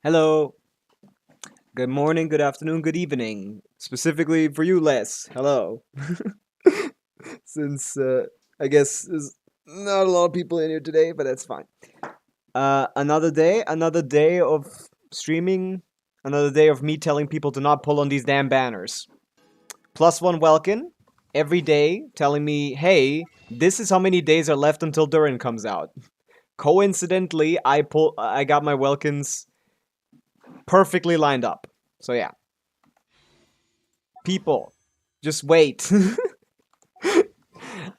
Hello. Good morning, good afternoon, good evening. Specifically for you, Les. Hello. Since I guess there's not a lot of people in here today, but that's fine. Another day of streaming, another day of me telling people to not pull on these damn banners. Plus one Welkin every day telling me, hey, this is how many days are left until Durin comes out. Coincidentally, I got my Welkins perfectly lined up. So yeah. People, just wait.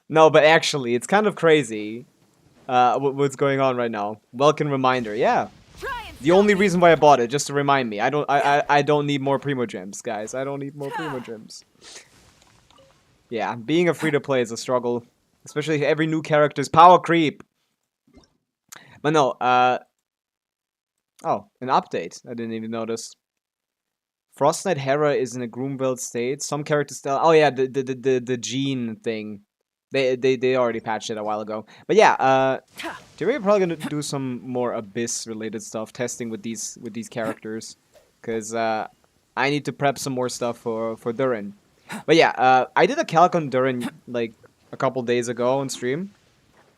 No, but actually, it's kind of crazy. What's going on right now? Welcome reminder. Yeah, the only reason why I bought it just to remind me. I don't need more Primo Gems, guys. I don't need more Primo Gems. Yeah, being a free to play is a struggle, especially every new character's power creep. But no, oh, an update. I didn't even notice. Frost Knight Hera is in a Groomville state. Some characters still. Oh yeah, the gene thing. They already patched it a while ago. But yeah, today we're probably gonna do some more Abyss related stuff, testing with these characters, cause I need to prep some more stuff for Durin. But yeah, I did a calc on Durin like a couple days ago on stream.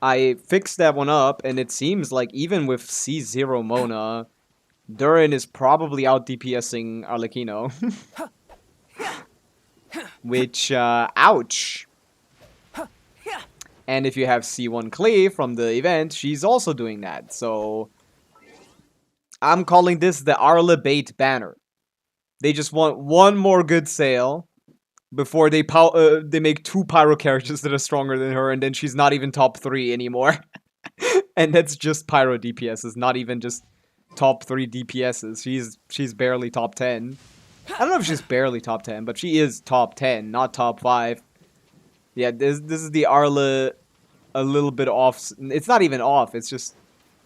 I fixed that one up, and it seems like even with C0 Mona, Durin is probably out DPSing Arlecchino. Which, ouch. And if you have C1 Klee from the event, she's also doing that. So, I'm calling this the Arlebait banner. They just want one more good sale before they make two pyro characters that are stronger than her, and then she's not even top 3 anymore. And that's just pyro DPSs, not even just top 3 DPSs. She's barely top 10. I don't know if she's barely top 10, but she is top 10, not top 5. Yeah, this is the Arla a little bit off. It's not even off. It's just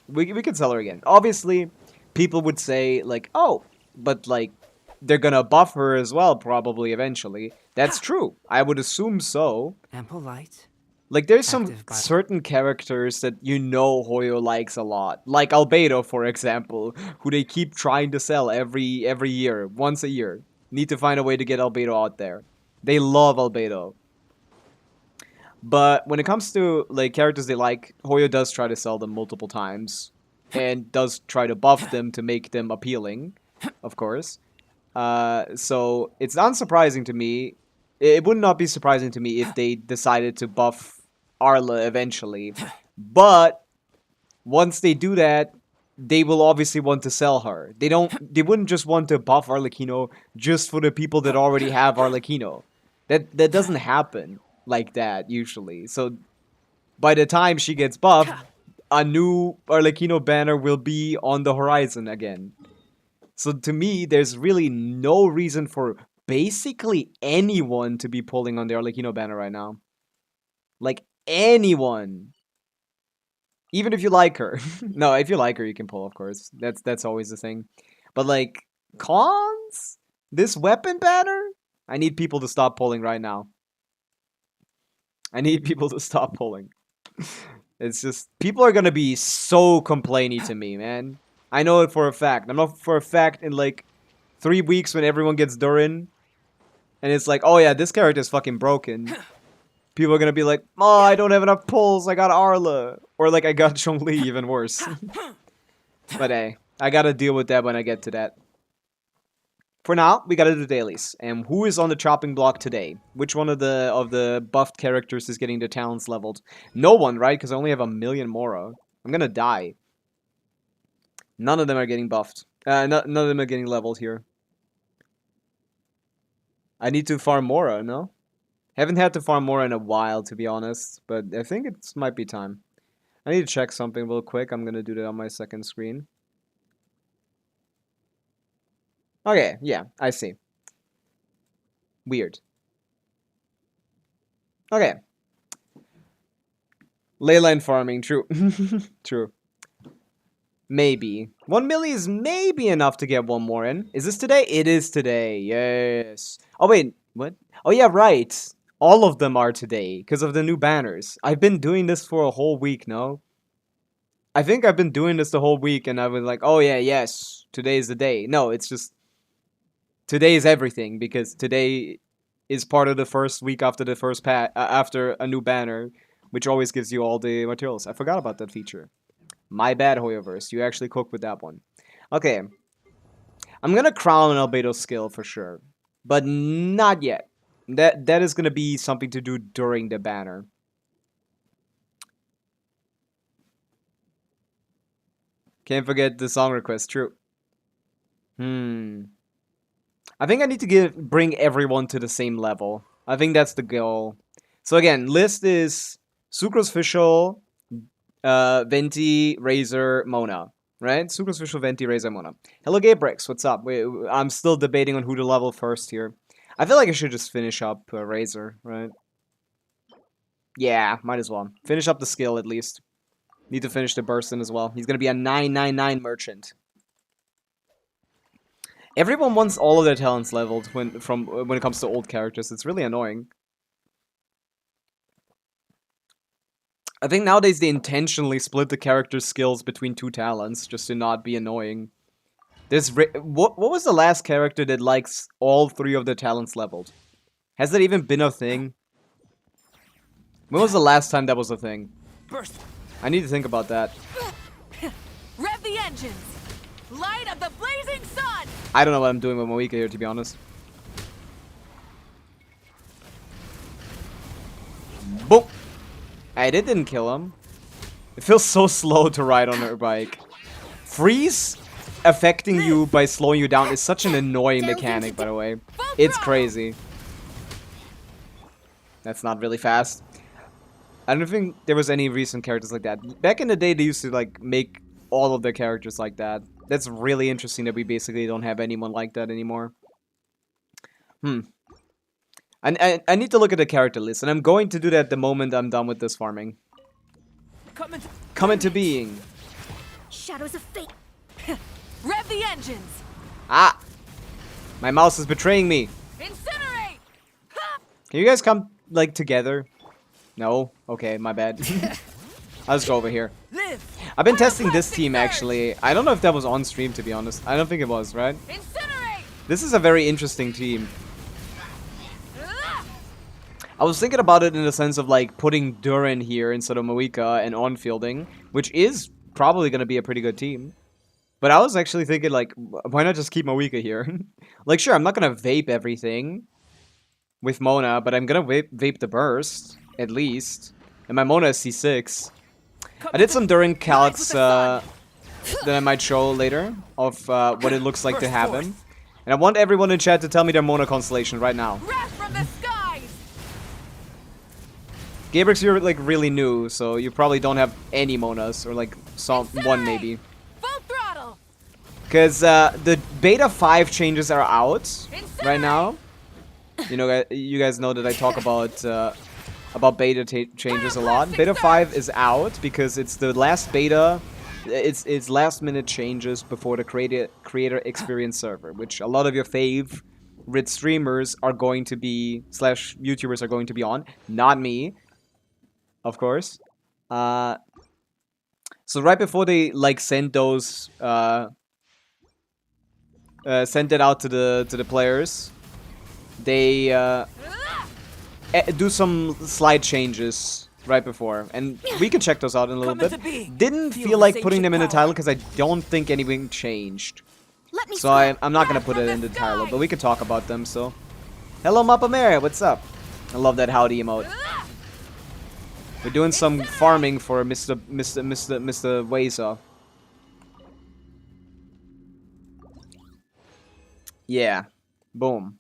we could sell her again. Obviously, people would say like, "Oh, but like they're going to buff her as well probably eventually." That's true. I would assume so. Ample light. Like there's some certain characters that you know Hoyo likes a lot. Like Albedo, for example, who they keep trying to sell every year, once a year. Need to find a way to get Albedo out there. They love Albedo. But when it comes to like characters they like, Hoyo does try to sell them multiple times, and does try to buff them to make them appealing, of course. So it's unsurprising to me. It would not be surprising to me if they decided to buff Arla eventually. But once they do that, they will obviously want to sell her. They wouldn't just want to buff Arlecchino just for the people that already have Arlecchino. That doesn't happen like that usually. So by the time she gets buffed, a new Arlecchino banner will be on the horizon again. So to me, there's really no reason for basically anyone to be pulling on the Arlecchino banner right now. Like anyone. Even if you like her. No, if you like her, you can pull, of course. That's always the thing. But like cons? This weapon banner? I need people to stop pulling right now. I need people to stop pulling. It's just people are gonna be so complainy to me, man. I know it for a fact. I know for a fact in like 3 weeks when everyone gets Durin, and it's like, oh yeah, this character is fucking broken. People are gonna be like, oh, I don't have enough pulls, I got Arla. Or like, I got Zhongli, even worse. But hey, I gotta deal with that when I get to that. For now, we gotta do dailies. And who is on the chopping block today? Which one of the buffed characters is getting the talents leveled? No one, right? Because I only have 1,000,000 Mora. I'm gonna die. None of them are getting buffed. None of them are getting leveled here. I need to farm Mora, no? Haven't had to farm Mora in a while, to be honest. But I think it might be time. I need to check something real quick. I'm gonna do that on my second screen. Okay, yeah, I see. Weird. Okay. Leyline farming, true. True. Maybe. 1,000,000 is maybe enough to get one more in. Is this today? It is today, yes. Oh wait, what? Oh yeah, right. All of them are today, because of the new banners. I've been doing this for a whole week, no? I think I've been doing this the whole week, and I've been like, oh yeah, yes, today is the day. No, it's just today is everything, because today is part of the first week after the first after a new banner, which always gives you all the materials. I forgot about that feature. My bad, Hoyoverse. You actually cooked with that one. Okay. I'm gonna crown Albedo's skill for sure, but not yet. That is gonna be something to do during the banner. Can't forget the song request. True. I think I need to bring everyone to the same level. I think that's the goal. So again, list is Sucrose Official, Venti, Razor, Mona. Right? Sucrose Official, Venti, Razor, Mona. Hello, Gabrix. What's up? I'm still debating on who to level first here. I feel like I should just finish up Razor, right? Yeah, might as well. Finish up the skill at least. Need to finish the Burstin as well. He's gonna be a 999 merchant. Everyone wants all of their talents leveled when it comes to old characters. It's really annoying. I think nowadays they intentionally split the character's skills between 2 talents just to not be annoying. What was the last character that likes all 3 of their talents leveled? Has that even been a thing? When was the last time that was a thing? Burst. I need to think about that. Rev the engines. Light of the blazing sun. I don't know what I'm doing with Moika here, to be honest. Boom! Hey, that didn't kill him. It feels so slow to ride on her bike. Freeze affecting you by slowing you down is such an annoying mechanic, by the way. It's crazy. That's not really fast. I don't think there was any recent characters like that. Back in the day, they used to like make all of their characters like that. That's really interesting that we basically don't have anyone like that anymore. I need to look at the character list, and I'm going to do that the moment I'm done with this farming. Come into being. Shadows of fate. Rev the engines. Ah! My mouse is betraying me. Incinerate. Can you guys come, like, together? No? Okay, my bad. I'll just go over here. I've been testing this team, actually. I don't know if that was on stream, to be honest. I don't think it was, right? Incinerate. This is a very interesting team. I was thinking about it in the sense of, like, putting Durin here instead of Moika and on-fielding, which is probably going to be a pretty good team. But I was actually thinking, like, why not just keep Moika here? Like, sure, I'm not going to vape everything with Mona, but I'm going to vape the burst, at least. And my Mona is C6. I did some Durin calcs that I might show later of what it looks like to have him. And I want everyone in chat to tell me their Mona constellation right now. Gabrix, you're like really new, so you probably don't have any Monas, or like one maybe. Because the beta 5 changes are out right now. You know, you guys know that I talk about beta changes a lot. Beta 5 is out because it's the last beta. It's last minute changes before the creator experience server, which a lot of your favorite streamers are going to be / YouTubers are going to be on. Not me, of course. So right before they like send those send it out to the players, they do some slight changes right before, and we can check those out in a little bit. Didn't feel like putting them in the title because I don't think anything changed. So I'm not gonna put it in the title, but we can talk about them. So, hello Mappa Mary, what's up? I love that howdy emote. We're doing some farming for Mr. Wazer. Yeah, boom.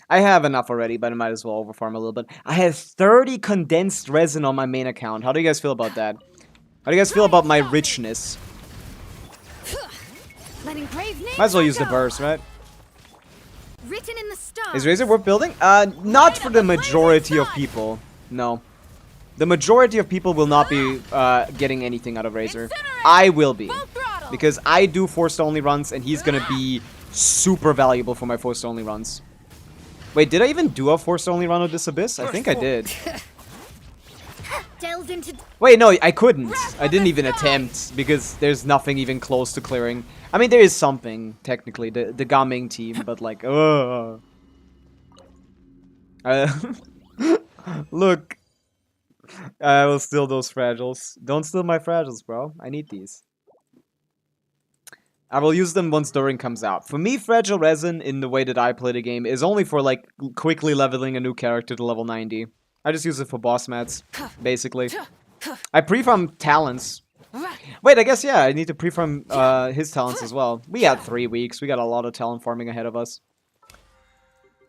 I have enough already, but I might as well overfarm a little bit. I have 30 condensed resin on my main account. How do you guys feel about that? How do you guys feel about my richness? Might as well use the burst, right? Written in the stars. Is Razor worth building? Not for the majority of people. No. The majority of people will not be getting anything out of Razor. I will be. Because I do forced only runs, and he's gonna be super valuable for my forced only runs. Wait, did I even do a forced only run of this Abyss? I think I did. delve into... Wait, no, I couldn't. I didn't even attempt because there's nothing even close to clearing. I mean, there is something technically, the Gaming team, but like, look, I will steal those fragiles. Don't steal my fragiles, bro. I need these. I will use them once Durin comes out. For me, Fragile Resin, in the way that I play the game, is only for, like, quickly leveling a new character to level 90. I just use it for boss mats, basically. I pre-farm talents. Wait, I guess, yeah, I need to pre-farm his talents as well. We got 3 weeks. We got a lot of talent farming ahead of us.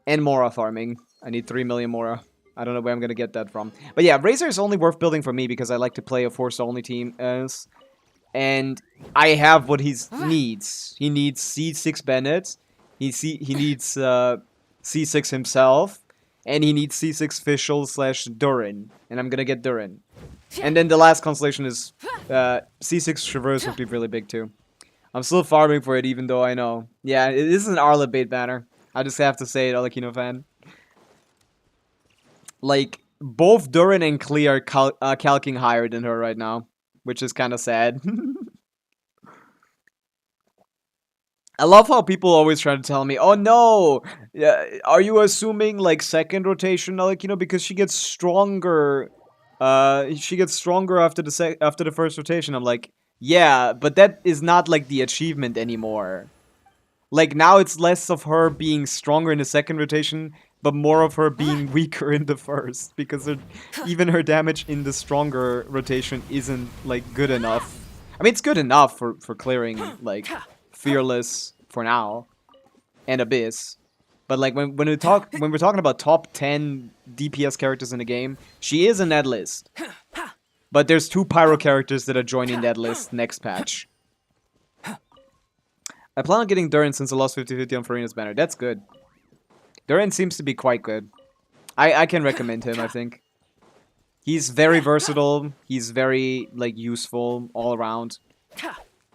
And Mora farming. I need 3 million Mora. I don't know where I'm gonna get that from. But yeah, Razor is only worth building for me because I like to play a Force-only team as... And I have what he needs. He needs C6 Bennett. He needs C6 himself. And he needs C6 Fischl / Durin. And I'm gonna get Durin. And then the last constellation is C6 Traverse would be really big too. I'm still farming for it even though I know. Yeah, it is an Arlebait banner. I just have to say it, Alakino fan. Like, both Durin and Klee are calcing higher than her right now. Which is kind of sad. I love how people always try to tell me, oh no, are you assuming like second rotation, like, you know, because she gets stronger. She gets stronger after the first rotation. I'm like, yeah, but that is not like the achievement anymore. Like now it's less of her being stronger in the second rotation, but more of her being weaker in the first, because even her damage in the stronger rotation isn't like good enough. I mean, it's good enough for clearing like Fearless for now and Abyss, but like when we're talking about top 10 DPS characters in the game, she is in that list. But there's 2 Pyro characters that are joining that list next patch. I plan on getting Durin since I lost 50-50 on Farina's banner. That's good. Durin seems to be quite good. I can recommend him, I think. He's very versatile. He's very, like, useful all around.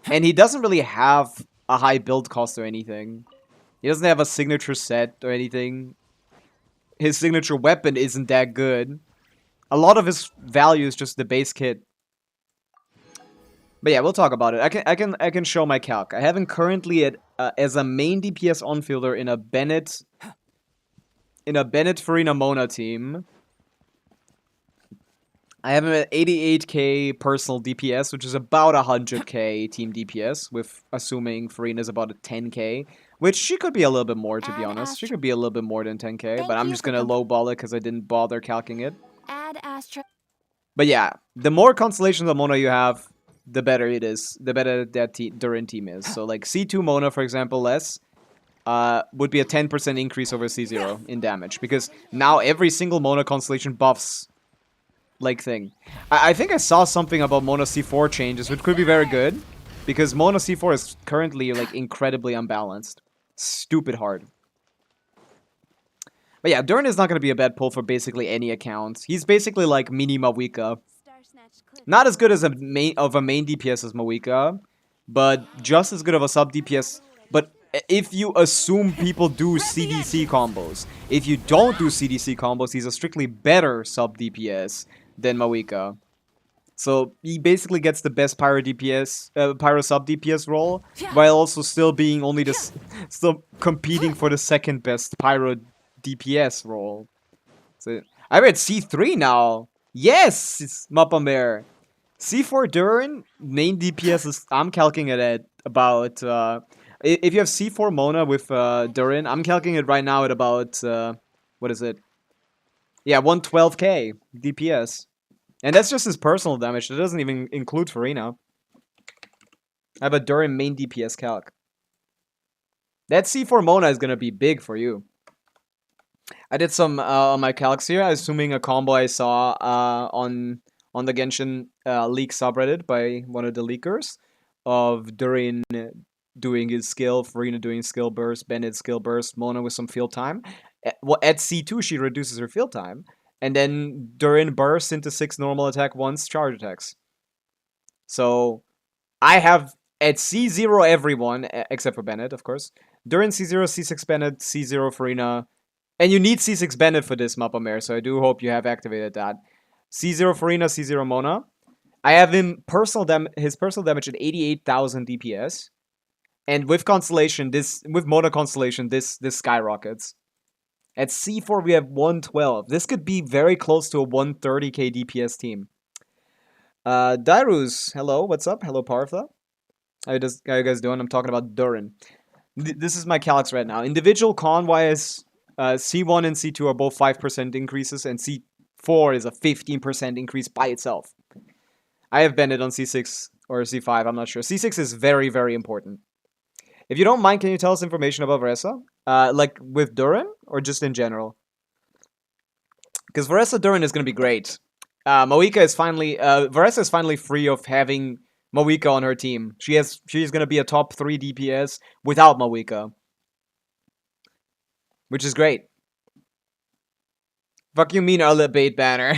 And he doesn't really have a high build cost or anything. He doesn't have a signature set or anything. His signature weapon isn't that good. A lot of his value is just the base kit. But yeah, we'll talk about it. I can show my calc. I have him currently as a main DPS on-fielder in a Bennett Farina Mona team. I have him at 88k personal DPS, which is about 100k team DPS, with assuming Farina's about a 10k, which she could be a little bit more, to be honest. She could be a little bit more than 10k, but I'm just gonna lowball it because I didn't bother calcing it. But yeah, the more constellations of Mona you have, the better it is. The better that Durin team is. So like C2 Mona, for example, less would be a 10% increase over C0 in damage, because now every single Mona constellation buffs like thing. I think I saw something about Mona C4 changes, which could be very good, because Mona C4 is currently like incredibly unbalanced. Stupid hard. But yeah, Durin is not going to be a bad pull for basically any account. He's basically like mini Mawika. Not as good as a main DPS as Mawika, but just as good of a sub DPS. But if you assume people do CDC combos, if you don't do CDC combos, he's a strictly better sub DPS than Mawika. So he basically gets the best Pyro DPS, Pyro sub DPS role, while also still being only still competing for the second best Pyro DPS role. So I'm at C3 now. Yes, it's Mapamare. C4 Durin, main DPS is, I'm calculating it at about, if you have C4 Mona with Durin, I'm calculating it right now at about, what is it? Yeah, 112k DPS. And that's just his personal damage. That doesn't even include Farina. I have a Durin main DPS calc. That C4 Mona is gonna be big for you. I did some on my calcs here, assuming a combo I saw on the Genshin leak subreddit by one of the leakers of Durin doing his skill, Farina doing skill burst, Bennett skill burst, Mona with some field time. Well, at C2 she reduces her field time, and then Durin bursts into 6 normal attack once charge attacks. So I have at C0 everyone except for Bennett, of course. Durin C0, C6 Bennett, C0 Farina. And you need C6 Bennett for this Mapamare, so I do hope you have activated that. C0 Farina, C0 Mona. I have his personal damage at 88,000 DPS. And with Constellation, with Mona Constellation, this skyrockets. At C4 we have 112. This could be very close to a 130k DPS team. Dairus, hello, what's up? Hello Partha. How you guys doing? I'm talking about Durin. This is my calcs right now. Individual con-wise, C1 and C2 are both 5% increases, and C4 is a 15% increase by itself. I have Bennett on C6 or C5, I'm not sure. C6 is very, very important. If you don't mind, can you tell us information about Varessa? Like with Durin, or just in general? Because Varessa Durin is going to be great. Varessa is finally free of having Mawika on her team. She's going to be a top 3 DPS without Mawika. Which is great. Fuck you mean Arlebait banner.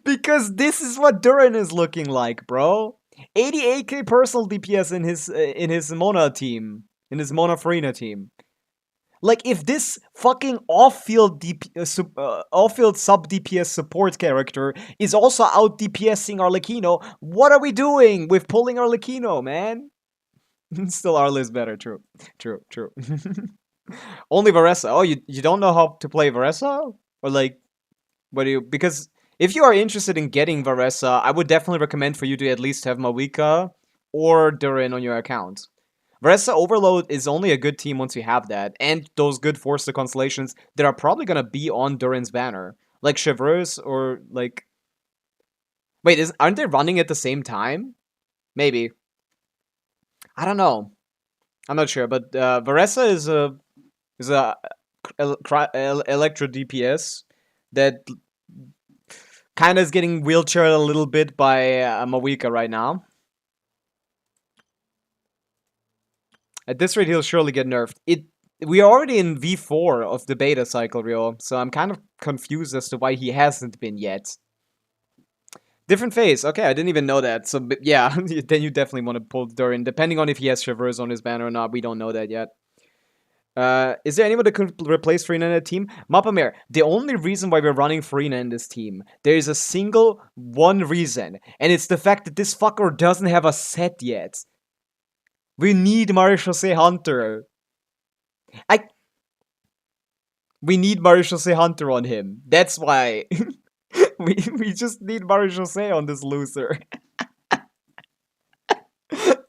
Because this is what Durin is looking like, bro. 88k personal DPS in his Mona team. In his Mona Farina team. Like, if this fucking off-field sub DPS support character is also out DPSing Arlecchino, what are we doing with pulling Arlecchino, man? Still Arle is better, true. Only Varessa. Oh, you don't know how to play Varessa? Or like, what do you... Because if you are interested in getting Varessa, I would definitely recommend for you to at least have Mawika or Durin on your account. Varessa Overload is only a good team once you have that, and those good Force Constellations that are probably gonna be on Durin's banner. Like Chevreuse or like... Wait, aren't they running at the same time? Maybe. I don't know. I'm not sure, but Varessa is a Electro DPS that kind of is getting wheelchaired a little bit by Mawika right now. At this rate, he'll surely get nerfed. We are already in V4 of the beta cycle, Rio, so I'm kind of confused as to why he hasn't been yet. Different phase. Okay, I didn't even know that. So, yeah, then you definitely want to pull Durin. Depending on if he has Chevreuse on his banner or not, we don't know that yet. Is there anyone that could replace Farina in a team? Mappamere, the only reason why we're running Farina in this team, there is a single one reason, and it's the fact that this fucker doesn't have a set yet. We need Marie-José Hunter. We need Marie-José Hunter on him. That's why. we just need Marie-José on this loser.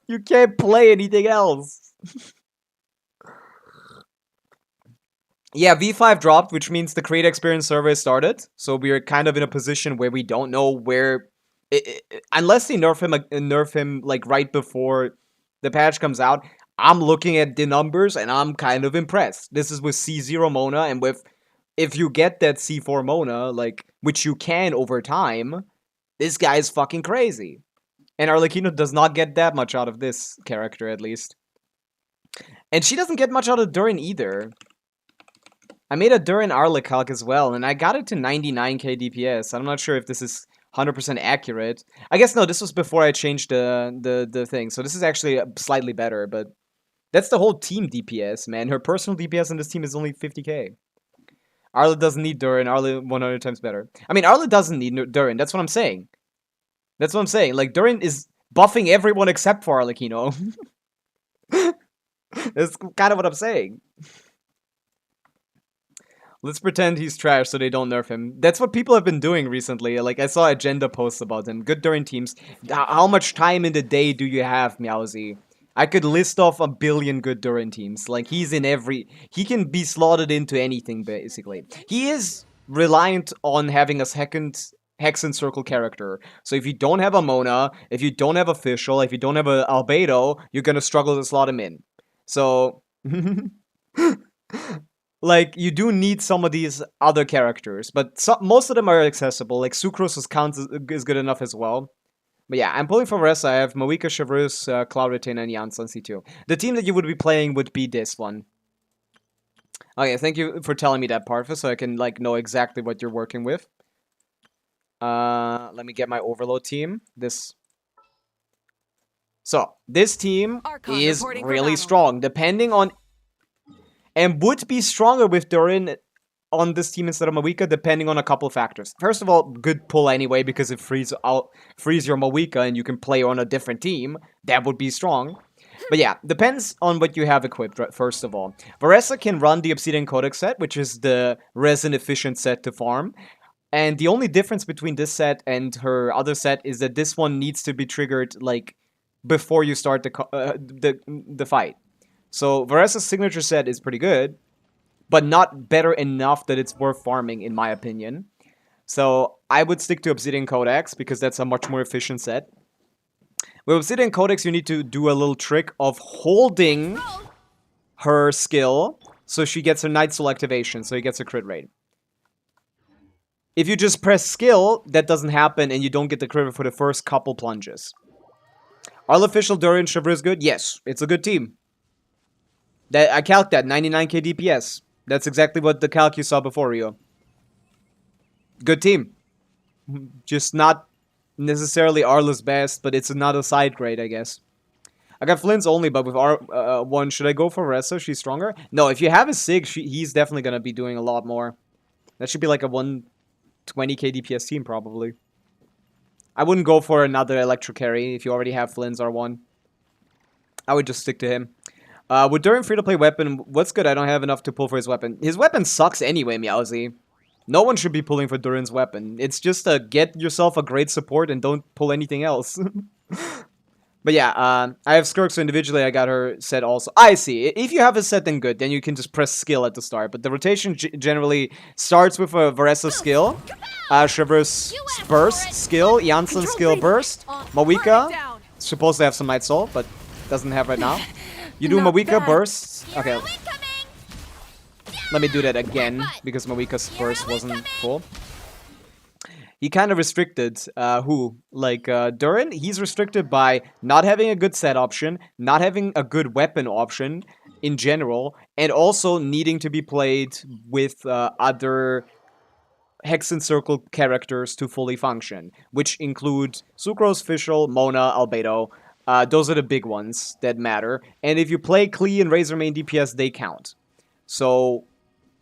You can't play anything else. Yeah, V5 dropped, which means the Create Experience survey started. So we're kind of in a position where we don't know where... unless they nerf him like right before the patch comes out, I'm looking at the numbers and I'm kind of impressed. This is with C0 Mona, and with... If you get that C4 Mona, like, which you can over time, this guy is fucking crazy. And Arlecchino does not get that much out of this character, at least. And she doesn't get much out of Durin either. I made a Durin Arle calc as well, and I got it to 99k DPS. I'm not sure if this is 100% accurate. I guess no, this was before I changed the thing, so this is actually slightly better, but that's the whole team DPS, man. Her personal DPS in this team is only 50k. Arle doesn't need Durin. Arle 100 times better. I mean, Arle doesn't need Durin. That's what I'm saying. That's what I'm saying. Like, Durin is buffing everyone except for Arlecchino. That's kind of what I'm saying. Let's pretend he's trash so they don't nerf him. That's what people have been doing recently. Like, I saw agenda posts about him. Good Durin teams. How much time in the day do you have, Meowsy? I could list off a billion good Durin teams. Like, he's in every... He can be slotted into anything, basically. He is reliant on having a second Hexen Circle character. So if you don't have a Mona, if you don't have a Fischl, if you don't have a Albedo, you're gonna struggle to slot him in. So... like, you do need some of these other characters. But most of them are accessible. Like, Sucrose is good enough as well. But yeah, I'm pulling for Varessa. I have Mawika, Chevreuse, Cloud Retainer, and Jans on C2. The team that you would be playing would be this one. Okay, thank you for telling me that, Parfa, so I can, like, know exactly what you're working with. Let me get my Overload team. So, this team is really strong, depending on... And would be stronger with Durin on this team instead of Mavica, depending on a couple factors. First of all, good pull anyway, because it frees your Mavica and you can play on a different team. That would be strong. But yeah, depends on what you have equipped, first of all. Varessa can run the Obsidian Codex set, which is the resin efficient set to farm. And the only difference between this set and her other set is that this one needs to be triggered, like, before you start the fight. So Varessa's signature set is pretty good, but not better enough that it's worth farming, in my opinion. So I would stick to Obsidian Codex, because that's a much more efficient set. With Obsidian Codex, you need to do a little trick of holding her skill, so she gets her Night Soul activation, so he gets a crit rate. If you just press skill, that doesn't happen, and you don't get the crit rate for the first couple plunges. Artificial Durin Shiver is good? Yes, it's a good team. I calc that, 99k DPS. That's exactly what the calc you saw before, Rio. Good team. Just not necessarily Arla's best, but it's another side grade, I guess. I got Flynn's only, but with R1, should I go for Ressa? She's stronger? No, if you have a Sig, he's definitely going to be doing a lot more. That should be like a 120k DPS team, probably. I wouldn't go for another Electro Carry if you already have Flynn's R1. I would just stick to him. With Durin free-to-play weapon, what's good? I don't have enough to pull for his weapon. His weapon sucks anyway, Meowsy. No one should be pulling for Durin's weapon. It's just to get yourself a great support and don't pull anything else. But yeah, I have Skirk, so individually I got her set also. I see. If you have a set, then good. Then you can just press skill at the start. But the rotation generally starts with a Varessa skill, Shiver's burst skill, Janssen skill burst, Mavica, supposed to have some Night Soul, but doesn't have right now. You do Mavica burst. Okay. Let me do that again, because Mavica's burst wasn't full. He kind of restricted, Durin? He's restricted by not having a good set option, not having a good weapon option in general, and also needing to be played with other Hex and Circle characters to fully function, which include Sucrose, Fischl, Mona, Albedo. Those are the big ones that matter. And if you play Klee and Razor main DPS, they count. So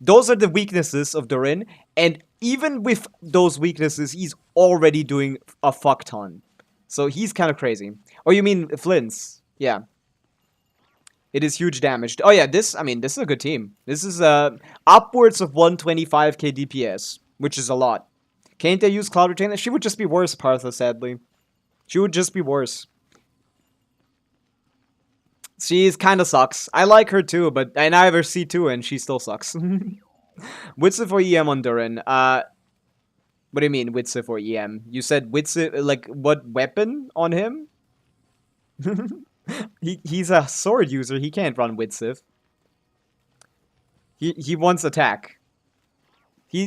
those are the weaknesses of Durin, and even with those weaknesses, he's already doing a fuck ton. So he's kind of crazy. Oh, you mean Flynn's? Yeah. It is huge damage. Oh yeah, this is a good team. This is upwards of 125k DPS, which is a lot. Can't they use Cloud Retainer? She would just be worse, Partha, sadly. She would just be worse. She's kind of sucks. I like her too, but and I have her C2 and she still sucks. Witsit for EM on Durin. What do you mean, Witsit for EM? You said Witsit, like, what weapon on him? He's a sword user. He can't run Witsit. He wants attack.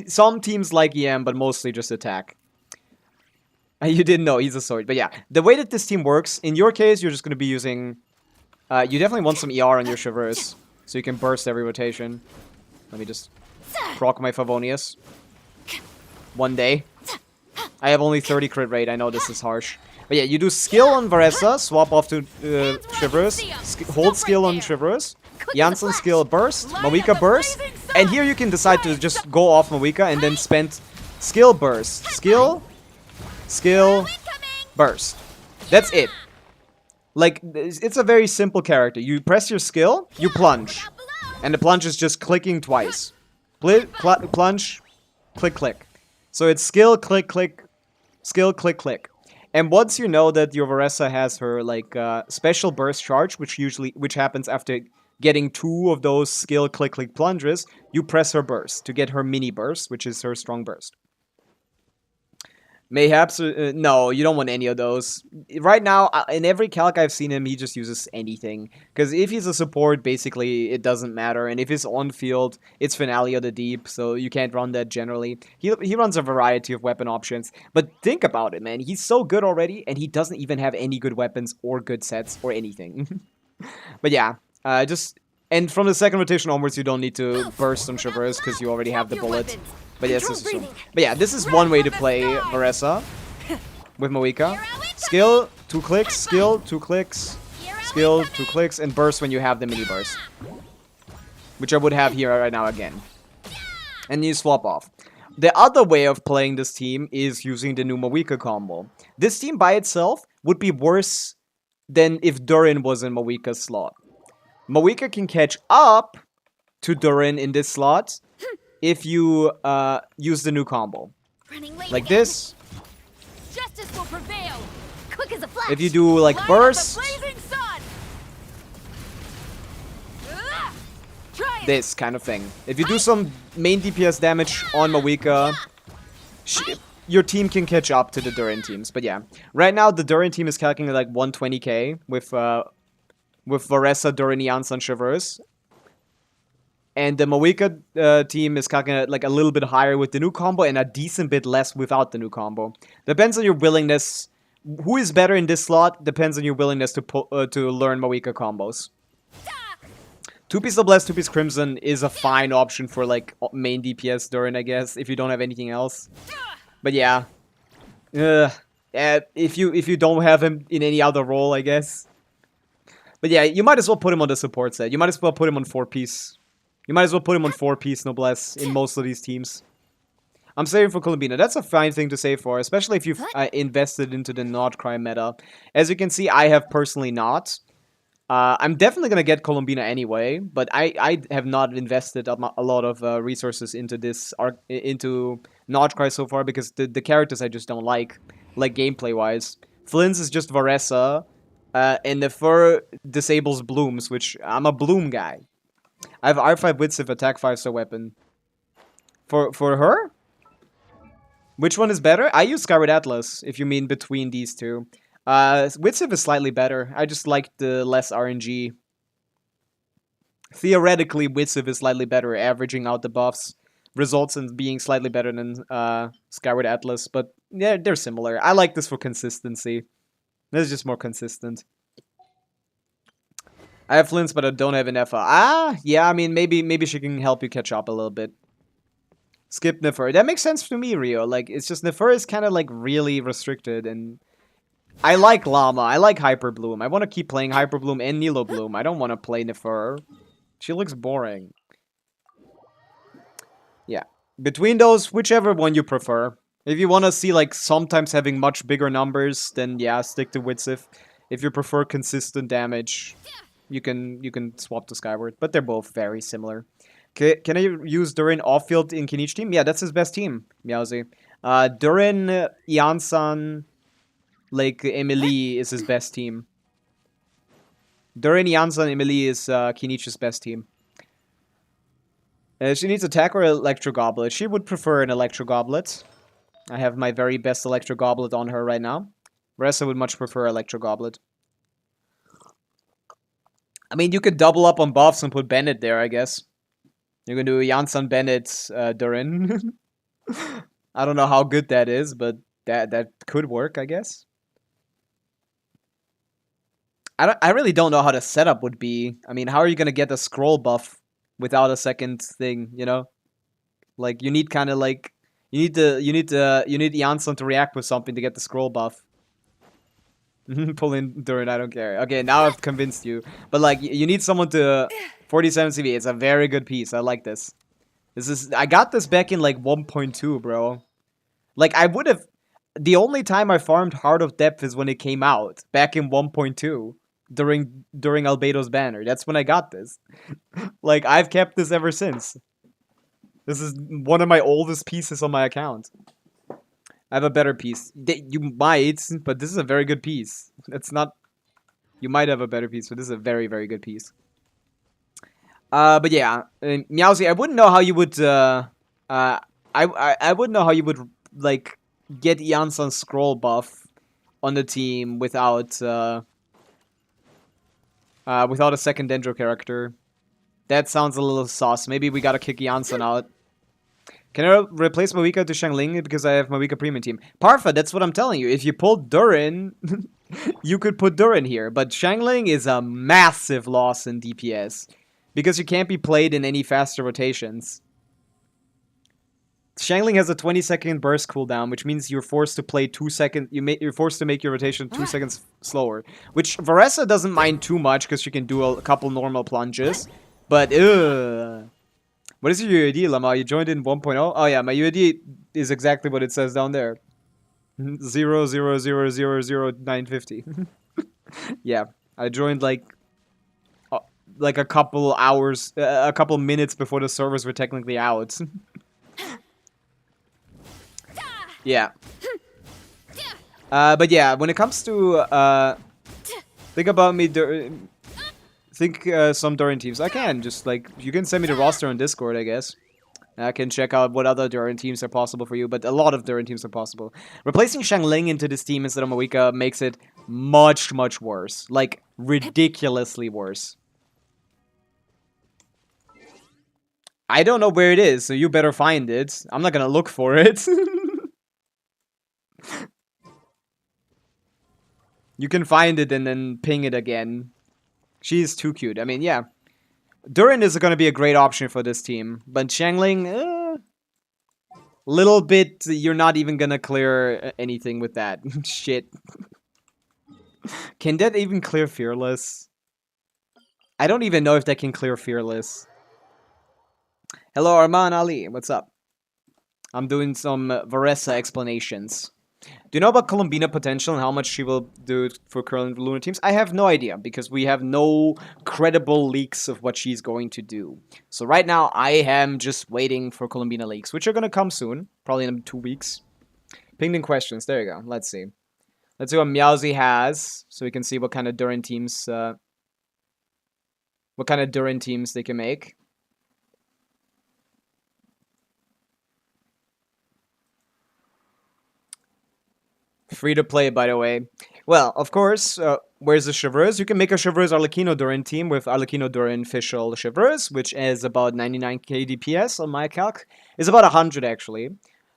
Some teams like EM, but mostly just attack. You didn't know, he's a sword. But yeah, the way that this team works, in your case, you're just going to be using... you definitely want some ER on your Traverse, so you can burst every rotation. Let me just proc my Favonius. One day. I have only 30 crit rate, I know this is harsh. But yeah, you do skill on Varessa, swap off to Traverse, hold skill on Traverse, Janssen skill burst, Mavica burst, and here you can decide to just go off Mavica and then spend skill burst. Skill, burst. That's it. Like, it's a very simple character. You press your skill, you plunge. And the plunge is just clicking twice. Plunge, click, click. So it's skill, click, click, skill, click, click. And once you know that your Varessa has her, like, special burst charge, which happens after getting 2 of those skill, click, click plunges, you press her burst to get her mini burst, which is her strong burst. Mayhaps, no, you don't want any of those. Right now, in every calc I've seen him, he just uses anything. Because if he's a support, basically, it doesn't matter. And if he's on field, it's Finale of the Deep, so you can't run that generally. He runs a variety of weapon options. But think about it, man. He's so good already, and he doesn't even have any good weapons or good sets or anything. But yeah, and from the second rotation onwards, you don't need to burst on Traverse, because you already have the bullet. But yes, this is one way to play Varessa with Mavica. Skill, 2 clicks, skill, 2 clicks, skill, 2 clicks, and burst when you have the mini burst. Which I would have here right now again. and you swap off. The other way of playing this team is using the new Mavica combo. This team by itself would be worse than if Durin was in Mavica's slot. Mavica can catch up to Durin in this slot if you use the new combo. Running late Like again. this. Justice will prevail. Quick as a flash. If you do like Light burst, of the blazing sun. Try it. this kind of thing. If you do some main DPS damage on Mavica, your team can catch up to the Durin teams. But yeah, right now the Durin team is calculating like 120k with Varessa, Durin, Janssen, Traverse. And the Mavica team is calculating like a little bit higher with the new combo and a decent bit less without the new combo. Depends on your willingness. Who is better in this slot depends on your willingness to learn Mavica combos. 2-piece Noblesse, 2-piece Crimson is a fine option for like main DPS Durin, I guess, if you don't have anything else. But yeah, if you don't have him in any other role, I guess. But yeah, you might as well put him on the support set. You might as well put him on 4-piece. You might as well put him on 4-piece Noblesse in most of these teams. I'm saving for Columbina. That's a fine thing to save for, especially if you've invested into the not crime meta. As you can see, I have personally not. I'm definitely going to get Columbina anyway, but I have not invested a lot of resources into this into Notchcry so far because the characters I just don't like gameplay-wise. Flynn's is just Varessa, and the Fur disables Blooms, which I'm a Bloom guy. I have R5 Witsiv attack 5-star weapon. For her? Which one is better? I use Skyward Atlas, if you mean between these two. Witsiv is slightly better. I just like the less RNG. Theoretically, Witsiv is slightly better, averaging out the buffs. Results in being slightly better than Skyward Atlas, but yeah, they're similar. I like this for consistency. This is just more consistent. I have Flints, but I don't have an Effa. Yeah, I mean, maybe she can help you catch up a little bit. Skip Nefer. That makes sense to me, Rio. Like, it's just Nefer is kind of like really restricted, and I like Llama. I like Hyper Bloom. I want to keep playing Hyper Bloom and Nilo Bloom. I don't want to play Nefer. She looks boring. Yeah. Between those, whichever one you prefer. If you want to see, like, sometimes having much bigger numbers, then yeah, stick to Witsiv. If you prefer consistent damage, you can swap to Skyward. But they're both very similar. Can I use Durin off-field in Kinich team? Yeah, that's his best team, Meowsy. Durin, Janssen, like, Emily is his best team. Durin, Janssen, Emily is Kinich's best team. She needs attack or Electro Goblet. She would prefer an Electro Goblet. I have my very best Electro Goblet on her right now. Ressa would much prefer Electro Goblet. I mean, you could double up on buffs and put Bennett there, I guess. You can do Janssen, Bennett, Durin. I don't know how good that is, but that could work, I guess. I really don't know how the setup would be. I mean, how are you gonna get a scroll buff without a second thing? You know, like you need kind of like you need Janssen to react with something to get the scroll buff. Pull in Durin, I don't care. Okay, now I've convinced you. But like, you need someone to 47 CV. It's a very good piece. I like this. I got this back in like 1.2, bro. Like I would have. The only time I farmed Heart of Depth is when it came out back in 1.2 during Albedo's banner. That's when I got this. Like I've kept this ever since. This is one of my oldest pieces on my account. I have a better piece. You might, but this is a very good piece. It's not... You might have a better piece, but this is a very, very good piece. But yeah, Meowsy, I wouldn't know how you would... I wouldn't know how you would, like, get Janssen's scroll buff on the team without a second Dendro character. That sounds a little sauce. Maybe we gotta kick Janssen out. Can I replace Mavica to Xiangling because I have Mavica Premium Team? Parfa, that's what I'm telling you. If you pull Durin, you could put Durin here. But Xiangling is a massive loss in DPS. Because you can't be played in any faster rotations. Xiangling has a 20-second burst cooldown, which means you're forced to play 2 seconds. You're forced to make your rotation 2 seconds slower. Which Varessa doesn't mind too much because she can do a couple normal plunges. But, What is your UID, Lama? You joined in 1.0? Oh yeah, my UID is exactly what it says down there. 0000950. Yeah, I joined like a couple hours, a couple minutes before the servers were technically out. Yeah. But yeah, when it comes to think about me, some Durin teams. I can just like you can send me the roster on Discord, I guess. I can check out what other Durin teams are possible for you, but a lot of Durin teams are possible. Replacing Xiangling into this team instead of Pavica makes it much, much worse. Like, ridiculously worse. I don't know where it is, so you better find it. I'm not gonna look for it. You can find it and then ping it again. She's too cute. I mean, yeah. Durin is going to be a great option for this team. But Xiangling, little bit, you're not even going to clear anything with that. Shit. Can that even clear Fearless? I don't even know if that can clear Fearless. Hello, Arman Ali. What's up? I'm doing some Varesa explanations. Do you know about Columbina potential and how much she will do for current Lunar teams? I have no idea, because we have no credible leaks of what she's going to do. So right now, I am just waiting for Columbina leaks, which are going to come soon, probably in 2 weeks. Pinged in questions. There you go. Let's see. Let's see what Meowsy has, so we can see what kind of Durin teams, they can make. Free to play, by the way. Well, of course, where's the Chevreuse? You can make a Chevreuse Arlecchino Durin team with Arlecchino Durin official Chevreuse, which is about 99k DPS on my calc. It's about 100 actually.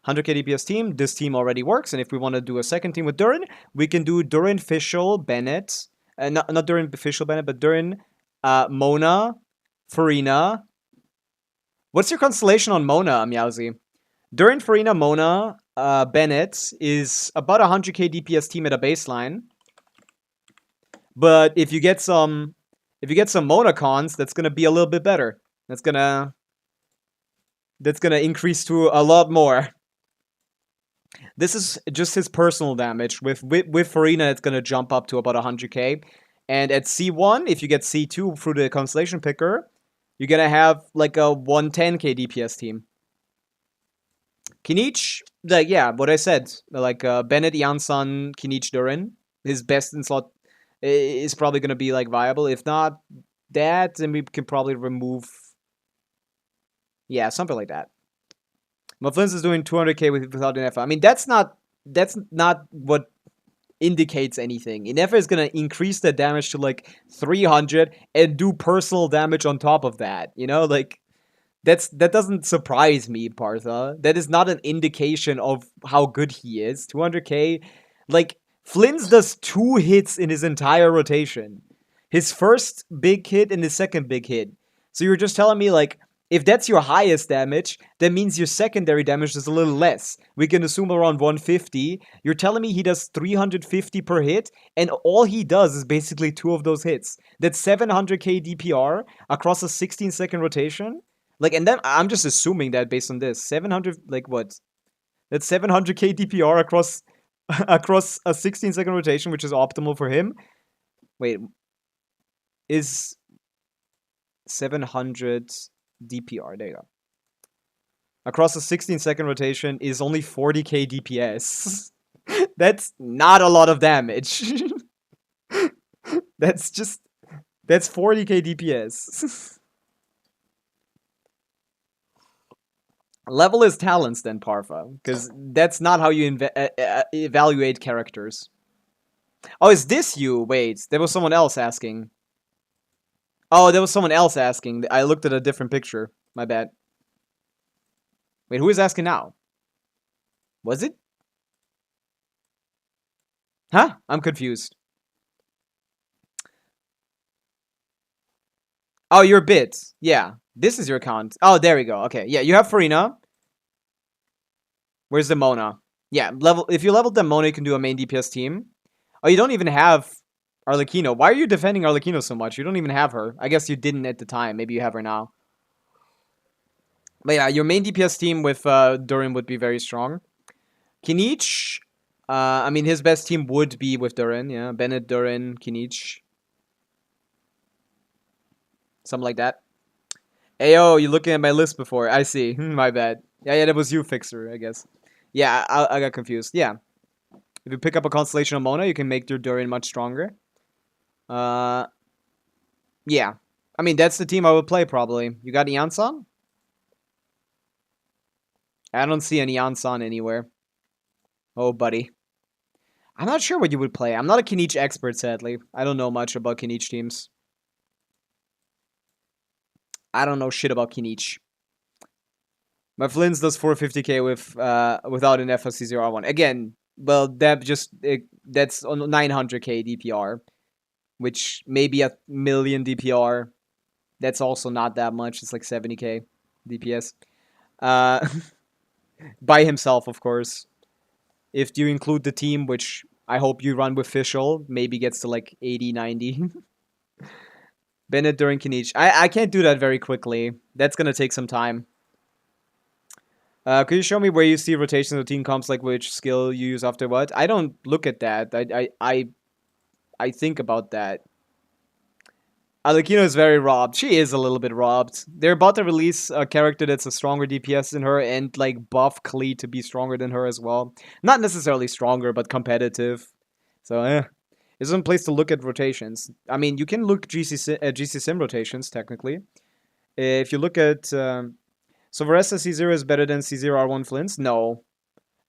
100k DPS team. This team already works, and if we want to do a second team with Durin, we can do Durin official Bennett. Not Durin official Bennett, but Durin Mona, Farina. What's your constellation on Mona, Meowsy? Durin, Farina, Mona, Bennett is about 100k DPS team at a baseline. But if you get some Mona cons, that's gonna be a little bit better. That's gonna increase to a lot more. This is just his personal damage. With Farina, it's gonna jump up to about 100k. And at C1, if you get C2 through the constellation picker, you're gonna have like a 110k DPS team. Kinich, like, yeah, what I said, like, Bennett, Janssen, Kinich, Durin, his best in slot is probably going to be, like, viable. If not that, then we can probably remove, yeah, something like that. Mufflins is doing 200k without an F. I mean, that's not what indicates anything. Inefa is going to increase the damage to, like, 300 and do personal damage on top of that, you know, like... That doesn't surprise me, Partha. That is not an indication of how good he is. 200k, like, Flynn's does 2 hits in his entire rotation. His first big hit and his second big hit. So you're just telling me, like, if that's your highest damage, that means your secondary damage is a little less. We can assume around 150. You're telling me he does 350 per hit, and all he does is basically 2 of those hits. That's 700k DPR across a 16-second rotation? Like, and then I'm just assuming that based on this, 700, like what? That's 700k DPR across a 16-second rotation, which is optimal for him. Wait, is 700 DPR? There you go. Across a 16-second rotation is only 40k DPS. That's not a lot of damage. That's 40k DPS. Level his talents then, Parfa, because that's not how you evaluate characters. Oh, is this you? Wait, there was someone else asking. Oh, there was someone else asking. I looked at a different picture. My bad. Wait, who is asking now? Was it? Huh? I'm confused. Oh, your bit. Yeah. This is your account. Oh, there we go. Okay, yeah, you have Farina. Where's the Mona? Yeah, if you leveled the Mona, you can do a main DPS team. Oh, you don't even have Arlecchino. Why are you defending Arlecchino so much? You don't even have her. I guess you didn't at the time. Maybe you have her now. But yeah, your main DPS team with Durin would be very strong. Kinich, I mean, his best team would be with Durin, yeah. Bennett, Durin, Kinich. Something like that. Ayo, you looking at my list before. I see. My bad. Yeah, that was you, Fixer, I guess. Yeah, I got confused. Yeah. If you pick up a Constellation of Mona, you can make your Durin much stronger. Yeah. I mean, that's the team I would play, probably. You got Yansan? I don't see any Yansan anywhere. Oh, buddy. I'm not sure what you would play. I'm not a Kinich expert, sadly. I don't know much about Kinich teams. I don't know shit about Kinich. My Flins does 450k with without an FSC0R1. Again, well, that's on 900k DPR, which maybe a million DPR. That's also not that much. It's like 70k DPS. By himself, of course. If you include the team, which I hope you run with Fischl, maybe gets to like 80, 90. Bennett during Kinich. I can't do that very quickly. That's gonna take some time. Could you show me where you see rotations of team comps, like which skill you use after what? I don't look at that. I think about that. Alekino is very robbed. She is a little bit robbed. They're about to release a character that's a stronger DPS than her and like buff Klee to be stronger than her as well. Not necessarily stronger, but competitive. So there's one place to look at rotations. I mean, you can look GC Sim rotations technically. If you look at so Varessa C0 is better than C0R1 Flints? No.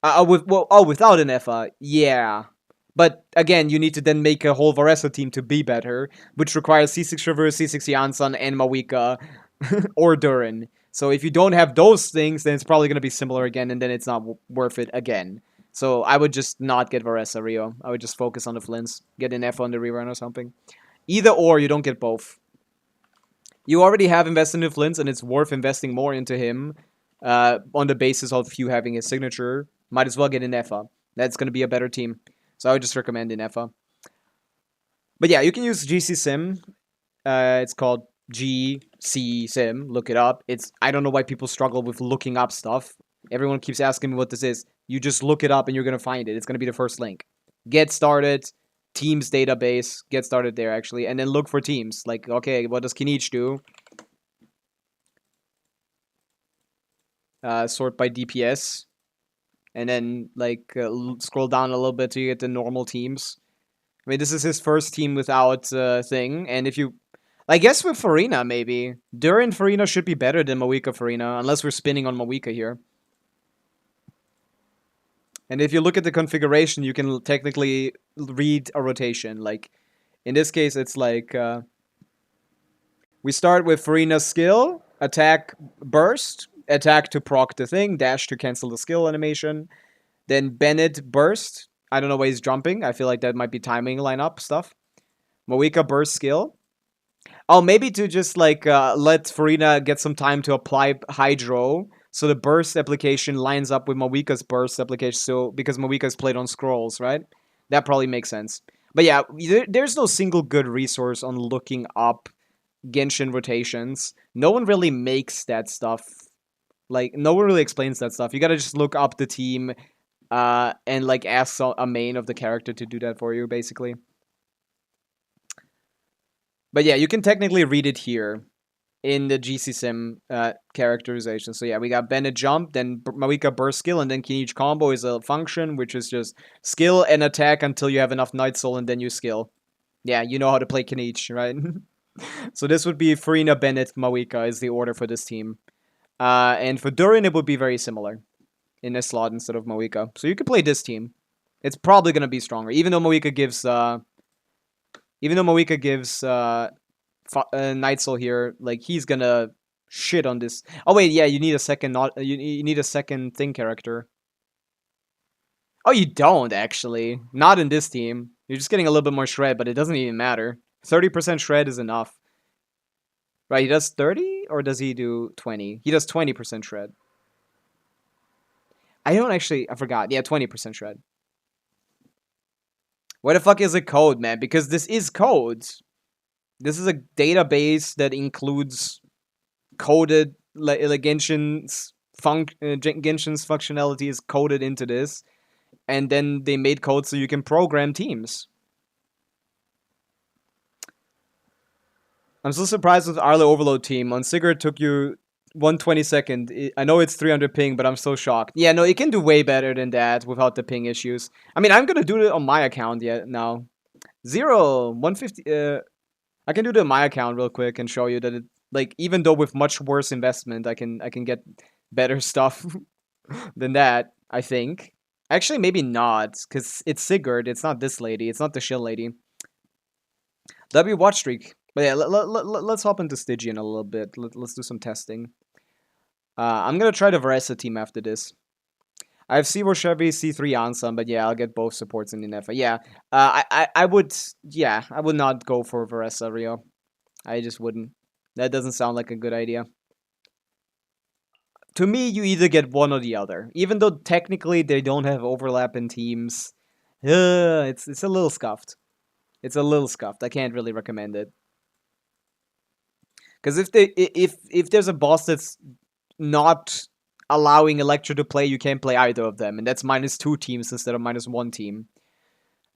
Without an EFA, yeah. But again, you need to then make a whole Varessa team to be better, which requires C6 Reverse, C6 Yansan, and Mawika, or Durin. So if you don't have those things, then it's probably going to be similar again, and then it's not worth it again. So I would just not get Varessa Rio. I would just focus on the Flints. Get an F on the rerun or something. Either or, you don't get both. You already have invested in Flints, and it's worth investing more into him on the basis of you having his signature. Might as well get an EFA. That's going to be a better team. So I would just recommend an EFA. But yeah, you can use GC Sim. It's called GC Sim. Look it up. I don't know why people struggle with looking up stuff. Everyone keeps asking me what this is. You just look it up and you're going to find it. It's going to be the first link. Get started. Teams database. Get started there, actually. And then look for teams. Like, okay, what does Kinich do? Sort by DPS. And then, like, scroll down a little bit to get the normal teams. I mean, this is his first team without thing. And if you... I guess with Farina, maybe. Durin Farina should be better than Mawika Farina. Unless we're spinning on Mawika here. And if you look at the configuration, you can technically read a rotation. Like, in this case, it's like... we start with Farina's skill. Attack, burst. Attack to proc the thing, dash to cancel the skill animation. Then Bennett burst. I don't know why he's jumping. I feel like that might be timing lineup stuff. Mawika burst skill. Oh, maybe to just like let Farina get some time to apply Hydro, so the burst application lines up with Mawika's burst application. So because Mawika's played on scrolls, right? That probably makes sense. But yeah, there's no single good resource on looking up Genshin rotations. No one really makes that stuff. Like, no one really explains that stuff. You gotta just look up the team and, like, ask a main of the character to do that for you, basically. But yeah, you can technically read it here in the GC Sim characterization. So yeah, we got Bennett jump, then Mawika burst skill, and then Kinich combo is a function, which is just skill and attack until you have enough Night Soul, and then you skill. Yeah, you know how to play Kinich, right? So this would be Farina, Bennett, Mawika is the order for this team. And for Durin, it would be very similar in a slot instead of Mawika. So you could play this team. It's probably going to be stronger, even though Mawika gives Night Soul here. Like, he's gonna shit on this. Oh wait, yeah, you need a second you need a second thing character. Oh, you don't actually. Not in this team. You're just getting a little bit more shred, but it doesn't even matter. 30% shred is enough. Right, he does 30? Or does he do 20? He does 20% shred. I forgot. Yeah, 20% shred. Why the fuck is it code, man? Because this is code. This is a database that includes coded like Genshin's functionality is coded into this, and then they made code so you can program teams. I'm so surprised with Arle Overload team. On Sigurd took you 1/22. I know it's 300 ping, but I'm so shocked. Yeah, no, it can do way better than that without the ping issues. I mean, I'm gonna do it on my account now. 150. I can do it on my account real quick and show you that it, like, even though with much worse investment, I can get better stuff than that. I think. Actually, maybe not, because it's Sigurd. It's not this lady. It's not the shill lady. W watch streak. But yeah, let's hop into Stygian a little bit. Let's do some testing. I'm gonna try the Varesa team after this. I have C4 Chevy, C3 Ansem, but yeah, I'll get both supports in the Nefa. Yeah, I would not go for Varesa, Rio. I just wouldn't. That doesn't sound like a good idea. To me, you either get one or the other. Even though technically they don't have overlap in teams, it's a little scuffed. It's a little scuffed. I can't really recommend it. Because if there's a boss that's not allowing Electro to play, you can't play either of them, and that's -2 teams instead of -1 team.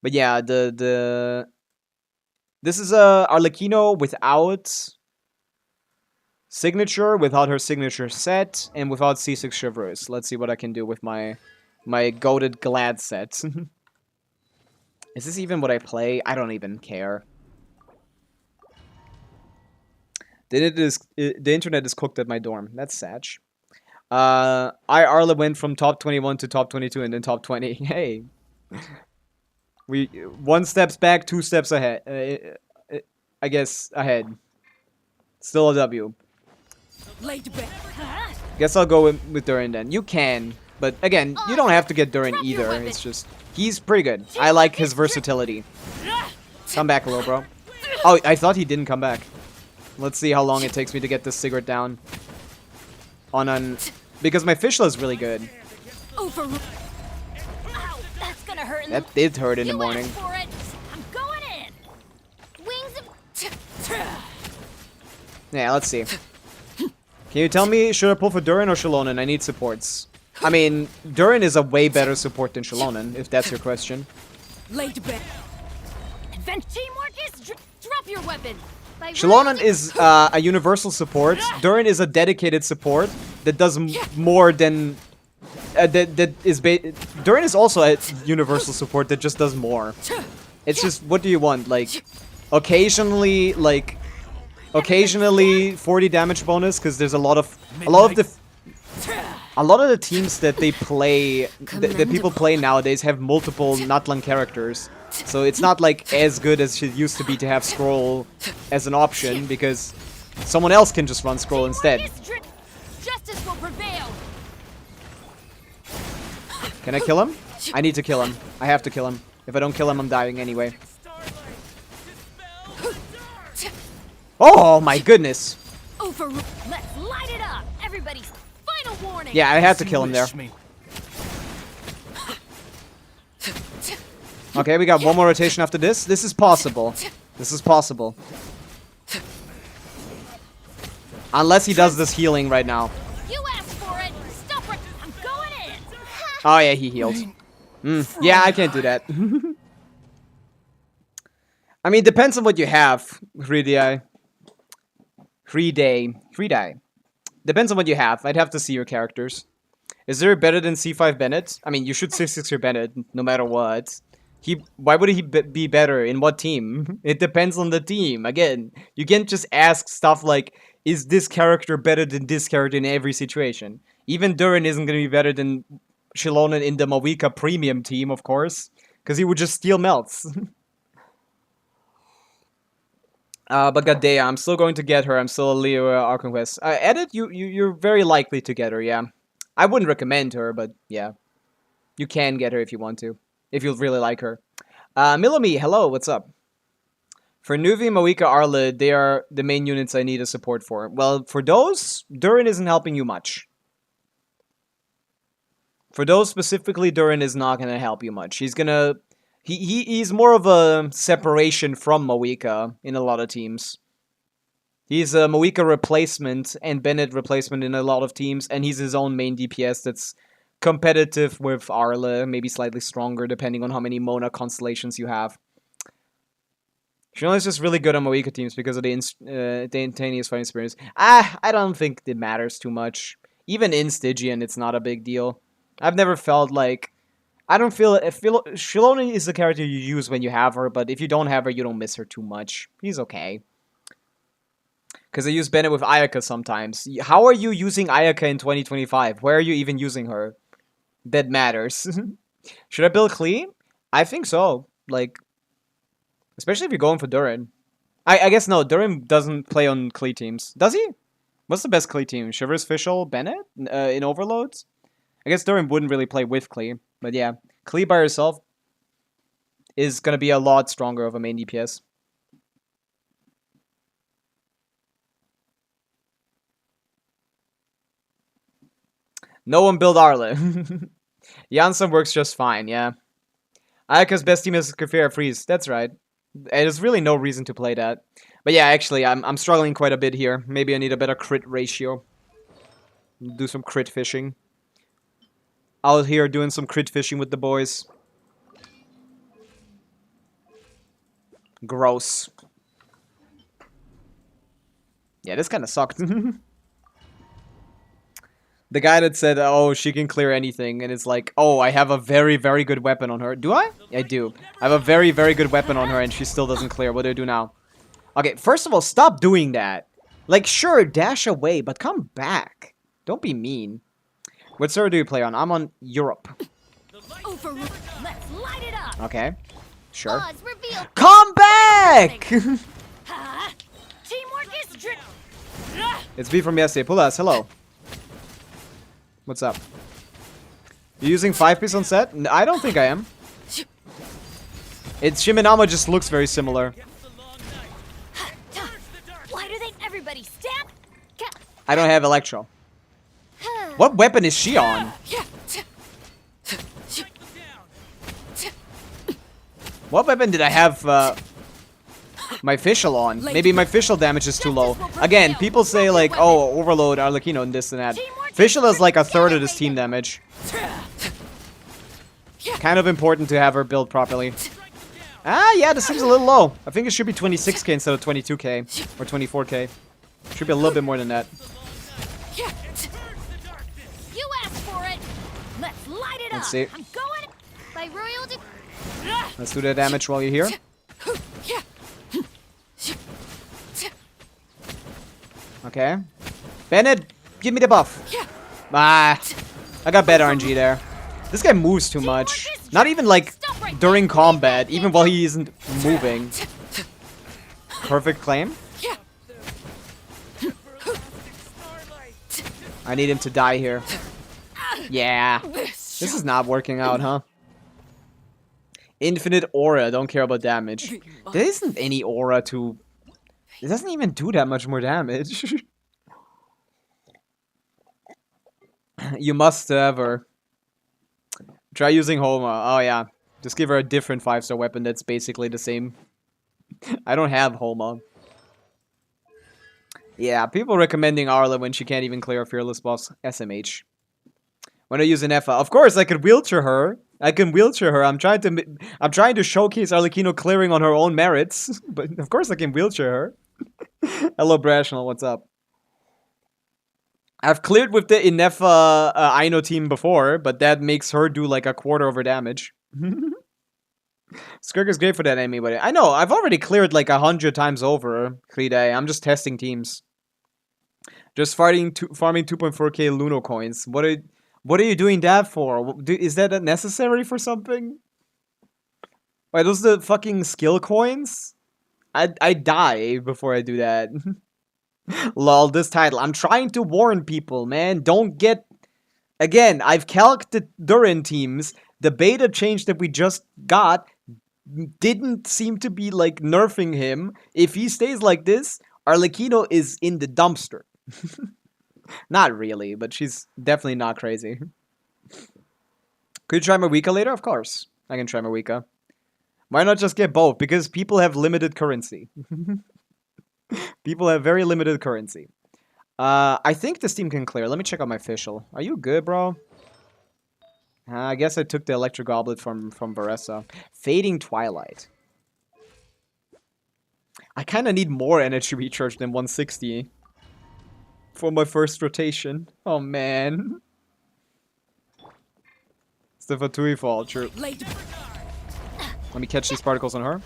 But yeah, this is a Arlecchino without signature, without her signature set, and without C6 Chevreuse. Let's see what I can do with my goated Glad set. Is this even what I play? I don't even care. The internet is cooked at my dorm. That's sad. Arla went from top 21 to top 22 and then top 20. Hey. We 1 steps back, 2 steps ahead. I guess ahead. Still a W. Guess I'll go with Durin then. You can, but again, you don't have to get Durin either. It's just he's pretty good. I like his versatility. Come back, little bro. Oh, I thought he didn't come back. Let's see how long it takes me to get this Sigurd down. Because my Fischl is really good. Ow, that's gonna hurt. That did hurt in the morning. I'm going in. Wings of... Yeah, let's see. Can you tell me, should I pull for Durin or Shallonen? I need supports. I mean, Durin is a way better support than Shallonen, if that's your question. Teamwork is... Drop your weapon. Shallonen is a universal support. Durin is a dedicated support that does more than... Durin is also a universal support that just does more. It's just, what do you want? Like, occasionally 40 damage bonus, because there's a lot of the teams that they play, that people play nowadays have multiple Natlan characters. So it's not like as good as it used to be to have scroll as an option, because someone else can just run scroll instead. Justice will prevail. Can I kill him? I need to kill him. I have to kill him. If I don't kill him, I'm dying anyway. Oh my goodness! Let's light it up. Everybody's final warning. Yeah, I had to kill him there. Okay, we got one more rotation after this. This is possible. This is possible. Unless he does this healing right now. You asked for it. Stop it. I'm going in. Oh yeah, he healed. Yeah, I can't do that. I mean, depends on what you have. 3D. Depends on what you have. I'd have to see your characters. Is there better than C5 Bennett? I mean, you should 6-6 your Bennett, no matter what. Why would he be better? In what team? It depends on the team. Again, you can't just ask stuff like, is this character better than this character in every situation? Even Durin isn't going to be better than Shallonen in the Mavica premium team, of course. Because he would just steal melts. But Gadea, I'm still going to get her. I'm still a Leo Arconquest. Edit, you're very likely to get her, yeah. I wouldn't recommend her, but yeah. You can get her if you want to. If you really like her. Milomi, hello, what's up? For Nuvi, Mavica, Arla, they are the main units I need a support for. Well, for those, Durin isn't helping you much. For those specifically, Durin is not going to help you much. He's going to... He's more of a separation from Mavica in a lot of teams. He's a Moika replacement and Bennett replacement in a lot of teams, and he's his own main DPS that's competitive with Arla, maybe slightly stronger depending on how many Mona constellations you have. Shinola is just really good on Moika teams because of the instantaneous fighting experience. I don't think it matters too much. Even in Stygian, it's not a big deal. I've never felt like... I feel Shilona is the character you use when you have her, but if you don't have her, you don't miss her too much. He's okay. Because I use Bennett with Ayaka sometimes. How are you using Ayaka in 2025? Where are you even using her? That matters. Should I build Klee? I think so. Like, especially if you're going for Durin. I guess no, Durin doesn't play on Klee teams. Does he? What's the best Klee team? Shivers, Fischl, Bennett? In Overloads? I guess Durin wouldn't really play with Klee. But yeah, Klee by herself is going to be a lot stronger of a main DPS. No one build Arla. Janssen works just fine, yeah. Ayaka's best team is Kefira Freeze. That's right. There's really no reason to play that. But yeah, actually, I'm struggling quite a bit here. Maybe I need a better crit ratio. Do some crit fishing. Out here doing some crit fishing with the boys. Gross. Yeah, this kind of sucked. The guy that said, oh, she can clear anything, and it's like, oh, I have a very, very good weapon on her. Do I? I do. I have a very, very good weapon on her, and she still doesn't clear. What do I do now? Okay, first of all, stop doing that. Like, sure, dash away, but come back. Don't be mean. What server do you play on? I'm on Europe. Let's light it up. Okay, sure. Oz, reveal. Come back! Teamwork is It's B from yesterday. Pulas, hello. What's up? You using 5-piece on set? I don't think I am. It's Shiminama just looks very similar. Why do they everybody stand? I don't have Electro. What weapon is she on? What weapon did I have my Fischl on? Maybe my Fischl damage is too low. Again, people say like, oh, Overload, Arlecchino, and this and that. Fischl has like a third of his team damage. Kind of important to have her build properly. Ah, yeah, this seems a little low. I think it should be 26k instead of 22k. Or 24k. Should be a little bit more than that. You asked for it. Let's light it up. Let's see. I'm going by royal. Let's do the damage while you're here. Okay. Bennett, give me the buff. Ah, I got bad RNG there. This guy moves too much. Not even like during combat, even while he isn't moving. Perfect claim. I need him to die here. Yeah. This is not working out, huh? Infinite aura, don't care about damage. There isn't any aura to... It doesn't even do that much more damage. You must have her. Try using Homa. Oh yeah. Just give her a different 5-star weapon that's basically the same. I don't have Homa. Yeah, people recommending Arla when she can't even clear a Fearless boss. SMH. When I use an Effa. Of course, I could wheelchair her. I can wheelchair her. I'm trying to showcase Arlecchino clearing on her own merits. But of course I can wheelchair her. Hello, Brashnell. What's up? I've cleared with the Inefa Aino team before, but that makes her do like a quarter of her damage. Skirk is great for that anyway. I know, I've already cleared like 100 times over, Kride. I'm just testing teams. Just farming 2.4k Luno coins. What are you doing that for? Is that necessary for something? Wait, those the fucking skill coins? I die before I do that. Lol, this title. I'm trying to warn people, man. Don't get... Again, I've calced the Durin teams. The beta change that we just got didn't seem to be, like, nerfing him. If he stays like this, Arlecchino is in the dumpster. Not really, but she's definitely not crazy. Could you try Marika later? Of course. I can try Marika. Why not just get both? Because people have limited currency. People have very limited currency. I think this team can clear. Let me check out my official. Are you good, bro? I guess I took the Electric Goblet from Varessa. Fading Twilight. I kind of need more energy recharge than 160 for my first rotation. Oh, man. It's the Fatui fault, true. Let me catch these particles on her.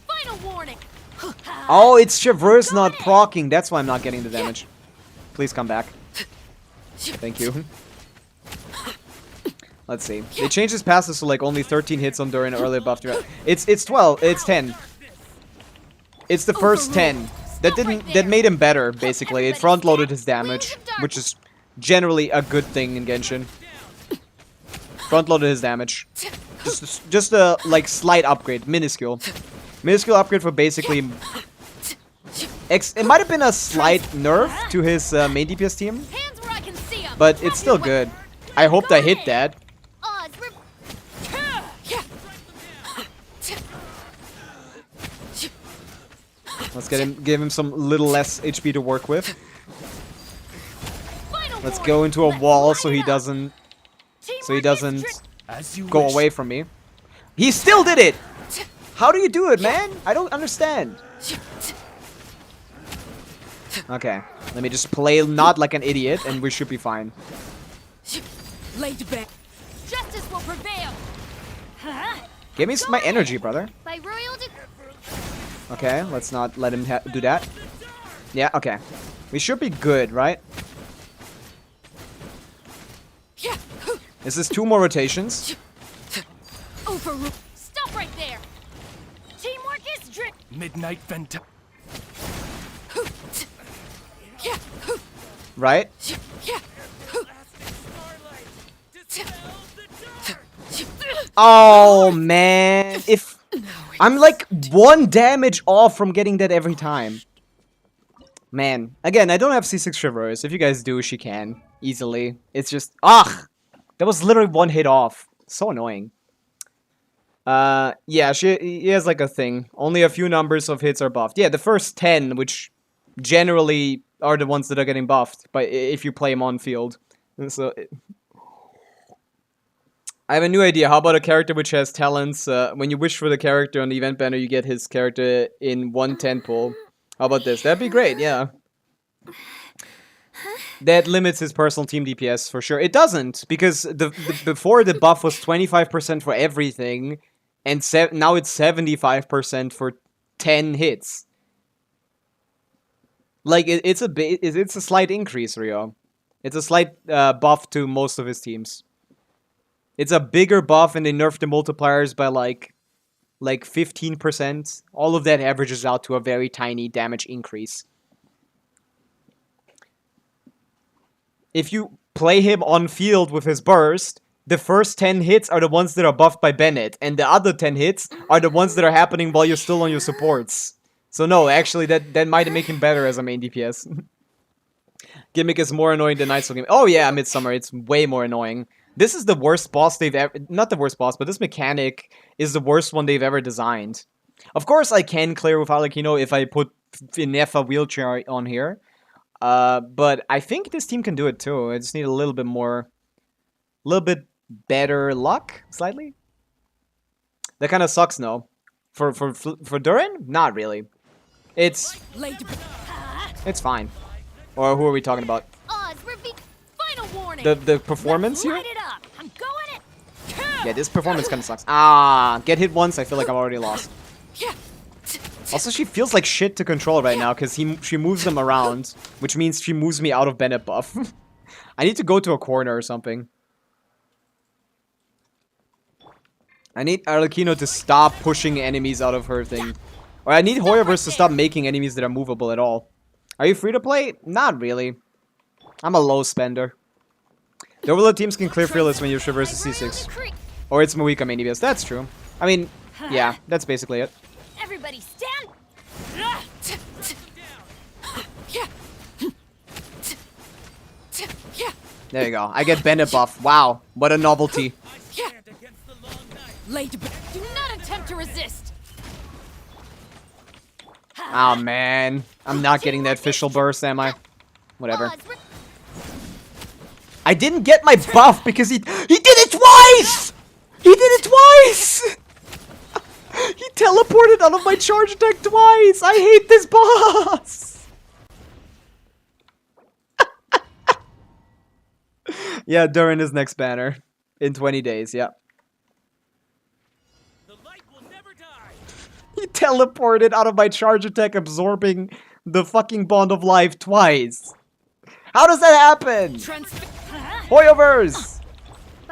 Final warning. Oh, it's Traverse not proccing. That's why I'm not getting the damage. Please come back. Thank you. Let's see. They changed his passes to like only 13 hits on Durin early buff. It's 12. It's 10. It's the first 10. That made him better, basically. It front loaded his damage, which is generally a good thing in Genshin. Front loaded his damage. Just a like slight upgrade, minuscule upgrade for basically. It might have been a slight nerf to his main DPS team, but it's still good. I hoped I hit that. Let's give him some little less HP to work with. Let's go into a wall so he doesn't go away from me. He still did it! How do you do it, man? I don't understand. Okay, let me just play not like an idiot and we should be fine. Justice will prevail. Give me my energy, brother. By royal Okay, let's not let him do that. Yeah, okay. We should be good, right? Is this 2 more rotations? Stop right there. Teamwork is drip. Midnight Vent. Right? Oh man, if I'm like 1 damage off from getting that every time. Man, again, I don't have C6 Traverse. If you guys do, she can easily. It's just that was literally 1 hit off. So annoying. Yeah, he has like a thing. Only a few numbers of hits are buffed. Yeah, the first 10, which generally are the ones that are getting buffed, but if you play him on field. So I have a new idea. How about a character which has talents? When you wish for the character on the event banner, you get his character in 110 pull. How about this? That'd be great, yeah. That limits his personal team DPS for sure. It doesn't, because before the buff was 25% for everything, and now it's 75% for 10 hits. Like it's a slight increase, Rio. It's a slight buff to most of his teams. It's a bigger buff, and they nerfed the multipliers by like 15%. All of that averages out to a very tiny damage increase. If you play him on field with his burst, the first 10 hits are the ones that are buffed by Bennett, and the other 10 hits are the ones that are happening while you're still on your supports. So no, actually, that might make him better as a main DPS. Gimmick is more annoying than Nightsoul Gimmick. Oh yeah, Midsummer, it's way more annoying. This is the worst boss they've ever... Not the worst boss, but this mechanic is the worst one they've ever designed. Of course, I can clear with Alekino if I put Inefa Wheelchair on here. But I think this team can do it too. I just need a little bit more... A little bit better luck, slightly. That kind of sucks, no. For Durin? Not really. It's fine. Or who are we talking about? The performance here? Yeah, this performance kind of sucks. Get hit once, I feel like I'm already lost. Also, she feels like shit to control right now, because she moves them around, which means she moves me out of Bennett buff. I need to go to a corner or something. I need Arlecchino to stop pushing enemies out of her thing. Or I need Hoyoverse to stop making enemies that are movable at all. Are you free to play? Not really. I'm a low spender. The overload teams can clear fearless when you traverse the C6. Or it's Moika main DPS. That's true. I mean, yeah, that's basically it. Everybody stand. There you go. I get Bennett buff. Wow, what a novelty. Do not attempt to resist. Oh man, I'm not getting that official burst, am I? Whatever. I didn't get my buff because he did it twice! He did it twice! He teleported out of my charge attack twice! I hate this boss! Yeah, Durin is next banner. In 20 days, yeah. The light will never die. He teleported out of my charge attack, absorbing the fucking bond of life twice. How does that happen? Hoyovers!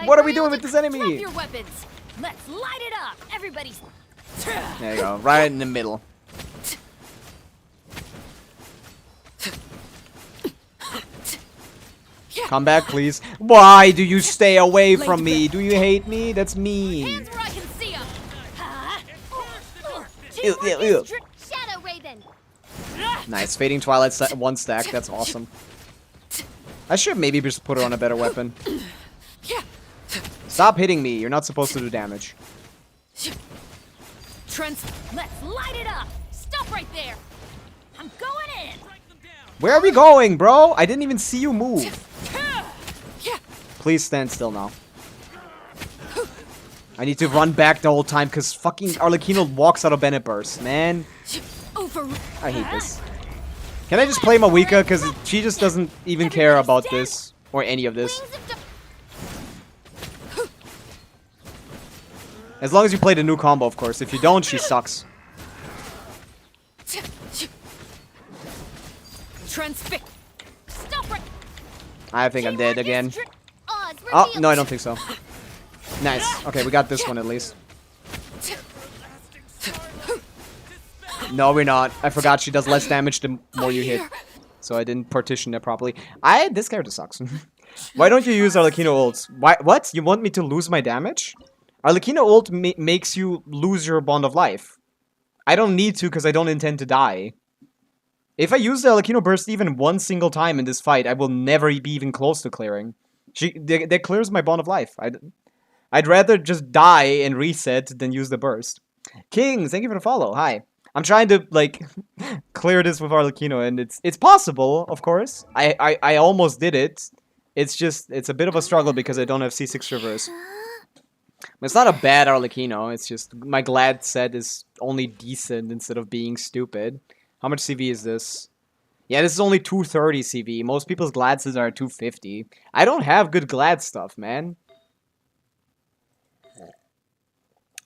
What are we doing with this Drop enemy? your weapons. Let's light it up. Everybody. There you go, right in the middle. Come back, please. Why do you stay away from me? Do you hate me? That's mean. Hands where I can see 'em. Ew, ew, ew. Shadow Raven. Nice, fading Twilight one stack. That's awesome. I should maybe just put her on a better weapon. Stop hitting me. You're not supposed to do damage. Let's light it up. Stop right there. I'm going in. Where are we going, bro? I didn't even see you move. Please stand still now. I need to run back the whole time because fucking Arlecchino walks out of Bennett Burst, man. I hate this. Can I just play Pavica? Because she just doesn't even care about this or any of this. As long as you play the new combo, of course. If you don't, she sucks. I think I'm dead again. Oh, no, I don't think so. Nice. Okay, we got this one at least. No, we're not. I forgot she does less damage the more you hit. So I didn't partition it properly. This character sucks. Why don't you use Arlecchino ults? Why? What? You want me to lose my damage? Arlecchino ult makes you lose your bond of life. I don't need to because I don't intend to die. If I use the Arlecchino burst even one single time in this fight, I will never be even close to clearing. That clears my bond of life. I'd rather just die and reset than use the burst. King, thank you for the follow. Hi. I'm trying to, like, clear this with Arlecchino, and it's possible, of course. I almost did it. It's a bit of a struggle because I don't have C6 reverse. It's not a bad Arlecchino, it's just my Glad set is only decent instead of being stupid. How much CV is this? Yeah, this is only 230 CV. Most people's Glad sets are 250. I don't have good Glad stuff, man.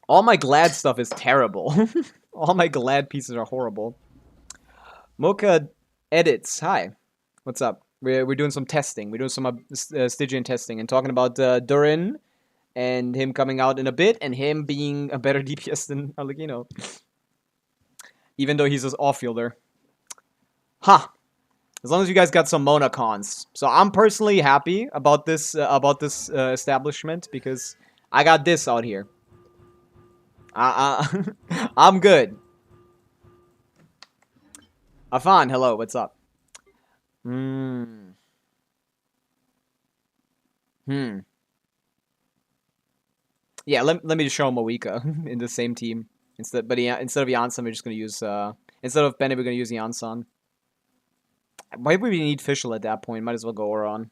All my Glad stuff is terrible. All my Glad pieces are horrible. Mocha Edits, hi. What's up? We're doing some testing. We're doing some Stygian testing and talking about Durin and him coming out in a bit and him being a better DPS than Arlecchino. Even though he's an off-fielder. Ha! As long as you guys got some Mona cons. So I'm personally happy about this establishment because I got this out here. I'm good. Afan, hello, what's up? Yeah, let me just show him Pavica in the same team. Instead of Yansan, we're just gonna use instead of Bennett, we're gonna use Yansan. Why would we need Fischl at that point? Might as well go Oron.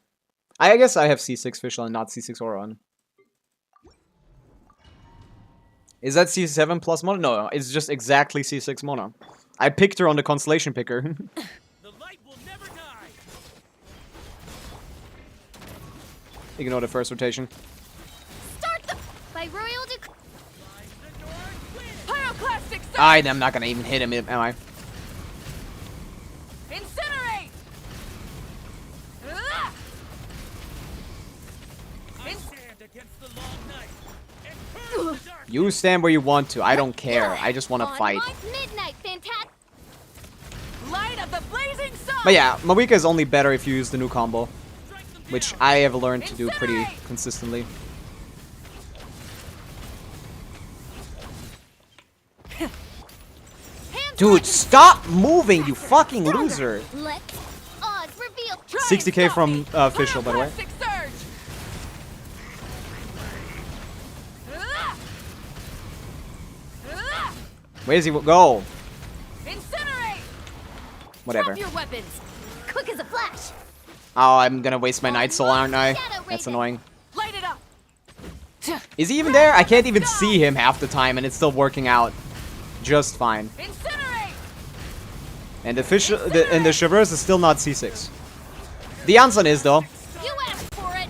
I guess I have C6 Fischl and not C6 Oron. Is that C7 plus Mona? No, it's just exactly C6 Mona. I picked her on the Constellation Picker. The light will never die. Ignore the first rotation. Start the by Royal Decree. Pyroclastic surge! I'm not gonna even hit him, am I? Incinerate! I stand against the long night and burn the dark. You stand where you want to. I don't care. I just want to fight. Midnight, fantastic. Light of the blazing sun! But yeah, Pavica is only better if you use the new combo, which I have learned to do pretty consistently. Dude, stop moving, you fucking loser. Let's odds reveal. 60k from Fischl, by the way. Pyroclastic surge! Where does he go? Incinerate! Whatever. Drop your weapons. Quick as a flash. Oh, I'm gonna waste my Night Soul, aren't I? That's annoying. Light it up. Is he even there? I can't even see him half the time, and it's still working out just fine. Incinerate. And the Traverse is still not C6. The Yansan is, though. You asked for it.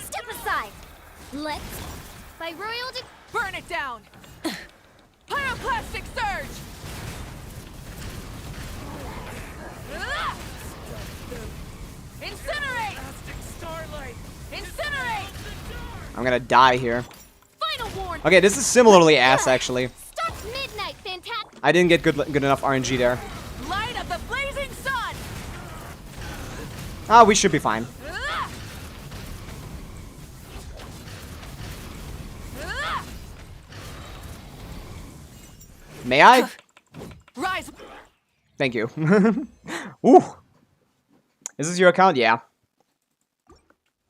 Step aside. Let's. By royal Burn it down. Pyroclastic surge. Ah! Incinerate. Plastic starlight. Incinerate. I'm gonna die here. final warning. Okay, this is similarly ass, actually. Starts midnight, fantastic. I didn't get good enough RNG there. Light of the blazing sun. Ah, we should be fine. Ah! Ah! May I? Rise. Thank you. Ooh. Is this your account? Yeah.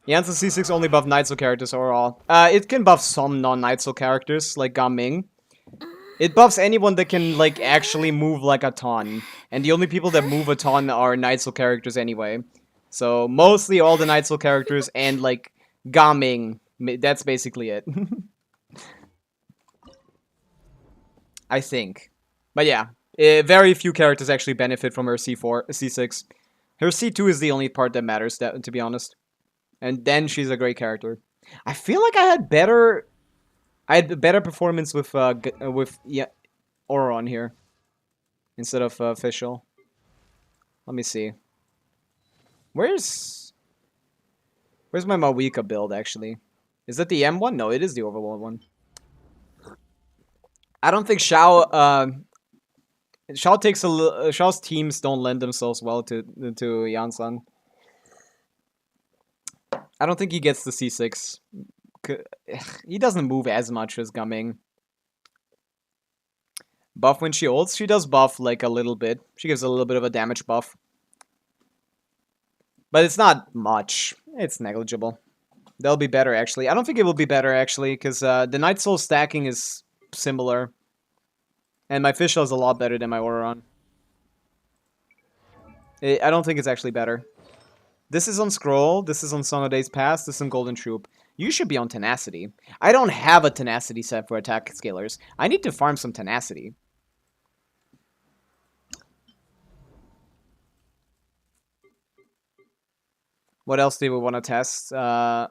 Yansan C6 only buff Night Soul characters overall. It can buff some non-Night Soul characters, like Gaming. It buffs anyone that can, like, actually move like a ton. And the only people that move a ton are Night Soul characters anyway. So, mostly all the Night Soul characters and, like, Gaming. That's basically it. I think. But yeah, very few characters actually benefit from her C6. Her C2 is the only part that matters, to be honest. And then she's a great character. I feel like I had better performance with Auron here instead of Official. Let me see. Where's my Pavica build actually? Is that the M one? No, it is the Overlord one. I don't think Shao's teams don't lend themselves well to Yansan. I don't think he gets the C6. He doesn't move as much as Gaming. Buff when she ults? She does buff like a little bit. She gives a little bit of a damage buff. But it's not much. It's negligible. They'll be better actually. I don't think it will be better actually, because the Night Soul stacking is similar. And my Fischl is a lot better than my Auron. I don't think it's actually better. This is on Scroll, this is on Song of Days Past, this is on Golden Troop. You should be on Tenacity. I don't have a Tenacity set for attack scalers. I need to farm some Tenacity. What else do we want to test? I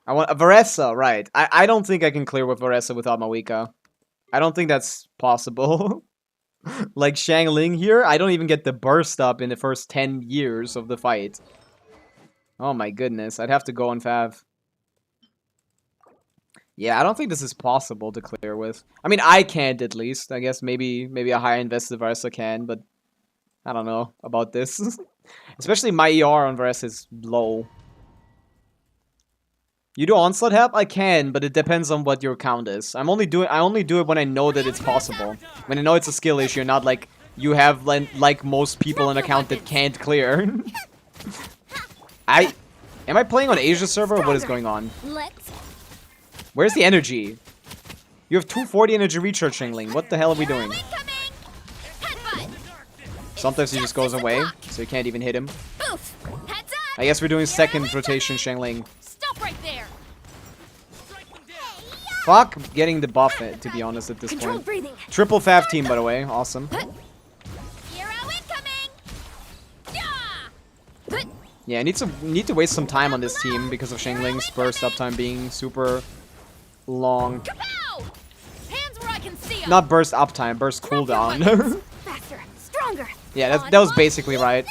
want a Varessa, right. I don't think I can clear with Varessa without Pavica. I don't think that's possible. Like Xiangling here, I don't even get the burst up in the first 10 years of the fight. Oh my goodness, I'd have to go on Fav. Yeah, I don't think this is possible to clear with. I mean, I can't at least. I guess maybe a higher invested Varessa can, but I don't know about this. Especially my ER on Varessa is low. You do onslaught help? I can, but it depends on what your count is. I only do it when I know that it's possible. When I know it's a skill issue, not like you have like most people an account that can't clear. Am I playing on Asia server? What is going on? Where's the energy? You have 240 energy recharge, Xiangling. What the hell are we doing? Sometimes he just goes away, so you can't even hit him. I guess we're doing second rotation, Xiangling. Right there. Fuck getting the buff, to be honest, at this point. Breathing. Triple Fav team, by the way. Awesome. Hero incoming. Yeah, I need to waste some time on this team because of Xiangling's burst uptime being super long. Kapow! Hands where I can see 'em. Not burst uptime, burst cooldown. Faster, stronger. Yeah, that was basically right.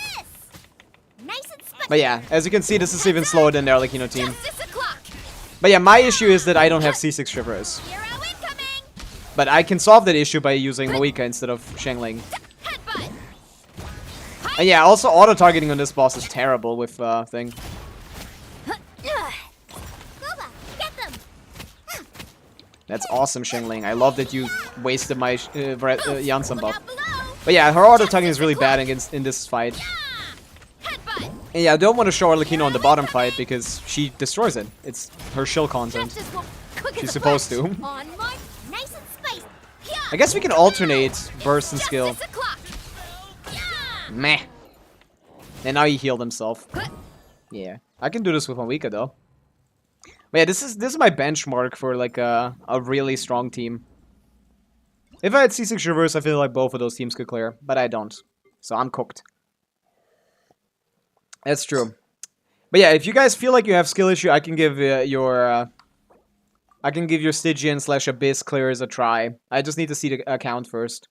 Nice and spicy. But yeah, as you can see, this is even slower than their Arlecchino team. Justice o'clock. But yeah, my issue is that I don't have C6 Shivers. Hero incoming. But I can solve that issue by using Pavica instead of Xiangling. Headbutt. And yeah, also auto-targeting on this boss is terrible with thing. Get them. That's awesome, Xiangling. I love that you wasted my Yansan buff. Out below. But yeah, her auto-targeting is really bad in this fight. Headbutt. And yeah, I don't want to show Arlecchino on the bottom fight because she destroys it. It's her shill content. Justice will quick as She's a supposed flash. to. On mark. Nice and spicy. Yeah. I guess we can alternate burst and skill. Justice o'clock. Yeah. Meh. And now he healed himself. Yeah. I can do this with Pavica though. But yeah, this is my benchmark for like a really strong team. If I had C6 reverse, I feel like both of those teams could clear, but I don't. So I'm cooked. That's true. But yeah, if you guys feel like you have skill issue, I can give your Stygian / Abyss clears a try. I just need to see the account first.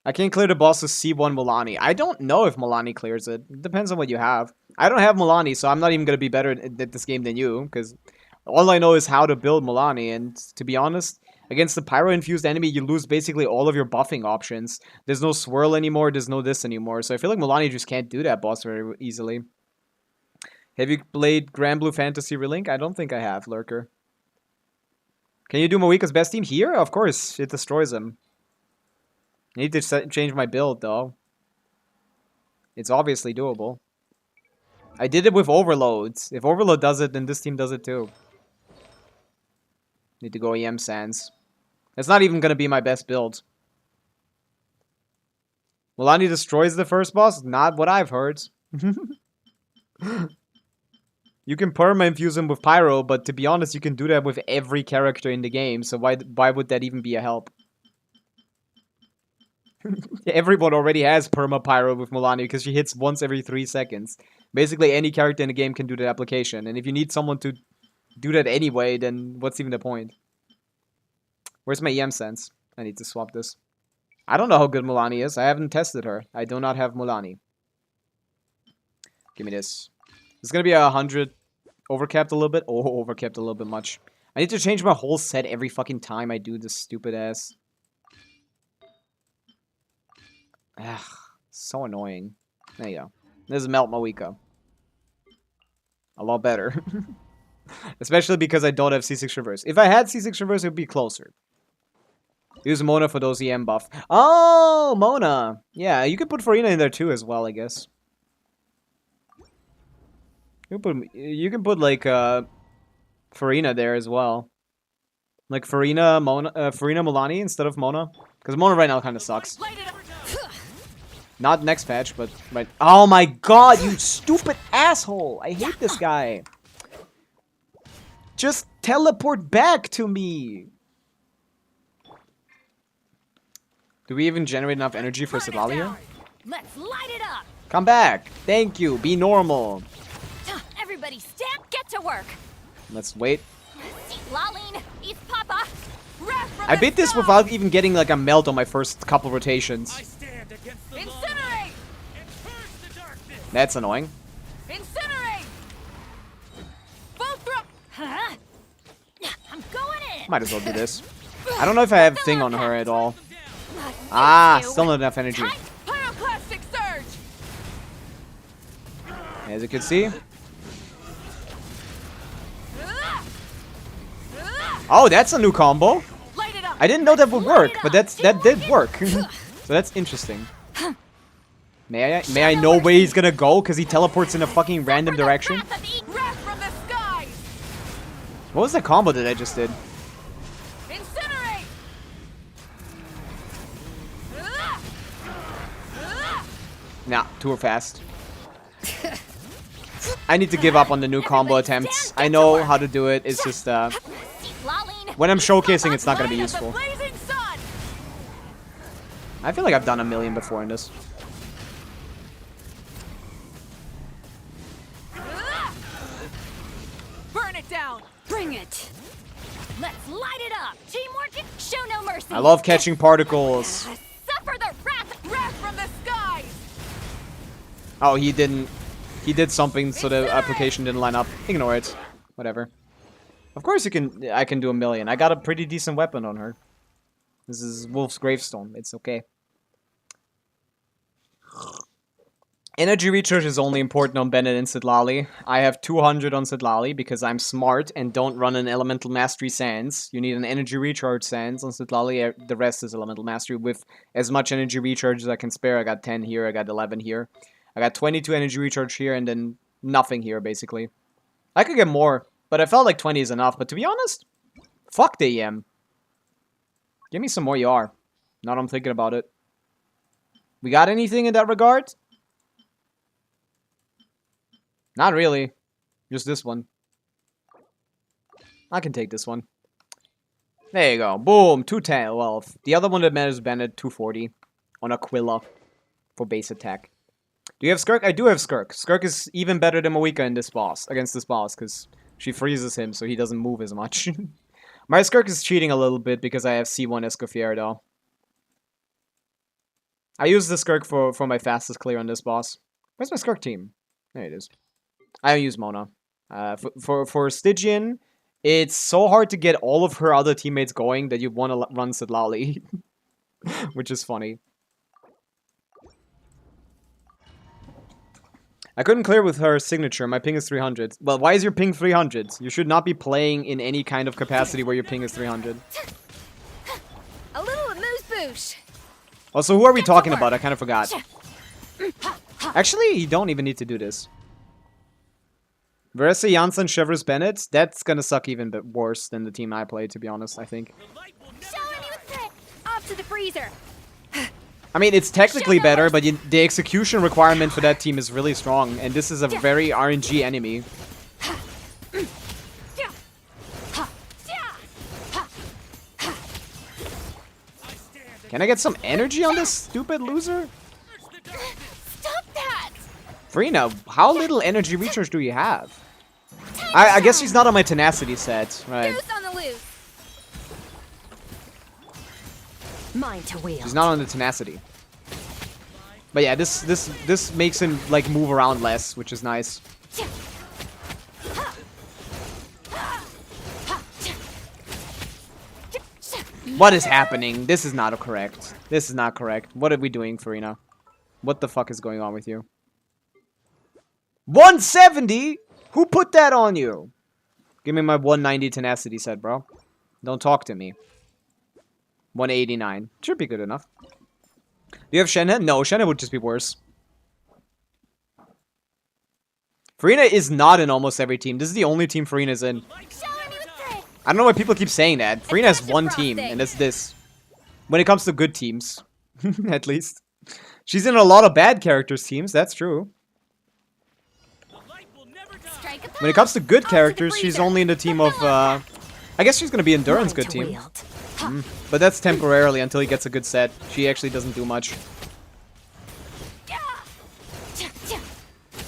I can clear the boss with C1 Milani. I don't know if Milani clears it. It depends on what you have. I don't have Milani, so I'm not even going to be better at this game than you, because all I know is how to build Milani, and to be honest, against the Pyro-infused enemy, you lose basically all of your buffing options. There's no swirl anymore, there's no this anymore, so I feel like Milani just can't do that boss very easily. Have you played Grand Blue Fantasy Relink? I don't think I have, Lurker. Can you do Moika's best team here? Of course, it destroys him. I need to change my build, though. It's obviously doable. I did it with Overloads. If Overload does it, then this team does it too. Need to go EM Sands. It's not even going to be my best build. Milani destroys the first boss? Not what I've heard. You can perma-infuse him with Pyro, but to be honest, you can do that with every character in the game, so why would that even be a help? Everyone already has perma-Pyro with Milani because she hits once every 3 seconds. Basically, any character in the game can do that application, and if you need someone to do that anyway, then what's even the point? Where's my EM sense? I need to swap this. I don't know how good Milani is. I haven't tested her. I do not have Milani. Give me this. It's gonna be 100. Overcapped a little bit. Oh, overcapped a little bit much. I need to change my whole set every fucking time I do this stupid ass. Ugh, so annoying. There you go. This is Melt Moika. A lot better. Especially because I don't have C6 reverse. If I had C6 reverse, it would be closer. Use Mona for those EM buff. Oh, Mona. Yeah, you could put Farina in there too as well, I guess. You can put like Farina there as well. Like Farina, Farina Milani instead of Mona. Because Mona right now kind of sucks. Not next patch, but right. Oh my god, you stupid asshole! I hate this guy. Just teleport back to me. Do we even generate enough energy for Sidlalia? Let's light it up. Come back. Thank you. Be normal. Everybody stand, get to work. Let's wait. Laline, eat Papa. I beat this without even getting like a melt on my first couple rotations. I stand against the Incinerate! and purge the darkness. That's annoying. Incinerate! Full throat! Huh? I'm going in. Might as well do this. I don't know if I have thing on her at all. Ah, Still not enough energy. Pyroclastic surge! As you can see. Oh, that's a new combo. Light it up! I didn't know that would work, but that did work. So that's interesting. May I know where he's gonna go? Because he teleports in a fucking random direction. Wrath from the skies! What was the combo that I just did? Incinerate! Nah, too fast. I need to give up on the new combo attempts. I know how to do it. It's just when I'm showcasing, it's not gonna be useful. I feel like I've done a million before in this. Burn it down! Bring it. Let's light it up. Teamwork, show no mercy. I love catching particles. Suffer the Wrath from the skies! Oh, he didn't. He did something so the application didn't line up. Ignore it. Whatever. Of course I can do a million. I got a pretty decent weapon on her. This is Wolf's Gravestone. It's okay. Energy recharge is only important on Bennett and Sidlali. I have 200 on Sidlali because I'm smart and don't run an Elemental Mastery Sands. You need an Energy Recharge Sands on Sidlali. The rest is Elemental Mastery with as much Energy Recharge as I can spare. I got 10 here, I got 11 here. I got 22 Energy Recharge here and then nothing here, basically. I could get more, but I felt like 20 is enough. But to be honest, fuck the EM. Give me some more YAR. Now that I'm thinking about it. We got anything in that regard? Not really. Just this one. I can take this one. There you go. Boom. 210. Well, the other one that matters Bennett 240 on Aquila for base attack. Do you have Skirk? I do have Skirk. Skirk is even better than Pavica in this boss, against this boss, because she freezes him so he doesn't move as much. My Skirk is cheating a little bit because I have C1 Escoffier though. I use the Skirk for my fastest clear on this boss. Where's my Skirk team? There it is. I don't use Mona. For Stygian, it's so hard to get all of her other teammates going that you want to run Sidlali. Which is funny. I couldn't clear with her signature. My ping is 300. Well, why is your ping 300? You should not be playing in any kind of capacity where your ping is 300. A little amuse-bouche. Also, who are we talking about? I kind of forgot. Actually, you don't even need to do this. Versa, Janssen, Chevrolet, Bennett. That's gonna suck even bit worse than the team I played, to be honest, I think. Shower me with grit. Off to the freezer. I mean, it's technically better, but the execution requirement for that team is really strong, and this is a very RNG enemy. Can I get some energy on this stupid loser? Stop that. Farina, how little energy recharge do you have? I guess she's not on my tenacity set, right? Goose on the loose. Mine to wield. She's not on the tenacity. But yeah, this makes him like move around less, which is nice. What is happening? This is not correct. This is not correct. What are we doing, Farina? What the fuck is going on with you? 170? Who put that on you? Give me my 190 tenacity set, bro. Don't talk to me. 189. Should be good enough. Do you have Shenhe? No, Shenhe would just be worse. Farina is not in almost every team. This is the only team Farina's in. Shower me with grit. I don't know why people keep saying that. Farina has one team, and it's this. When it comes to good teams. At least. She's in a lot of bad characters' teams, that's true. Strike a When it comes to good characters, she's only in the team of, I guess she's gonna be in Durin's good team. But that's temporarily until he gets a good set. She actually doesn't do much.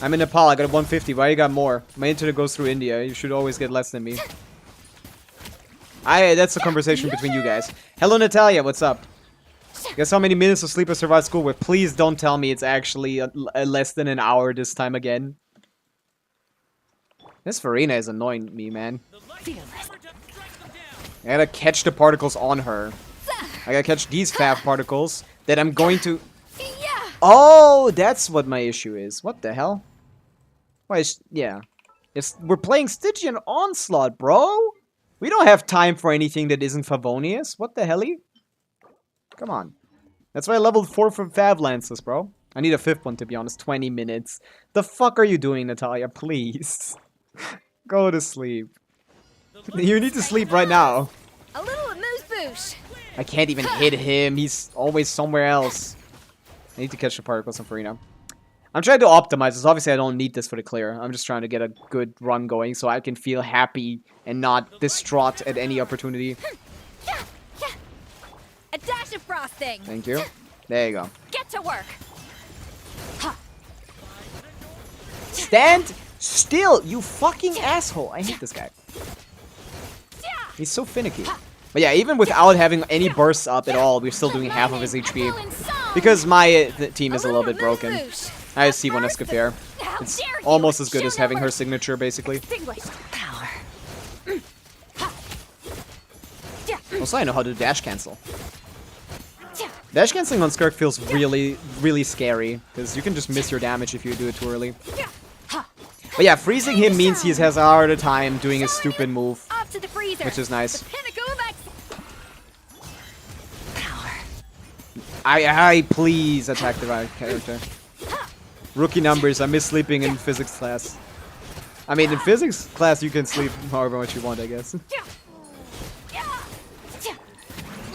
I'm in Nepal, I got a 150. Why you got more? My internet goes through India. You should always get less than me. That's a conversation between you guys. Hello, Natalia. What's up? Guess how many minutes of sleep I survived school with? Please don't tell me it's actually less than an hour this time again. This Farina is annoying me, man. I gotta catch the particles on her. I gotta catch these fat particles that I'm going to... Oh, that's what my issue is. What the hell? Why yeah. We're playing Stygian Onslaught, bro! We don't have time for anything that isn't Favonius. What the helly? Come on. That's why I leveled 4 from Fav Lances, bro. I need a 5th one, to be honest. 20 minutes. The fuck are you doing, Natalia? Please. Go to sleep. You need to sleep right now. A little amuse-bouche. I can't even hit him. He's always somewhere else. I need to catch the particles on Farina. I'm trying to optimize this. Obviously, I don't need this for the clear. I'm just trying to get a good run going so I can feel happy and not distraught at any opportunity. A dash of frosting. Thank you. There you go. Get to work. Stand still, you fucking asshole. I hate this guy. He's so finicky. But yeah, even without having any bursts up at all, we're still doing half of his HP. Because my team is a little bit broken. I have C1 Escoffier. It's almost as good as having her signature, basically. Power. Also, I know how to dash cancel. Dash canceling on Skirk feels really, really scary. Because you can just miss your damage if you do it too early. But yeah, freezing him means he has a harder time doing his stupid move. Which is nice. I please attack the right character. Rookie numbers, I miss sleeping in physics class. I mean, in physics class you can sleep however much you want, I guess.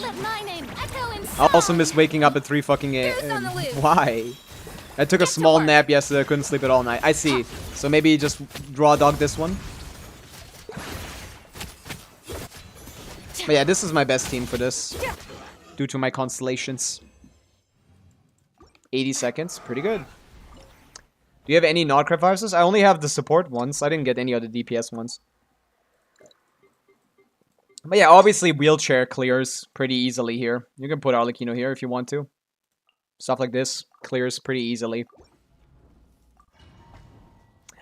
Let mine I also miss waking up at 3 fucking Here's on the a.m. loose. Why? I took a small nap yesterday. I couldn't sleep at all night. I see. So maybe just draw dog this one. But yeah, this is my best team for this. Due to my constellations. 80 seconds. Pretty good. Do you have any Nordcraft viruses? I only have the support ones. I didn't get any other DPS ones. But yeah, obviously wheelchair clears pretty easily here. You can put Arlecchino here if you want to. Stuff like this clears pretty easily.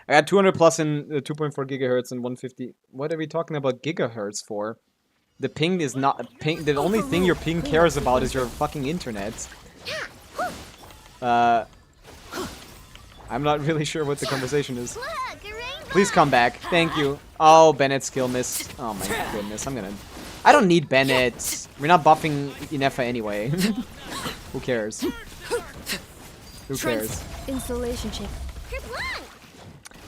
I got 200 plus in 2.4 gigahertz and 150. What are we talking about gigahertz for? The ping is not ping. The only thing your ping cares about is your fucking internet. I'm not really sure what the conversation is. Look, a rainbow. Please come back. Thank you. Oh, Bennett's skill missed. Oh my goodness. I don't need Bennett. We're not buffing Inefa anyway. Who cares? Who cares? Insulation chip. Good luck.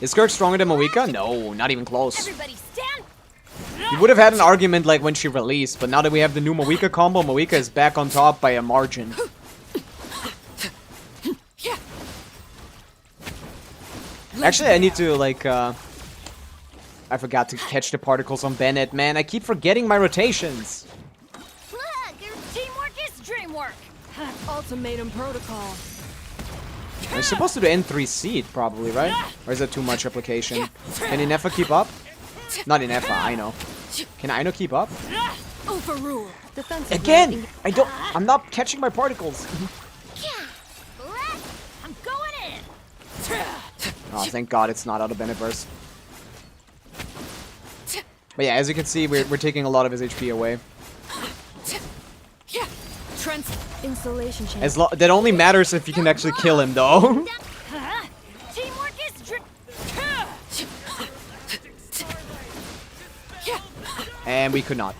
Is Skirk stronger than Moika? No, not even close. Everybody stand. You would have had an argument like when she released, but now that we have the new Moika combo, Moika is back on top by a margin. Actually, I need to, like, I forgot to catch the particles on Bennett, man. I keep forgetting my rotations. Look, teamwork is dreamwork. Ultimatum protocol. We're supposed to do N3 seed, probably, right? Or is that too much application? Can Inefa keep up? Not Inefa, Aino. Can Aino keep up? Overrule. Defensive Again! I'm not catching my particles. I'm going in. Oh, thank God it's not out of Bennettverse. But yeah, as you can see, we're taking a lot of his HP away. Insulation chain. That only matters if you can actually kill him, though. Teamwork is And we could not.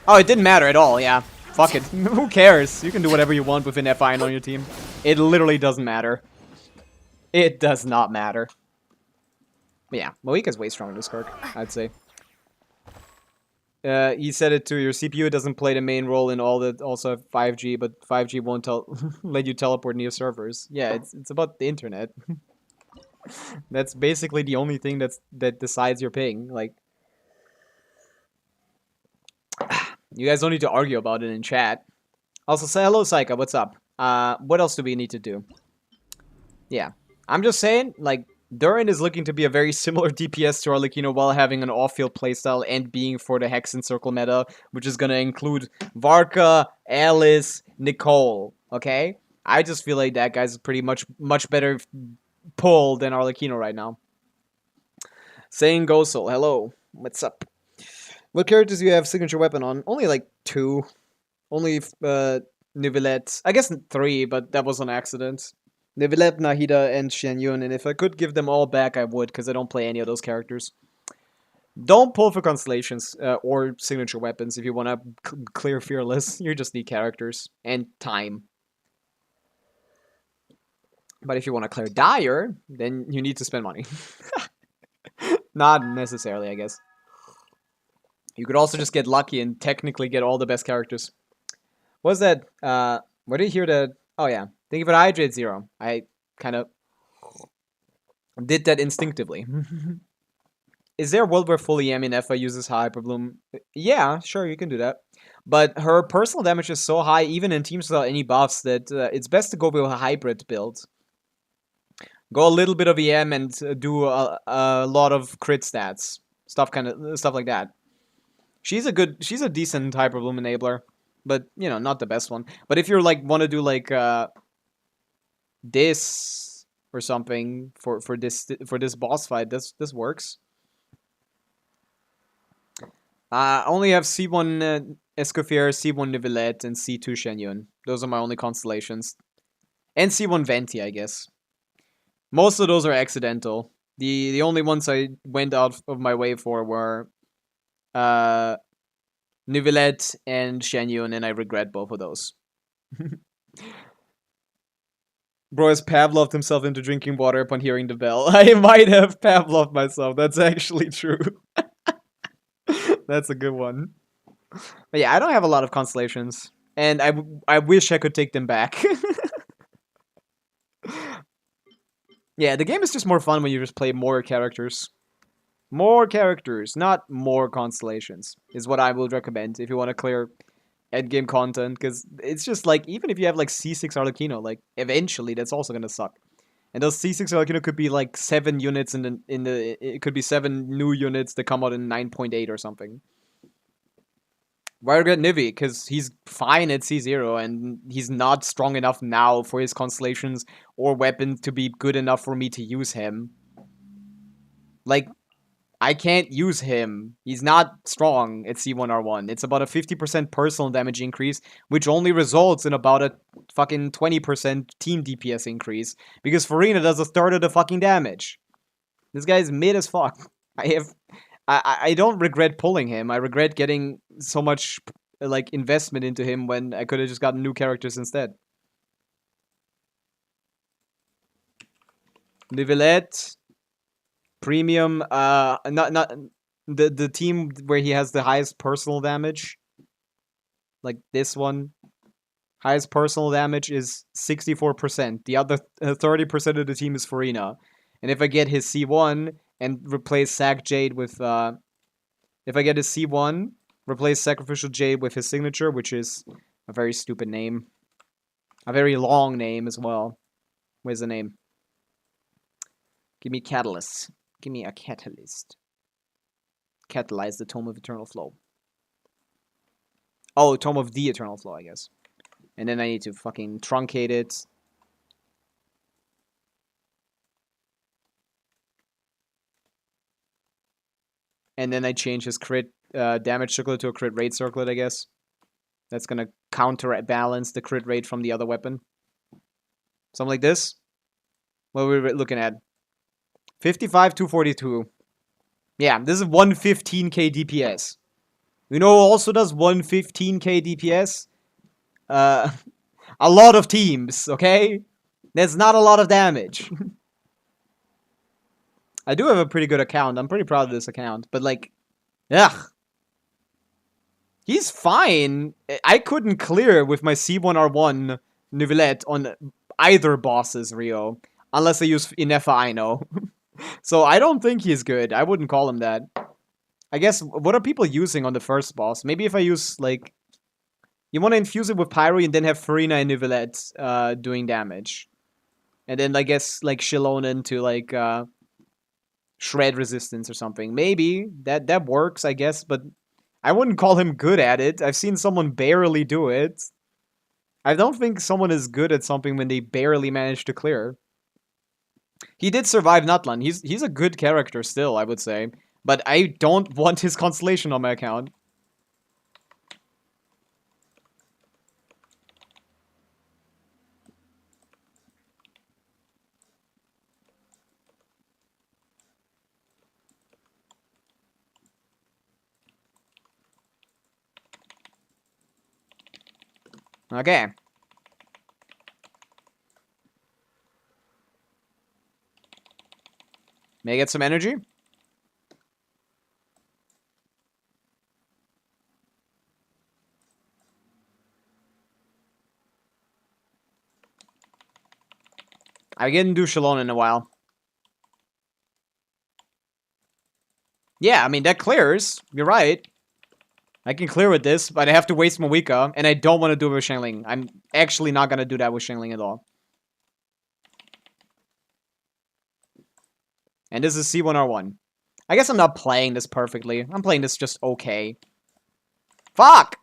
Oh, it didn't matter at all, yeah. Fuck it. Who cares? You can do whatever you want with an F-Iron on your team. It literally doesn't matter. It does not matter. But yeah, Moika's way stronger than Skirk, I'd say. He said it too. Your CPU doesn't play the main role in all the also 5G, but 5G won't let you teleport near servers. Yeah, it's about the internet. That's basically the only thing that decides your ping. Like, you guys don't need to argue about it in chat. Also, say hello, Saika. What's up? What else do we need to do? Yeah, I'm just saying, like, Durin is looking to be a very similar DPS to Arlecchino while having an off-field playstyle and being for the Hex and Circle meta, which is going to include Varka, Alice, Nicole, okay? I just feel like that guy's pretty much better pull than Arlecchino right now. Saying Gosel, hello, what's up? What characters do you have signature weapon on? Only like 2. Only Neuvillette. I guess 3, but that was an accident. Neuvillette, Nahida, and Xianyun, and if I could give them all back, I would, because I don't play any of those characters. Don't pull for constellations or signature weapons if you want to clear Fearless. You just need characters and time. But if you want to clear Dire, then you need to spend money. Not necessarily, I guess. You could also just get lucky and technically get all the best characters. What was that? Where did you hear that? Oh, yeah. Thank you for the Hydrate Zero. I kind of did that instinctively. Is there a world where fully Yaminefa uses Hyperbloom? Yeah, sure, you can do that. But her personal damage is so high, even in teams without any buffs, that it's best to go with a hybrid build. Go a little bit of EM and do a lot of crit stats. Stuff like that. She's a decent Hyperbloom enabler. But, you know, not the best one. But if you're like, want to do like, this or something for this boss fight, this works. I only have C1 Escoffier, C1 Neuvillette, and C2 Xianyun. Those are my only constellations. And C1 Venti, I guess. Most of those are accidental. The only ones I went out of my way for were Neuvillette and Xianyun, and I regret both of those. Bro has Pavloved himself into drinking water upon hearing the bell. I might have Pavloved myself. That's actually true. That's a good one. But yeah, I don't have a lot of constellations. And I wish I could take them back. Yeah, the game is just more fun when you just play more characters. More characters, not more constellations, is what I would recommend if you want to clear endgame content, because it's just like, even if you have like C6 Arlecchino, like eventually that's also gonna suck. And those C6 Arlecchino could be like 7 units it could be 7 new units that come out in 9.8 or something. Why regret Nivi? Because he's fine at C0 and he's not strong enough now for his constellations or weapons to be good enough for me to use him. Like, I can't use him. He's not strong at C1R1. It's about a 50% personal damage increase, which only results in about a fucking 20% team DPS increase. Because Farina does a third of the fucking damage. This guy's mid as fuck. I don't regret pulling him. I regret getting so much like investment into him when I could have just gotten new characters instead. Nivelette, premium, not the team where he has the highest personal damage. Like this one. Highest personal damage is 64%. The other 30% of the team is Farina. And if I get his C1 and replace Sac Jade with, if I get his C1, replace Sacrificial Jade with his signature, which is a very stupid name. A very long name as well. Where's the name? Give me Catalyst. Give me a Catalyst. Catalyze the Tome of Eternal Flow. Oh, Tome of the Eternal Flow, I guess. And then I need to fucking truncate it. And then I change his crit damage circlet to a crit rate circlet, I guess. That's gonna counterbalance the crit rate from the other weapon. Something like this. What are we looking at? 55, 242. Yeah, this is 115k DPS. You know who also does 115k DPS? A lot of teams, okay? That's not a lot of damage. I do have a pretty good account. I'm pretty proud of this account. But, like, ugh. He's fine. I couldn't clear with my C1R1 Nivelette on either boss's Rio. Unless I use Inefa Aino. So I don't think he's good. I wouldn't call him that. I guess, what are people using on the first boss? Maybe if I use, like... You want to infuse it with Pyro and then have Farina and Nivelette doing damage. And then, I guess, like, Shilonen to, like, shred resistance or something. Maybe. That works, I guess, but I wouldn't call him good at it. I've seen someone barely do it. I don't think someone is good at something when they barely manage to clear. He did survive Nutlan. He's a good character still, I would say. But I don't want his constellation on my account. Okay. May I get some energy? I didn't do Shalon in a while. Yeah, I mean, that clears. You're right. I can clear with this, but I have to waste my Wika, and I don't want to do it with Shangling. I'm actually not going to do that with Shangling at all. And this is C1R1. I guess I'm not playing this perfectly. I'm playing this just okay. Fuck!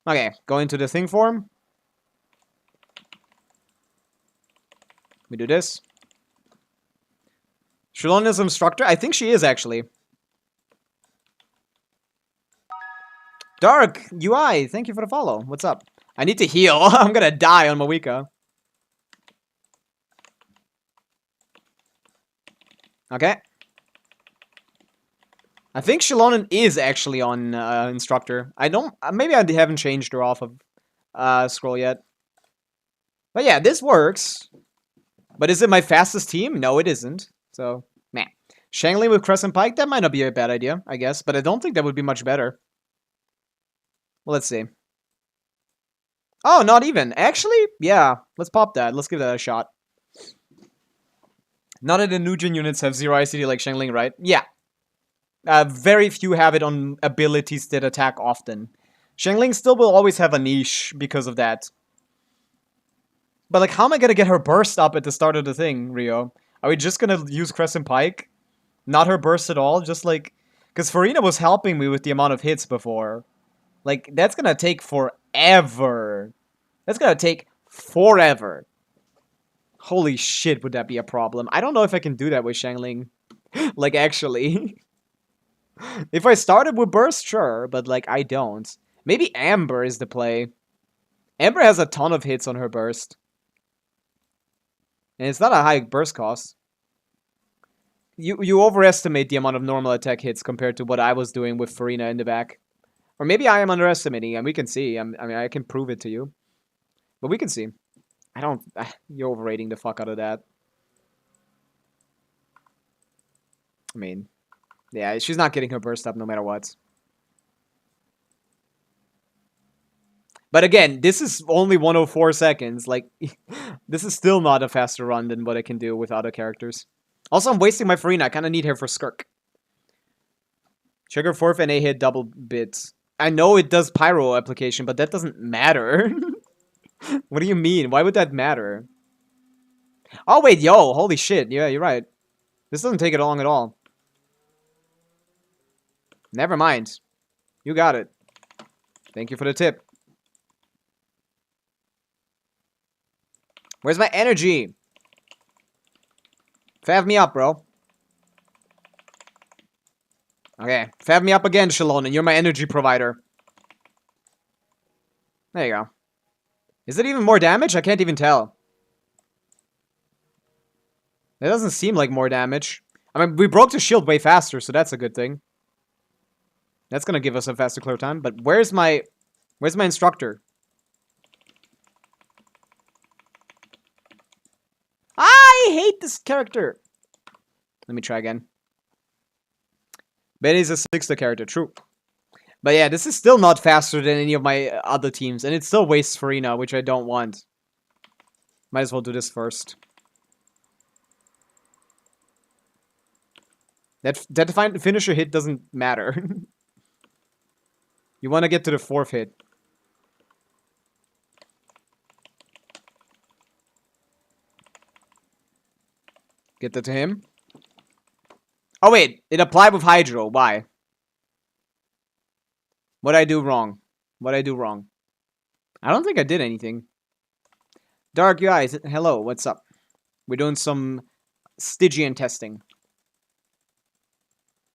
Okay, go into the thing form. We do this. Shalon is an instructor? I think she is, actually. Dark UI, thank you for the follow. What's up? I need to heal. I'm gonna die on Mawika. Okay. I think Shalonen is actually on instructor. I don't... Maybe I haven't changed her off of scroll yet. But yeah, this works. But is it my fastest team? No, it isn't. So, meh. Shangli with Crescent Pike, that might not be a bad idea, I guess. But I don't think that would be much better. Well, let's see. Oh, not even. Actually, yeah. Let's pop that. Let's give that a shot. None of the new gen units have 0 ICD like Xiangling, right? Yeah. Very few have it on abilities that attack often. Xiangling still will always have a niche because of that. But, like, how am I gonna get her burst up at the start of the thing, Rio? Are we just gonna use Crescent Pike? Not her burst at all? Just, like... Because Farina was helping me with the amount of hits before. Like, that's gonna take forever. That's gonna take forever. Holy shit, would that be a problem? I don't know if I can do that with Xiangling. Like, actually. If I started with burst, sure, but, like, I don't. Maybe Amber is the play. Amber has a ton of hits on her burst. And it's not a high burst cost. You overestimate the amount of normal attack hits compared to what I was doing with Farina in the back. Or maybe I am underestimating, and we can see. I mean, I can prove it to you. But we can see. I don't... You're overrating the fuck out of that. I mean... Yeah, she's not getting her burst up no matter what. But again, this is only 104 seconds. Like, this is still not a faster run than what I can do with other characters. Also, I'm wasting my Farina. I kind of need her for Skirk. Trigger 4th and a hit double bit. I know it does Pyro application, but that doesn't matter. What do you mean? Why would that matter? Oh, wait, yo. Holy shit. Yeah, you're right. This doesn't take it long at all. Never mind. You got it. Thank you for the tip. Where's my energy? Fav me up, bro. Okay. Fav me up again, Shalon, and you're my energy provider. There you go. Is it even more damage? I can't even tell. It doesn't seem like more damage. I mean, we broke the shield way faster, so that's a good thing. That's gonna give us a faster clear time, but where's my instructor? I hate this character. Let me try again. Benny's a 6th character, true. But yeah, this is still not faster than any of my other teams, and it still wastes Farina, which I don't want. Might as well do this first. That finisher hit doesn't matter. You want to get to the 4th hit. Get that to him. Oh wait, it applied with Hydro. Why? What'd I do wrong? What'd I do wrong? I don't think I did anything. Dark guys, hello, what's up? We're doing some Stygian testing.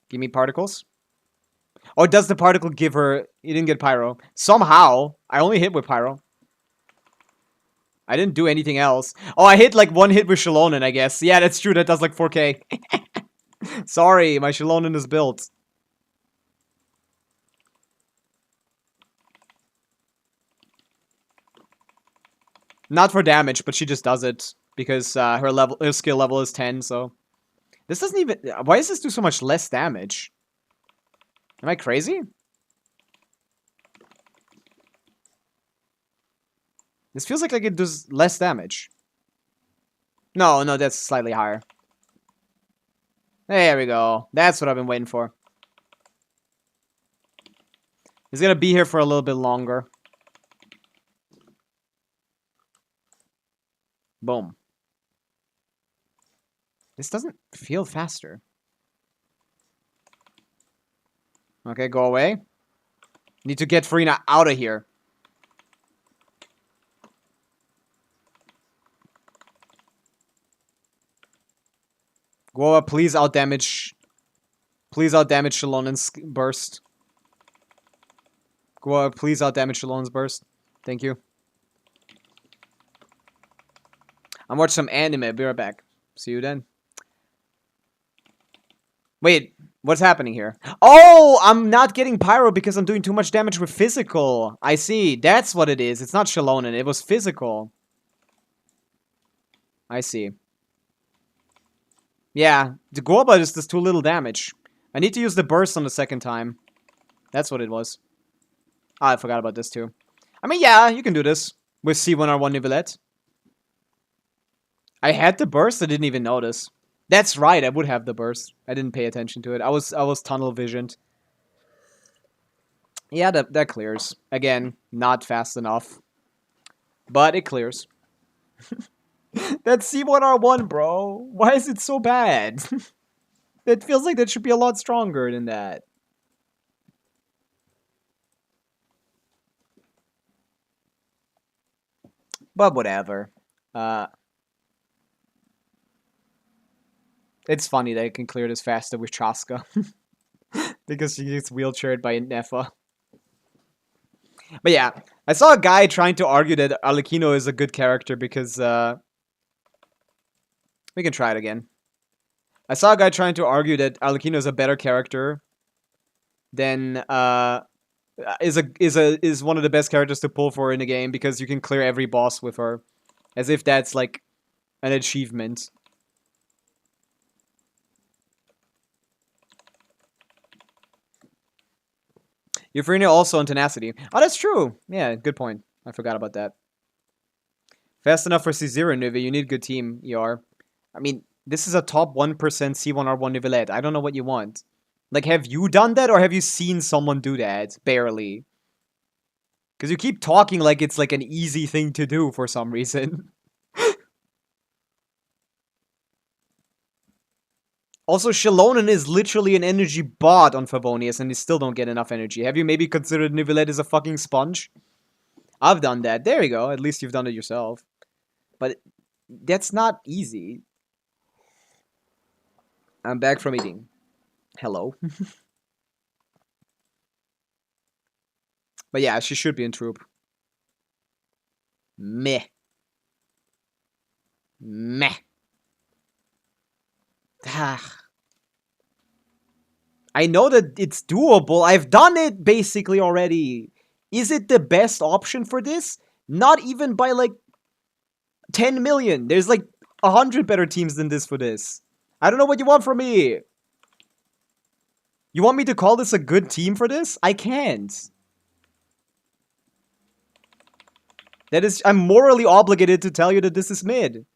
Give me particles. Oh, does the particle give her... You didn't get Pyro. Somehow. I only hit with Pyro. I didn't do anything else. Oh, I hit like 1 hit with Shalonen, I guess. Yeah, that's true. That does like 4k. Sorry, my Shalonen is built. Not for damage, but she just does it. Because her skill level is 10, so... This doesn't even... Why does this do so much less damage? Am I crazy? This feels like it does less damage. No, that's slightly higher. There we go. That's what I've been waiting for. He's gonna be here for a little bit longer. Boom. This doesn't feel faster. Okay, go away. Need to get Farina out of here. Guoa, please outdamage. Please outdamage Shalonen's burst. Guoa, please outdamage Shalonen's burst. Thank you. I'm watching some anime. Be right back. See you then. Wait, what's happening here? Oh, I'm not getting Pyro because I'm doing too much damage with physical. I see. That's what it is. It's not Shalonen. It was physical. I see. Yeah, the Gorba just does too little damage. I need to use the burst on the second time. That's what it was. I forgot about this too. I mean, yeah, you can do this with C1R1 Nivelette. I had the burst, I didn't even notice. That's right, I would have the burst. I didn't pay attention to it. I was tunnel visioned. Yeah, that clears. Again, not fast enough. But it clears. That's C1R1, bro. Why is it so bad? It feels like that should be a lot stronger than that. But whatever. It's funny that it can clear this faster with Chaska. Because she gets wheelchaired by Nefa. But yeah, I saw a guy trying to argue that Arlecchino is a good character because, we can try it again. I saw a guy trying to argue that Arlecchino is a better character than, is one of the best characters to pull for in the game because you can clear every boss with her. As if that's, like, an achievement. Euphornia also on Tenacity. Oh, that's true. Yeah, good point. I forgot about that. Fast enough for C0 Nuvi. You need a good team, ER. I mean, this is a top 1% C1R1 Nivelette. I don't know what you want. Like, have you done that or have you seen someone do that? Barely. Because you keep talking like it's like an easy thing to do for some reason. Also, Shalonen is literally an energy bot on Favonius, and they still don't get enough energy. Have you maybe considered Nivelette as a fucking sponge? I've done that. There you go. At least you've done it yourself. But that's not easy. I'm back from eating. Hello. But yeah, she should be in troop. Meh. Meh. Ah. I know that it's doable. I've done it basically already. Is it the best option for this? Not even by like 10 million. There's like 100 better teams than this for this. I don't know what you want from me. You want me to call this a good team for this? I can't. That is, I'm morally obligated to tell you that this is mid.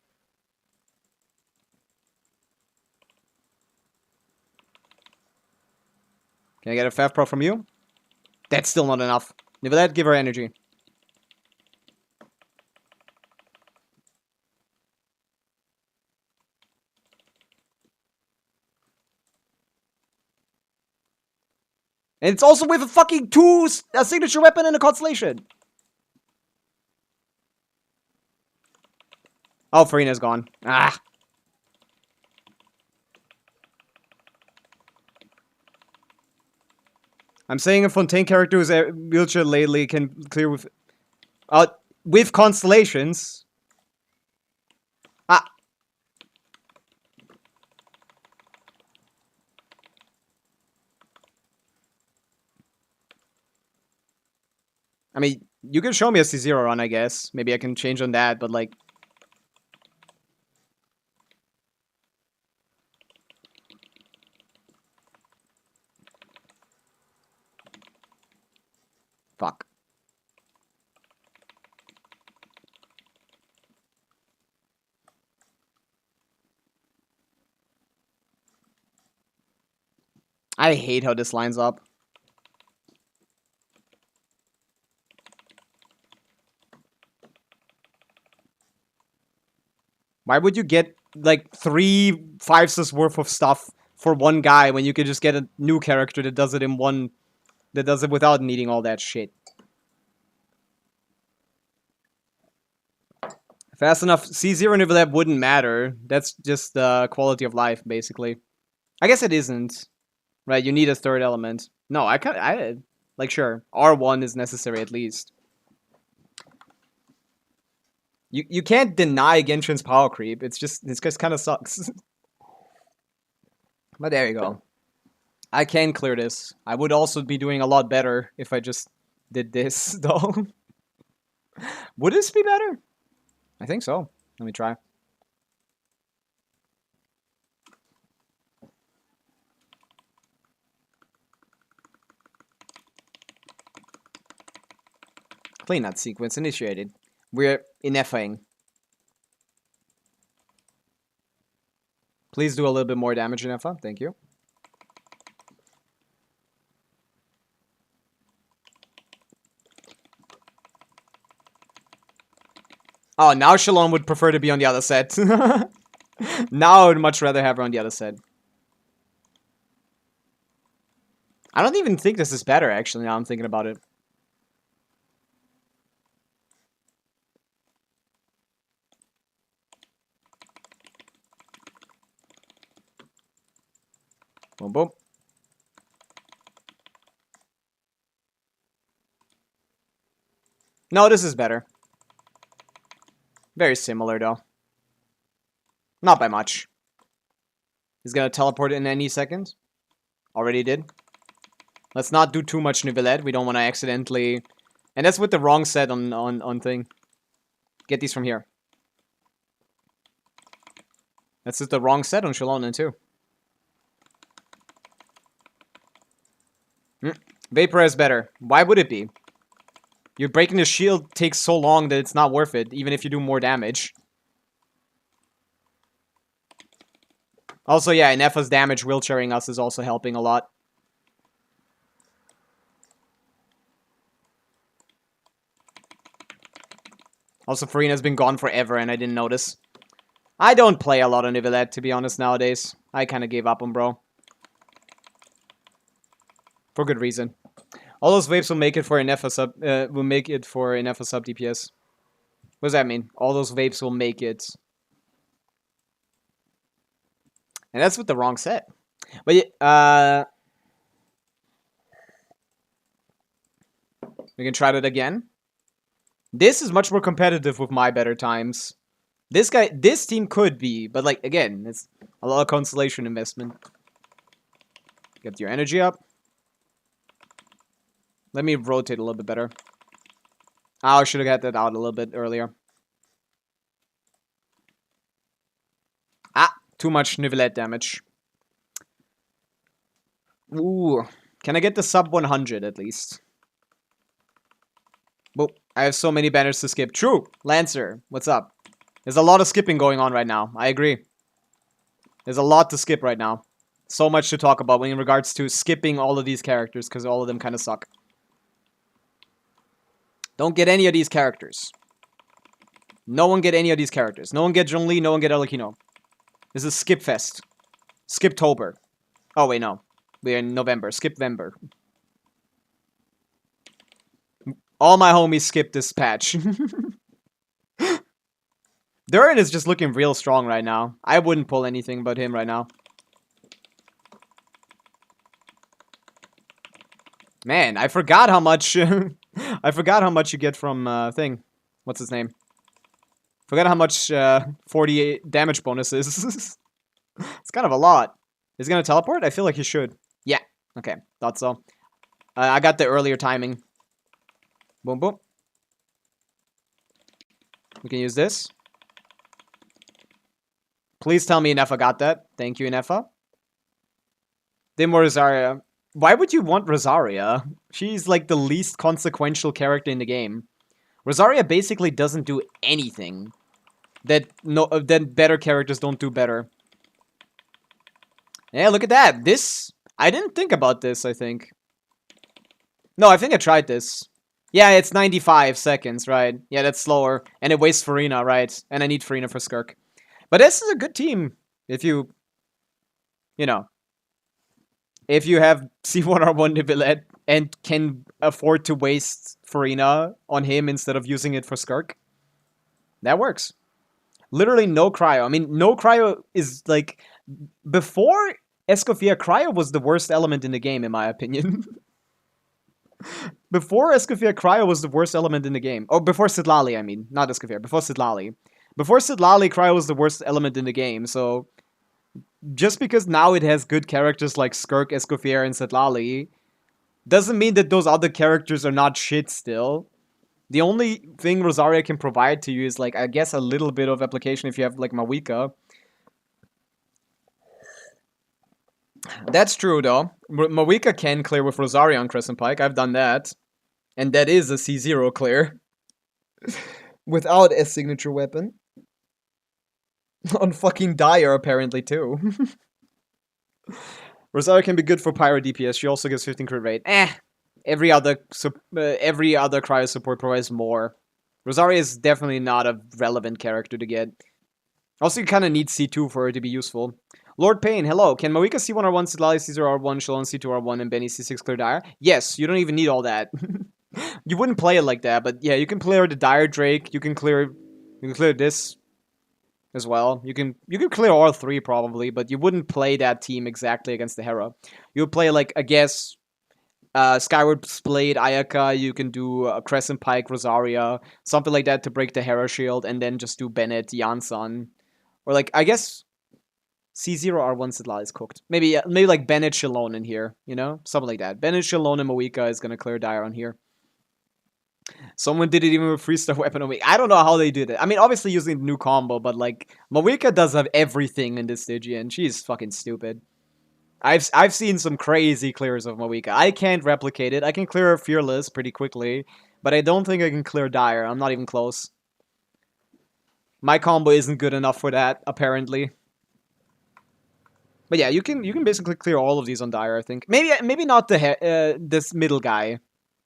Can I get a FAF Pro from you? That's still not enough. Nivelette, give her energy. And it's also with a fucking a signature weapon and a constellation. Oh, Farina's gone. Ah. I'm saying a Fontaine character who's wheelchair lately can clear with constellations. Ah. I mean, you can show me a C0 run, I guess. Maybe I can change on that, but like... Fuck. I hate how this lines up. Why would you get, like, 3 5s worth of stuff for one guy when you could just get a new character that does it in one... that does it without needing all that shit? Fast enough. C0 Nivelette wouldn't matter. That's just quality of life, basically. I guess it isn't. Right, you need a third element. No, like, sure. R1 is necessary at least. You can't deny Genshin's power creep. It's just kind of sucks. But there you go. I can clear this. I would also be doing a lot better if I just did this, though. Would this be better? I think so. Let me try. Clean-out sequence initiated. We're NFing. Please do a little bit more damage in FA. Thank you. Oh, now Shalom would prefer to be on the other set. Now I would much rather have her on the other set. I don't even think this is better, actually, now I'm thinking about it. Boom, boom. No, this is better. Very similar, though. Not by much. He's gonna teleport in any second. Already did. Let's not do too much Nivelette. We don't want to accidentally... And that's with the wrong set on thing. Get these from here. That's just the wrong set on Shalom too. Vapor is better. Why would it be? You're breaking the shield takes so long that it's not worth it, even if you do more damage. Also, yeah, Nefa's damage wheelchairing us is also helping a lot. Also, Farina's been gone forever and I didn't notice. I don't play a lot on Nivelette, to be honest, nowadays. I kind of gave up on bro. For good reason. All those waves will make it for an FA sub. Will make it for an FA sub DPS. What does that mean? All those vapes will make it. And that's with the wrong set. But we can try that again. This is much more competitive with my better times. This team could be, but like again, it's a lot of constellation investment. Get your energy up. Let me rotate a little bit better. Oh, I should have got that out a little bit earlier. Ah, too much Nivelette damage. Ooh, can I get the sub 100 at least? Well, I have so many banners to skip. True, Lancer, what's up? There's a lot of skipping going on right now. I agree. There's a lot to skip right now. So much to talk about in regards to skipping all of these characters, because all of them kind of suck. Don't get any of these characters. No one get any of these characters. No one get Zhongli, no one get Elekino. This is Skip Fest. Skiptober. Oh, wait, no. We're in November. Skipvember. All my homies skipped this patch. Durin is just looking real strong right now. I wouldn't pull anything but him right now. Man, I forgot how much... I forgot how much you get from, thing. What's his name? Forgot how much, 48 damage bonus is. It's kind of a lot. Is he gonna teleport? I feel like he should. Yeah. Okay. Thought so. I got the earlier timing. Boom, boom. We can use this. Please tell me Nefa got that. Thank you, Nefa. Then more Rosaria. Why would you want Rosaria? She's like the least consequential character in the game. Rosaria basically doesn't do anything that better characters don't do better. Yeah, look at that. This, I didn't think about this, I think. No, I think I tried this. Yeah, it's 95 seconds, right? Yeah, that's slower. And it wastes Farina, right? And I need Farina for Skirk. But this is a good team if you know, if you have C1R1 Nivelette and can afford to waste Farina on him instead of using it for Skirk. That works. Literally no cryo. I mean, no cryo is like... Before Escoffier, cryo was the worst element in the game, in my opinion. Before Escoffier, cryo was the worst element in the game. Oh, before Sidlali, I mean. Not Escoffier, before Sidlali. Before Sidlali, cryo was the worst element in the game, so... Just because now it has good characters like Skirk, Escoffier, and Sidlali, doesn't mean that those other characters are not shit still. The only thing Rosaria can provide to you is, like, I guess a little bit of application if you have, like, Pavica. That's true, though. Pavica can clear with Rosaria on Crescent Pike. I've done that. And that is a C0 clear. Without a signature weapon. On fucking Dire, apparently, too. Rosario can be good for Pyro DPS. She also gives 15 crit rate. Every other cryo support provides more. Rosario is definitely not a relevant character to get. Also, you kind of need C2 for her to be useful. Lord Payne, hello. Can Marika C1 R1, Sidlali C0 R1, Shalon C2 R1, and Benny C6 clear Dire? Yes, you don't even need all that. You wouldn't play it like that, but yeah, you can clear the Dire Drake. You can clear this as well. You can clear all three probably, but you wouldn't play that team exactly against the Hera. You would play like, I guess, Skyward Blade, Ayaka. You can do a Crescent Pike, Rosaria, something like that to break the Hera shield, and then just do Bennett, Jansan, or like, I guess C0 R1 Sidla is cooked. Maybe like Bennett, Shalon in here, you know, something like that. Bennett, Shalon, and Moika is gonna clear Dire on here. Someone did it even with freestyle weapon on Moika. I don't know how they did it. I mean, obviously using the new combo, but like Moika does have everything in this Stygian. She's fucking stupid. I've seen some crazy clears of Moika. I can't replicate it. I can clear Fearless pretty quickly, but I don't think I can clear Dire. I'm not even close. My combo isn't good enough for that, apparently. But yeah, you can basically clear all of these on Dire, I think. Maybe not this middle guy.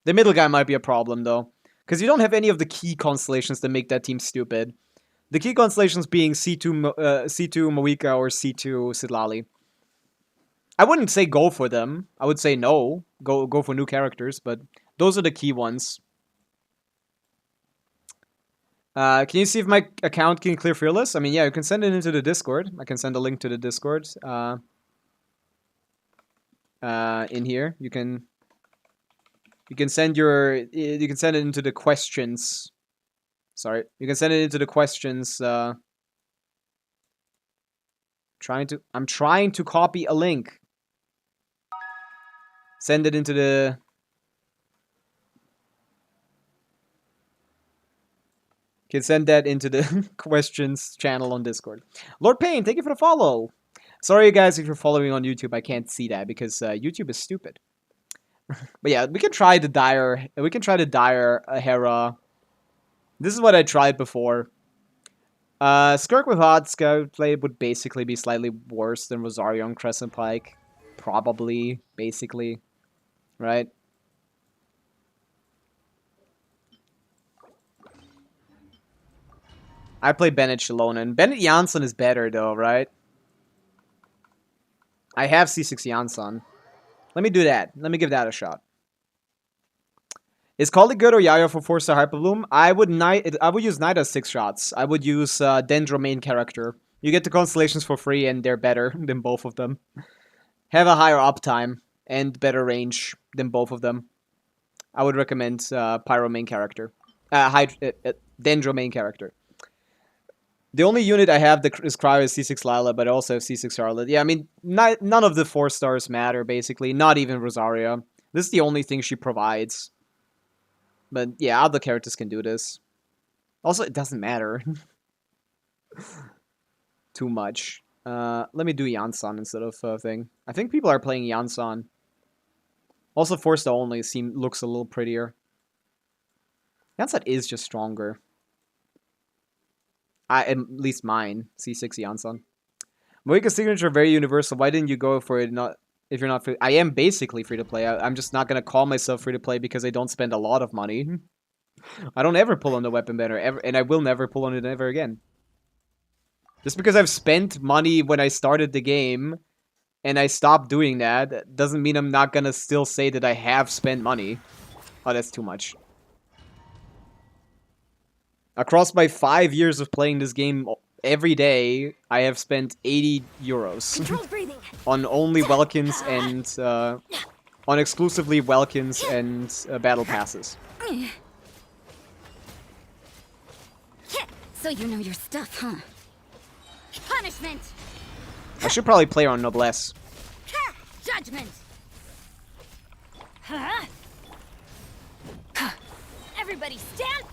The middle guy might be a problem, though. Because you don't have any of the key constellations that make that team stupid. The key constellations being C2 Moika or C2 Sidlali. I wouldn't say go for them. I would say no. Go for new characters, but those are the key ones. Can you see if my account can clear Fearless? I mean, yeah, you can send it into the Discord. I can send a link to the Discord. In here, you can send it into the questions. Sorry, you can send it into the questions. I'm trying to copy a link. Send it into the. Can send that into the questions channel on Discord. Lord Payne, thank you for the follow. Sorry, guys, if you're following on YouTube, I can't see that because YouTube is stupid. But yeah, we can try the Dire. We can try the Dire Hera. This is what I tried before. Skirk with Hot Scout play would basically be slightly worse than Rosario on Crescent Pike. Probably, basically. Right? I play Bennett Shalon. Bennett Janssen is better though, right? I have C6 Janssen. Let me do that. Let me give that a shot. Is Kali good or Yayo for 4-star Hyperbloom? I would use neither 6 shots. I would use Dendro main character. You get the constellations for free and they're better than both of them. Have a higher uptime and better range than both of them. I would recommend Pyro main character. Dendro main character. The only unit I have that is Cryo is C6 Lila, but I also have C6 Charlotte. Yeah, I mean, none of the 4 stars matter, basically. Not even Rosaria. This is the only thing she provides. But yeah, other characters can do this. Also, it doesn't matter. Too much. Let me do Jansan instead of thing. I think people are playing Jansan. Also, 4-star only looks a little prettier. Jansan is just stronger. At least mine. C6 Jansan. Moika's signature very universal. Why didn't you go for it? If you're not free? I am basically free to play. I'm just not gonna call myself free to play because I don't spend a lot of money. I don't ever pull on the weapon banner ever, and I will never pull on it ever again. Just because I've spent money when I started the game, and I stopped doing that, doesn't mean I'm not gonna still say that I have spent money. Oh, that's too much. Across my 5 years of playing this game every day, I have spent 80 euros on only Welkins and on exclusively Welkins and battle passes. So you know your stuff, huh? Punishment. I should probably play on Noblesse. Judgment. Huh? Everybody stand.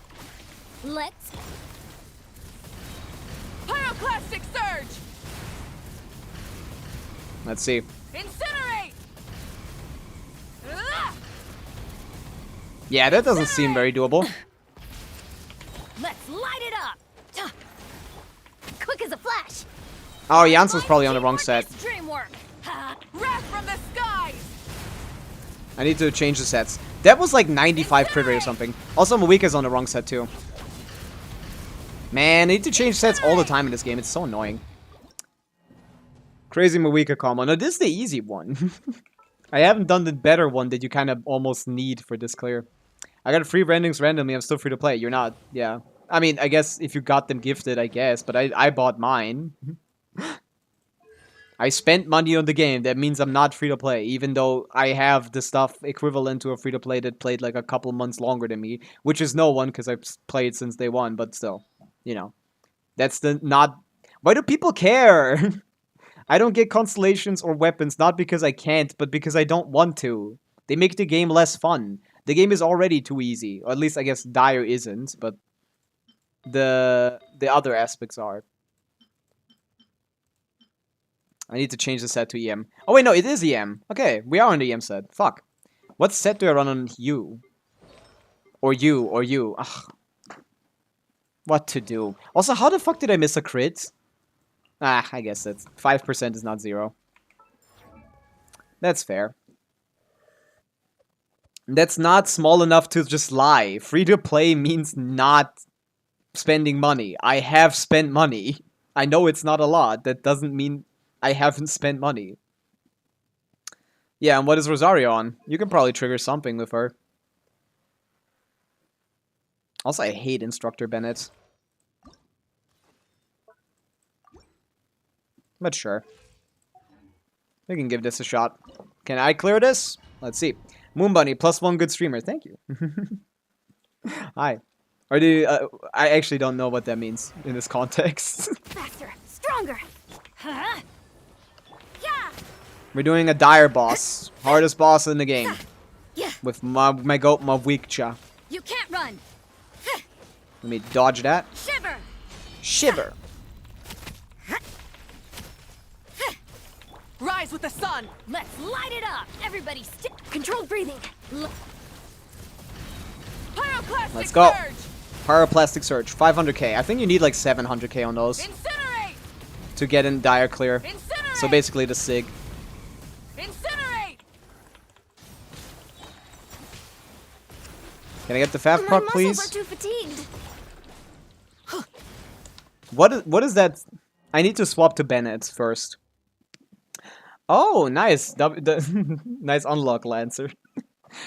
Let's. Pyroclastic Surge! Let's see. Incinerate! Yeah, that doesn't seem very doable. Let's light it up. Quick as a flash. Oh, Jansen's probably on the wrong set. Dream work. Wrath from the skies! I need to change the sets. That was like 95 crit rate or something. Also, Mawika's on the wrong set too. Man, I need to change sets all the time in this game. It's so annoying. Crazy Mawika combo. No, this is the easy one. I haven't done the better one that you kind of almost need for this clear. I got free endings randomly. I'm still free to play. You're not. Yeah. I mean, I guess if you got them gifted, I guess. But I bought mine. I spent money on the game. That means I'm not free to play. Even though I have the stuff equivalent to a free to play that played like a couple months longer than me. Which is no one because I've played since day one. But still. You know. That's the not... Why do people care? I don't get constellations or weapons not because I can't, but because I don't want to. They make the game less fun. The game is already too easy. Or at least I guess Dire isn't, but the other aspects are. I need to change the set to EM. Oh wait, no, it is EM. Okay, we are on the EM set. Fuck. What set do I run on you? Or you, or you. Ugh. What to do? Also, how the fuck did I miss a crit? Ah, I guess that's 5% is not 0. That's fair. That's not small enough to just lie. Free to play means not spending money. I have spent money. I know it's not a lot. That doesn't mean I haven't spent money. Yeah, and what is Rosario on? You can probably trigger something with her. Also, I hate Instructor Bennett. But sure. We can give this a shot. Can I clear this? Let's see. Moon Bunny, +1 good streamer. Thank you. Hi. Or do you, I actually don't know what that means in this context. Faster, stronger. Huh? Yeah. We're doing a Dire boss. Hardest boss in the game. Yeah. With my goat Mavica. You can't run. Let me dodge that. Shiver. Shiver. Rise with the sun! Let's light it up. Everybody stick. Controlled breathing. Pyroclastic Let's go. surge! Pyroplastic Surge. 500k. I think you need like 700k on those Incinerate! to get in Dire clear. Incinerate! So basically the Sig. Incinerate! Can I get the Fab My proc, muscles please? are too fatigued. What is that? I need to swap to Bennett first. Oh, nice. Nice unlock, Lancer.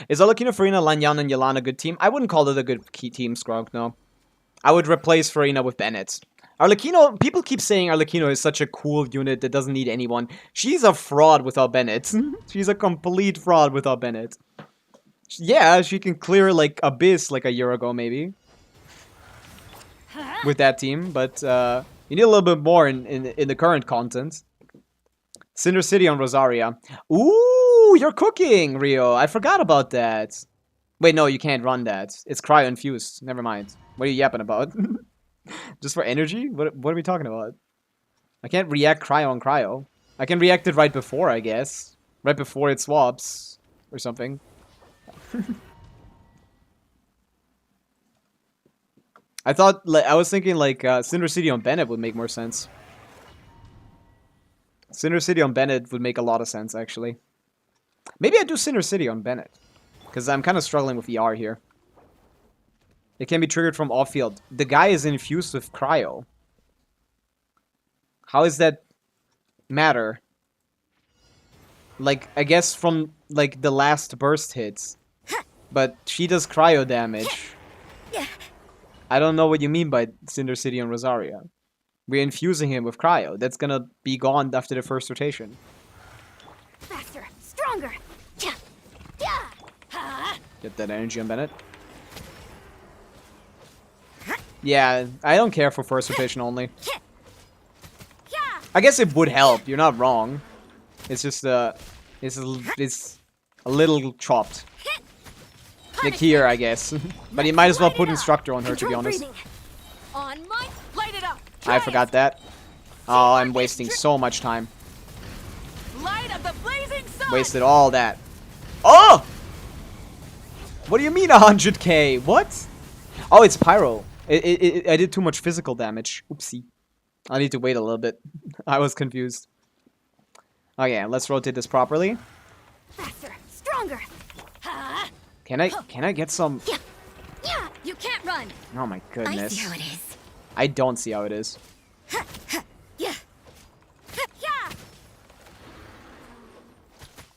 Is Arlecchino, Farina, Lanyan, and Yelana a good team? I wouldn't call it a good key team, Skrunk, no. I would replace Farina with Bennett. Arlecchino, people keep saying Arlecchino is such a cool unit that doesn't need anyone. She's a fraud without Bennett. She's a complete fraud without Bennett. Yeah, she can clear, like, Abyss, like, a year ago, maybe. With that team, but, you need a little bit more in the current content. Cinder City on Rosaria. Ooh, you're cooking, Rio. I forgot about that. Wait, no, you can't run that. It's cryo-infused. Never mind. What are you yapping about? Just for energy? What are we talking about? I can't react cryo on cryo. I can react it right before, I guess. Right before it swaps. Or something. I was thinking, like, Cinder City on Bennett would make more sense. Cinder City on Bennett would make a lot of sense, actually. Maybe I do Cinder City on Bennett. Because I'm kind of struggling with ER here. It can be triggered from off-field. The guy is infused with cryo. How does that matter? Like, I guess from, like, the last burst hits. But she does cryo damage. I don't know what you mean by Cinder City on Rosaria. We're infusing him with cryo. That's gonna be gone after the first rotation. Faster, stronger. Yeah. Yeah. Get that energy on Bennett. Yeah, I don't care for first rotation only. I guess it would help. You're not wrong. It's just it's a little chopped. Like here, I guess. But you might as well put Instructor on her, to be honest. On my... Light it up! I forgot that. Oh, I'm wasting so much time. Light of the blazing sun! Wasted all that. Oh! What do you mean 100k? What? Oh, it's pyro. I did too much physical damage. Oopsie. I need to wait a little bit. I was confused. Okay, let's rotate this properly. Faster, stronger. Can I get some? Yeah, yeah. You can't run. Oh my goodness. I see how it is. I don't see how it is. Yeah. Yeah.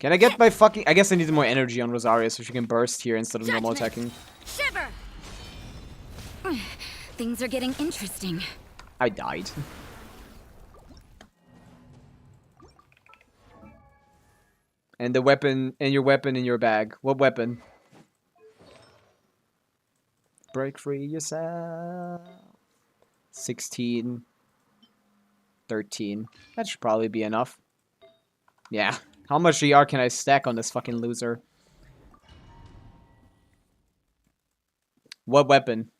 Can I get my fucking... I guess I need more energy on Rosaria so she can burst here instead of normal Judgment. attacking. Shiver. Things are getting interesting. I died. And the weapon... And your weapon in your bag. What weapon? Break free yourself. 16. 13. That should probably be enough. Yeah. How much ER can I stack on this fucking loser? What weapon?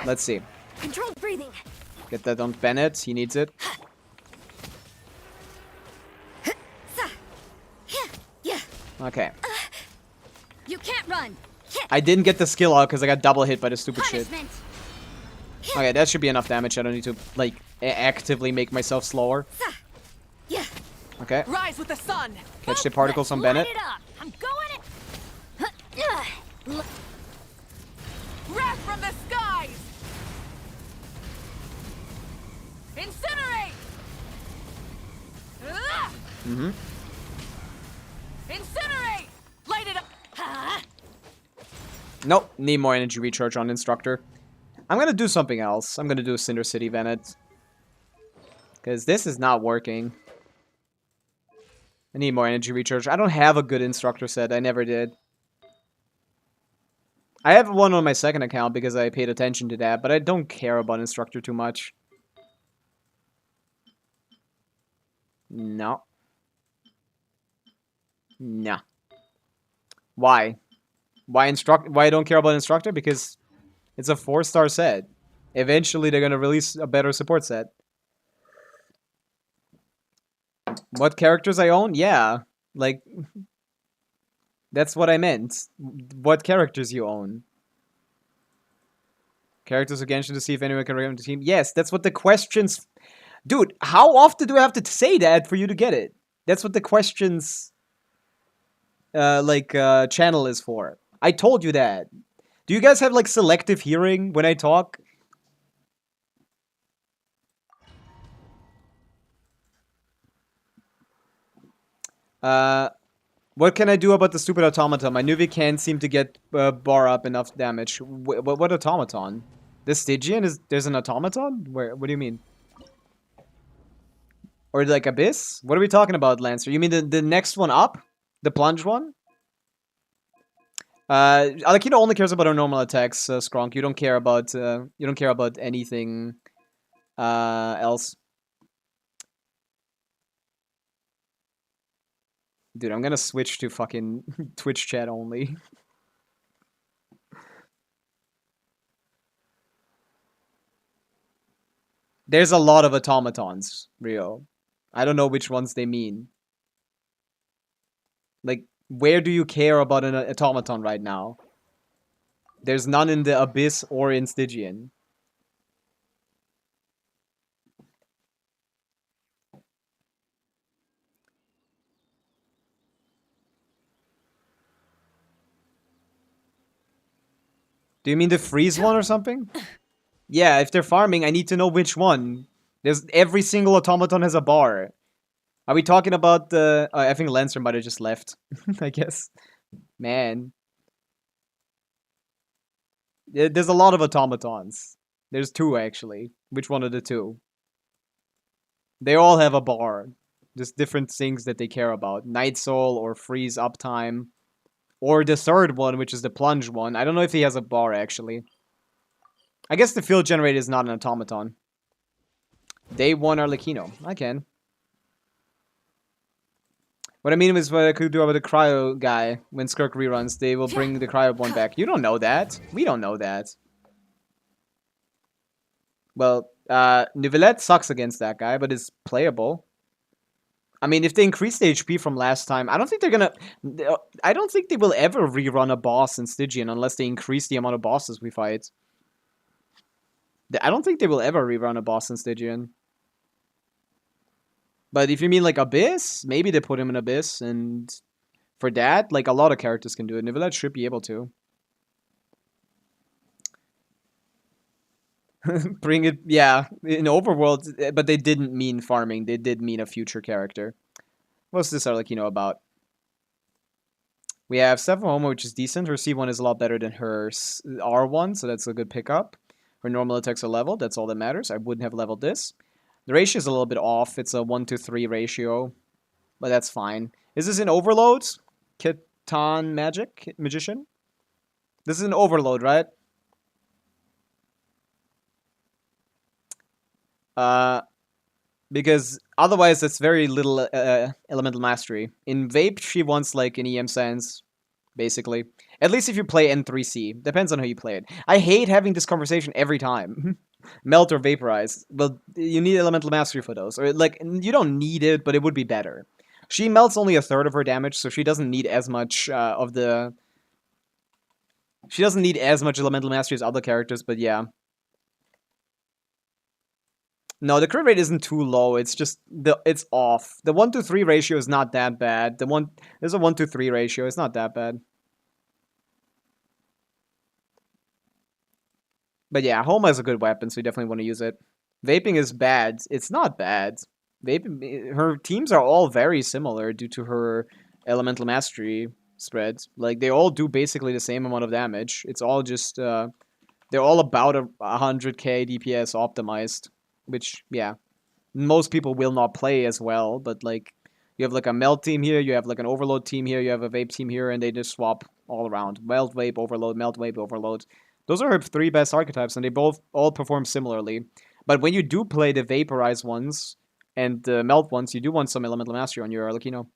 Let's see. Controlled breathing. Get that on Bennett. He needs it. Yeah. Okay. You can't run. I didn't get the skill out because I got double hit by the stupid shit. Punishment. Okay, that should be enough damage. I don't need to, like, actively make myself slower. Yeah. Okay. Rise with the sun. Catch the particles on Bennett. Light it up. I'm going it. Wrath from the skies. Incinerate. Mm-hmm. Incinerate. Light it up. Nope. Need more energy recharge on Instructor. I'm gonna do something else. I'm gonna do a Cinder City Bennett. Because this is not working. I need more energy recharge. I don't have a good Instructor set. I never did. I have one on my second account because I paid attention to that, but I don't care about Instructor too much. No. No. Why? Why I don't care about Instructor? Because it's a 4-star set. Eventually they're gonna release a better support set. What characters I own? Yeah. Like, that's what I meant. What characters you own? Characters of Genshin to see if anyone can recommend the team? Yes, that's what the questions... Dude, how often do I have to say that for you to get it? That's what the questions... channel is for. I told you that. Do you guys have, like, selective hearing when I talk? What can I do about the stupid automaton? My Nuvi can't seem to get bar up enough damage. What automaton? The Stygian is... There's an automaton? Where? What do you mean? Or like Abyss? What are we talking about, Lancer? You mean the next one up? The plunge one? Alakino only cares about our normal attacks, Skronk. You don't care about anything else. Dude, I'm gonna switch to fucking Twitch chat only. There's a lot of automatons, Rio. I don't know which ones they mean. Like, where do you care about an automaton right now? There's none in the Abyss or in Stygian. Do you mean the freeze one or something? Yeah, if they're farming, I need to know which one. There's every single automaton has a bar. Are we talking about the... I think Lancer might have just left, I guess. Man. There's a lot of automatons. There's 2, actually. Which one are the 2? They all have a bar. Just different things that they care about. Night Soul or freeze uptime. Or the third one, which is the plunge one. I don't know if he has a bar, actually. I guess the field generator is not an automaton. Day 1 Arlecchino. I can. What I mean is what I could do about the cryo guy. When Skirk reruns, they will bring the cryo one back. You don't know that. We don't know that. Well, Neuvillette sucks against that guy, but is playable. I mean, if they increase the HP from last time, I don't think they're gonna... I don't think they will ever rerun a boss in Stygian unless they increase the amount of bosses we fight. I don't think they will ever rerun a boss in Stygian. But if you mean like Abyss, maybe they put him in Abyss, and for that, like a lot of characters can do it. Nivelette should be able to. Bring it, yeah, in Overworld, but they didn't mean farming. They did mean a future character. What's this Arlecchino about? We have 7 Homo, which is decent. Her C1 is a lot better than her R1, so that's a good pickup. Her normal attacks are leveled. That's all that matters. I wouldn't have leveled this. The ratio is a little bit off. It's a 1-to-3 ratio, but that's fine. Is this an Overload? Kitan Magician? This is an Overload, right? Because otherwise that's very little elemental mastery. In Vape, she wants like an EM sense, basically. At least if you play N3C. Depends on how you play it. I hate having this conversation every time. Melt or Vaporize. Well, you need elemental mastery for those. Or like, you don't need it, but it would be better. She melts only a third of her damage, so she doesn't need as much of the... She doesn't need as much elemental mastery as other characters, but yeah. No, the crit rate isn't too low. It's just it's off. The 1-to-3 ratio is not that bad. There's a 1-to-3 ratio. It's not that bad. But yeah, Homa is a good weapon, so you definitely want to use it. Vaping is bad. It's not bad. Vaping, her teams are all very similar due to her elemental mastery spreads. Like they all do basically the same amount of damage. It's all just they're all about 100k DPS optimized. Which, yeah, most people will not play as well, but, like, you have, like, a Melt team here, you have, like, an Overload team here, you have a Vape team here, and they just swap all around. Melt, Vape, Overload, Melt, Vape, Overload. Those are her 3 best archetypes, and they all perform similarly. But when you do play the Vaporize ones and the Melt ones, you do want some Elemental Mastery on your Arlecchino.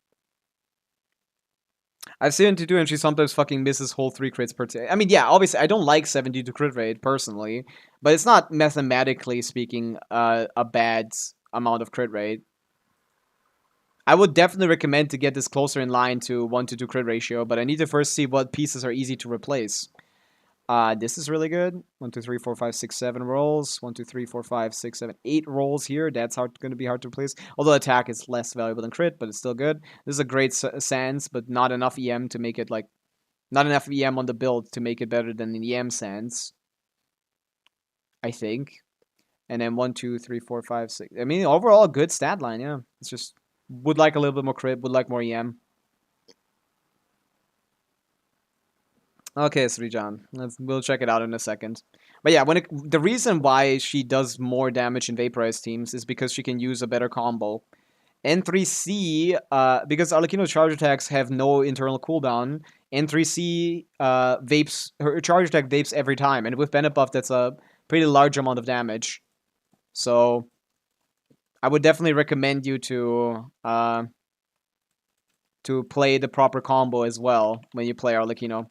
I've seen it do, and she sometimes fucking misses whole 3 crits per turn. I mean, yeah, obviously, I don't like 72 crit rate, personally. But it's not, mathematically speaking, a bad amount of crit rate. I would definitely recommend to get this closer in line to 1-to-2 crit ratio, but I need to first see what pieces are easy to replace. This is really good. 1, 2, 3, 4, 5, 6, 7 rolls. 1, 2, 3, 4, 5, 6, 7, 8 rolls here. That's going to be hard to replace. Although attack is less valuable than crit, but it's still good. This is a great sans, but not enough EM to make it like... Not enough EM on the build to make it better than the EM sans. I think. And then 1, 2, 3, 4, 5, 6. I mean, overall, a good stat line, yeah. It's just... Would like a little bit more crit, would like more EM. Okay, Srijan. We'll check it out in a second. But yeah, the reason why she does more damage in Vaporized teams is because she can use a better combo. N3C, because Arlecchino's charge attacks have no internal cooldown, N3C her charge attack vapes every time, and with Bennett buff, that's a pretty large amount of damage. So, I would definitely recommend you to play the proper combo as well when you play Arlecchino.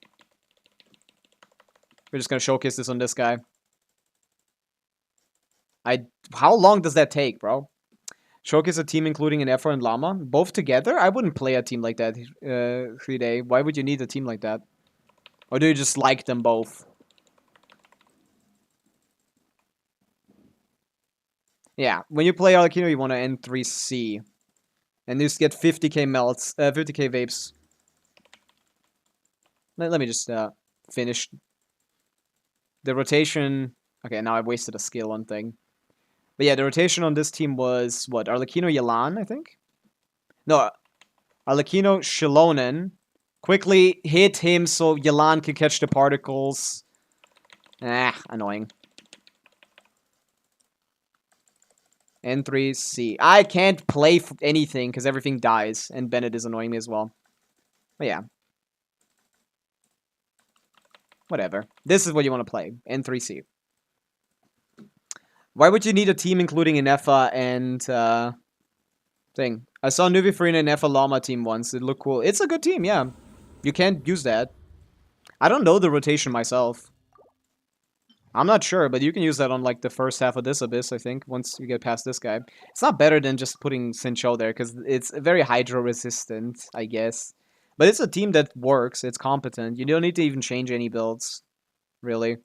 We're just gonna showcase this on this guy. How long does that take, bro? Showcase a team including an Ephor and Llama? Both together? I wouldn't play a team like that, 3-day. Why would you need a team like that? Or do you just like them both? Yeah, when you play Arlecchino, you want to N3C. And you just get 50k melts, 50k vapes. Let me just finish the rotation. Okay, now I wasted a skill on thing. But yeah, the rotation on this team was, what, Arlecchino Yelan, I think? No, Arlecchino Shilonen. Quickly hit him so Yelan could catch the particles. Annoying. N3C. I can't play anything because everything dies, and Bennett is annoying me as well. But yeah. Whatever. This is what you want to play. N3C. Why would you need a team including an Effa and, thing? I saw Nuvi Farina and Effa Llama team once. It looked cool. It's a good team, yeah. You can't use that. I don't know the rotation myself. I'm not sure, but you can use that on like the first half of this abyss, I think, once you get past this guy. It's not better than just putting Sincho there, because it's very hydro resistant, I guess. But it's a team that works, it's competent. You don't need to even change any builds, really.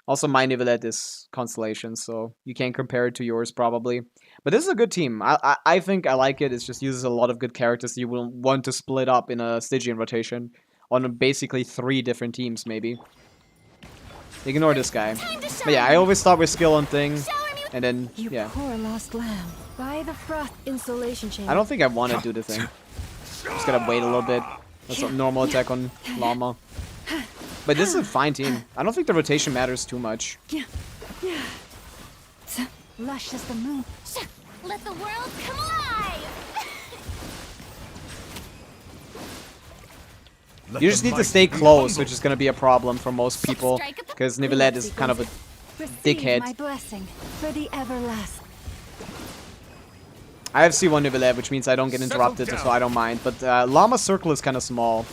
Also, my Nivelette is Constellation, so you can't compare it to yours, probably. But this is a good team. I think I like it. It just uses a lot of good characters you will want to split up in a Stygian rotation on basically 3 different teams, maybe. Ignore this guy. But yeah, I always start with skill on thing, and then, You yeah. poor lost lamb. By the frost insulation chamber. I don't think I want to do the thing. Just gotta wait a little bit. That's a normal attack on Llama. But this is a fine team. I don't think the rotation matters too much. Lush as the moon. Let the world come alive! You just need to stay close, which is gonna be a problem for most people, because Nivelette is kind of a dickhead. My blessing for the everlasting. I have C1 Nivelette, which means I don't get interrupted, so I don't mind. But Llama's circle is kind of small,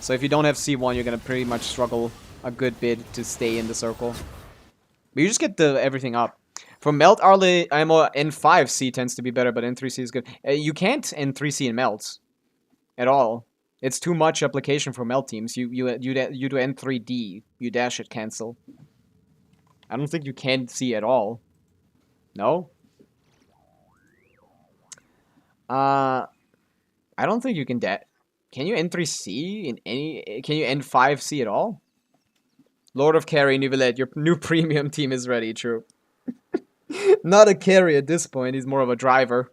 so if you don't have C1, you're gonna pretty much struggle a good bit to stay in the circle. But you just get the everything up. For Melt, Arle, ammo, N5C tends to be better, but N3C is good. You can't N3C in Melt at all. It's too much application for Melt teams. You do N3D. You dash it, cancel. I don't think you can see at all. No? I don't think you can Can you N3C in any... Can you N5C at all? Lord of Carry, Nivelette, your new premium team is ready, true. Not a carry at this point, he's more of a driver.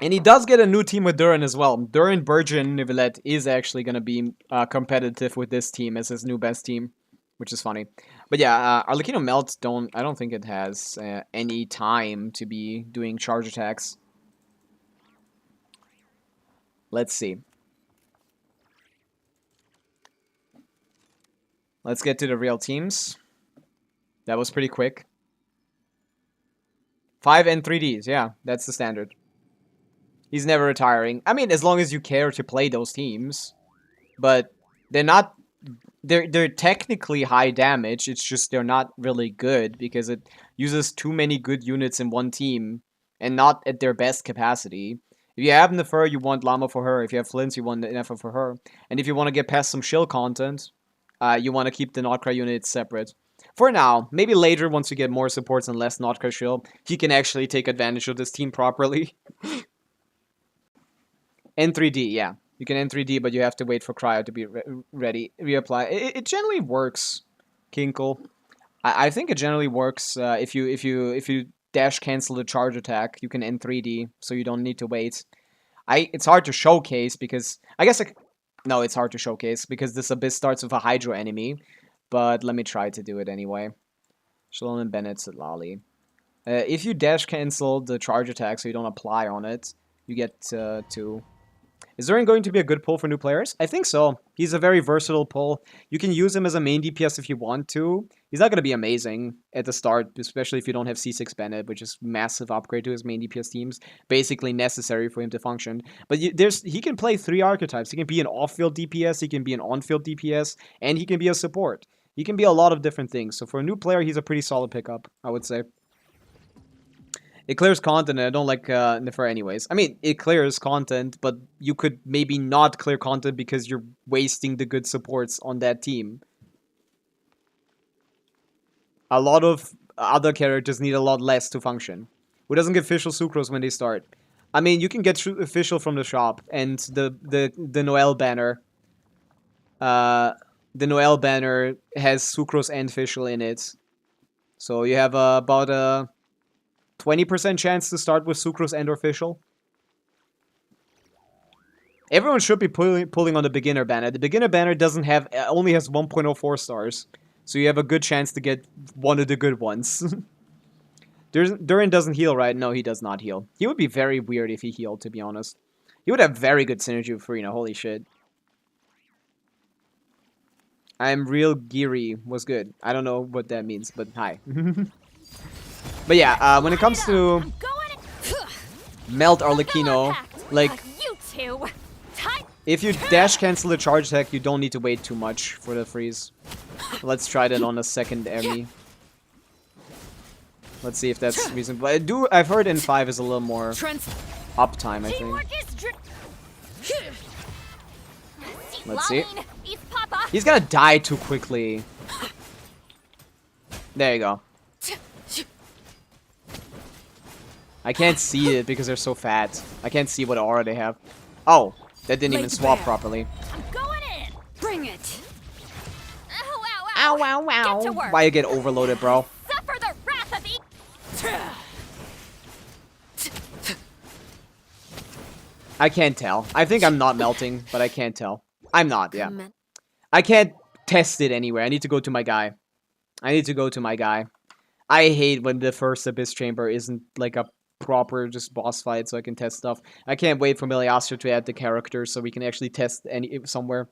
And he does get a new team with Durin as well. Durin, Burgeon, Nivelette is actually going to be competitive with this team as his new best team, which is funny. But yeah, Arlecchino Melt, I don't think it has any time to be doing charge attacks. Let's see. Let's get to the real teams. That was pretty quick. 5 and 3Ds, yeah, that's the standard. He's never retiring. I mean, as long as you care to play those teams. But they're not... They're technically high damage, it's just they're not really good because it uses too many good units in one team and not at their best capacity. If you have Nefer, you want Llama for her. If you have Flints, you want Nefer for her. And if you want to get past some shield content, you want to keep the Notcry units separate. For now, maybe later once you get more supports and less Notcry shield, he can actually take advantage of this team properly. N3D, yeah. You can N3D, but you have to wait for Cryo to be ready. Reapply. It generally works, Kinkle. I think it generally works if you dash cancel the charge attack, you can N3D, so you don't need to wait. It's hard to showcase because no, it's hard to showcase because this abyss starts with a Hydro enemy. But let me try to do it anyway. Shalom and Bennett's at Lolly. If you dash cancel the charge attack so you don't apply on it, you get 2. Is Durin going to be a good pull for new players? I think so. He's a very versatile pull. You can use him as a main DPS if you want to. He's not going to be amazing at the start, especially if you don't have C6 Bennett, which is massive upgrade to his main DPS teams. Basically necessary for him to function. But he can play 3 archetypes. He can be an off-field DPS, he can be an on-field DPS, and he can be a support. He can be a lot of different things. So for a new player, he's a pretty solid pickup, I would say. It clears content, and I don't like Nefer anyways. I mean, it clears content, but you could maybe not clear content because you're wasting the good supports on that team. A lot of other characters need a lot less to function. Who doesn't get official sucrose when they start? I mean, you can get official from the shop, and the Noel banner. The Noel banner has sucrose and official in it. So you have about a 20% chance to start with sucrose and official. Everyone should be pulling on the beginner banner. The beginner banner only has 1.04 stars. So you have a good chance to get one of the good ones. Durin doesn't heal, right? No, he does not heal. He would be very weird if he healed, to be honest. He would have very good synergy with Farina, holy shit. I'm real geary was good. I don't know what that means, but hi. But yeah, when it comes to Melt Arlecchino, like you two. Time. If you dash cancel the charge attack, you don't need to wait too much for the freeze. Let's try that on a second enemy. Let's see if that's reasonable. I've heard N5 is a little more uptime, I think. Teamwork is Let's see. Lalin, it's Papa. He's gonna die too quickly. There you go. I can't see it because they're so fat. I can't see what aura they have. Oh, that didn't even swap properly. I'm going in. Bring it. Ow, ow, Ow, ow. ow, ow. Get to work. Why you get overloaded, bro? Suffer the wrath of each. I can't tell. I think I'm not melting, but I can't tell. I'm not, yeah. I can't test it anywhere. I need to go to my guy. I hate when the first Abyss Chamber isn't like a proper just boss fight so I can test stuff. I can't wait for Meliastra to add the characters so we can actually test somewhere.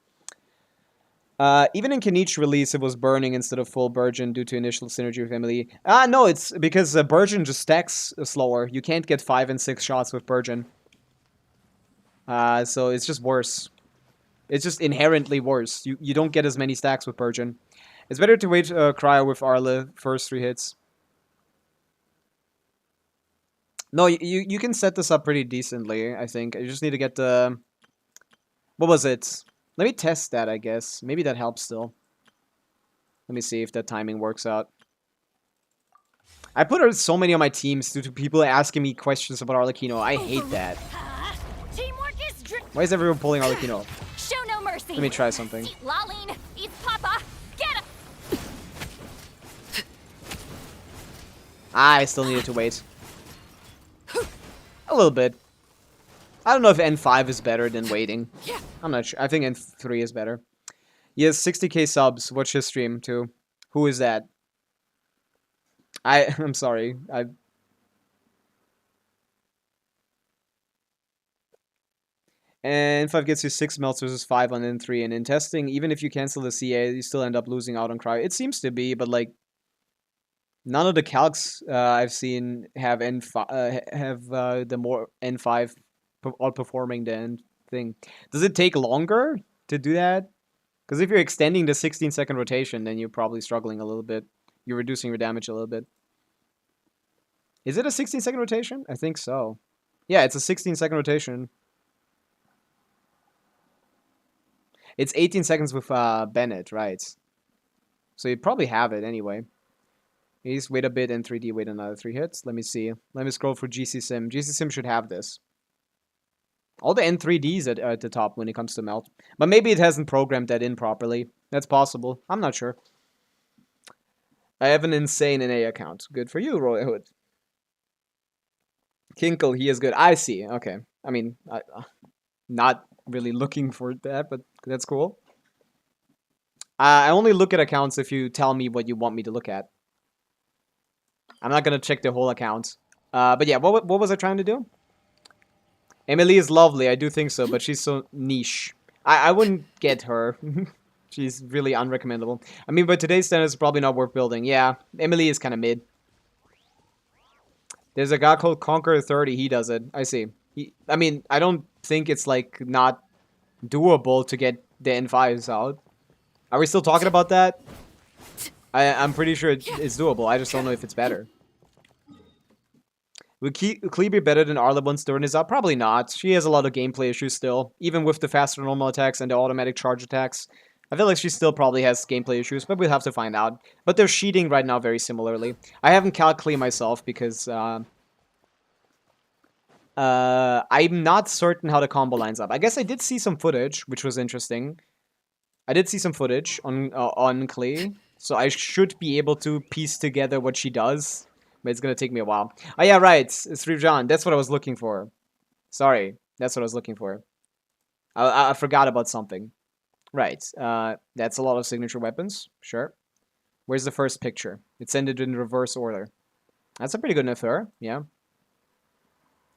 Even in Kenichi release, it was burning instead of full Burgeon due to initial synergy with Emily. No, it's because Burgeon just stacks slower. You can't get 5 and 6 shots with Burgeon. So it's just worse. It's just inherently worse. You don't get as many stacks with Burgeon. It's better to wait Cryo with Arle first 3 hits. No, you can set this up pretty decently, I think. You just need to get the... What was it? Let me test that, I guess. Maybe that helps still. Let me see if that timing works out. I put so many on my teams due to people asking me questions about Arlecchino. I hate that. Teamwork is Why is everyone pulling Arlecchino? Show no mercy. Let me try something. Lalin, it's Papa. Get him. I still needed to wait. A little bit. I don't know if N5 is better than waiting. I'm not sure. I think N3 is better. He has 60k subs. Watch his stream too. Who is that? I'm sorry. And N5 gets you 6 melts versus 5 on N3. And in testing, even if you cancel the CA, you still end up losing out on Cryo. It seems to be, but like none of the calcs I've seen have N5 the more N5 outperforming the thing. Does it take longer to do that? Because if you're extending the 16-second rotation, then you're probably struggling a little bit. You're reducing your damage a little bit. Is it a 16-second rotation? I think so. Yeah, it's a 16-second rotation. It's 18 seconds with Bennett, right? So you probably have it anyway. He's wait a bit and 3D wait another 3 hits. Let me see. Let me scroll for GC Sim. GC Sim should have this. All the N3Ds at the top when it comes to melt. But maybe it hasn't programmed that in properly. That's possible. I'm not sure. I have an insane NA account. Good for you, Roy Hood. Kinkle, he is good. I see. Okay. I mean, not really looking for that, but that's cool. I only look at accounts if you tell me what you want me to look at. I'm not gonna check the whole account. But yeah, what was I trying to do? Emily is lovely, I do think so, but she's so niche. I wouldn't get her. She's really unrecommendable. I mean, by today's standards, it's probably not worth building. Yeah, Emily is kind of mid. There's a guy called Conqueror30, he does it. I see. I mean, I don't think it's, like, not doable to get the N5s out. Are we still talking about that? I'm pretty sure it's doable. I just don't know if it's better. Will Klee be better than Arla once Durin is up? Probably not. She has a lot of gameplay issues still. Even with the faster normal attacks and the automatic charge attacks. I feel like she still probably has gameplay issues, but we'll have to find out. But they're sheeting right now very similarly. I haven't calculated myself because I'm not certain how the combo lines up. I guess I did see some footage, which was interesting. I did see some footage on Klee, so I should be able to piece together what she does. But it's gonna take me a while. Oh yeah, right, Srijan, that's what I was looking for. Sorry, that's what I was looking for. I forgot about something. Right, that's a lot of signature weapons, sure. Where's the first picture? It's ended in reverse order. That's a pretty good Nether, yeah.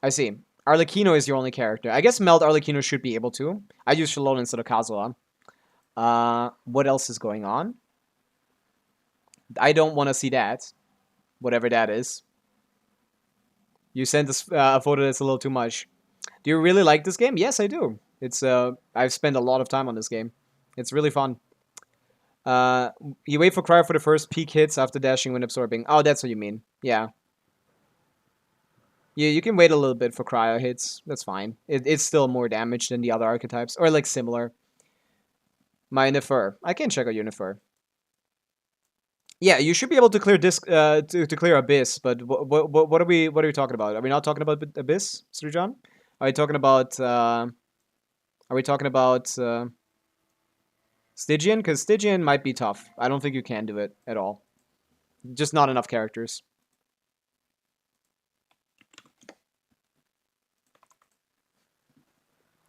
I see. Arlecchino is your only character. I guess Meld Arlecchino should be able to. I use Shalom instead of Kazuha. What else is going on? I don't want to see that. Whatever that is. You sent us a photo that's a little too much. Do you really like this game? Yes, I do. It's I've spent a lot of time on this game. It's really fun. You wait for Cryo for the first peak hits after dashing when absorbing. Oh, that's what you mean. Yeah. You can wait a little bit for Cryo hits. That's fine. It's still more damage than the other archetypes. Or, like, similar. My Nefer. I can check out your Nefer. Yeah, you should be able to clear to clear Abyss, but what are we talking about? Are we not talking about Abyss, Srujan? Are we talking about Stygian? Because Stygian might be tough. I don't think you can do it at all. Just not enough characters.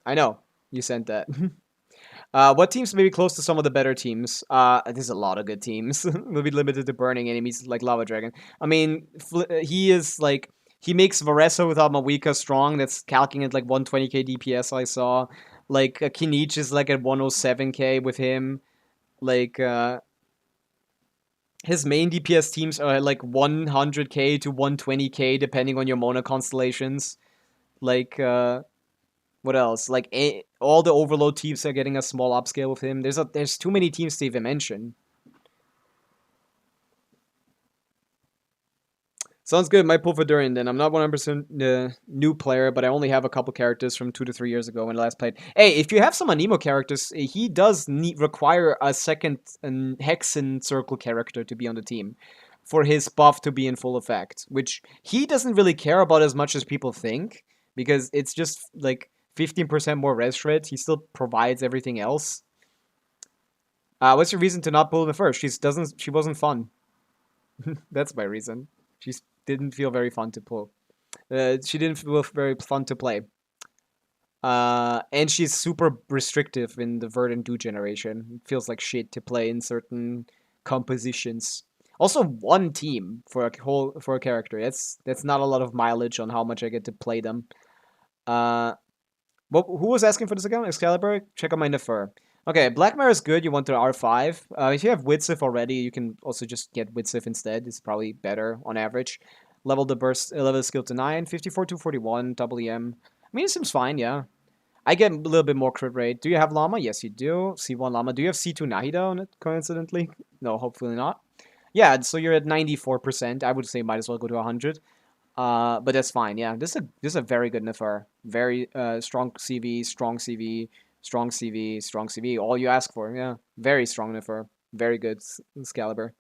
I know you sent that. What teams may be close to some of the better teams? There's a lot of good teams. Will be limited to burning enemies like Lava Dragon. I mean, he is like he makes Varessa without Mawika strong. That's calcing at like 120k DPS. I saw. Like Kinich is like at 107k with him. Like his main DPS teams are like 100k to 120k depending on your Mona constellations. Like what else? Like all the Overload teams are getting a small upscale with him. There's too many teams to even mention. Sounds good. Might pull for Durin then. I'm not 100% new player, but I only have a couple characters from 2 to 3 years ago when I last played. Hey, if you have some Anemo characters, he does require a second Hexen Circle character to be on the team for his buff to be in full effect, which he doesn't really care about as much as people think, because it's just like 15% more res shred. He still provides everything else. What's your reason to not pull the first? She wasn't fun. That's my reason. She didn't feel very fun to pull. She didn't feel very fun to play. And she's super restrictive in the Verd and Dew generation. It feels like shit to play in certain compositions. Also, one team for a character. That's not a lot of mileage on how much I get to play them. Who was asking for this again? Excalibur? Check out my Nefer. Okay, Blackmare is good. You want the R5. If you have Widsif already, you can also just get Widsif instead. It's probably better on average. Level the burst, level the skill to 9, 54 to 41, double EM. I mean, it seems fine, yeah. I get a little bit more crit rate. Do you have Llama? Yes, you do. C1 Llama. Do you have C2 Nahida on it, coincidentally? No, hopefully not. Yeah, so you're at 94%. I would say might as well go to 100. But that's fine, yeah. This is a very good Nefer. Very strong CV, strong CV, strong CV, strong CV. All you ask for, yeah. Very strong Nefer. Very good Excalibur.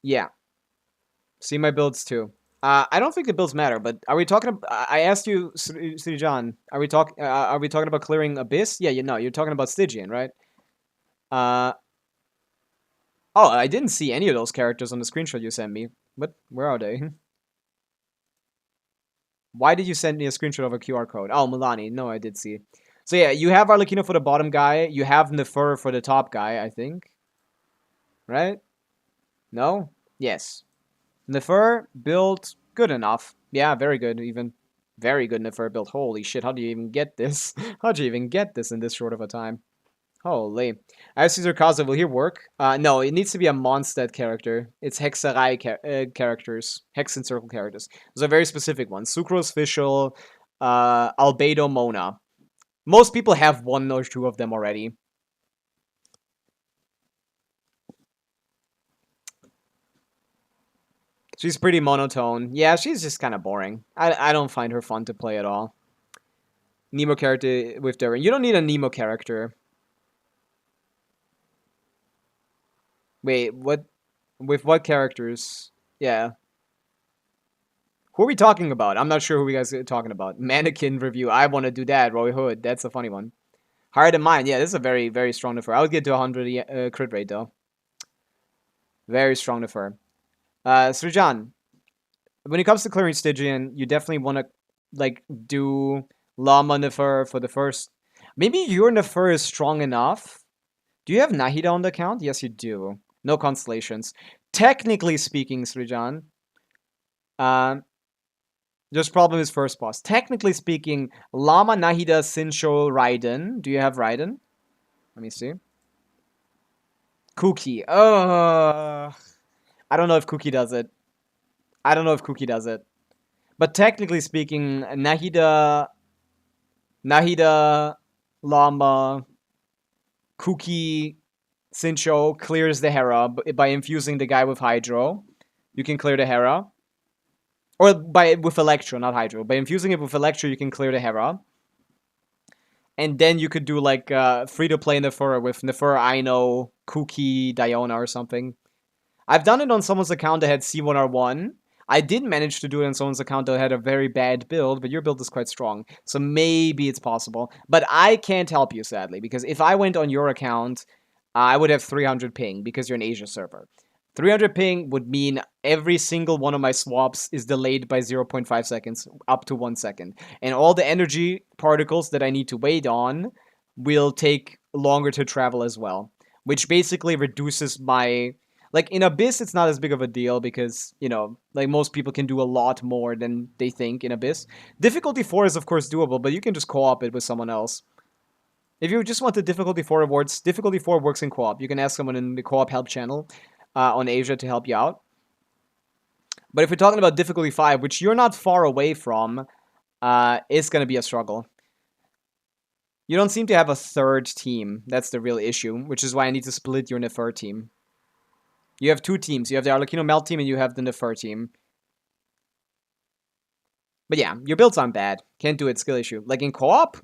Yeah. See my builds too. I don't think the builds matter, but are we talking? I asked you, Stygian. Are we talking about clearing Abyss? Yeah, you're talking about Stygian, right? Oh, I didn't see any of those characters on the screenshot you sent me. What? Where are they? Why did you send me a screenshot of a QR code? Oh, Milani. No, I did see. So yeah, you have Arlecchino for the bottom guy. You have Nefer for the top guy, I think. Right? No? Yes. Nefer build good enough. Yeah, very good even. Very good Nefer build. Holy shit, how do you even get this? How'd you even get this in this short of a time? Holy. I have Caesar Kaza. Will he work? No, it needs to be a Mondstadt character. It's Hexerai characters. Hexen Circle characters. Those are very specific ones. Sucrose Fischl, Albedo Mona. Most people have one or two of them already. She's pretty monotone. Yeah, she's just kind of boring. I don't find her fun to play at all. Nemo character with Durin. You don't need a Nemo character. Wait, what? With what characters? Yeah. Who are we talking about? I'm not sure who you guys are talking about. Mannequin review. I want to do that. Roy Hood. That's a funny one. Higher than mine. Yeah, this is a very, very strong Nefer. I would get to 100 crit rate, though. Very strong Nefer. Srijan, when it comes to clearing Stygian, you definitely want to, like, do Llama Nefer for the first... Maybe your Nefer is strong enough. Do you have Nahida on the account? Yes, you do. No constellations. Technically speaking, Srijan, just problem is first boss. Technically speaking, Llama, Nahida, Sinsho, Raiden. Do you have Raiden? Let me see. Kuki. I don't know if Kuki does it. I don't know if Kuki does it. But technically speaking, Nahida Nahida, Llama, Kuki, Sincho clears the Hera by infusing the guy with Hydro. You can clear the Hera. Or with Electro, not Hydro. By infusing it with Electro, you can clear the Hera. And then you could do like free-to-play Nephura with Nephura, Aino, Kuki, Diona or something. I've done it on someone's account that had C1R1. I did manage to do it on someone's account that had a very bad build, but your build is quite strong. So maybe it's possible. But I can't help you, sadly, because if I went on your account, I would have 300 ping because you're an Asia server. 300 ping would mean every single one of my swaps is delayed by 0.5 seconds, up to 1 second. And all the energy particles that I need to wait on will take longer to travel as well. Which basically reduces my... Like, in Abyss, it's not as big of a deal because, you know, like, most people can do a lot more than they think in Abyss. Difficulty 4 is, of course, doable, but you can just co-op it with someone else. If you just want the Difficulty 4 rewards, Difficulty 4 works in co-op. You can ask someone in the co-op help channel on Asia to help you out. But if we're talking about Difficulty 5, which you're not far away from, it's going to be a struggle. You don't seem to have a third team. That's the real issue, which is why I need to split your Nefer team. You have two teams. You have the Arlecchino Melt team and you have the Nefer team. But yeah, your builds aren't bad. Can't do it, skill issue. Like in co-op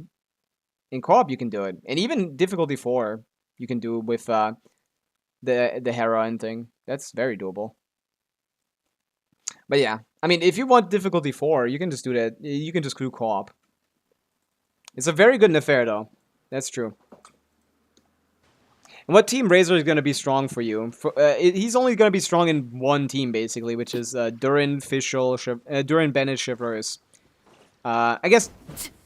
you can do it. And even Difficulty 4 you can do with the Hera and thing. That's very doable. But yeah, I mean, if you want Difficulty 4, you can just do that. You can just do co-op. It's a very good Nefer though. That's true. And what team Razor is going to be strong for you? He's only going to be strong in one team, basically, which is Durin, Durin, Bennett, Chevreuse. I guess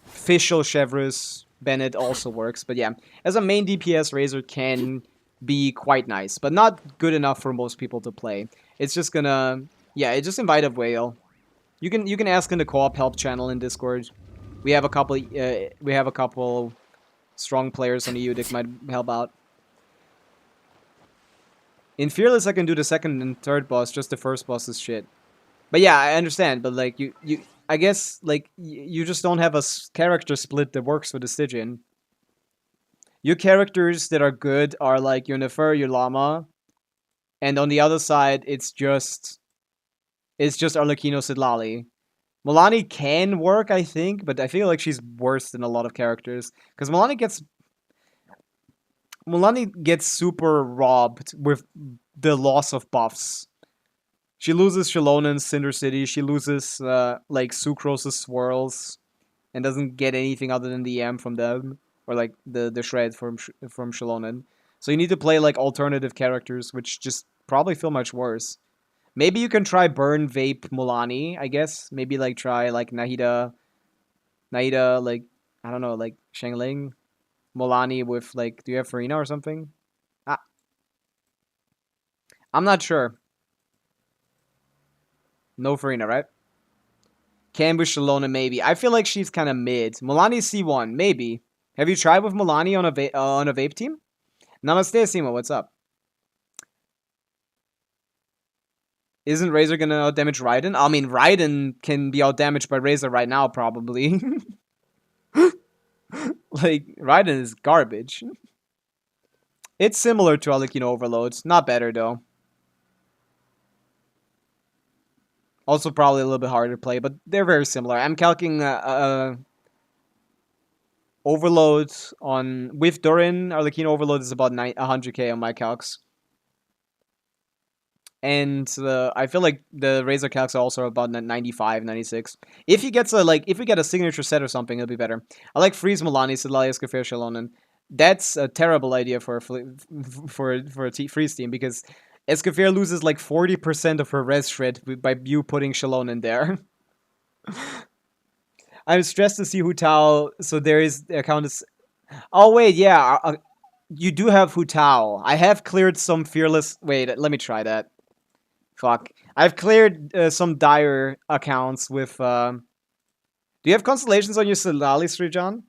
Fischl, Chevreuse, Bennett also works, but yeah. As a main DPS, Razor can be quite nice, but not good enough for most people to play. It's just gonna... Yeah, just invite a whale. You can ask in the co-op help channel in Discord. We have a couple strong players on EU that might help out. In Fearless, I can do the second and third boss, just the first boss is shit. But yeah, I understand, but like, I guess, like, you just don't have a character split that works for the Stygian. Your characters that are good are like your Nefer, your Llama, and on the other side, it's just Arlecchino Sidlali. Milani can work, I think, but I feel like she's worse than a lot of characters. Because Milani gets super robbed with the loss of buffs. She loses Shalonen's Cinder City. She loses like Sucrose's Swirls, and doesn't get anything other than the EM from them, or like the shred from Shalonen. So you need to play like alternative characters, which just probably feel much worse. Maybe you can try Burn Vape Mulani, I guess. Maybe like try like Nahida, like I don't know, like Shangling. Molani with, like, do you have Farina or something? I'm not sure. No Farina, right? Cambush Shalona, maybe. I feel like she's kind of mid. Molani C1, maybe. Have you tried with Molani on a vape team? Namaste, Simo, what's up? Isn't Razor gonna outdamage Raiden? I mean, Raiden can be outdamaged by Razor right now, probably. Like, Raiden is garbage. It's similar to Arlecchino Overloads. Not better, though. Also probably a little bit harder to play, but they're very similar. I'm calculating Overload on... With Durin, Arlecchino Overload is about 100k on my calcs. And I feel like the Razor calcs are also about 95, 96. If he gets if we get a signature set or something, it'll be better. I like Freeze Milani, Sidlali, Escafir, Shalonen. That's a terrible idea for a Freeze team, because Escafir loses like 40% of her res shred by you putting Shalonen there. I'm stressed to see Hu Tao, so there is the account is... Oh wait, yeah, you do have Hu Tao. I have cleared some Fearless... Wait, let me try that. Fuck. I've cleared some dire accounts with... Do you have constellations on your Sidlali, Srijan? Do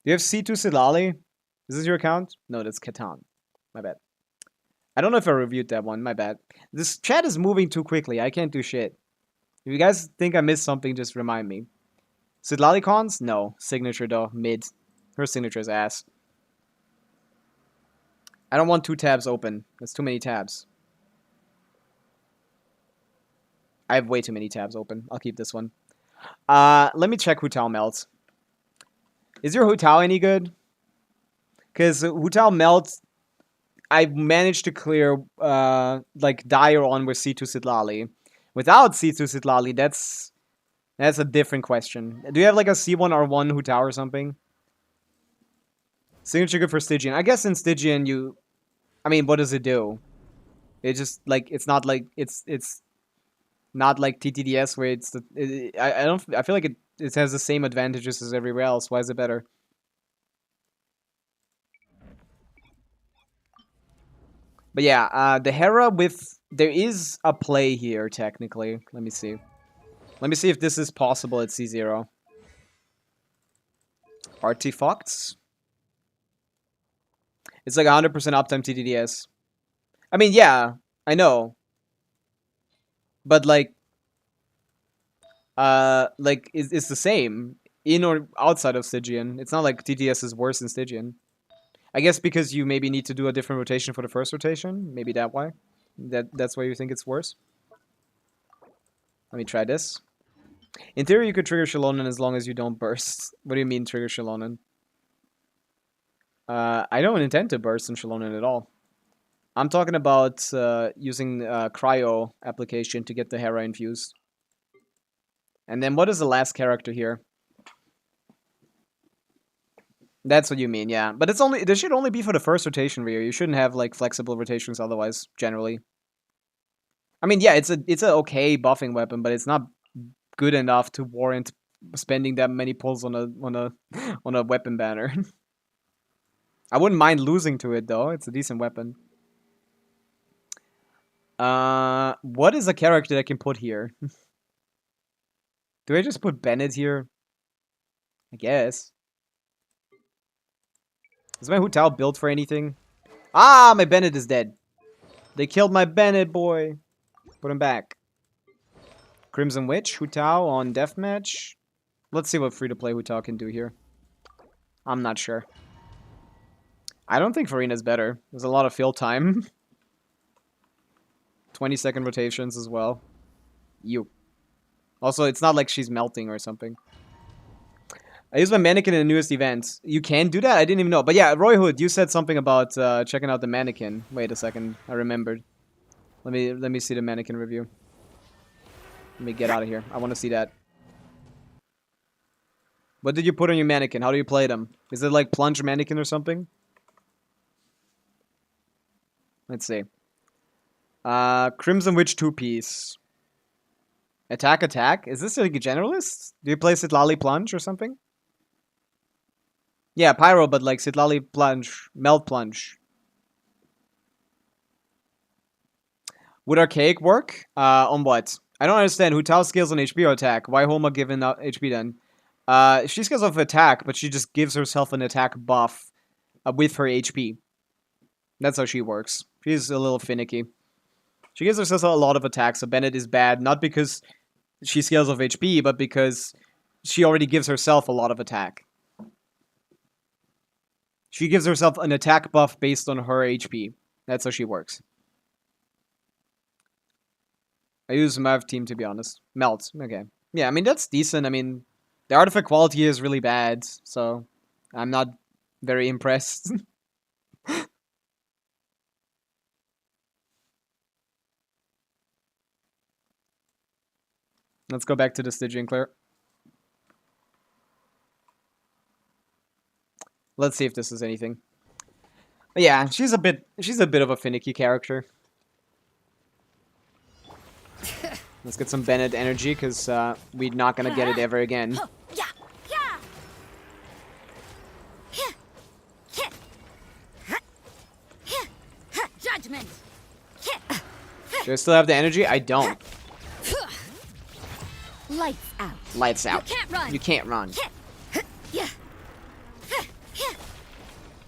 you have C2 Sidlali? Is this your account? No, that's Catan. My bad. I don't know if I reviewed that one. My bad. This chat is moving too quickly. I can't do shit. If you guys think I missed something, just remind me. Sidlali cons? No. Signature though. Mid. Her signature is ass. I don't want 2 tabs open. That's too many tabs. I have way too many tabs open. I'll keep this one. Let me check Hu Tao Melt. Is your Hu Tao any good? Because Hu Tao Melt, I managed to clear like Dire on with C2 Sidlali. Without C2 Sidlali, that's a different question. Do you have like a C1R1 Hu Tao or something? Signature good for Stygian. I guess in Stygian you... I mean, what does it do? It just, like, it's not like... It's not like TTDS where it's... I feel like it has the same advantages as everywhere else. Why is it better? But yeah, the Hera with... There is a play here, technically. Let me see. Let me see if this is possible at C0. Artifacts? It's like 100% uptime TTDS. I mean, yeah, I know. But like it's the same in or outside of Stygian. It's not like TTS is worse in Stygian. I guess because you maybe need to do a different rotation for the first rotation. Maybe that's why you think it's worse. Let me try this. In theory, you could trigger Shallonen as long as you don't burst. What do you mean trigger Shallonen? I don't intend to burst in Shallonen at all. I'm talking about using Cryo application to get the Hera infused. And then what is the last character here? That's what you mean, yeah. But it's only this should only be for the first rotation, Ryu. You shouldn't have like flexible rotations otherwise, generally. I mean, yeah, it's a okay buffing weapon, but it's not good enough to warrant spending that many pulls on a weapon banner. I wouldn't mind losing to it though. It's a decent weapon. What is a character that I can put here? Do I just put Bennett here? I guess. Is my Hu Tao built for anything? Ah, my Bennett is dead. They killed my Bennett, boy. Put him back. Crimson Witch, Hu Tao on Deathmatch. Let's see what free-to-play Hu Tao can do here. I'm not sure. I don't think Farina's better. There's a lot of fill time. 20-second rotations as well. You. Also, it's not like she's melting or something. I use my mannequin in the newest event. You can do that? I didn't even know. But yeah, Roy Hood, you said something about checking out the mannequin. Wait a second. I remembered. Let me see the mannequin review. Let me get out of here. I want to see that. What did you put on your mannequin? How do you play them? Is it like plunge mannequin or something? Let's see. Crimson Witch 2-piece. Attack. Is this like a generalist? Do you play Sitlali Plunge or something? Yeah, Pyro, but like Sitlali Plunge. Melt Plunge. Would Archaic work? On what? I don't understand. Hu Tao scales on HP or attack. Why Homa given out HP then? She scales off attack, but she just gives herself an attack buff with her HP. That's how she works. She's a little finicky. She gives herself a lot of attacks, so Bennett is bad, not because she scales off HP, but because she already gives herself a lot of attack. She gives herself an attack buff based on her HP. That's how she works. I use Mav Team, to be honest. Melt, okay. Yeah, I mean, that's decent. I mean, the artifact quality is really bad, so I'm not very impressed. Let's go back to the Stygian Claire. Let's see if this is anything. But yeah, she's a bit of a finicky character. Let's get some Bennett energy, because we're not gonna get it ever again. Judgment. Do I still have the energy? I don't. Lights out. Lights out. You can't run. You can't run.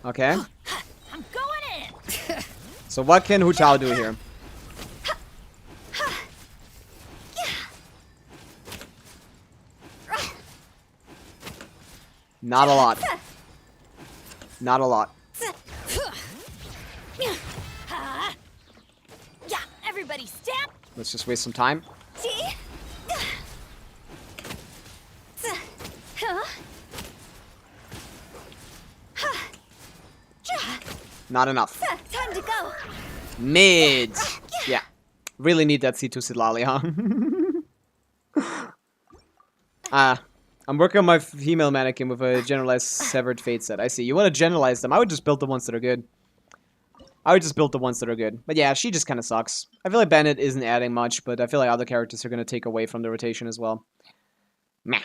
Okay. I'm going in. So what can Hu Tao do here? Not a lot. Not a lot. Yeah, everybody step. Let's just waste some time. Not enough. Time to go. Mid. Yeah. Really need that C2 Sidlali, huh? I'm working on my female mannequin with a generalized severed fate set. I see. You want to generalize them. I would just build the ones that are good. But yeah, she just kind of sucks. I feel like Bennett isn't adding much, but I feel like other characters are going to take away from the rotation as well. Meh.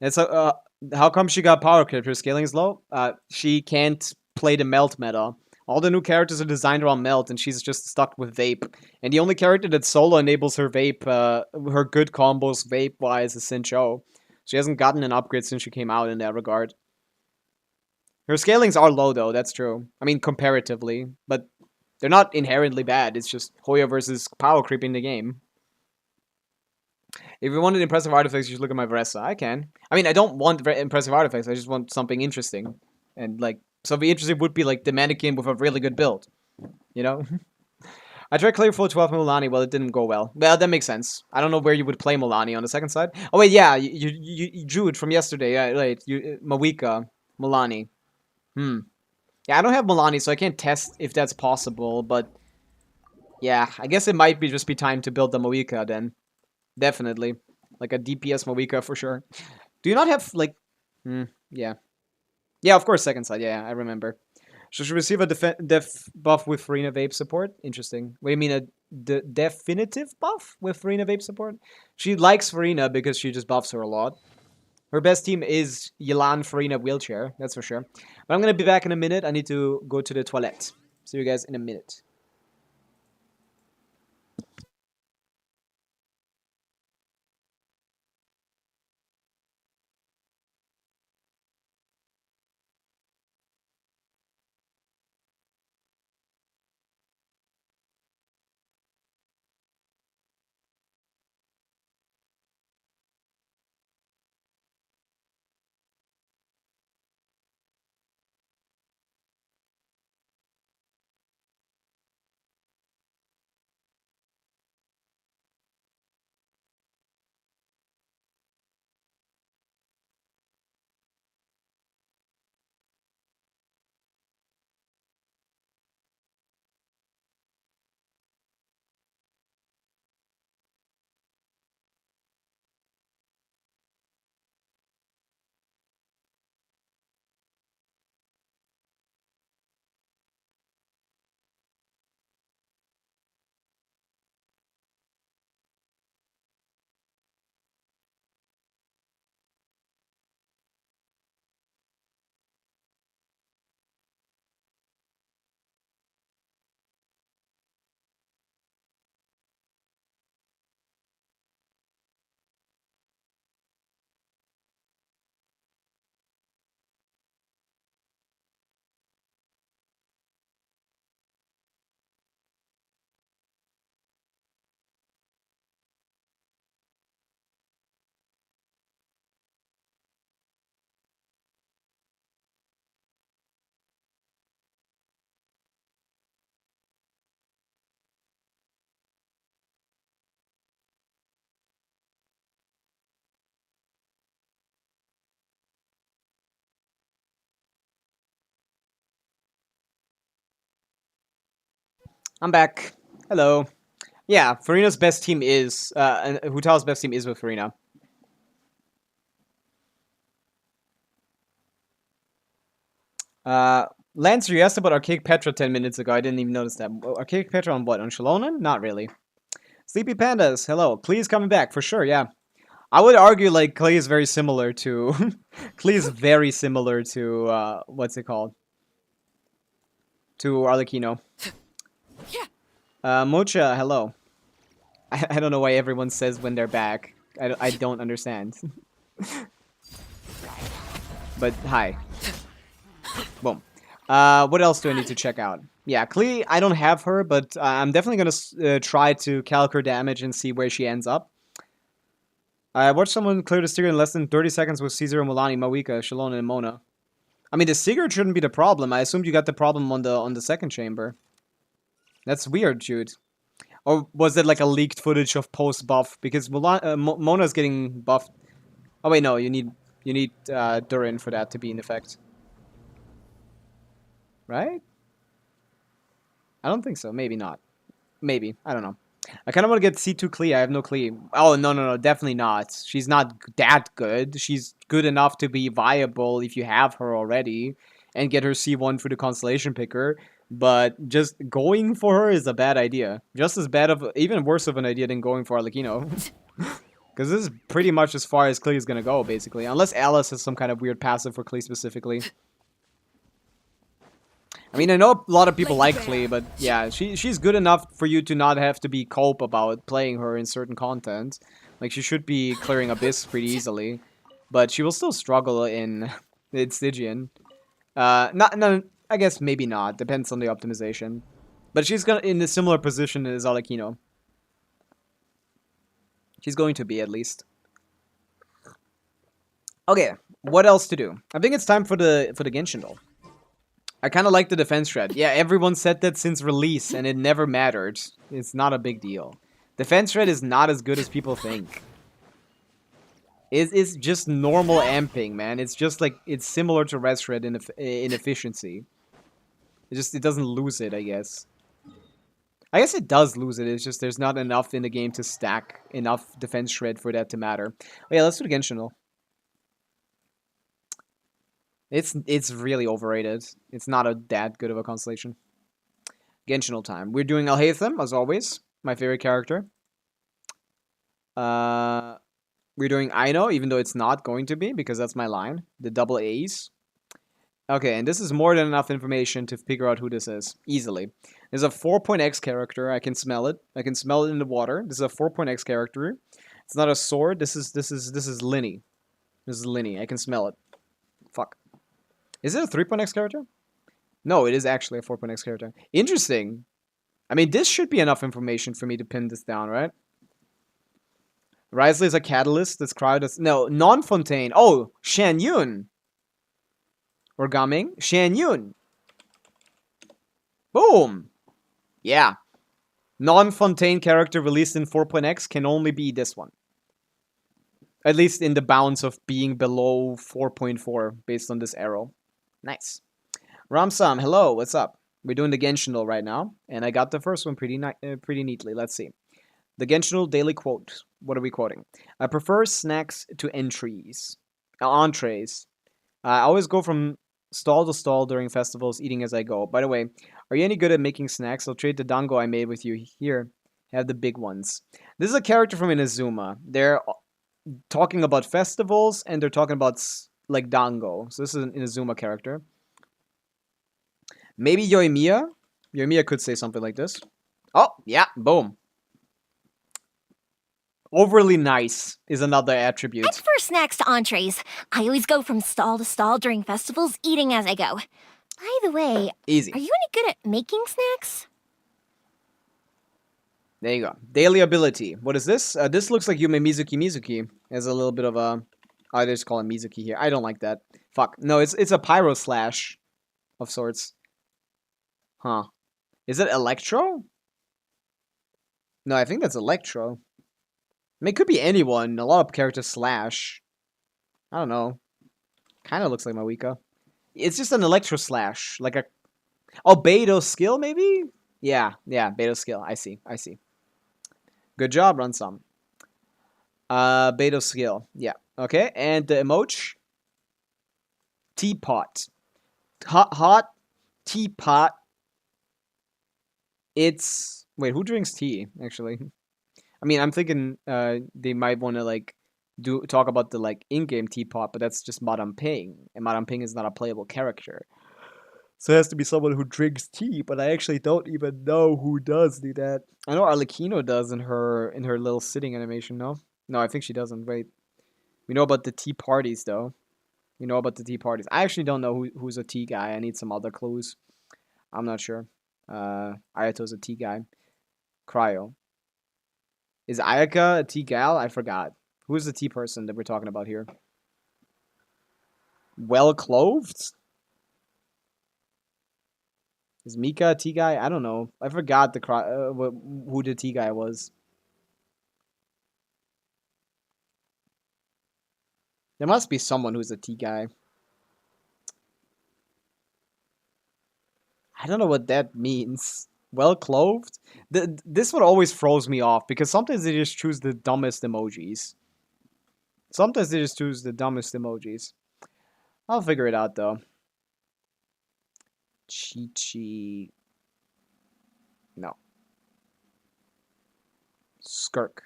It's how come she got power creep? Her scaling is low? She can't play the melt meta. All the new characters are designed around melt, and she's just stuck with vape. And the only character that solo enables her vape, her good combos vape-wise, is Sincho. She hasn't gotten an upgrade since she came out in that regard. Her scalings are low, though, that's true. I mean, comparatively. But they're not inherently bad. It's just Hoyo versus power creeping the game. If you wanted impressive artifacts, you should look at my Vressa. I can. I mean, I don't want impressive artifacts. I just want something interesting. And, like, something interesting would be, like, the mannequin with a really good build. You know? I tried clear full 12 Mulani, well, it didn't go well. Well, that makes sense. I don't know where you would play Mulani on the second side. Oh, wait, yeah, you drew it from yesterday. Yeah, right. Mawika, Mulani. Yeah, I don't have Mulani, so I can't test if that's possible, but... Yeah, I guess it might just be time to build the Mawika, then. Definitely. Like a DPS Mawika, for sure. Do you not have, like... yeah. Yeah, of course, second side. Yeah, I remember. Should she receive a def buff with Farina Vape support? Interesting. What do you mean, a definitive buff with Farina Vape support? She likes Farina because she just buffs her a lot. Her best team is Yelan Farina Wheelchair, that's for sure. But I'm going to be back in a minute. I need to go to the toilet. See you guys in a minute. I'm back. Hello. Yeah, Farina's best team is, and Hutao's best team is with Farina. Lancer, you asked about Archaic Petra 10 minutes ago. I didn't even notice that. Archaic Petra on what? On Shalonen? Not really. Sleepy Pandas, hello. Klee is coming back, for sure, yeah. I would argue, like, Klee is very similar to... Klee is very similar to, what's it called? To Arlecchino. Mocha, hello. I don't know why everyone says when they're back. I don't understand. But, hi. Boom. What else do I need to check out? Yeah, Klee, I don't have her, but I'm definitely going to try to calc her damage and see where she ends up. I watched someone clear the Stygian in less than 30 seconds with Caesar, Mulani, Mawika, Shalona, and Mona. I mean, the Sigurd shouldn't be the problem. I assumed you got the problem on the second chamber. That's weird, Jude. Or was it like a leaked footage of post buff? Because Mona's getting buffed. Oh wait, no, you need Durin for that to be in effect, right? I don't think so. Maybe not. Maybe, I don't know. I kind of want to get C2 Klee. I have no Klee. Oh no, definitely not. She's not that good. She's good enough to be viable if you have her already, and get her C1 through the constellation picker. But just going for her is a bad idea. Just as bad of, even worse of an idea than going for Arlecchino. Because this is pretty much as far as Klee is going to go, basically. Unless Alice has some kind of weird passive for Klee specifically. I mean, I know a lot of people like Klee, but yeah, she's good enough for you to not have to be cope about playing her in certain content. Like, she should be clearing Abyss pretty easily. But she will still struggle in Stygian. No, I guess maybe not. Depends on the optimization. But she's gonna in a similar position as Arlecchino. She's going to be, at least. Okay, what else to do? I think it's time for the Genshin though. I kind of like the defense shred. Yeah, everyone said that since release, and it never mattered. It's not a big deal. Defense shred is not as good as people think. It's just normal amping, man. It's just like, it's similar to res shred in efficiency. It doesn't lose it, I guess. I guess it does lose it. It's just there's not enough in the game to stack enough defense shred for that to matter. Oh, yeah, let's do the Genshin though. It's really overrated. It's not that good of a constellation. Genshin time. We're doing Alhaitham, as always. My favorite character. We're doing Aino, even though it's not going to be, because that's my line. The double A's. Okay, and this is more than enough information to figure out who this is. Easily. There's a 4.x character. I can smell it. I can smell it in the water. This is a 4.x character. It's not a sword. This is Linny. This is Linny. I can smell it. Fuck. Is it a 3.x character? No, it is actually a 4.x character. Interesting. I mean, this should be enough information for me to pin this down, right? Risley is a catalyst. That's crowd. No, non-Fontaine. Oh, Shan Yun. Or Gaming. Shan Yun. Boom. Yeah. Non-Fontaine character released in 4.x can only be this one. At least in the bounds of being below 4.4 based on this arrow. Nice. Ramsam, hello, what's up? We're doing the Genshin right now, and I got the first one pretty neatly. Let's see. The Genshin daily quote. What are we quoting? I prefer snacks to entrees. I always go from stall to stall during festivals, eating as I go. By the way, are you any good at making snacks? I'll trade the dango I made with you here. Have the big ones. This is a character from Inazuma. They're talking about festivals, and they're talking about like dango. So this is an Inazuma character. Maybe Yoimiya? Yoimiya could say something like this. Oh, yeah, boom. Overly nice is another attribute. I prefer snacks to entrees. I always go from stall to stall during festivals, eating as I go. By the way, Easy. Are you any good at making snacks? There you go. Daily ability. What is this? This looks like Yume Mizuki. Has a little bit of a... I just call him Mizuki here. I don't like that. Fuck. No, it's a pyro slash of sorts. Huh. Is it Electro? No, I think that's Electro. I mean, it could be anyone. A lot of characters slash. I don't know. Kind of looks like Mawika. It's just an Electro slash. Like a... Oh, Beidou skill, maybe? Yeah, Beidou skill. I see. Good job, run some. Beidou skill. Yeah. Okay, and the emoji. Teapot. Hot teapot. It's... Wait, who drinks tea, actually? I mean, I'm thinking they might want to, like, talk about the, like, in-game teapot, but that's just Madame Ping. And Madame Ping is not a playable character. So it has to be someone who drinks tea, but I actually don't even know who does do that. I know Arlecchino does in her little sitting animation, no? No, I think she doesn't. Wait. We know about the tea parties, though. We know about the tea parties. I actually don't know who's a tea guy. I need some other clues. I'm not sure. Ayato's a tea guy. Cryo. Is Ayaka a tea gal? I forgot. Who's the T person that we're talking about here? Well-clothed? Is Mika a T guy? I don't know. I forgot who the T guy was. There must be someone who's a T guy. I don't know what that means. Well-clothed? This one always throws me off because sometimes they just choose the dumbest emojis. Sometimes they just choose the dumbest emojis. I'll figure it out though. Chi-Chi. No. Skirk.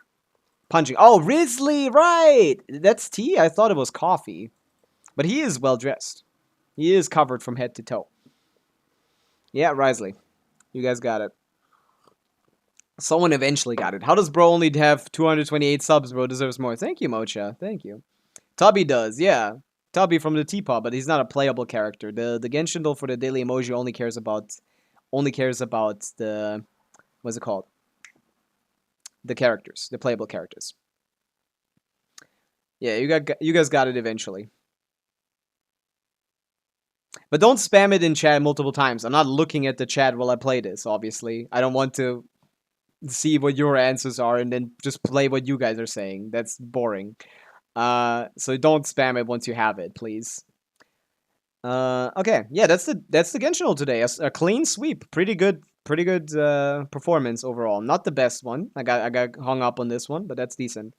Punching. Oh, Risley, right! That's tea? I thought it was coffee. But he is well dressed. He is covered from head to toe. Yeah, Risley. You guys got it. Someone eventually got it. How does bro only have 228 subs? Bro deserves more. Thank you, Mocha. Thank you. Tubby does, yeah. Tubby from the teapot, but he's not a playable character. The Genshin doll for the daily emoji only cares about the what's it called? The characters, the playable characters. Yeah, you guys got it eventually. But don't spam it in chat multiple times. I'm not looking at the chat while I play this, obviously. I don't want to see what your answers are and then just play what you guys are saying. That's boring. So don't spam it once you have it, please. Okay, yeah, that's the Genshin doll today. A clean sweep, pretty good performance overall. Not the best one. I got hung up on this one, but that's decent.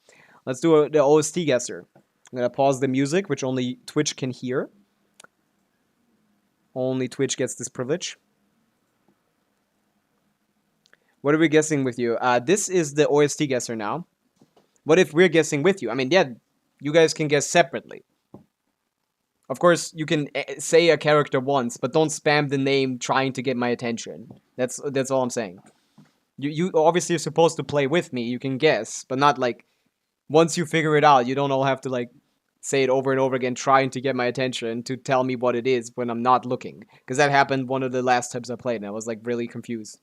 Let's do the OST guesser. I'm gonna pause the music, which only Twitch can hear. Only Twitch gets this privilege. What are we guessing with you? This is the OST guesser now. What if we're guessing with you? I mean, yeah, you guys can guess separately. Of course, you can say a character once, but don't spam the name trying to get my attention. That's all I'm saying. You obviously are supposed to play with me. You can guess, but not like once you figure it out. You don't all have to like say it over and over again, trying to get my attention to tell me what it is when I'm not looking. Because that happened one of the last times I played, and I was like really confused.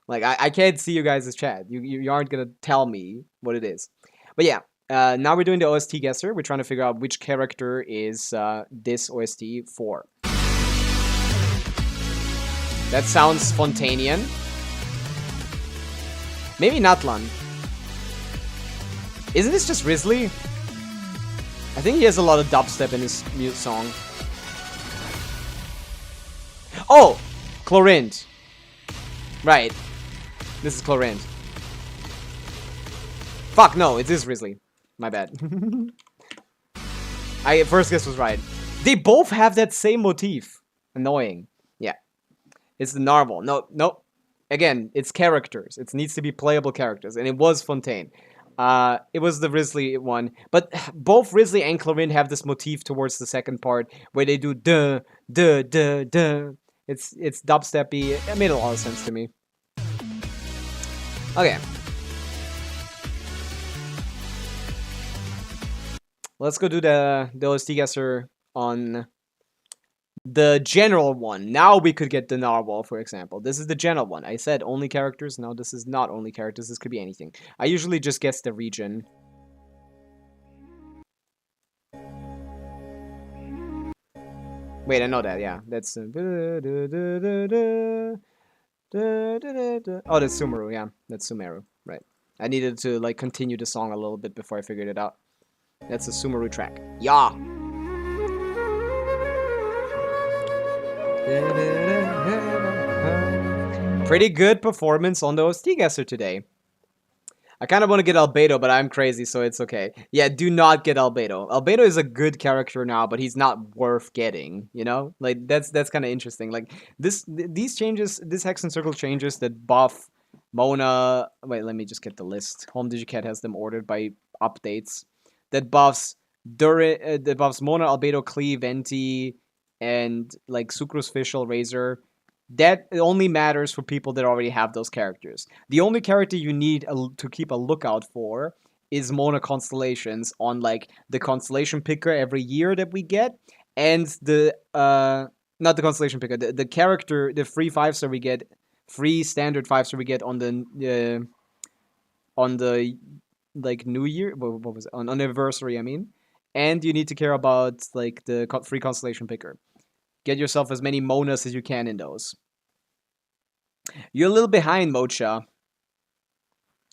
Like I can't see you guys' chat. You aren't gonna tell me what it is. But yeah. Now we're doing the OST guesser. We're trying to figure out which character is this OST for. That sounds Fontanian. Maybe Natlan. Isn't this just Risley? I think he has a lot of dubstep in his mute song. Oh! Chlorinde. Right. This is Chlorinde. Fuck, no, it is Risley. My bad. First guess was right. They both have that same motif. Annoying. Yeah. It's the narwhal. No. Again, it's characters. It needs to be playable characters. And it was Fontaine. It was the Risley one. But both Risley and Chlorinde have this motif towards the second part where they do duh, duh, duh, duh. It's dubsteppy. It made a lot of sense to me. Okay. Let's go do the OST guesser on the general one. Now we could get the narwhal, for example. This is the general one. I said only characters. Now this is not only characters. This could be anything. I usually just guess the region. Wait, I know that. Yeah, that's. Oh, that's Sumeru. Yeah, that's Sumeru. Right. I needed to like continue the song a little bit before I figured it out. That's a Sumeru track. Yeah. Pretty good performance on the OST guesser today. I kind of want to get Arlebait, but I'm crazy, so it's okay. Yeah, do not get Arlebait. Arlebait is a good character now, but he's not worth getting, you know? Like, that's kind of interesting. Like, these changes, this Hex and Circle changes that buff Mona... Wait, let me just get the list. Home Digicat has them ordered by updates. That buffs Durin, that buffs Mona, Arlebait, Klee, Venti, and like Sucrose, Fischl, Razor. That only matters for people that already have those characters. The only character you need to keep a lookout for is Mona Constellations on like the Constellation Picker every year that we get, and the not the Constellation Picker, the character, the free 5-star we get, free standard 5-star we get on the like New Year. What was it? On anniversary, I mean. And you need to care about like the free constellation picker. Get yourself as many Monas as you can in those. You're a little behind, Mocha.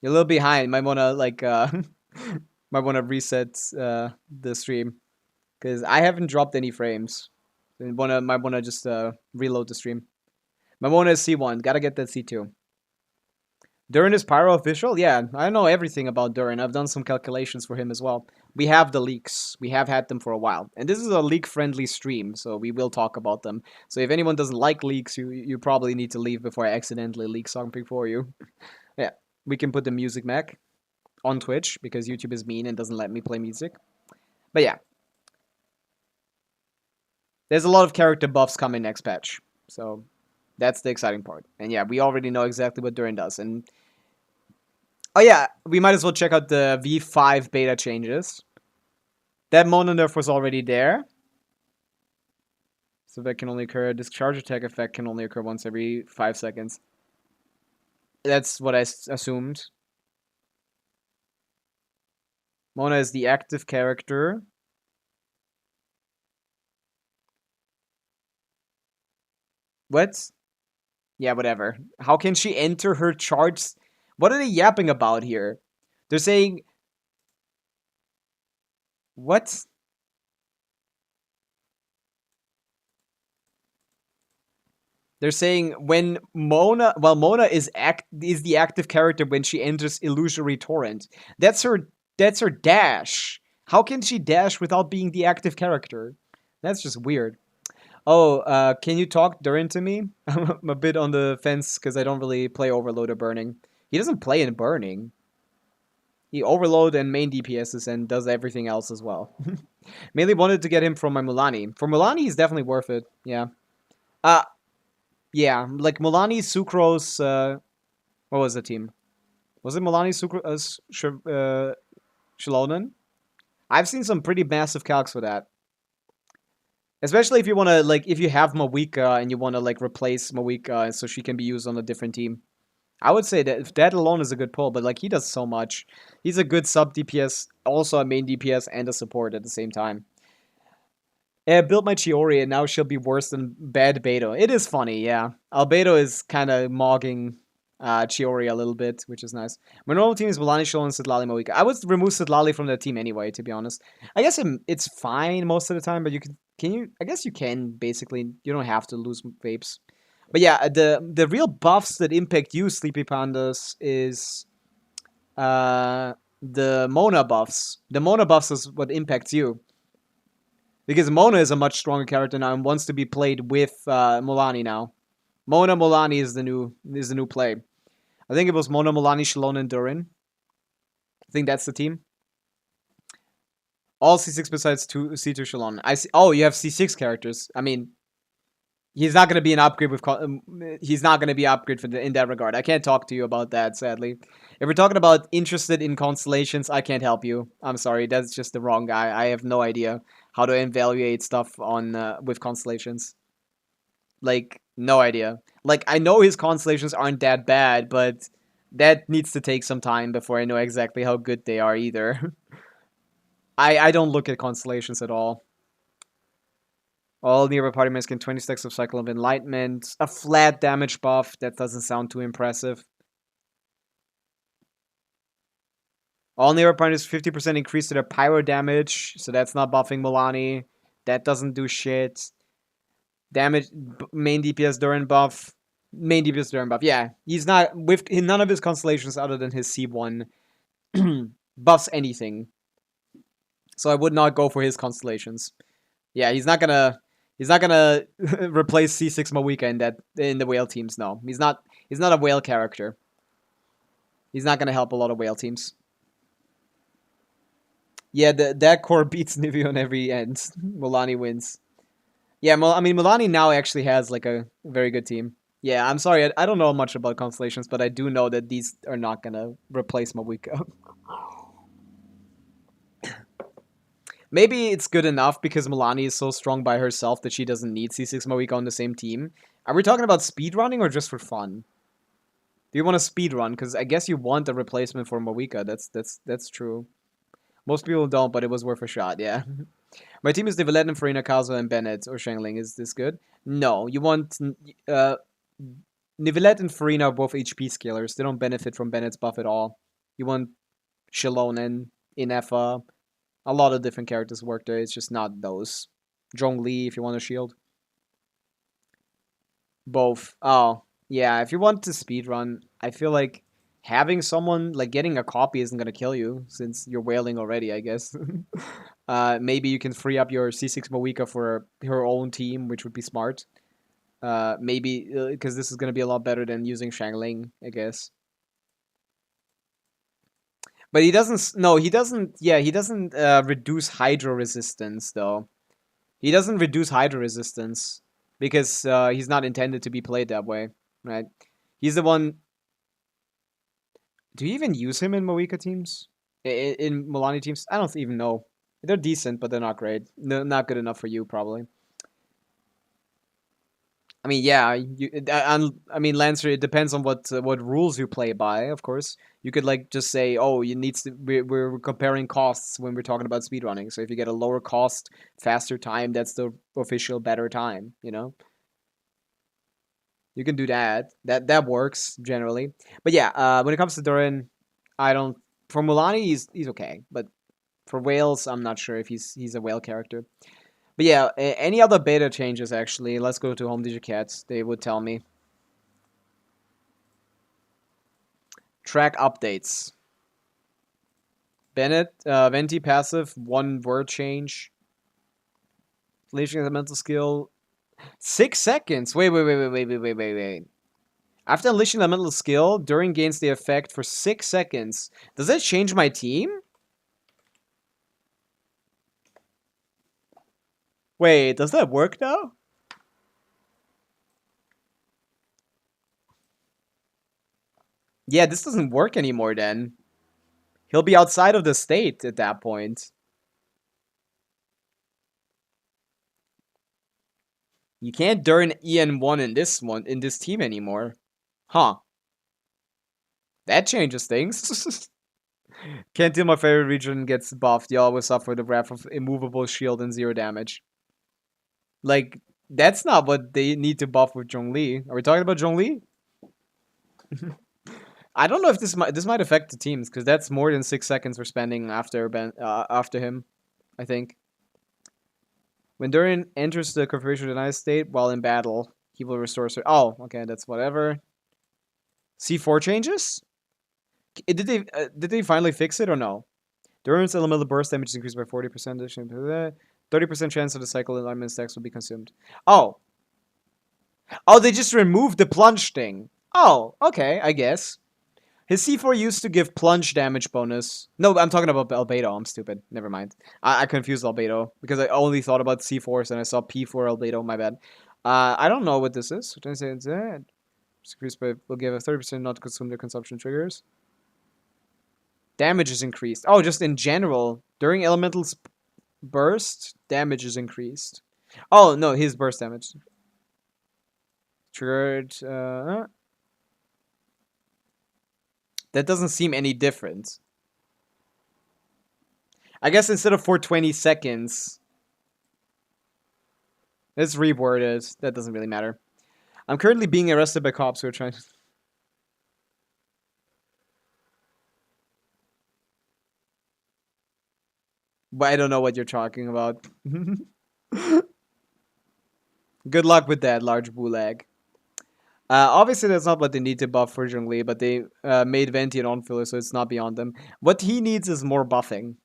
You're a little behind. Might wanna like might wanna reset the stream because I haven't dropped any frames. Might wanna just reload the stream. Might wanna C1. Gotta get that C2. Durin is Pyro official? Yeah, I know everything about Durin. I've done some calculations for him as well. We have the leaks. We have had them for a while. And this is a leak-friendly stream, so we will talk about them. So if anyone doesn't like leaks, you probably need to leave before I accidentally leak something for you. Yeah, we can put the music back on Twitch, because YouTube is mean and doesn't let me play music. But yeah. There's a lot of character buffs coming next patch. So that's the exciting part. And yeah, we already know exactly what Durin does. And oh yeah, we might as well check out the V5 beta changes. That mono nerf was already there. So that can only occur. This charge attack effect can only occur once every 5 seconds. That's what I assumed. Mona is the active character. What? Yeah, whatever. How can she enter her charge? What are they yapping about here? They're saying... What? They're saying when Mona... Well, Mona is the active character when she enters Illusory Torrent. That's her dash. How can she dash without being the active character? That's just weird. Oh, can you talk Durin to me? I'm a bit on the fence because I don't really play Overload or Burning. He doesn't play in Burning. He Overload and main DPSs and does everything else as well. Mainly wanted to get him from my Mulani. For Mulani, he's definitely worth it. Yeah. Yeah, like Mulani, Sucrose, what was the team? Was it Mulani, Sucrose, Shilonen? I've seen some pretty massive calcs for that. Especially if you want to, like, if you have Mawika and you want to, like, replace Mawika so she can be used on a different team. I would say that that alone is a good pull, but, like, he does so much. He's a good sub DPS, also a main DPS, and a support at the same time. I built my Chiori, and now she'll be worse than bad Beto. It is funny, yeah. Albedo is kind of mogging Chiori a little bit, which is nice. My normal team is Milani, Shilon, and Sidlali, Mawika. I would remove Sidlali from the team anyway, to be honest. I guess it's fine most of the time, but you can you? I guess you can, basically. You don't have to lose vapes. But yeah, the real buffs that impact you, Sleepy Pandas, is the Mona buffs. The Mona buffs is what impacts you. Because Mona is a much stronger character now and wants to be played with Mulani now. Mona Mulani is the new play. I think it was Mona Mulani, Shilon, and Durin. I think that's the team. All C6 besides C2 Shilon. I see. Oh, you have C6 characters. I mean, he's not going to be an upgrade with. He's not going to be an upgrade in that regard. I can't talk to you about that, sadly. If we're talking about interested in constellations, I can't help you. I'm sorry, that's just the wrong guy. I have no idea how to evaluate stuff on with constellations. Like, no idea. Like, I know his constellations aren't that bad, but that needs to take some time before I know exactly how good they are either. I don't look at constellations at all. All nearby party members gain 20 stacks of Cycle of Enlightenment. A flat damage buff. That doesn't sound too impressive. All nearby parties 50% increase to their pyro damage. So that's not buffing Milani. That doesn't do shit. Damage, main DPS Durin buff. Main DPS Durin buff. Yeah, he's not, with none of his constellations other than his C1 buffs anything. So I would not go for his constellations. Yeah, he's not gonna replace C6 Mawika in the whale teams. No, he's not a whale character. He's not gonna help a lot of whale teams. Yeah, that core beats Nivea on every end. Mulani wins. Yeah, I mean Mulani now actually has like a very good team. Yeah, I'm sorry, I don't know much about constellations, but I do know that these are not gonna replace Mawika. Maybe it's good enough because Milani is so strong by herself that she doesn't need C6 Mawika on the same team. Are we talking about speedrunning or just for fun? Do you want a speed run? Because I guess you want a replacement for Mawika. That's true. Most people don't, but it was worth a shot. Yeah. My team is Nivelette, Farina, Kazo, and Bennett or Shangling. Is this good? No. You want Nivelette and Farina are both HP scalers. They don't benefit from Bennett's buff at all. You want Shilonen, Inefa. A lot of different characters work there. It's just not those. Zhongli, if you want a shield. Both. Oh, yeah. If you want to speedrun, I feel like having someone, like getting a copy isn't going to kill you since you're wailing already, I guess. Maybe you can free up your C6 Mawika for her own team, which would be smart. Maybe, because this is going to be a lot better than using Shangling, I guess. But he doesn't, no, he doesn't, yeah, he doesn't reduce Hydro resistance, though. He doesn't reduce Hydro resistance because he's not intended to be played that way, right? He's the one... Do you even use him in Mawika teams? In Milani teams? I don't even know. They're decent, but they're not great. No, not good enough for you, probably. I mean, yeah, I mean, Lancer, it depends on what rules you play by, of course. You could, like, just say, oh, we're comparing costs when we're talking about speedrunning. So if you get a lower cost, faster time, that's the official better time, you know? You can do that. That works, generally. But yeah, when it comes to Durin, I don't... For Mulani, he's okay. But for Whales, I'm not sure if he's a whale character. But yeah, any other beta changes, actually. Let's go to Home Digicats. They would tell me. Track updates. Bennett, Venti passive, 1 word change. Unleashing the mental skill. 6 seconds. Wait. After unleashing the mental skill, Durin gains the effect for 6 seconds. Does that change my team? Wait, does that work now? Yeah, this doesn't work anymore then. He'll be outside of the state at that point. You can't Durin EN1 in this team anymore. Huh. That changes things. Can't deal my favorite region gets buffed. You always suffer the wrath of immovable shield and 0 damage. Like, that's not what they need to buff with Zhongli. Are we talking about Zhongli? I don't know if this might affect the teams, because that's more than 6 seconds we're spending after him, I think. When Durin enters the configuration denied state while in battle, he will restore... Oh, okay, that's whatever. C4 changes? Did they finally fix it or no? Durin's elemental burst damage is increased by 40%. 30% chance of the cycle alignment stacks will be consumed. Oh. Oh, they just removed the plunge thing. Oh, okay, I guess. His C4 used to give plunge damage bonus. No, I'm talking about Albedo. I'm stupid. Never mind. I confused Albedo because I only thought about C4s and I saw P4 Albedo. My bad. I don't know what this is. What did I say? It's increased by will give a 30% not to consume their consumption triggers. Damage is increased. Oh, just in general. During Elemental's burst, damage is increased. Oh, no, his burst damage. Triggered. That doesn't seem any different. I guess instead of for 20 seconds... Let's reword it. That doesn't really matter. I'm currently being arrested by cops who are trying to... But I don't know what you're talking about. Good luck with that, large bulag. Obviously, that's not what they need to buff for Zhongli, but they made Venti an on-filler, so it's not beyond them. What he needs is more buffing.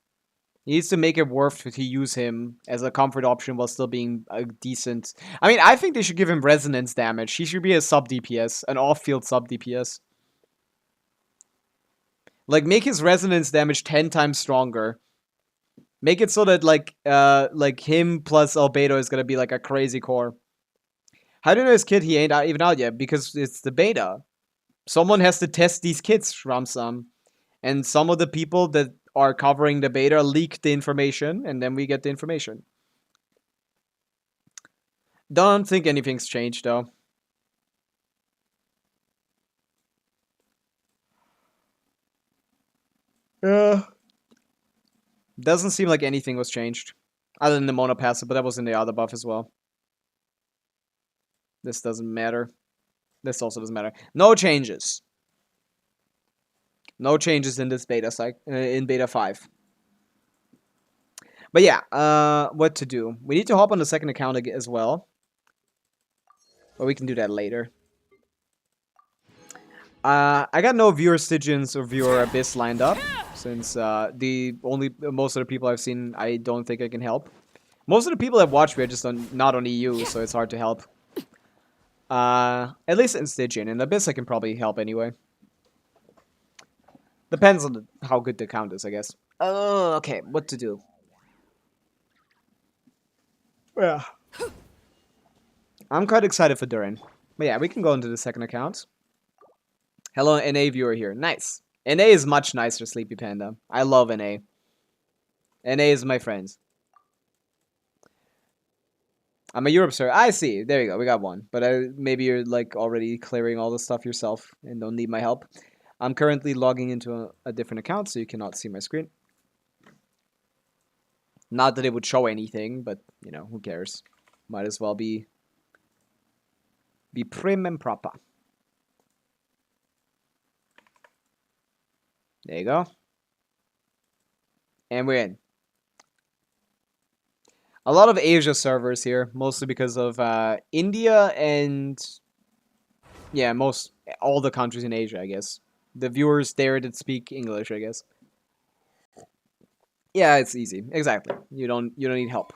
He needs to make it worth to use him as a comfort option while still being a decent... I mean, I think they should give him resonance damage. He should be a sub-DPS, an off-field sub-DPS. Like, make his resonance damage 10 times stronger. Make it so that, like him plus Albedo is gonna be, like, a crazy core. How do you know his kit he ain't even out yet? Because it's the beta. Someone has to test these kits, Ramsam. And some of the people that are covering the beta leak the information, and then we get the information. Don't think anything's changed, though. Doesn't seem like anything was changed. Other than the mono passive, but that was in the other buff as well. This doesn't matter. This also doesn't matter. No changes. No changes in this beta in beta 5. But yeah, what to do? We need to hop on the second account as well. But we can do that later. I got no viewer Stygians or viewer Abyss lined up. Since most of the people I've seen, I don't think I can help. Most of the people that watch me are just not on EU, so it's hard to help. At least in Stygian. In Abyss I can probably help anyway. Depends on how good the account is, I guess. Oh, okay. What to do? Yeah. I'm quite excited for Durin. But yeah, we can go into the second account. Hello, NA viewer here. Nice. NA is much nicer, Sleepy Panda. I love NA. NA is my friend. I'm a Europe sir. I see. There you go. We got one. But maybe you're like already clearing all the stuff yourself and don't need my help. I'm currently logging into a different account, so you cannot see my screen. Not that it would show anything, but, you know, who cares? Might as well be prim and proper. There you go. And we're in. A lot of Asia servers here, mostly because of India and... yeah, all the countries in Asia, I guess. The viewers there that speak English, I guess. Yeah, it's easy. Exactly. You don't need help.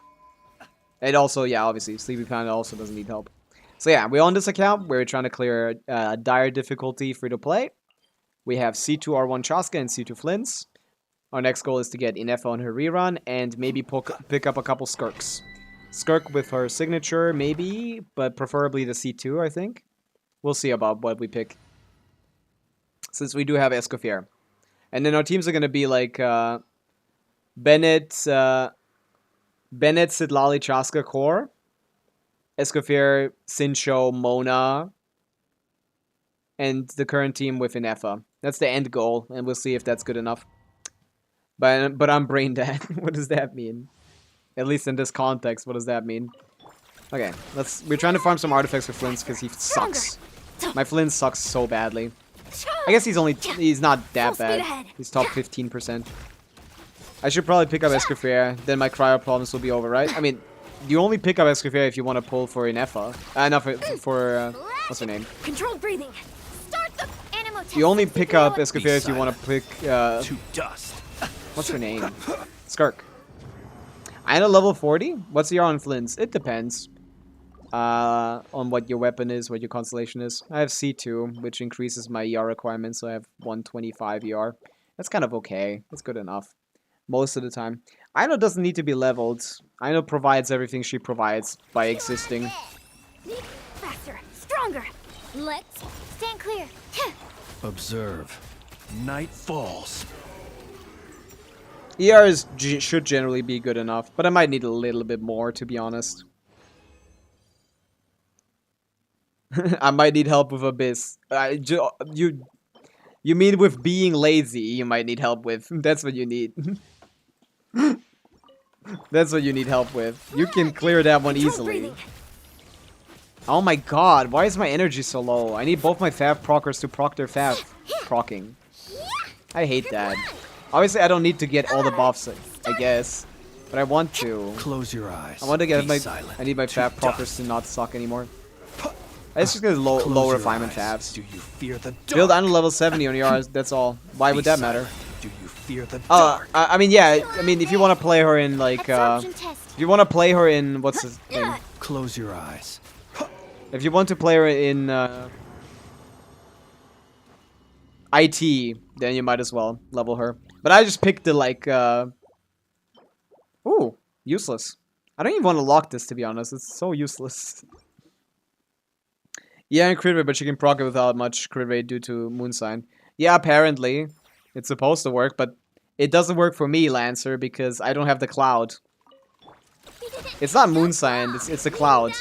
And also, yeah, obviously, Sleepy Panda also doesn't need help. So yeah, we're on this account. We're trying to clear dire difficulty free to play. We have C2 R1 Chaska and C2 Flints. Our next goal is to get Inefa on her rerun and maybe pick up a couple Skirks. Skirk with her signature, maybe, but preferably the C2, I think. We'll see about what we pick. Since we do have Escoffier. And then our teams are going to be like Bennett, Siddlali, Chaska, Core. Escoffier, Sincho, Mona. And the current team with Inefa. That's the end goal, and we'll see if that's good enough. But I'm brain dead. What does that mean? At least in this context, what does that mean? Okay, we're trying to farm some artifacts for Flints because he sucks. My Flint sucks so badly. I guess he's not that bad. He's top 15%. I should probably pick up Escoffier, then my cryo problems will be over, right? I mean, you only pick up Escoffier if you want to pull for Inefa. Not for what's her name? Controlled breathing. Start the animal You only pick up Escoffier if you want to pick To dust. what's her name? Skirk. I know level 40? What's the ER on Flints? It depends. On what your weapon is, what your constellation is. I have C2, which increases my ER requirement, so I have 125 ER. That's kind of okay. That's good enough. Most of the time. Aino doesn't need to be leveled. Aino provides everything she provides by existing. Faster, stronger. Let's stand clear. Observe. Night falls. ER should generally be good enough, but I might need a little bit more, to be honest. I might need help with Abyss. You mean with being lazy, you might need help with. That's what you need. That's what you need help with. You can clear that one easily. Oh my god, why is my energy so low? I need both my Fav proccers to proc their Fav procking. I hate that. Obviously, I don't need to get all the buffs, I guess. But I want to. Close your eyes. I want to get silent. I need my Fav proccers to not suck anymore. It's just gonna low refinement Favs. Do you fear the dark? Build on level 70 on yours, that's all. Why would that matter? Do you fear the dark? I mean, yeah. I mean, if you want to play her in like, if you want to play her in what's his name? Close your eyes. If you want to play her in IT, then you might as well level her. But I just picked the like. Ooh, useless. I don't even want to lock this, to be honest. It's so useless. Yeah, and crit rate, but she can proc it without much crit rate due to Moonsign. Yeah, apparently. It's supposed to work, but it doesn't work for me, Lancer, because I don't have the cloud. It's not Moonsign, it's the cloud.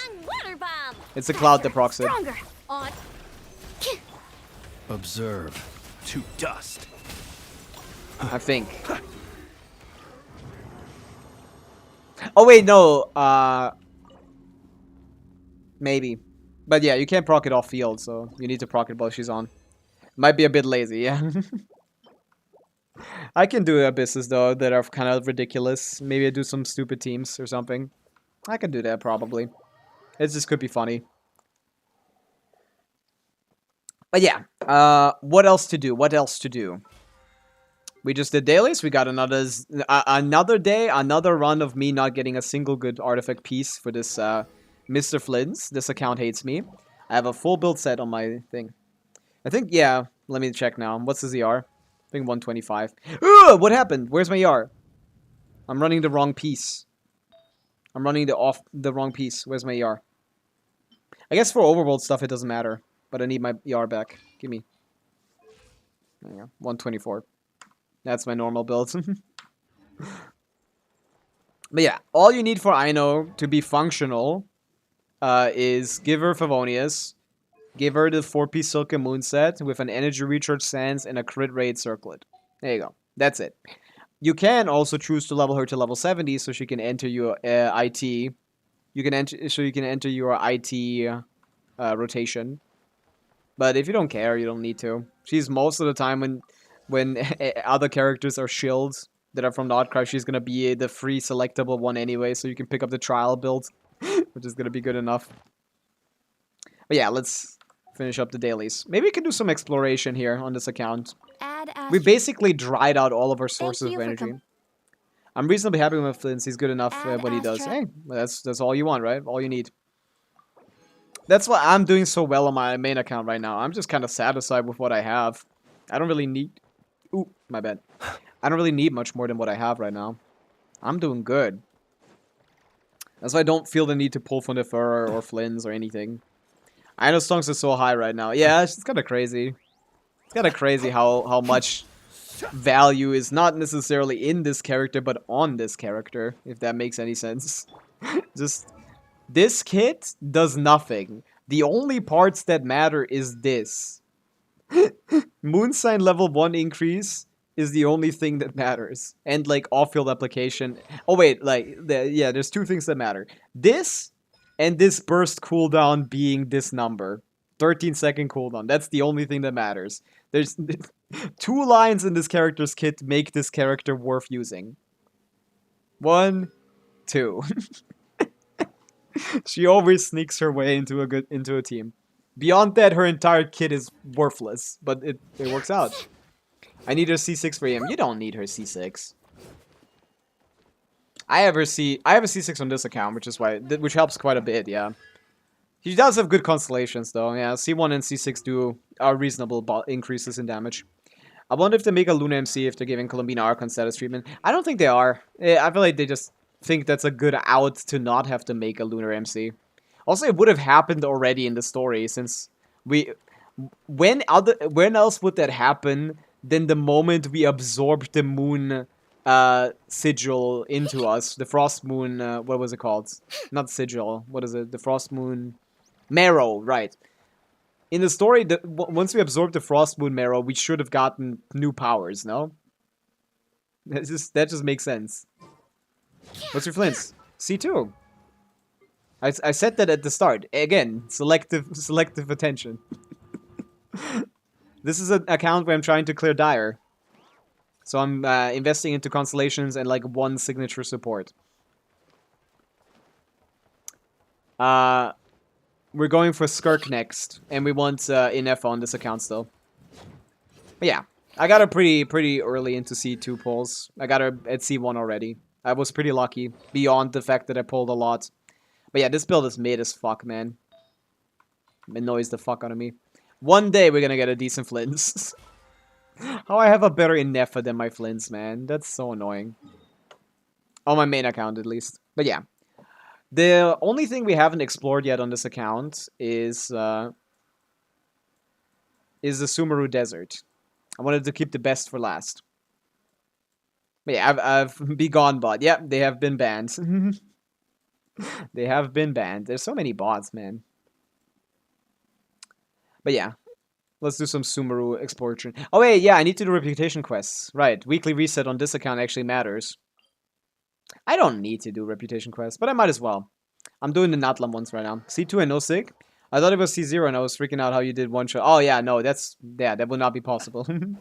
It's the cloud that procs it. Observe. To dust. I think. Oh wait, no. Maybe. But yeah, you can't proc it off field, so you need to proc it while she's on. Might be a bit lazy, yeah. I can do abysses though that are kind of ridiculous. Maybe I do some stupid teams or something. I can do that probably. It just could be funny. But yeah, what else to do? What else to do? We just did dailies. We got another day, another run of me not getting a single good artifact piece for this Mr. Flint's. This account hates me. I have a full build set on my thing. I think, yeah, let me check now. What's his ER? I think 125. Ugh, what happened? Where's my ER? I'm running the wrong piece. I'm running the wrong piece. Where's my ER? I guess for overworld stuff it doesn't matter. But I need my ER back. Give me. There you go. 124. That's my normal build. But yeah, all you need for Aino to be functional is give her Favonius, give her the 4-piece Silken Moon set with an energy recharge sands and a crit rate circlet. There you go. That's it. You can also choose to level her to level 70 so she can enter your IT. You can enter your IT rotation. But if you don't care, you don't need to. She's most of the time when other characters are shilled that are from the Outcry, she's gonna be the free selectable one anyway, so you can pick up the trial build, which is gonna be good enough. But yeah, let's finish up the dailies. Maybe we can do some exploration here on this account. We basically dried out all of our sources of energy. I'm reasonably happy with Flint. He's good enough what he does. Hey, that's all you want, right? All you need. That's why I'm doing so well on my main account right now. I'm just kind of satisfied with what I have. I don't really need... Ooh, my bad. I don't really need much more than what I have right now. I'm doing good. That's why I don't feel the need to pull from the Fur or Flynn's or anything. I know Stonks are so high right now. Yeah, it's kind of crazy. It's kind of crazy how much value is not necessarily in this character, but on this character, if that makes any sense. Just... This kit does nothing. The only parts that matter is this. Moonsign level 1 increase is the only thing that matters. And like off-field application. Oh wait, like, yeah, there's two things that matter. This and this burst cooldown being this number. 13-second cooldown. That's the only thing that matters. There's 2 lines in this character's kit make this character worth using. 1, 2. She always sneaks her way into a team. Beyond that, her entire kit is worthless, but it works out. I need her C6 for him. You don't need her C6. I have a C6 on this account, which helps quite a bit. Yeah, he does have good constellations though. Yeah, C1 and C6 are reasonable increases in damage. I wonder if they make a Luna MC if they're giving Columbina Archon status treatment. I don't think they are. I feel like they just think that's a good out to not have to make a Lunar MC. Also, it would have happened already in the story, since when else would that happen than the moment we absorbed the moon sigil into us, the frost moon, what was it called? Not sigil, what is it? The frost moon marrow, right. In the story, once we absorbed the frost moon marrow, we should have gotten new powers, no? That just makes sense. What's your Flint's? C2. I said that at the start. Again, selective attention. This is an account where I'm trying to clear Dire. So I'm investing into constellations and like 1 signature support. We're going for Skirk next, and we want Inef on this account still. But yeah, I got her pretty early into C2 pulls. I got her at C1 already. I was pretty lucky, beyond the fact that I pulled a lot. But yeah, this build is mid as fuck, man. It annoys the fuck out of me. One day we're gonna get a decent Flints. How I have a better Inefa than my Flints, man. That's so annoying. On my main account, at least. But yeah. The only thing we haven't explored yet on this account is the Sumeru Desert. I wanted to keep the best for last. But yeah, I've Begone bot. Yep, they have been banned. They have been banned. There's so many bots, man. But yeah. Let's do some Sumeru exploration. Oh wait, yeah, I need to do reputation quests. Right, weekly reset on this account actually matters. I don't need to do reputation quests, but I might as well. I'm doing the Natlam ones right now. C2 and no sig. I thought it was C0 and I was freaking out how you did one shot. Oh yeah, no, that would not be possible. And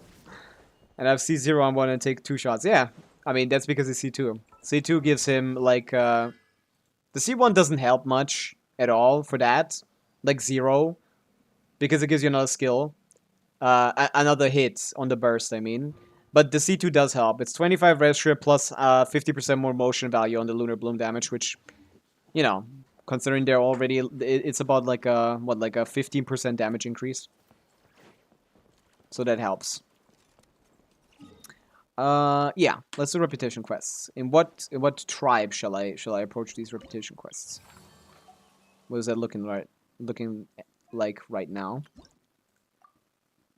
I have C0 on one and take 2 shots. Yeah, I mean, that's because it's C2. C2 gives him, like, the C1 doesn't help much at all for that. Like, 0. Because it gives you another skill. Another hit on the burst, I mean. But the C2 does help. It's 25 res strip plus 50% more motion value on the Lunar Bloom damage, which, you know, considering they're already... It's about like a, what, like a 15% damage increase. So that helps. Yeah, let's do reputation quests. In what tribe shall I approach these reputation quests? What is that looking like right now?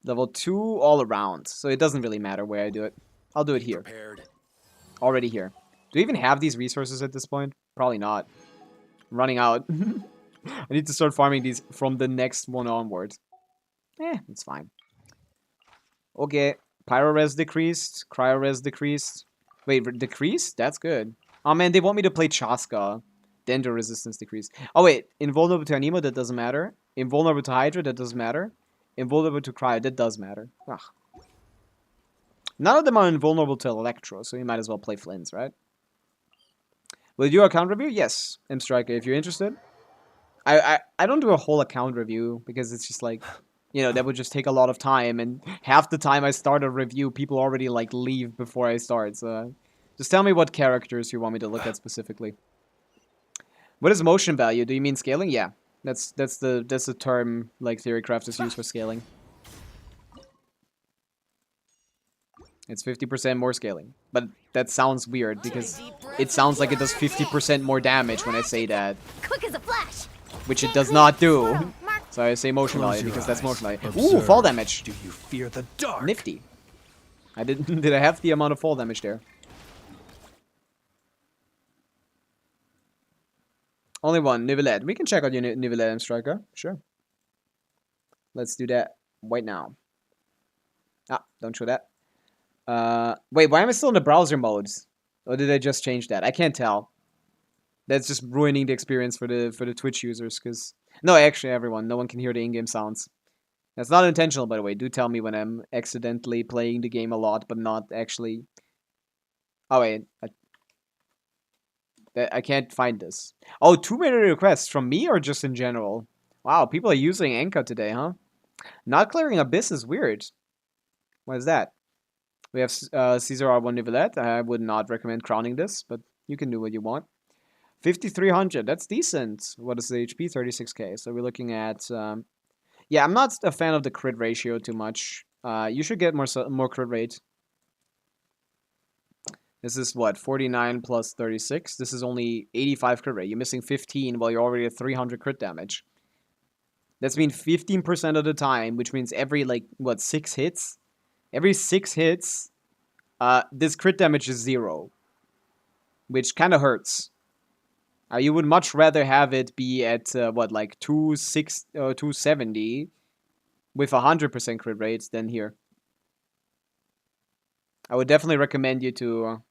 Level 2 all around, so it doesn't really matter where I do it. I'll do it here. Already here. Do we even have these resources at this point? Probably not. I'm running out. I need to start farming these from the next one onward. It's fine. Okay. Pyro res decreased. Cryo res decreased. Wait, decreased? That's good. Oh man, they want me to play Chaska. Dendro resistance decreased. Oh wait, invulnerable to Anemo, that doesn't matter. Invulnerable to Hydra, that doesn't matter. Invulnerable to Cryo, that does matter. Ugh. None of them are invulnerable to Electro, so you might as well play Flints, right? Will you do an account review? Yes, M Striker, if you're interested. I don't do a whole account review, because it's just like, you know, that would just take a lot of time, and half the time I start a review, people already, like, leave before I start, so... Just tell me what characters you want me to look at specifically. What is motion value? Do you mean scaling? Yeah. That's the term, like, Theorycrafters use for scaling. It's 50% more scaling. But that sounds weird, because it sounds like it does 50% more damage when I say that. Quick as a flash. Which it does not do. So I say motion value, because that's motion value. Ooh, fall damage! Do you fear the dark? Nifty. I didn't... Did I have the amount of fall damage there? Only one, Nivelette. We can check out your Nivelette and Striker. Sure. Let's do that right now. Ah, don't show that. Wait, why am I still in the browser modes? Or did I just change that? I can't tell. That's just ruining the experience for the Twitch users, because... No, actually, everyone. No one can hear the in-game sounds. That's not intentional, by the way. Do tell me when I'm accidentally playing the game a lot, but not actually... Oh, wait. I can't find this. Oh, 2 many requests from me or just in general? Wow, people are using Enka today, huh? Not clearing Abyss is weird. What is that? We have Caesar R1 Nivelette. I would not recommend crowning this, but you can do what you want. 5,300, that's decent. What is the HP? 36k. So we're looking at... yeah, I'm not a fan of the crit ratio too much. You should get more crit rate. This is what, 49 plus 36? This is only 85 crit rate. You're missing 15 while you're already at 300 crit damage. That's mean 15% of the time, which means every, like, what, 6 hits? Every 6 hits, this crit damage is 0. Which kind of hurts. You would much rather have it be at, what, like 270 with 100% crit rates than here. I would definitely recommend you to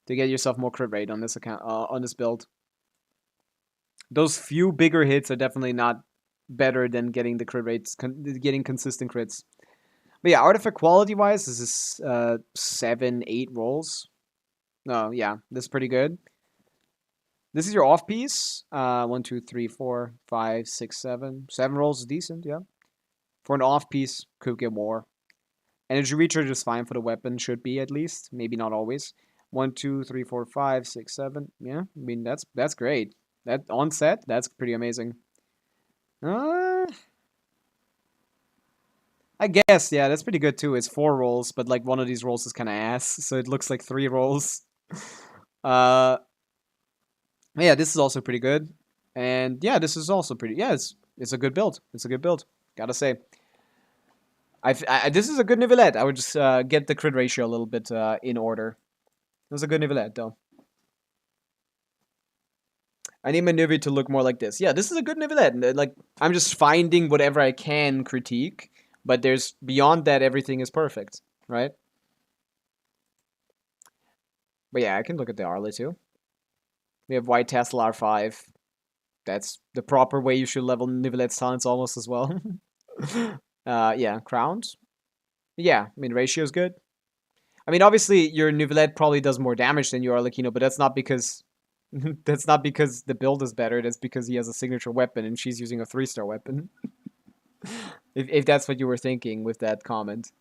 get yourself more crit rate on this account, on this build. Those few bigger hits are definitely not better than getting the crit rates, getting consistent crits. But yeah, artifact quality wise, this is 7, 8 rolls. No, yeah, this is pretty good. This is your off piece. 1, 2, 3, 4, 5, 6, 7. 7 rolls is decent, yeah. For an off piece, could get more. Energy recharge is fine for the weapon, should be at least. Maybe not always. 1, 2, 3, 4, 5, 6, 7. Yeah, I mean, that's great. That on set, that's pretty amazing. I guess, yeah, that's pretty good too. It's 4 rolls, but like one of these rolls is kind of ass, so it looks like 3 rolls. Yeah, this is also pretty good. And yeah, this is also pretty, yeah, it's a good build. It's a good build, gotta say. This is a good Nivelette. I would just get the crit ratio a little bit in order. It was a good Nivelette, though. I need my Nivi to look more like this. Yeah, this is a good Nivelette. Like, I'm just finding whatever I can critique, but there's beyond that, everything is perfect, right? But yeah, I can look at the Arle too. We have White Tesla R5. That's the proper way you should level Nivelette's talents almost as well. Yeah, Crowned. Yeah, I mean, ratio's good. I mean, obviously, your Nivelette probably does more damage than your Arlecchino, but that's not because that's not because the build is better. That's because he has a signature weapon and she's using a 3-star weapon. if that's what you were thinking with that comment.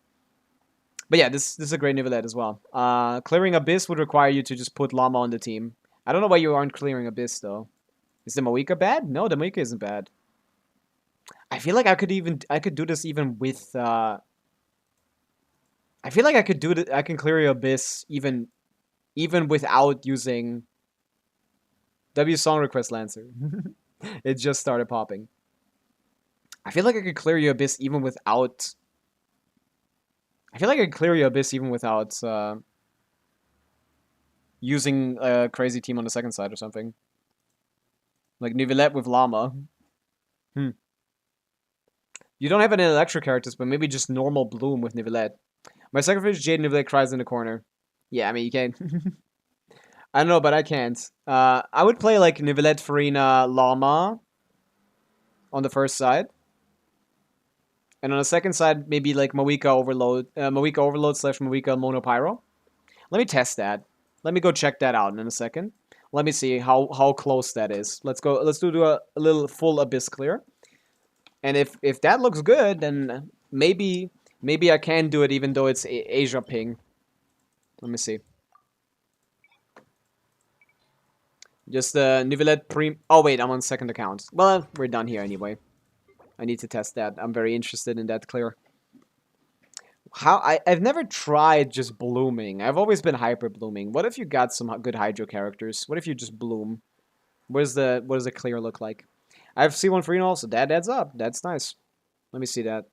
But yeah, this is a great Nivelette as well. Clearing Abyss would require you to just put Llama on the team. I don't know why you aren't clearing Abyss though. Is the Moika bad? No, the Moika isn't bad. I feel like I could do this even with I feel like I could do it. I can clear Abyss even without using W Song Request Lancer. It just started popping. I feel like I could clear your Abyss even without. I feel like I could clear your Abyss even without using a crazy team on the second side or something. Like Nivelette with Llama. You don't have any Electro characters, but maybe just normal Bloom with Nivelette. My sacrifice Jade Nivelette cries in the corner. Yeah, I mean, you can't. I don't know, but I can't. I would play like Nivelette, Farina, Llama on the first side. And on the second side, maybe like Moika Overload / Moika Monopyro. Let me test that. Let me go check that out in a second. Let me see how close that is. Let's do a little full Abyss clear. And if that looks good, then maybe I can do it even though it's Asia ping. Let me see. Just Nivelette Prim. Oh wait, I'm on second account. Well, we're done here anyway. I need to test that. I'm very interested in that clear. I've never tried just blooming. I've always been hyper blooming. What if you got some good Hydro characters? What if you just bloom? What does the clear look like? I have C1 Farina also. That adds up. That's nice. Let me see that.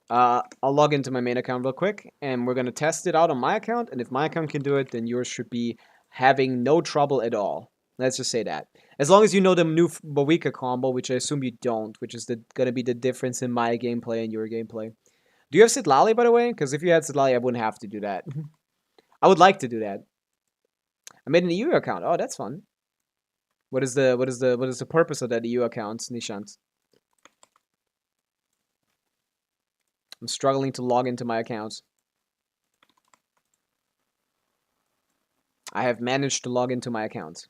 I'll log into my main account real quick, and we're gonna test it out on my account. And if my account can do it, then yours should be having no trouble at all. Let's just say that. As long as you know the new Pavica combo, which I assume you don't, which is gonna be the difference in my gameplay and your gameplay. Do you have Sitlali, by the way? Because if you had Sitlali, I wouldn't have to do that. I would like to do that. I made an EU account. Oh, that's fun. What is the purpose of that EU account, Nishant? I'm struggling to log into my account. I have managed to log into my account.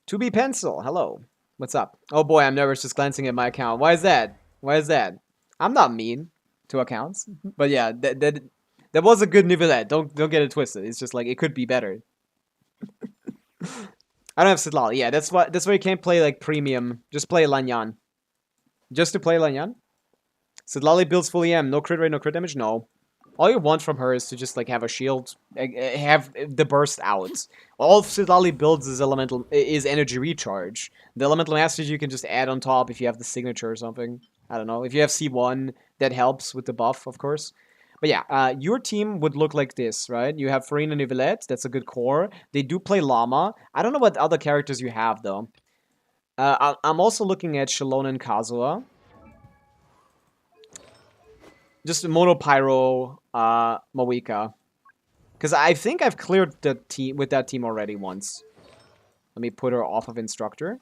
To be pencil, hello. What's up? Oh boy, I'm nervous just glancing at my account. Why is that? Why is that? I'm not mean to accounts, but yeah, that was a good Nivelette. Don't get it twisted. It's just like it could be better. I don't have Sitlali. Yeah, that's why you can't play like premium. Just play Lanyan. Just to play Lanyan. Sitlali builds full EM. No crit rate, no crit damage. No. All you want from her is to just like have a shield, have the burst out. All Sitlali builds is energy recharge. The elemental masters you can just add on top if you have the signature or something. I don't know. If you have C1, that helps with the buff, of course. But yeah, your team would look like this, right? You have Farina Nivelette. That's a good core. They do play Llama. I don't know what other characters you have, though. I'm also looking at Shalon and Kazuha. Just Monopyro, Moika. Because I think I've cleared the team with that team already once. Let me put her off of Instructor.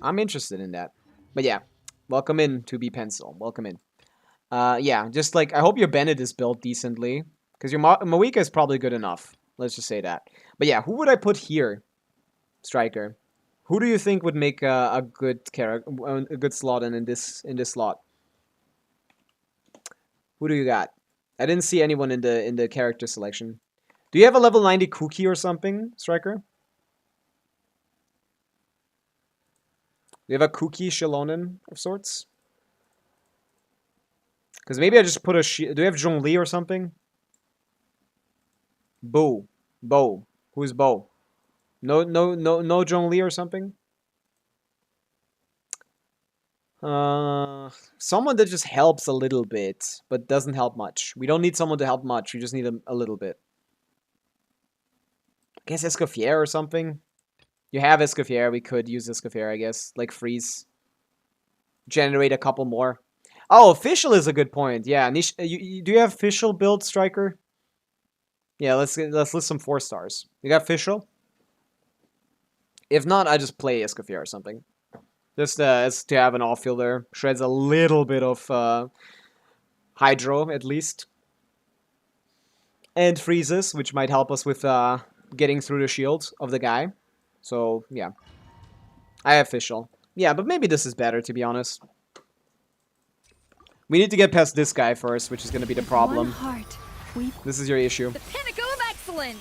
I'm interested in that. But yeah, welcome in to be Pencil. Welcome in. Yeah, just like, I hope your Bennett is built decently. Because your Moika is probably good enough. Let's just say that. But yeah, who would I put here? Striker. Who do you think would make a good character, a good slot in this slot? Who do you got? I didn't see anyone in the character selection. Do you have a level 90 Cookie or something, Striker? Do you have a Cookie Shalonen of sorts? Because maybe I just put a... Do you have Zhongli or something? Bo. Who's Bo? No Zhongli or something? Someone that just helps a little bit, but doesn't help much. We don't need someone to help much. We just need a little bit. guess Escoffier or something. You have Escoffier. We could use Escoffier, I guess. Like freeze. Generate a couple more. Oh, official is a good point. Yeah, do you have official build, Striker? Yeah, let's list some 4 stars. You got official? If not, I just play Escoffier or something. Just as to have an off-fielder. Shreds a little bit of hydro, at least. And freezes, which might help us with getting through the shield of the guy. So, yeah. I have official. Yeah, but maybe this is better, to be honest. We need to get past this guy first, which is going to be the problem. This is your issue. The pinnacle of excellence.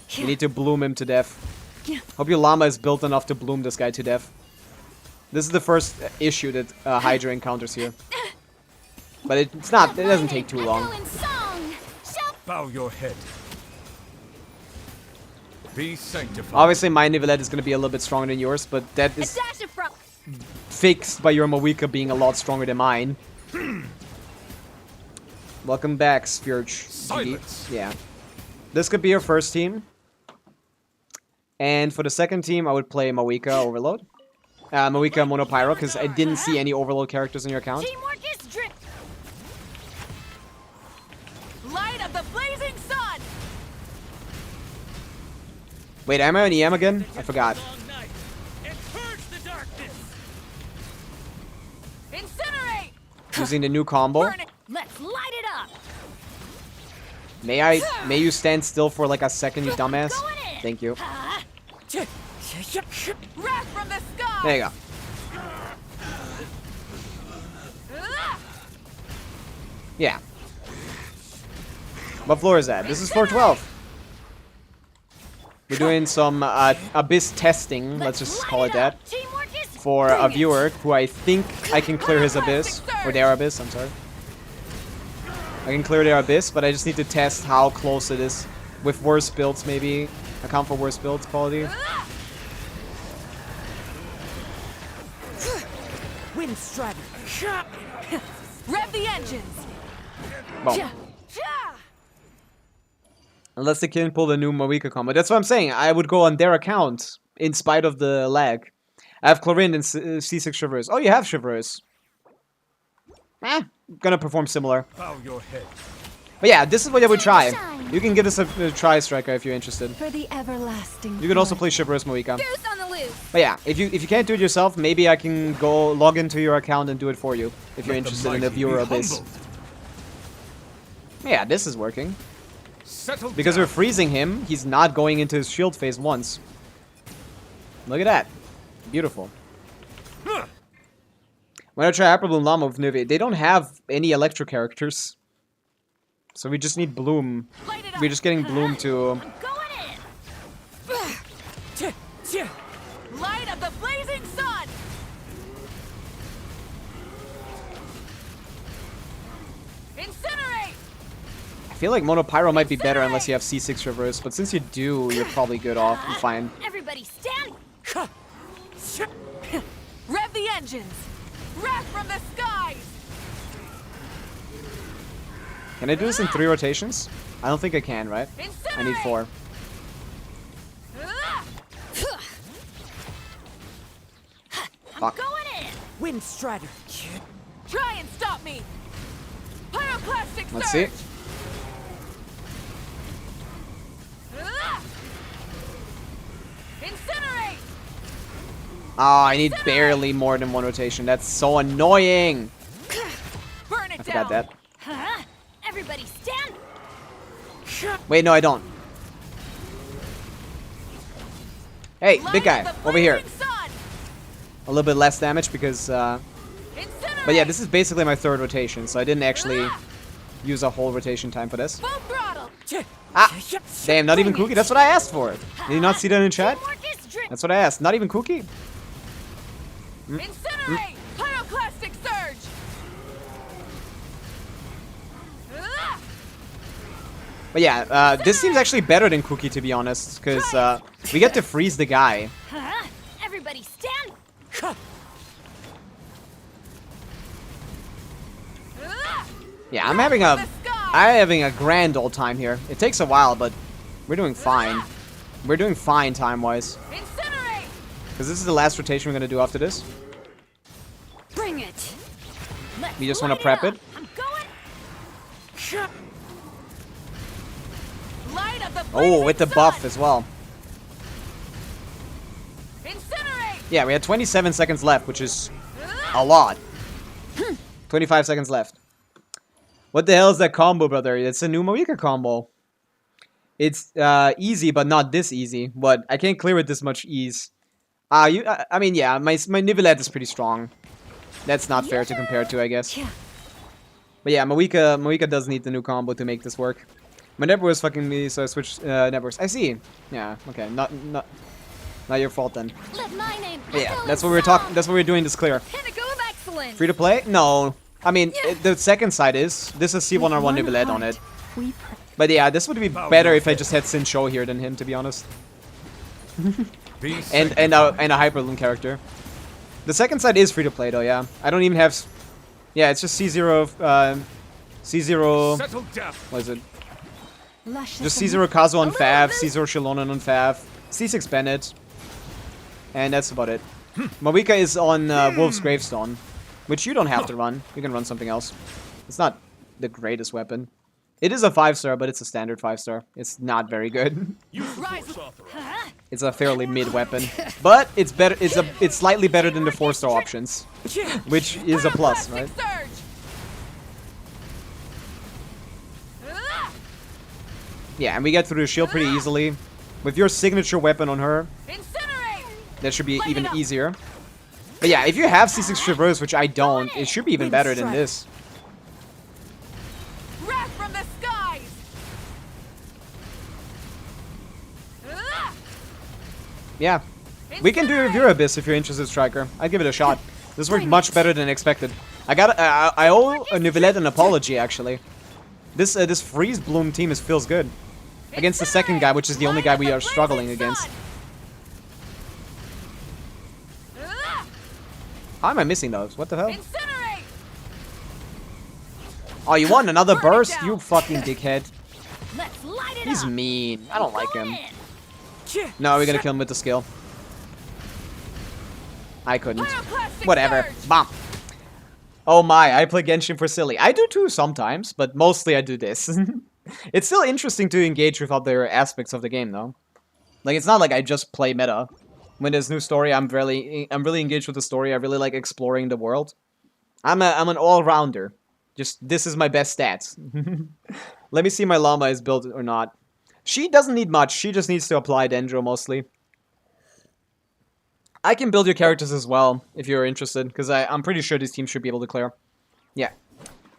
You need to bloom him to death. Hope your llama is built enough to bloom this guy to death. This is the first issue that Hydra encounters here. But it's not, it doesn't take too long. Bow your head. Be sanctified. Obviously my Nivelette is going to be a little bit stronger than yours, but that is fixed by your Mawika being a lot stronger than mine. Welcome back, Spurge. Silence. Yeah. This could be your first team. And for the second team, I would play Mawika Overload. Mawika Monopyro, because I didn't see any Overload characters in your account. Teamwork is drip. Light of the blazing sun. Wait, am I on EM again? I forgot. Long night, and purge the darkness. Incinerate. Using the new combo. Burn it. Let's light it up. May you stand still for like a second, you dumbass? Thank you. Wrath from the sky. There you go. Yeah. What floor is that? This is floor 12. We're doing some Abyss testing, let's just call it that, for a viewer who I think I can clear his Abyss, or their Abyss, I'm sorry. I can clear their Abyss, but I just need to test how close it is. With worse builds, maybe. Account for worse builds quality. Wind Strider. Rev the engines. Boom. Unless they can pull the new Mawika combo. That's what I'm saying. I would go on their account, in spite of the lag. I have Chlorine and C6 Shivers. Oh, you have Shivers. Gonna perform similar. Bow your head. But yeah, this is what I would try. You can give this a try, Striker, if you're interested. For the everlasting. You can also play Shivers Mawika. Goose on the loose. But yeah, if you can't do it yourself, maybe I can go log into your account and do it for you. If you're interested in the viewer Abyss. Yeah, this is working. Settle Because down. we're freezing him, he's not going into his shield phase once. Look at that. Beautiful. When I try Hyper Bloom Llama with Nivea, they don't have any Electro characters. So we just need Bloom. We're just getting Bloom to... I'm going in. Light of the blazing sun. Incinerate. I feel like Monopyro might be better unless you have C6 Reverse, but since you do, you're probably good off. You're fine. Everybody stand. Rev the engines. Wrath from the skies. Can I do this in 3 rotations? I don't think I can, right? I need 4. I'm going in. Wind Strider. Try and stop me. Pyroclastic Let's see. surge. Incinerate. Oh, I need barely more than 1 rotation. That's so annoying. Burn it I forgot that. Everybody stand. Wait, no, I don't. Hey, Light big guy, of the over here. blazing sun. A little bit less damage because, Incinerate. but yeah, this is basically my 3rd rotation, so I didn't actually use a whole rotation time for this. Full throttle. Ah! Damn, not even Cookie? That's what I asked for. Did you not see that in chat? Teamwork is drip. That's what I asked. Not even Cookie? Incinerate. Pyroclastic surge. But yeah, this seems actually better than Cookie, to be honest, because we get to freeze the guy. Everybody stand. Yeah, I'm having a I'm having a grand old time here. It takes a while, but we're doing fine. We're doing fine time-wise. Incinerate! Because this is the last rotation we're going to do after this. Bring it! We just want to prep it. I'm going! Light of the Oh, with the blazing buff sun! as well. Incinerate! Yeah, we had 27 seconds left, which is a lot. 25 seconds left. What the hell is that combo, brother? It's a new Moika combo. It's easy, but not this easy. But I can't clear with this much ease. I mean, yeah, my Nivelette is pretty strong. That's not fair to compare to, I guess. But yeah, Moika does need the new combo to make this work. My network was fucking me, so I switched networks. I see. Yeah, okay, not your fault then. Let my name Yeah, that's what we were talking. That's what we were doing this clear. Pinnacle of excellence. Free to play? No. I mean, the second side is. This is C1R1 Nivelette on it. But yeah, this would be better if I just had Sin Show here than him, to be honest. and a Hyperloom character. The second side is free to play though, yeah. I don't even have. Yeah, it's just C0. C0. Settle down. What is it? Just C0 Kazu on Fav, C0 Shilonen on Fav, C6 Bennett. And that's about it. Moika is on Wolf's Gravestone, which you don't have to run. You can run something else. It's not the greatest weapon. It is a 5-star, but it's a standard 5-star. It's not very good. It's a fairly mid weapon, but it's better. It's slightly better than the 4-star options, which is a plus, right? Yeah, and we get through the shield pretty easily. With your signature weapon on her, that should be even easier. But yeah, if you have C6 Traverse, which I don't, it should be even better than this. Wrath from the skies! Yeah. We can do Review Abyss if you're interested, Striker. I'd give it a shot. This worked much better than expected. I owe Nivelette an apology, actually. This Freeze Bloom team feels good. Against the second guy, which is the only guy we are struggling against. How am I missing those? What the hell? Oh, you want another burst? You fucking dickhead. He's mean. I don't like him. No, we're gonna kill him with the skill. I couldn't. Whatever. Bomb. Oh my, I play Genshin for silly. I do too sometimes, but mostly I do this. It's still interesting to engage with other aspects of the game, though. Like, it's not like I just play meta. When there's new story, I'm really engaged with the story. I really like exploring the world. I'm an all-rounder. Just, this is my best stats. Let me see if my llama is built or not. She doesn't need much. She just needs to apply Dendro, mostly. I can build your characters as well, if you're interested, because I'm pretty sure this team should be able to clear. Yeah.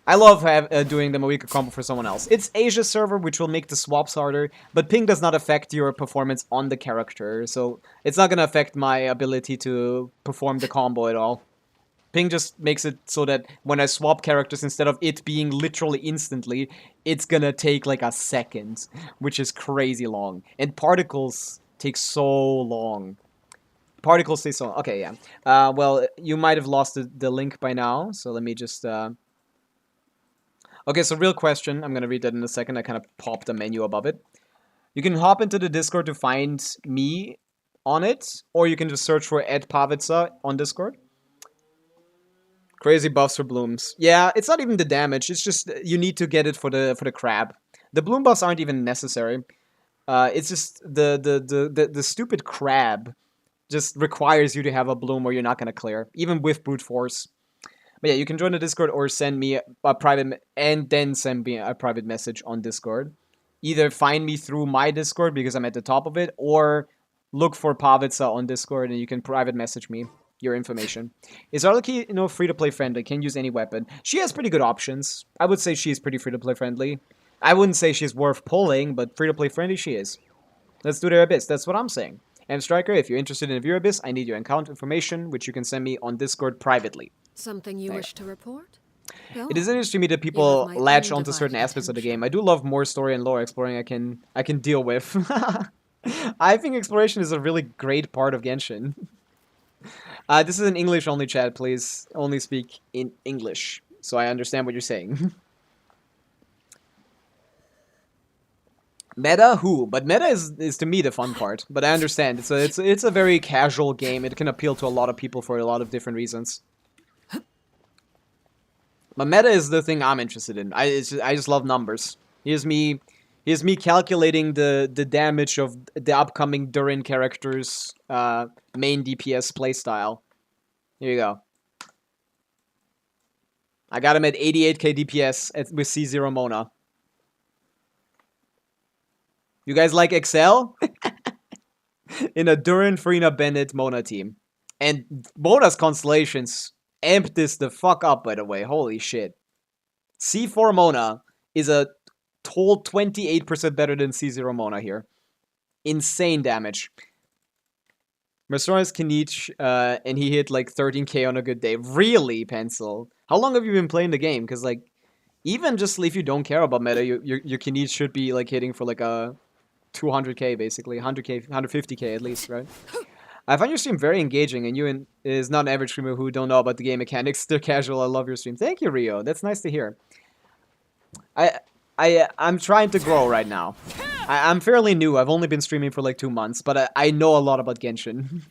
I love doing the Moika combo for someone else. It's Asia server, which will make the swaps harder, but ping does not affect your performance on the character, so it's not going to affect my ability to perform the combo at all. Ping just makes it so that when I swap characters, instead of it being literally instantly, it's gonna take like a second, which is crazy long. And particles take so long. Particles take so long. Okay, yeah. Well, you might have lost the link by now, so let me just... Okay, so real question. I'm gonna read that in a second. I kind of popped a menu above it. You can hop into the Discord to find me on it, or you can just search for @Pavica on Discord. Crazy buffs for blooms. Yeah, it's not even the damage. It's just you need to get it for the crab. The bloom buffs aren't even necessary. It's just the stupid crab just requires you to have a bloom or you're not gonna clear, even with brute force. But yeah, you can join the Discord or send me a private and then send me a private message on Discord. Either find me through my Discord because I'm at the top of it, or look for Pavica on Discord and you can private message me your information. Is Arlebait, free-to-play friendly? Can use any weapon. She has pretty good options. I would say she's pretty free-to-play friendly. I wouldn't say she's worth pulling, but free-to-play friendly she is. Let's do the Abyss. That's what I'm saying. And Striker, if you're interested in View Abyss, I need your account information, which you can send me on Discord privately. Something you wish to report? It is interesting to me that people latch onto certain aspects of the game. I do love more story and lore exploring I can deal with. I think exploration is a really great part of Genshin. This is an English-only chat, please. Only speak in English, so I understand what you're saying. Meta who? But meta is to me the fun part. But I understand it's a very casual game. It can appeal to a lot of people for a lot of different reasons. But meta is the thing I'm interested in. I just love numbers. Here's me calculating the damage of the upcoming Durin character's main DPS playstyle. Here you go. I got him at 88k DPS with C0 Mona. You guys like Excel? In a Durin, Farina, Bennett, Mona team. And Mona's constellations amped this the fuck up, by the way. Holy shit. C4 Mona is a total 28% better than C0 Mona here. Insane damage. Mercenaries Kanich, and he hit like 13k on a good day. Really, Pencil? How long have you been playing the game? Because, like, even just if you don't care about meta, your Kanich should be, like, hitting for, like, a 200k, basically. 100k, 150k at least, right? I find your stream very engaging, and you is not an average streamer who don't know about the game mechanics. They're casual. I love your stream. Thank you, Rio. That's nice to hear. I'm trying to grow right now. I'm fairly new. I've only been streaming for like 2 months, but I know a lot about Genshin.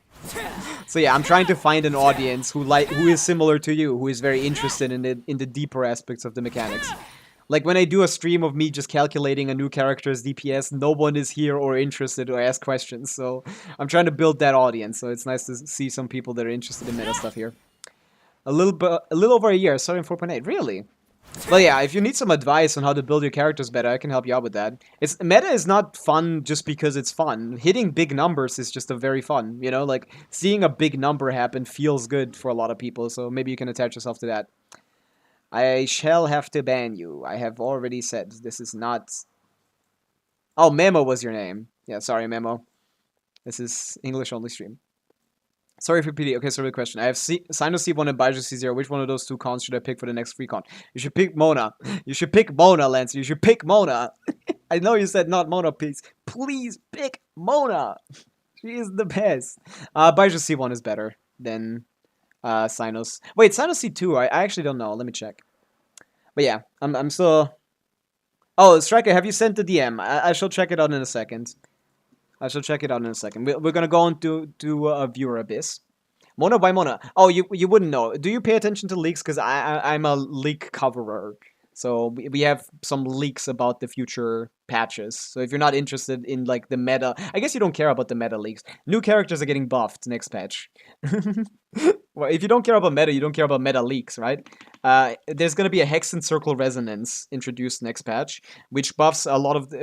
So yeah, I'm trying to find an audience who is similar to you, who is very interested in the deeper aspects of the mechanics. Like when I do a stream of me just calculating a new character's DPS, no one is here or interested or ask questions. So I'm trying to build that audience. So it's nice to see some people that are interested in meta stuff here. A little over a year, starting 4.8. Really? Well, yeah, if you need some advice on how to build your characters better, I can help you out with that. Meta is not fun just because it's fun. Hitting big numbers is just a very fun, you know? Like, seeing a big number happen feels good for a lot of people, so maybe you can attach yourself to that. I shall have to ban you. I have already said this is not... Oh, Memo was your name. Yeah, sorry, Memo. This is English-only stream. Sorry for PD. Okay, so the question. I have Sino C1 and Baiju C0. Which one of those two cons should I pick for the next free con? You should pick Mona. You should pick Mona, Lance. You should pick Mona. I know you said not Mona, please. Please pick Mona. She is the best. Baiju C1 is better than Sinos. Wait, Sinos C2. I actually don't know. Let me check. But yeah, I'm still... Oh, Striker, have you sent the DM? I shall check it out in a second. I shall check it out in a second. We're gonna go on to a viewer abyss. Mona by Mona. Oh, you wouldn't know. Do you pay attention to leaks? Because I'm a leak coverer. So we have some leaks about the future patches. So if you're not interested in like the meta, I guess you don't care about the meta leaks. New characters are getting buffed next patch. Well, if you don't care about meta, you don't care about meta leaks, right? There's gonna be a Hex and Circle Resonance introduced next patch, which buffs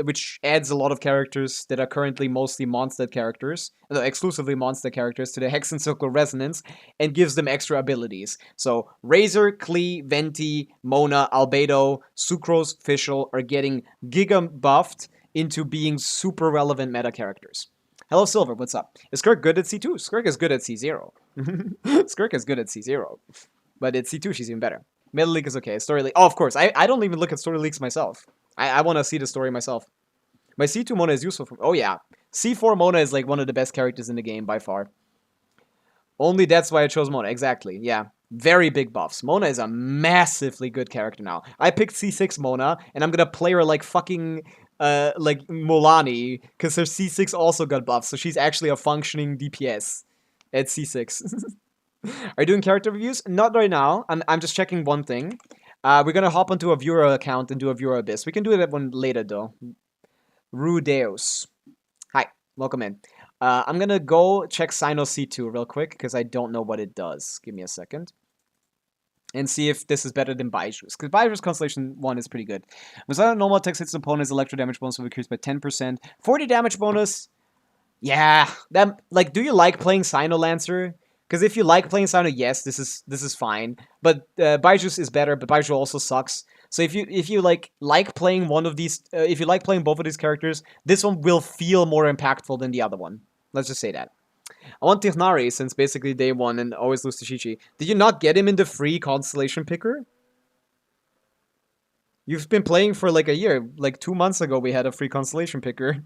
which adds a lot of characters that are currently mostly monster characters, exclusively monster characters, to the Hex and Circle Resonance, and gives them extra abilities. So Razor, Klee, Venti, Mona, Albedo, Sucrose, Fischl are getting giga buffed into being super relevant meta characters. Hello, Silver, what's up? Is Skirk good at C2? Skirk is good at C0. Skirk is good at C0. But at C2, she's even better. Meta League is okay. Story League... Oh, of course. I don't even look at story leaks myself. I want to see the story myself. My C2 Mona is useful for... Oh, yeah. C4 Mona is like one of the best characters in the game by far. Only that's why I chose Mona. Exactly. Yeah. Very big buffs. Mona is a massively good character now. I picked C6 Mona, and I'm gonna play her like fucking... like Molani, because her C6 also got buffed, so she's actually a functioning DPS at C6. Are you doing character reviews? Not right now. I'm just checking one thing. We're gonna hop onto a viewer account and do a viewer abyss. We can do that one later, though. Rudeus. Hi, welcome in. I'm gonna go check Sino C2 real quick, because I don't know what it does. Give me a second. And see if this is better than Baiju's. Because Baiju's Constellation 1 is pretty good. Was that a normal text hits opponent's electro damage bonus will increase by 10%. 40 damage bonus? Yeah. Like, do you like playing Sino Lancer? Because if you like playing Sino, yes, this is fine. But Baiju's is better, but Baiju also sucks. So if you like playing one of these, if you like playing both of these characters, this one will feel more impactful than the other one. Let's just say that. I want Tichnari since basically day one and always lose to Shichi. Did you not get him in the free Constellation Picker? You've been playing for like a year. Like 2 months ago we had a free Constellation Picker.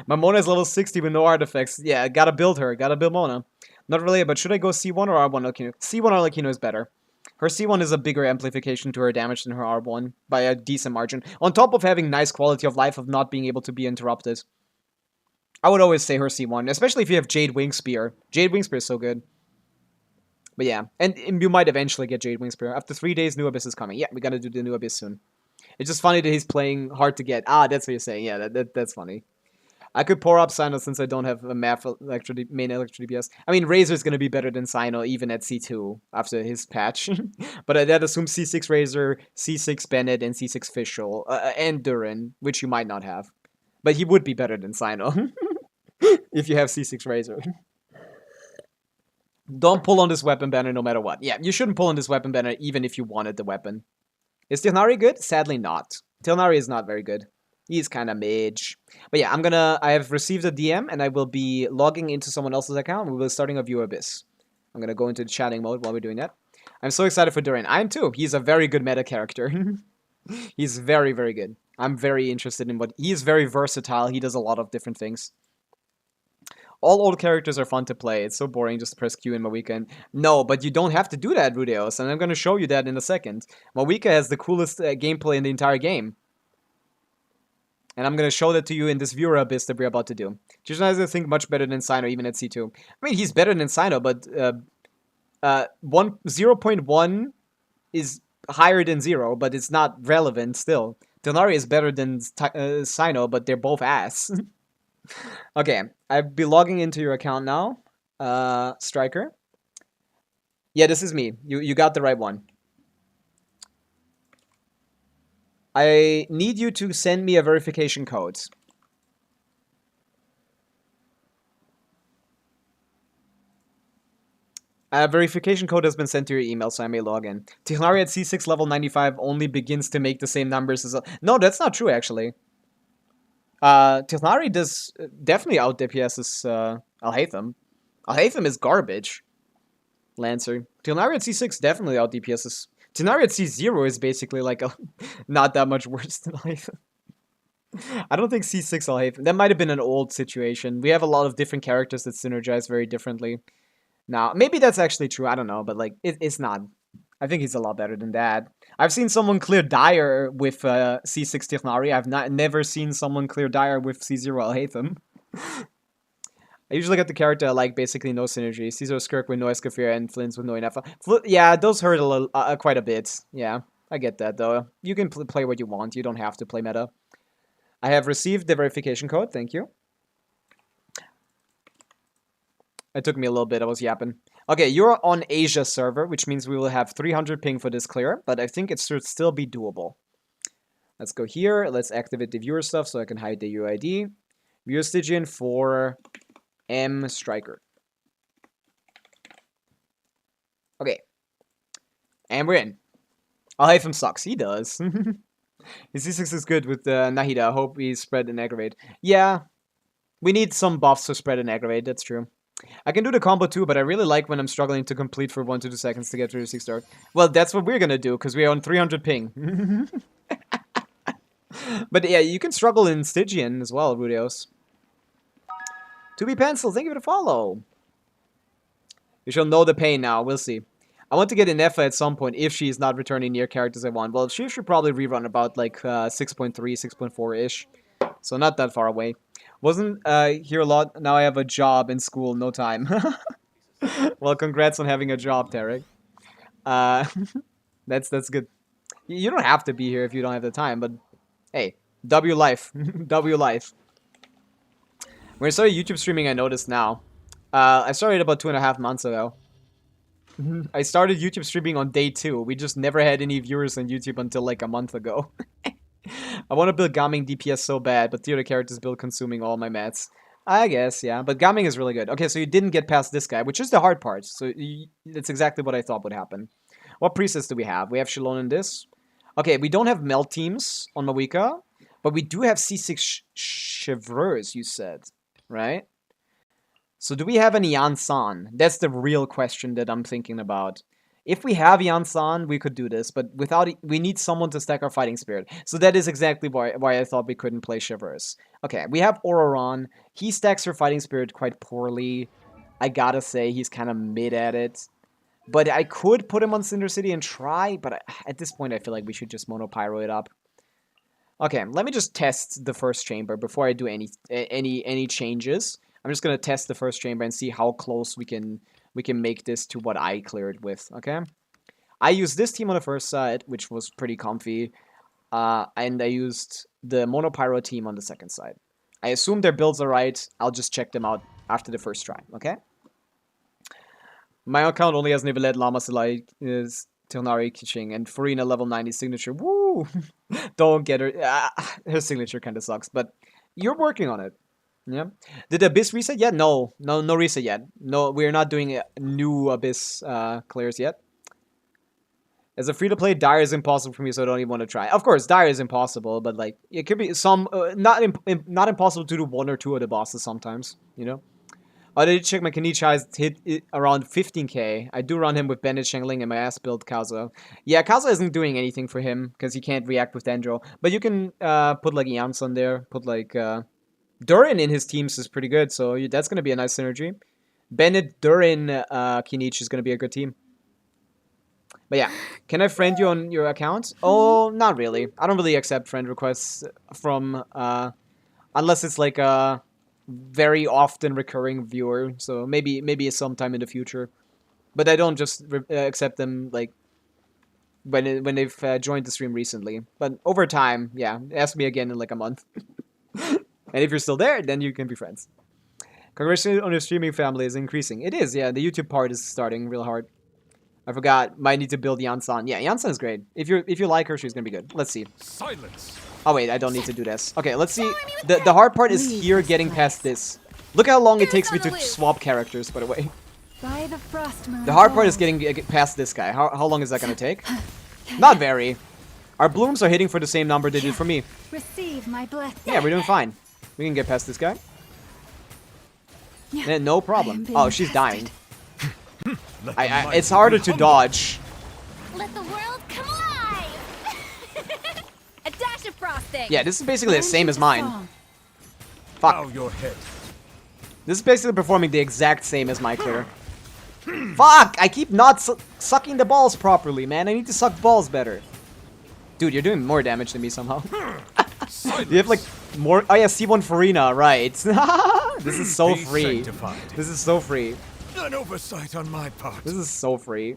My Mona is level 60 with no artifacts. Yeah, gotta build her. Gotta build Mona. Not really, but should I go C1 or R1 Arlecchino? C1 Arlecchino is better. Her C1 is a bigger amplification to her damage than her R1 by a decent margin. On top of having nice quality of life of not being able to be interrupted. I would always say her C1, especially if you have Jade Wing Spear. Jade Wing Spear is so good. But yeah, and you might eventually get Jade Wing Spear. After 3 days, New Abyss is coming. Yeah, we gotta do the New Abyss soon. It's just funny that he's playing hard to get. Ah, that's what you're saying. Yeah, that's funny. I could pour up Sino since I don't have a main electro DPS. I mean, Razor's gonna be better than Sino even at C2 after his patch. But that assumes C6 Razor, C6 Bennett, and C6 Fischl, and Durin, which you might not have. But he would be better than Sino if you have C6 Razor. Don't pull on this weapon banner no matter what. Yeah, you shouldn't pull on this weapon banner even if you wanted the weapon. Is Tilnari good? Sadly not. Tilnari is not very good. He's kind of mage. But yeah, I have received a DM and I will be logging into someone else's account. We will be starting a View Abyss. I'm going to go into the chatting mode while we're doing that. I'm so excited for Durin. I am too. He's a very good meta character. He's very, very good. I'm very interested in what... He is very versatile. He does a lot of different things. All old characters are fun to play. It's so boring just to press Q in Mawika. No, but you don't have to do that, Rudeos, and I'm going to show you that in a second. Mawika has the coolest gameplay in the entire game. And I'm going to show that to you in this Viewer Abyss that we're about to do. Jujutsu, I think, much better than Sino, even at C2. I mean, he's better than Sino, but 0.1 is higher than 0, but it's not relevant still. Tonari is better than Sino, but they're both ass. Okay, I'll be logging into your account now, Striker. Yeah, this is me. You got the right one. I need you to send me a verification code. A verification code has been sent to your email, so I may log in. Tihnari at C6 level 95 only begins to make the same numbers as... No, that's not true, actually. Tihnari does definitely out DPS's Alhaitham. Alhaitham is garbage. Lancer. Tihnari at C6 definitely out DPS's... Tihnari at C0 is basically like not that much worse than Alhaitham. I don't think C6 Alhaitham... That might have been an old situation. We have a lot of different characters that synergize very differently. Now, maybe that's actually true, I don't know, but like, it's not. I think he's a lot better than that. I've seen someone clear Dire with C6 Tihnari. I've never seen someone clear Dire with C0 Alhaitham. I usually get the character I like basically no synergy. Caesar Skirk with no Escafir and Flynn's with no Inefa. Yeah, those hurt a little, quite a bit. Yeah, I get that though. You can play what you want. You don't have to play meta. I have received the verification code. Thank you. It took me a little bit. I was yapping. Okay, you're on Asia server, which means we will have 300 ping for this clear, but I think it should still be doable. Let's go here. Let's activate the viewer stuff so I can hide the UID. Viewer Stygian for M Striker. Okay. And we're in. Alhaitham sucks. He does. His C6 is good with Nahida. I hope we spread and aggravate. Yeah. We need some buffs to spread and aggravate. That's true. I can do the combo too, but I really like when I'm struggling to complete for 1 to 2 seconds to get to the 6 star. Well, that's what we're gonna do, because we're on 300 ping. But yeah, you can struggle in Stygian as well, Rudeos. To be Pencil, thank you for the follow. You shall know the pain now, we'll see. I want to get Inefa at some point if she is not returning near characters I want. Well, she should probably rerun about like 6.3, 6.4-ish. So not that far away. Wasn't here a lot. Now I have a job in school. No time. Well, congrats on having a job, Tarek. That's good. You don't have to be here if you don't have the time, but hey, W life. W life. When I started YouTube streaming, I noticed now. I started about 2.5 months ago. I started YouTube streaming on day 2. We just never had any viewers on YouTube until like a month ago. I want to build Gaming DPS so bad, but theater characters build consuming all my mats. I guess, yeah. But Gaming is really good. Okay, so you didn't get past this guy, which is the hard part. So that's exactly what I thought would happen. What presets do we have? We have Shilon in this. Okay, we don't have melt teams on Mawika, but we do have C6 Chevreurs, you said, right? So do we have any Yansan? That's the real question that I'm thinking about. If we have Yansan, we could do this, but without it, we need someone to stack our fighting spirit. So that is exactly why I thought we couldn't play Shivers. Okay, we have Ororon. He stacks her fighting spirit quite poorly. I gotta say, he's kind of mid at it. But I could put him on Cinder City and try, but at this point I feel like we should just mono pyro it up. Okay, let me just test the first chamber before I do any changes. I'm just gonna test the first chamber and see how close we can make this to what I cleared with. Okay, I used this team on the first side, which was pretty comfy, and I used the mono pyro team on the second side. I assume their builds are right. I'll just check them out after the first try. Okay. My account only has Nivelet, Lama Salai, is Tilnari Kiching, and Farina level 90 signature. Woo! Don't get her. Her signature kind of sucks, but you're working on it. Yeah. Did Abyss reset yet? No reset yet. No, we're not doing new Abyss clears yet. As a free-to-play, Dire is impossible for me, so I don't even want to try. Of course, Dire is impossible, but like it could be some not impossible to do one or two of the bosses sometimes. You know. I did check my Kanichai's hit around 15k. I do run him with Bennett Shengling and my ass build Kaza. Yeah, Kaza isn't doing anything for him because he can't react with Dendro. But you can put like Yams on there. Put like Durin in his teams is pretty good, so that's going to be a nice synergy. Bennett, Durin, Kinich is going to be a good team. But yeah, can I friend you on your account? Oh, not really. I don't really accept friend requests from unless it's like a very often recurring viewer, so maybe sometime in the future, but I don't just accept them like when they've joined the stream recently. But over time, yeah, ask me again in like a month. And if you're still there, then you can be friends. Congratulations on your streaming family is increasing. It is, yeah. The YouTube part is starting real hard. I forgot. Might need to build Yansan. Yeah, Yansan is great. If you like her, she's gonna be good. Let's see. Silence. Oh wait, I don't need to do this. Okay, let's see. The hard part is here getting past this. Look how long it takes me to swap characters, by the way. By the frost moon. The hard part is getting past this guy. How long is that gonna take? Not very. Our blooms are hitting for the same number they did for me. Receive my blessing. Yeah, we're doing fine. We can get past this guy. Yeah, no problem. Oh, she's dying. It's harder to dodge. Let the world come alive! A dash of frosting. Yeah, this is basically the same as mine. Fuck. Bow your head. This is basically performing the exact same as my clear. Fuck! I keep not sucking the balls properly, man. I need to suck balls better. Dude, you're doing more damage than me somehow. You have like more. Oh yeah, C1 Farina, right? This is so free. This is so free. An oversight on my part. This is so free.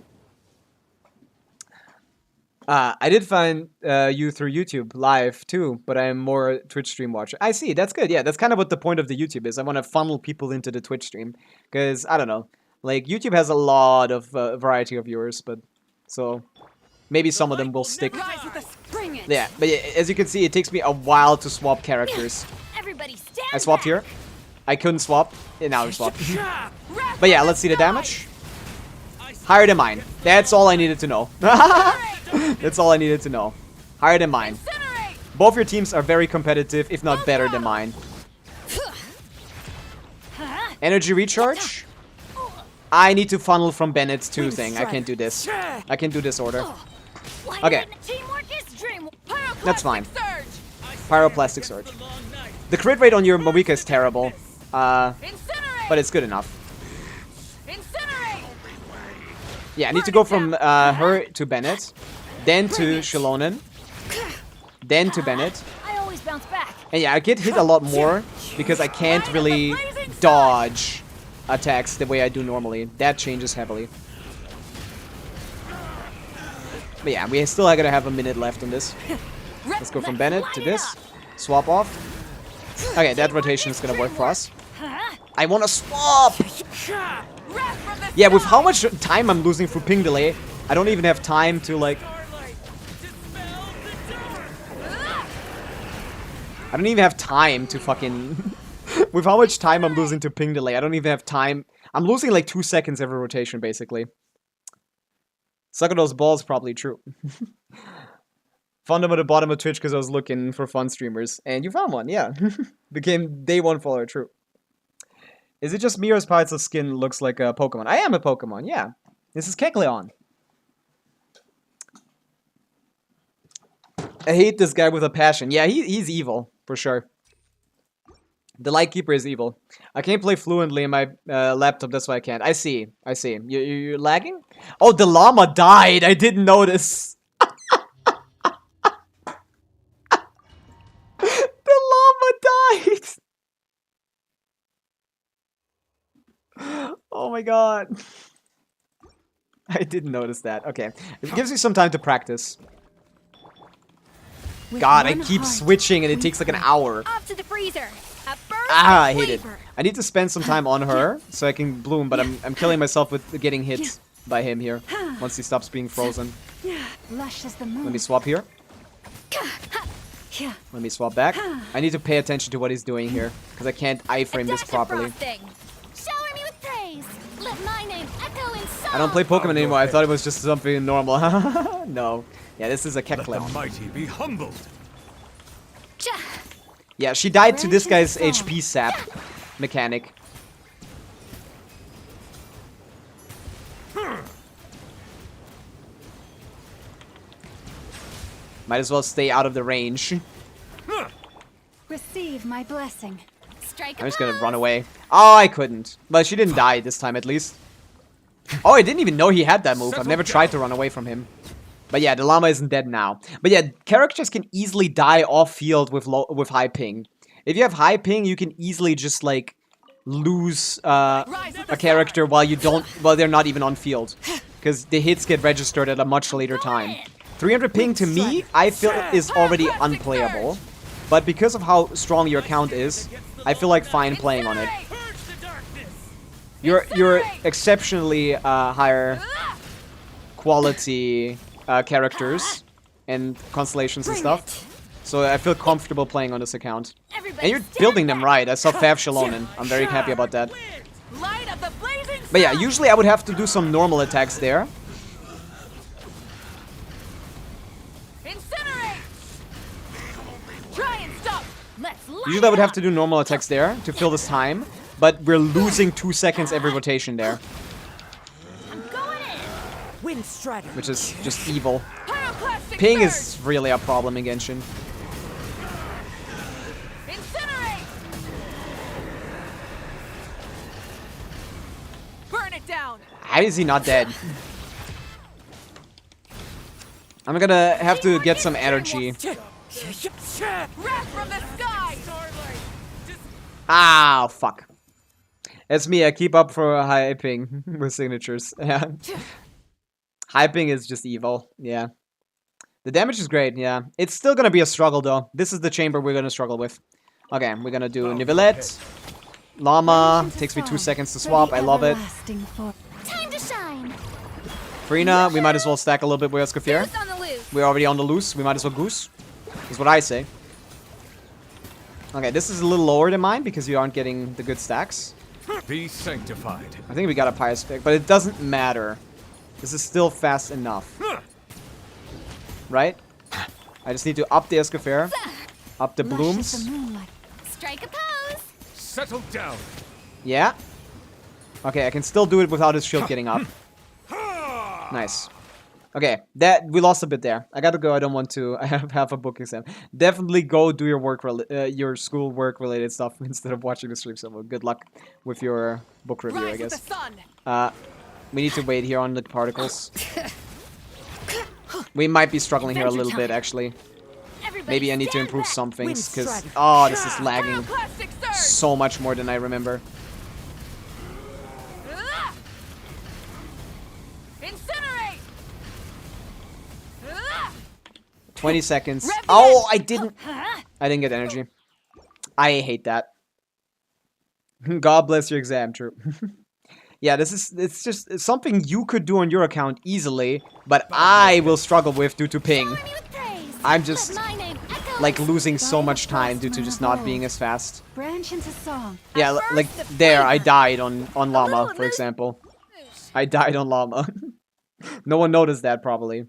I did find you through YouTube live too, but I'm more a Twitch stream watcher. I see, that's good. Yeah, that's kind of what the point of the YouTube is. I want to funnel people into the Twitch stream because I don't know, like YouTube has a lot of variety of viewers, but so maybe some of them will stick. Yeah, but as you can see, it takes me a while to swap characters. Everybody stand I swapped here. I couldn't swap. And now we swapped. But yeah, let's see the damage. Higher than mine. That's all I needed to know. That's all I needed to know. Higher than mine. Both your teams are very competitive, if not better than mine. Energy recharge. I need to funnel from Bennett's 2 thing. I can't do this. I can do this order. Okay. That's fine. Pyroclastic Surge. The crit rate on your Pavica is terrible. But it's good enough. Yeah, I need to go from her to Bennett, then to Shilonen, then to Bennett. I always bounce back. And yeah, I get hit a lot more because I can't really dodge attacks the way I do normally. That changes heavily. But yeah, we still gotta have a minute left on this. Let's go from Bennett to this. Swap off. Okay, that rotation is gonna work for us. I wanna swap! Yeah, with how much time I'm losing through ping delay, I don't even have time to like... I don't even have time to fucking... With how much time I'm losing to ping delay, I don't even have time. I'm losing like 2 seconds every rotation, basically. Suck at those balls, probably true. Found them at the bottom of Twitch because I was looking for fun streamers. And you found one, yeah. Became day 1 follower, true. Is it just me or his parts of skin looks like a Pokemon? I am a Pokemon, yeah. This is Kecleon. I hate this guy with a passion. Yeah, he's evil, for sure. The Lightkeeper is evil. I can't play fluently in my laptop, that's why I can't. I see. You're lagging? Oh, the llama died! I didn't notice! The llama died! Oh my god. I didn't notice that. Okay. It gives you some time to practice. God, I keep switching and it takes like an hour. Off to the freezer. A burst Ah, I of hate it. flavor. I need to spend some time on her so I can bloom, but I'm killing myself with getting hit by him here once he stops being frozen. Lush as the moon. Let me swap here. Let me swap back. I need to pay attention to what he's doing here because I can't iframe this properly. Shower me with praise. Let my name echo in song. I don't play Pokemon anymore. I thought it was just something normal. No. Yeah, this is a Let the Kecklip. mighty be humbled. Yeah, she died to this guy's HP sap mechanic. Might as well stay out of the range. Receive my blessing. Strike I'm just gonna run away. Oh, I couldn't. But she didn't die this time, at least. Oh, I didn't even know he had that move. I've never tried to run away from him. But yeah, the llama isn't dead now. But yeah, characters can easily die off-field with high ping. If you have high ping, you can easily just, like, lose a character while they're not even on field. Because the hits get registered at a much later time. 300 ping, to me, I feel is already unplayable. But because of how strong your account is, I feel like fine playing on it. You're exceptionally higher quality characters and constellations and stuff. So I feel comfortable playing on this account. And you're building them right. I saw Fav Shalonen. I'm very happy about that. But yeah, usually I would have to do some normal attacks there. Usually I would have to do normal attacks there to fill this time. But we're losing 2 seconds every rotation there. Which is just evil. Ping is really a problem in Genshin. Burn it down. How is he not dead? I'm gonna have to get some energy. Wrath from the sky. Ah, fuck. It's me, I keep up for high ping with signatures. Yeah. High ping is just evil, yeah. The damage is great, yeah. It's still gonna be a struggle though. This is the chamber we're gonna struggle with. Okay, we're gonna do Nivelette. Llama, takes me 2 seconds to swap, I love it. Time to shine. Farina, we might as well stack a little bit with Escoffier. Goose on the loose. We're already on the loose, we might as well goose. Is what I say. Okay, this is a little lower than mine because you aren't getting the good stacks. Be sanctified. I think we got a Pious pick, but it doesn't matter. This is still fast enough. Right? I just need to up the Escoffier, up the blooms. Strike a pose. Settle down. Yeah. Okay, I can still do it without his shield getting up. Nice. Okay, we lost a bit there. I gotta go. I don't want to. I have a book exam. Definitely go do your your school work related stuff instead of watching the stream. So good luck with your book review, I guess. We need to wait here on the particles. We might be struggling here a little bit, actually. Maybe I need to improve some things because this is lagging so much more than I remember. 20 seconds. Oh, I didn't get energy. I hate that. God bless your exam, true. Yeah, it's just something you could do on your account easily, but I will struggle with due to ping. I'm just like losing so much time due to just not being as fast. Yeah, like there, I died on Llama, for example. I died on Llama. No one noticed that, probably.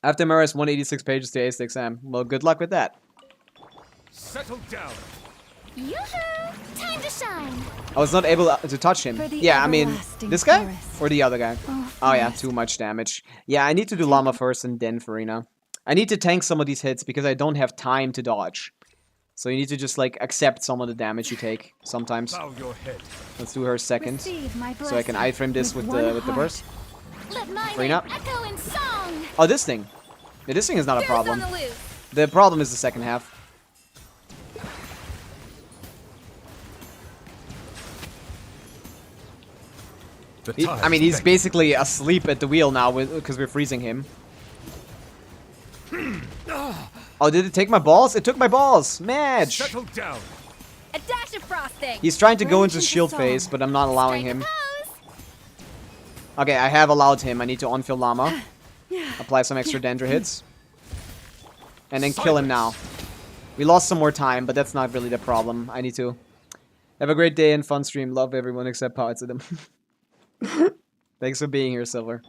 I have to memorize 186 pages to ace the exam. Well, good luck with that. Settle down. Yoo-hoo! Time to shine. I was not able to touch him. Yeah, I mean, this guy? Or the other guy? Oh yeah, too much damage. Yeah, I need to do Llama first and then Farina. I need to tank some of these hits because I don't have time to dodge. So you need to just like accept some of the damage you take sometimes. Bow your head. Let's do her second, Receive my so I can blessing iframe this with one the heart. burst. Let my Bring name up. echo in song. Oh, this thing. Yeah, this thing is not a Bears on problem. the loose. The problem is the second half. The I mean, he's basically asleep at the wheel now because we're freezing him. Oh, did it take my balls? It took my balls! Madge! Settle down. A dash of frosting. He's trying to go into Branch into shield song. phase, but I'm not allowing Strike a him. pose. Okay, I have allowed him. I need to on-fill Llama. Apply some extra Dendra hits. And then kill him now. We lost some more time, but that's not really the problem. I need to. Have a great day and fun stream. Love everyone except parts of them. Thanks for being here, Silver.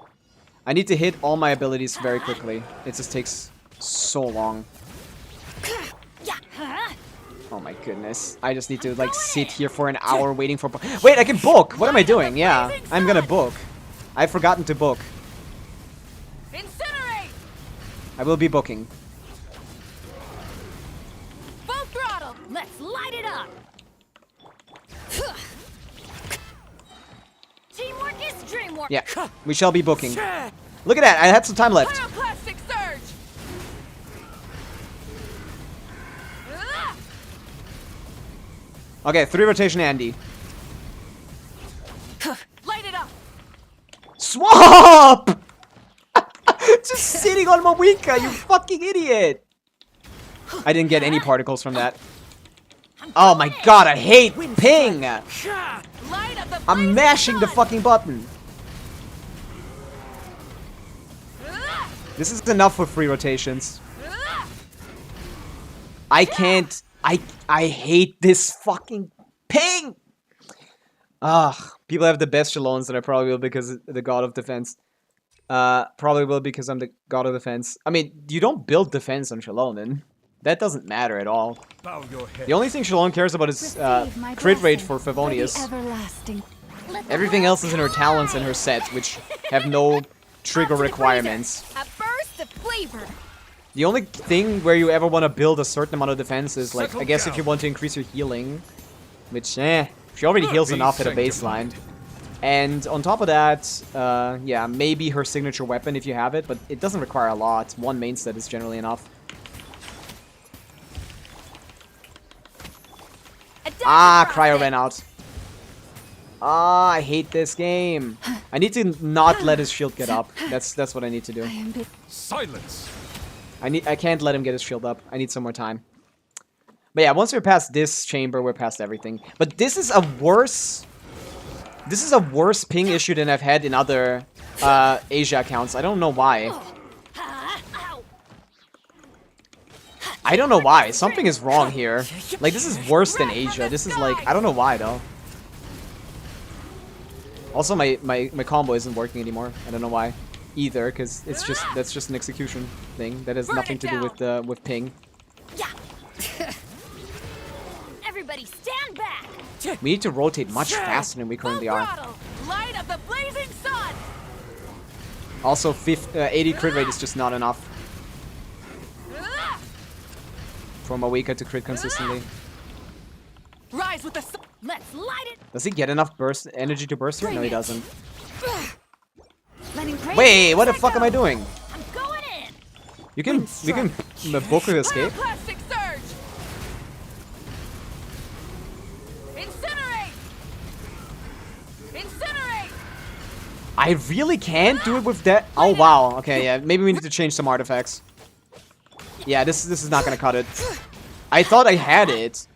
I need to hit all my abilities very quickly. It just takes so long. Oh my goodness. I just need to like sit here for an hour waiting for... Wait, I can book! What am I doing? Yeah, I'm gonna book. I've forgotten to book. Incinerate! I will be booking. Full throttle! Let's light it up. Teamwork is dreamwork. Yeah, we shall be booking. Look at that, I had some time left. Pyroclastic surge! Ah! Okay, 3 rotation Andy. Light it up! Swap! Just sitting on Mawika, you fucking idiot! I didn't get any particles from that. Oh my god, I hate ping! Light of the I'm blazing mashing the sun! fucking button. Ah! This is enough for 3 rotations. Ah! I can't... I hate this fucking ping! Ugh. People have the best Shalons that I probably will because the god of defense. Probably will because I'm the god of defense. I mean, you don't build defense on Shalonen. That doesn't matter at all. Bow your head. The only thing Shalon cares about is Receive my crit rate blessing for the Favonius. everlasting. Let the Everything world else is in her talents and her set, which have no trigger Onto the requirements. breather. A burst of flavor. The only thing where you ever want to build a certain amount of defense is, like, Settle I guess if down. you want to increase your healing. Which, she already heals Be enough at a sanctified. baseline. And on top of that, yeah, maybe her signature weapon if you have it, but it doesn't require a lot. 1 main set is generally enough. A dash Ah, of Cryo frosting. ran out. Ah, I hate this game. I need to not let his shield get up. That's what I need to do. I am bit Silence. I can't let him get his shield up. I need some more time. But yeah, once we're past this chamber, we're past everything. But this is a worse ping issue than I've had in other Asia accounts. I don't know why. Ah, ow. I don't know why. Something is wrong here. Like, this is worse than Asia. This is like, I don't know why though. Also, my combo isn't working anymore. I don't know why either, because that's just an execution thing that has Burn nothing it to do with ping. Yeah. Everybody stand back. We need to rotate much faster than we currently Full are. throttle! Light of the blazing sun! Also, 80 crit rate is just not enough Ah! for Mawika to crit consistently. Rise with the sun! Let's light it. Does he get enough burst energy to burst here? No, he doesn't. letting praise Wait, what the fuck am I doing? I'm going in. You can book with escape. Pyroclastic surge! Incinerate! Incinerate! I really can't do it with that. Oh wow. Okay, yeah. Maybe we need to change some artifacts. Yeah, this is not gonna cut it. I thought I had it.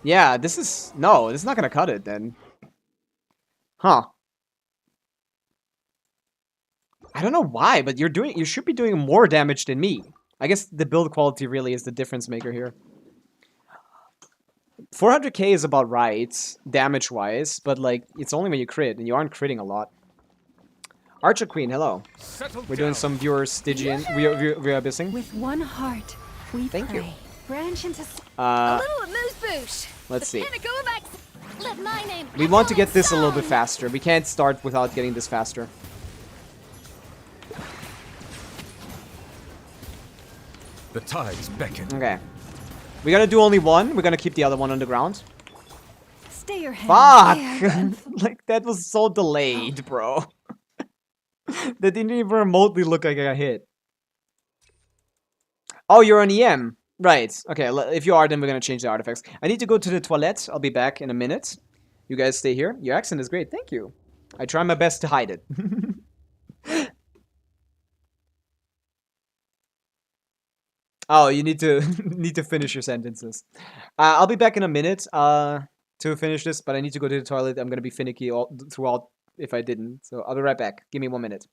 Yeah, this is not gonna cut it then. Huh. I don't know why, but you should be doing more damage than me. I guess the build quality really is the difference maker here. 400k is about right, damage-wise, but like, it's only when you crit, and you aren't critting a lot. Archer Queen, hello. Settle We're doing down. some viewer Stygian. We are abyssing. with one heart. We Thank you. pray. Branch into A little amuse-bouche. Let's see. Pinnacle of Let my name We want to echo get in this a little bit song. faster. We can't start without getting this faster. The tides beckon. Okay. We gotta do only one. We're gonna keep the other one on the ground. Stay your hand. Fuck! Like, that was so delayed, bro. That didn't even remotely look like I got hit. Oh, you're on EM. Right. Okay, if you are, then we're gonna change the artifacts. I need to go to the toilet. I'll be back in a minute. You guys stay here. Your accent is great. Thank you. I try my best to hide it. Oh, you need to need to finish your sentences. I'll be back in a minute to finish this, but I need to go to the toilet. I'm gonna be finicky all throughout if I didn't. So I'll be right back. Give me 1 minute.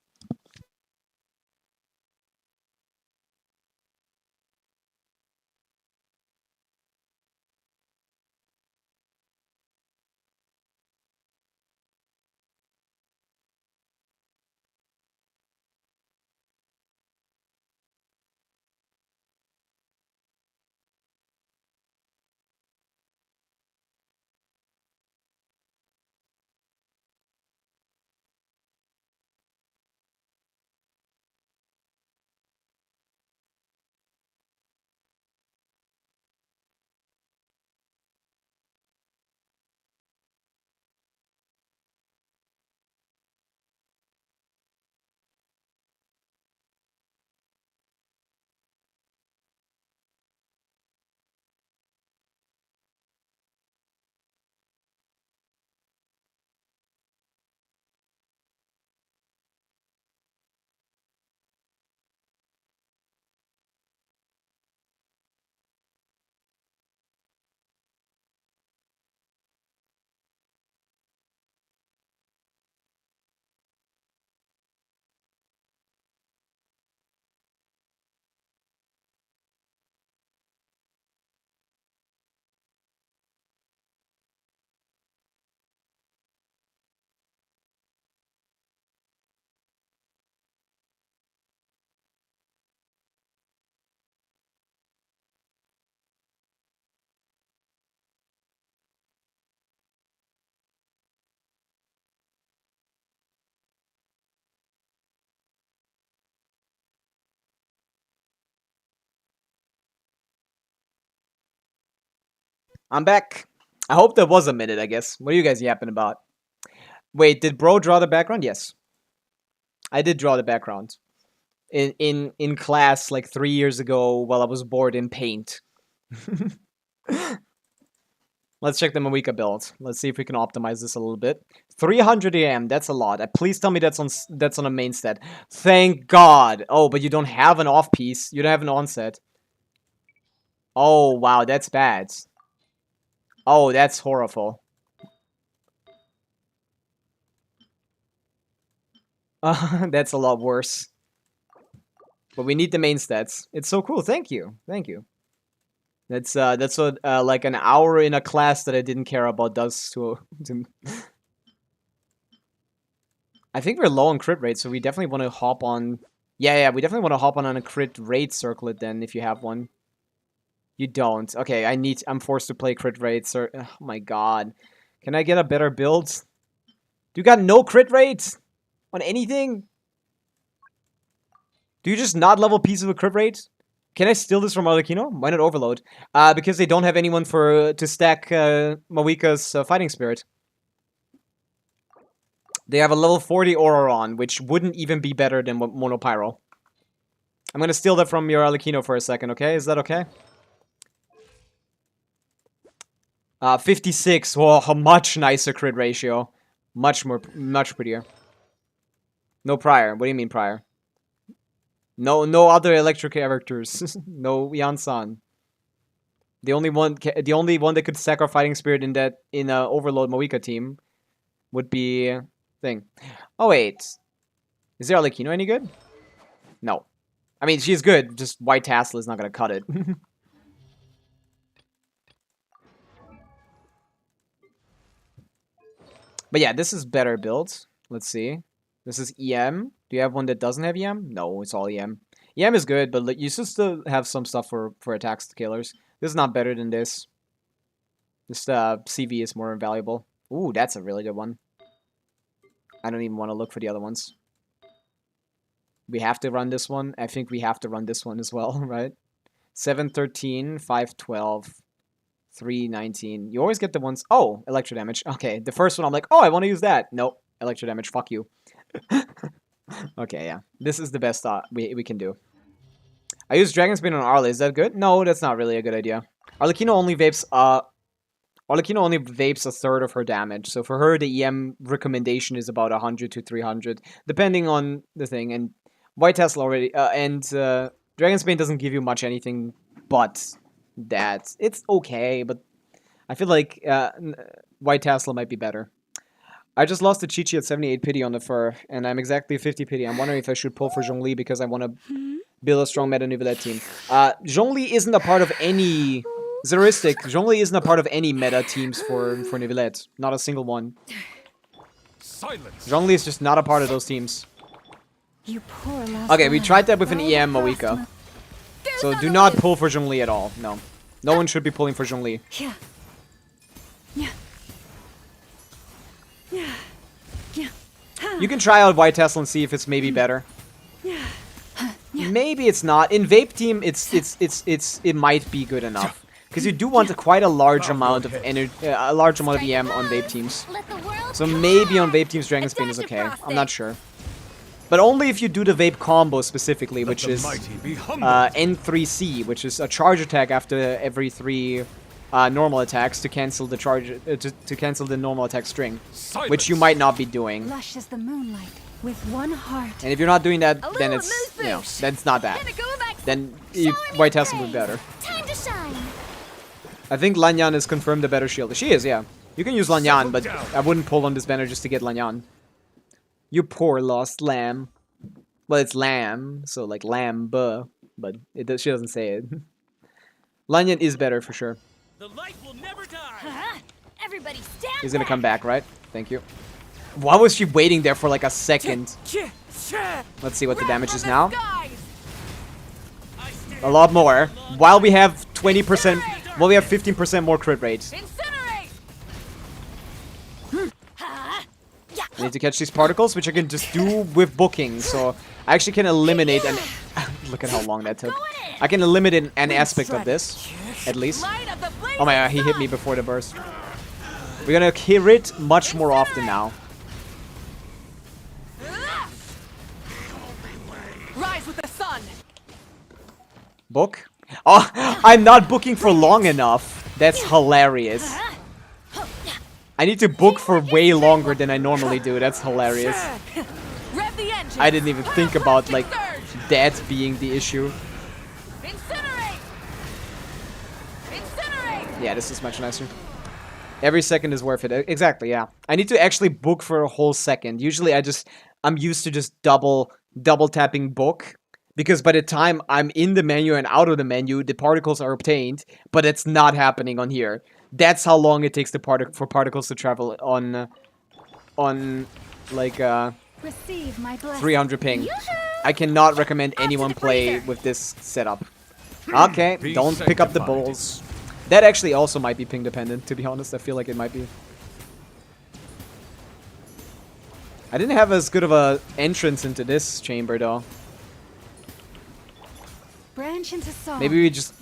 I'm back. I hope that was a minute, I guess. What are you guys yapping about? Wait, did bro draw the background? Yes. I did draw the background. In class like 3 years ago while I was bored in paint. Let's check the Pavica build. Let's see if we can optimize this a little bit. 300 AM, that's a lot. Please tell me that's on a main stat. Thank God. Oh, but you don't have an off piece. You don't have an onset. Oh, wow, that's bad. Oh, that's horrible. That's a lot worse. But we need the main stats. It's so cool. Thank you. Thank you. That's what like an hour in a class that I didn't care about does to I think we're low on crit rate, so we definitely want to hop on. Yeah, we definitely want to hop on a crit rate circlet then if you have one. You don't. Okay, I'm forced to play crit rate, sir. Oh my god. Can I get a better build? Do you got no crit rate on anything? Do you just not level pieces with crit rate? Can I steal this from Arlecchino? Why not overload? Because they don't have anyone to stack Pavica's fighting spirit. They have a level 40 Aura on, which wouldn't even be better than Monopyro. I'm gonna steal that from your Arlecchino for a second, okay? Is that okay? 56. Whoa, a much nicer crit ratio. Much prettier. No prior. What do you mean prior? No other electric characters. No Yansan. The only one that could stack our fighting spirit in a Overload Pavica team would be thing. Oh wait, is there Arlecchino any good? No, I mean she's good. Just White Tassel is not gonna cut it. But yeah, this is better built. Let's see. This is EM. Do you have one that doesn't have EM? No, it's all EM. EM is good, but you should still have some stuff for attacks to killers. This is not better than this. This CV is more valuable. Ooh, that's a really good one. I don't even want to look for the other ones. We have to run this one. I think we have to run this one as well, right? 713, 512, 319. You always get the ones. Oh, electro damage. Okay, the first one I'm like, oh, I want to use that. Nope, electro damage. Fuck you. Okay, yeah. This is the best we can do. I use Dragon Spin on Arle. Is that good? No, that's not really a good idea. Arlecchino only vapes a third of her damage. So for her, the EM recommendation is about 100 to 300, depending on the thing. And White Tesla already Dragon Spin doesn't give you much anything but that. It's okay, but I feel like White Tesla might be better. I just lost to Chi-Chi at 78 pity on the fur, and I'm exactly 50 pity. I'm wondering if I should pull for Zhongli because I want to build a strong meta Neuvillette team. Zhongli isn't a part of any... Zeristic, Zhongli isn't a part of any meta teams for Neuvillette. Not a single one. Silence. Zhongli is just not a part of those teams. You poor last Okay, we lad. tried that with an Right EM across Mawika. my- So do not pull for Zhongli at all. No. No one should be pulling for Zhongli. Yeah. Yeah. Yeah. Yeah. You can try out White Tesla and see if it's maybe better. Yeah. Maybe it's not. In Vape Team, it might be good enough. Because you do want quite a large amount of energy, a large amount of EM on Vape Teams. Let the world So maybe on Vape Teams Dragon Spin is okay. I'm not sure. But only if you do the Vape combo specifically, which is N3C, which is a charge attack after every 3 normal attacks to cancel the charge to cancel the normal attack string, which you might not be doing. Lush as the moonlight, with one heart. And if you're not doing that, A then little it's moose you know boosh. that's not that. Gonna go back. Then Showing me White the Tesla would be praise. better. Time to shine. I think Lanyan is confirmed the better shield. She is, yeah. You can use Lanyan, but I wouldn't pull on this banner just to get Lanyan. You poor lost lamb. Well, it's lamb, so like lamb, but she doesn't say it. Lanyan is better for sure. The light will never die. Huh? Everybody stand He's gonna back. come back, right? Thank you. Why was she waiting there for like a second? Let's see what the damage is now. A lot more. While we have 20%, while we have 15% more crit rate. Incinerate! Huh? Yeah. I need to catch these particles, which I can just do with booking. So I actually can eliminate an... Look at how long that took. I can eliminate an aspect of this, at least. Light of the blazing Oh my god, he hit sun! me before the burst. We're gonna hear it much more often now. Rise with the sun! Book? Oh, I'm not booking for long enough. That's hilarious. I need to book for way longer than I normally do. That's hilarious. Rev the engine! I didn't even think about, like, Surge! that being the issue. Incinerate! Incinerate! Yeah, this is much nicer. Every second is worth it. Exactly, yeah. I need to actually book for a whole second. Usually I'm used to just double tapping book. Because by the time I'm in the menu and out of the menu, the particles are obtained. But it's not happening on here. That's how long it takes for particles to travel on like Receive my blessing. 300 ping. I cannot recommend anyone play with this setup. Okay, Be don't pick up the sanctified. balls. That actually also might be ping dependent, to be honest. I feel like it might be. I didn't have as good of a entrance into this chamber, though. Branch into song. Maybe we just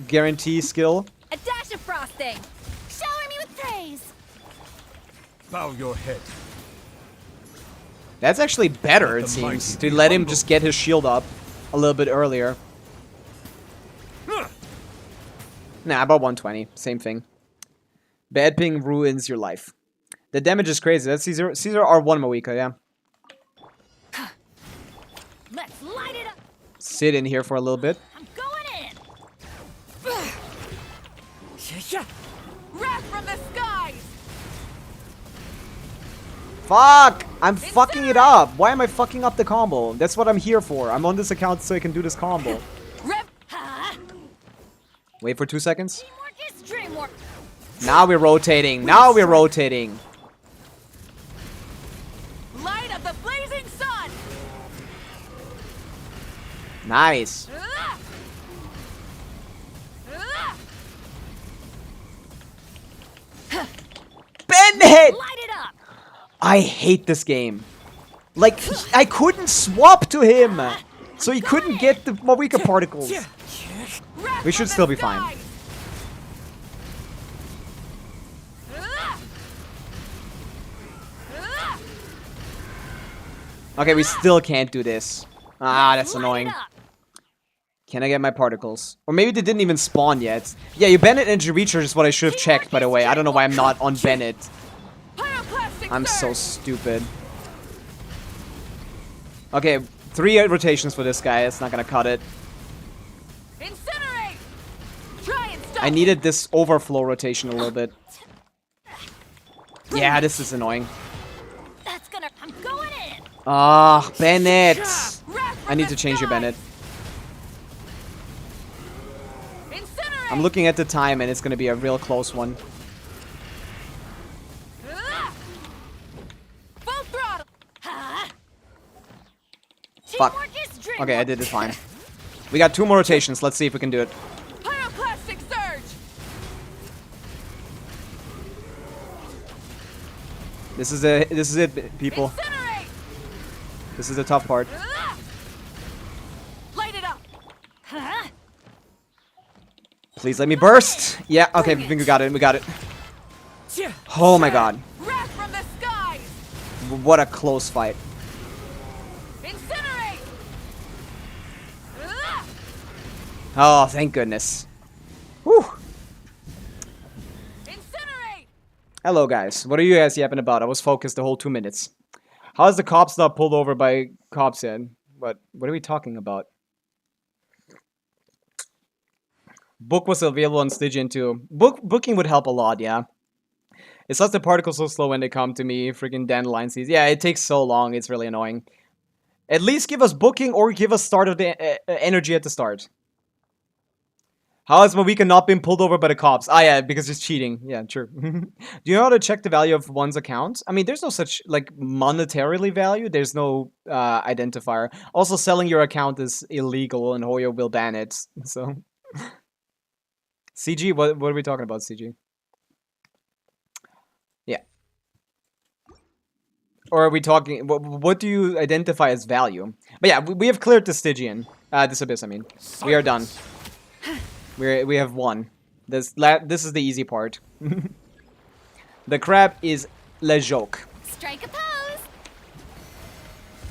guarantee skill. A dash of frosting. Shower me with praise. Bow your head. That's actually better, Let it the seems, mighty to be let him humble. just get his shield up a little bit earlier. Nah, about 120. Same thing. Bad ping ruins your life. The damage is crazy. That's Caesar R1 Mawika, yeah. Let's light it up. Sit in here for a little bit. I'm going in. Wrath from the skies! Fuck! I'm fucking it up. Why am I fucking up the combo? That's what I'm here for. I'm on this account so I can do this combo. Rev... Huh? Wait for 2 seconds. Teamwork is dreamwork. Now we're rotating. Now we're rotating. Light of the blazing sun! Nice. Bennett! Light it up. I hate this game. Like, I couldn't swap to him. So he couldn't get the Mawika particles. Wrath We should from still the be fine. skies. Okay, we still can't do this. Ah, that's Light it annoying. up. Can I get my particles? Or maybe they didn't even spawn yet. Yeah, you Bennett and Recharge is what I should have checked, by the way. I don't know why I'm not on Bennett. Pyroclastic I'm so surge. stupid. Okay, 3 rotations for this guy. It's not gonna cut it. Incinerate. Try and stop. I needed this overflow rotation a little bit. Yeah, this is annoying. That's gonna. I'm going in. Ah, Bennett. Wrath I from need the to change your skies. Bennett. Incinerate. I'm looking at the time and it's gonna be a real close one. Full throttle. Huh? Fuck. Teamwork is dream Okay, I work. did it fine. We got 2 more rotations. Let's see if we can do it. Pyroclastic surge. This is it, people. Incinerate. This is the tough part. Light it up. Huh? Please let me burst. Yeah, okay, I think we got it. We got it. Oh my god. Wrath from the skies. What a close fight. Incinerate. Oh, thank goodness. Whew. Incinerate. Hello, guys. What are you guys yapping about? I was focused the whole 2 minutes. How is the cops not pulled over by cops yet? What are we talking about? Book was available on Stygian too. Booking would help a lot, yeah. It's just the particles so slow when they come to me. Freaking dandelion seeds. Yeah, it takes so long. It's really annoying. At least give us booking or give us start of the energy at the start. How has Pavica not been pulled over by the cops? Ah, yeah, because it's cheating. Yeah, true. Do you know how to check the value of one's account? I mean, there's no such, like, monetarily value. There's no identifier. Also, selling your account is illegal and Hoyo will ban it. So, CG, what are we talking about, CG? Yeah. Or are we talking, what do you identify as value? But yeah, we have cleared the Stygian. This abyss, I mean. We are done. We have won. This is the easy part. The crab is le joke. Strike a pose.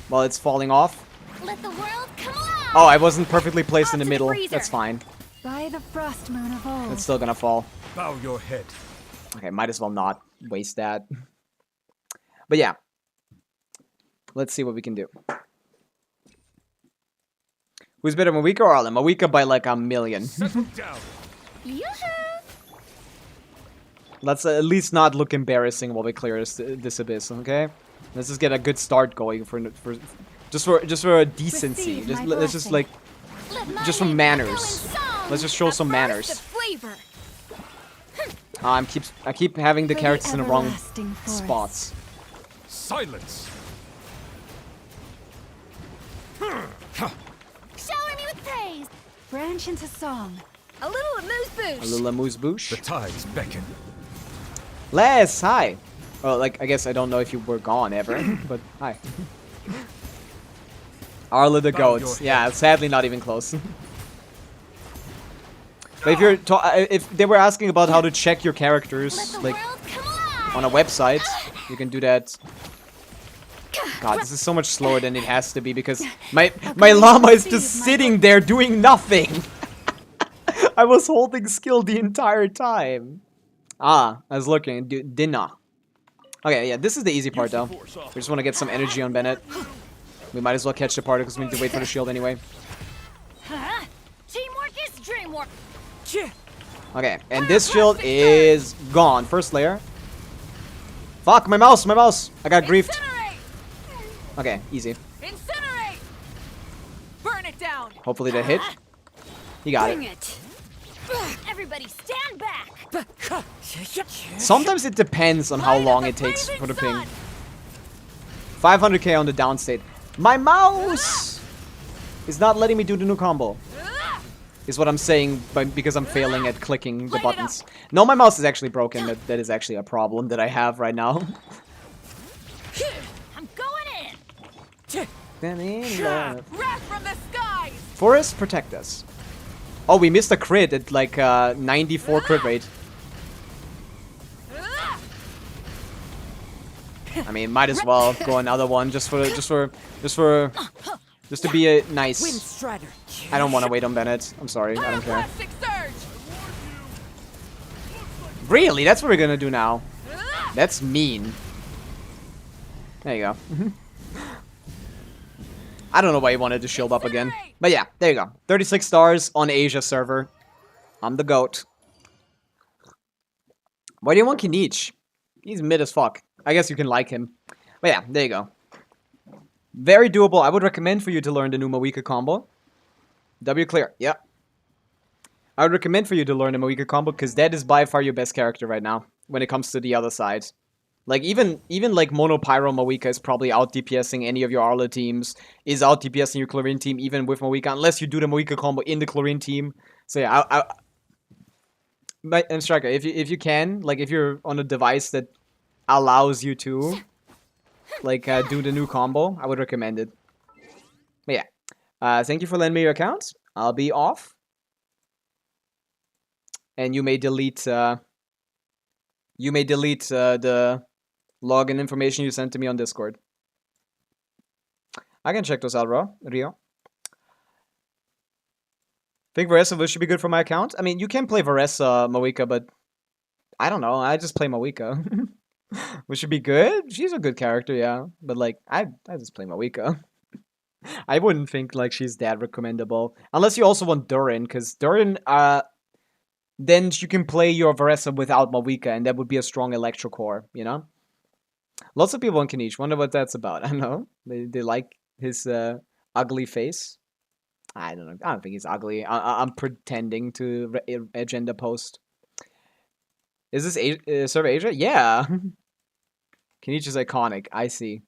While it's falling off. Let the world come alive. Oh, I wasn't perfectly placed in the Off to the middle. freezer. That's fine. By the frost moon of old. It's still gonna fall. Bow your head. Okay, might as well not waste that. But yeah. Let's see what we can do. Who's better, Pavica or Arlen? Pavica by like a million. Settle down. Yoo-hoo. Let's at least not look embarrassing while we clear this abyss, okay? Let's just get a good start going for just for a decency. Receive Just my let's just blessing. like Let my just from name manners. echo in song. Let's just show A some burst manners. of flavor. I keep having the For characters in the wrong everlasting forest. spots. Silence. Shower me with praise. Branch into song. A little amuse A bouche. little amuse The bouche. tides beckon. Les, hi. Well, like I guess I don't know if you were gone ever, but hi. Arla the Bow your goats. head. Yeah, sadly not even close. But if you're if they were asking about how to check your Let characters the like world come alive. on a website, you can do that. God, this is so much slower than it has to be because my llama is just sitting there doing nothing. I was holding skill the entire time. Ah, I was looking. Dinner. Okay, yeah, this is the easy part though. We just want to get some energy on Bennett. We might as well catch the particles. We need to wait for the shield anyway. Huh? Teamwork is dreamwork. Okay, and this shield is gone. First layer. Fuck, my mouse, my mouse. I got griefed. Incinerate. Okay, easy. Incinerate. Burn it down. Hopefully that hit. You got Bring it. it. Everybody stand back. Sometimes it depends on how Light long up it the takes blazing for the ping. sun. 500k on the downstate. My mouse is not letting me do the new combo. Is what I'm saying because I'm failing at clicking the Light it up. buttons. No, my mouse is actually broken. That is actually a problem that I have right now. I'm going in. Wrath from the skies. Forest, protect us. Oh, we missed a crit at like 94 crit rate. I mean, might as well go another one just to be a nice. Windstrider. I don't want to wait on Bennett. I'm sorry, I don't care. Plastic surge. Really? That's what we're gonna do now? That's mean. There you go. I don't know why he wanted to shield up again. But yeah, there you go. 36 stars on Asia server. I'm the GOAT. Why do you want Kinich? He's mid as fuck. I guess you can like him. But yeah, there you go. Very doable. I would recommend for you to learn the new Mawika combo. W clear. Yep. I would recommend for you to learn the Mawika combo because that is by far your best character right now when it comes to the other side. Like, even like Mono Pyro Mawika is probably out DPSing any of your Arla teams, is out DPSing your Chlorine team, even with Mawika, unless you do the Mawika combo in the Chlorine team. So yeah, and Striker, if you can, like, if you're on a device that allows you to, like, do the new combo, I would recommend it. But yeah, thank you for lending me your account. I'll be off. And you may delete, the login information you sent to me on Discord. I can check those out, Rio. Think Varessa should be good for my account? I mean, you can play Varessa Mawika, but I don't know. I just play Mawika. Which should be good? She's a good character, yeah. But, like, I just play Mawika. I wouldn't think, like, she's that recommendable. Unless you also want Durin, because Durin, then you can play your Varessa without Mawika, and that would be a strong Electro Core, you know? Lots of people on Kinich. Wonder what that's about. I don't know. They like his ugly face. I don't know. I don't think he's ugly. I'm pretending to agenda post. Is this Server Asia? Yeah. Kinich is iconic. I see.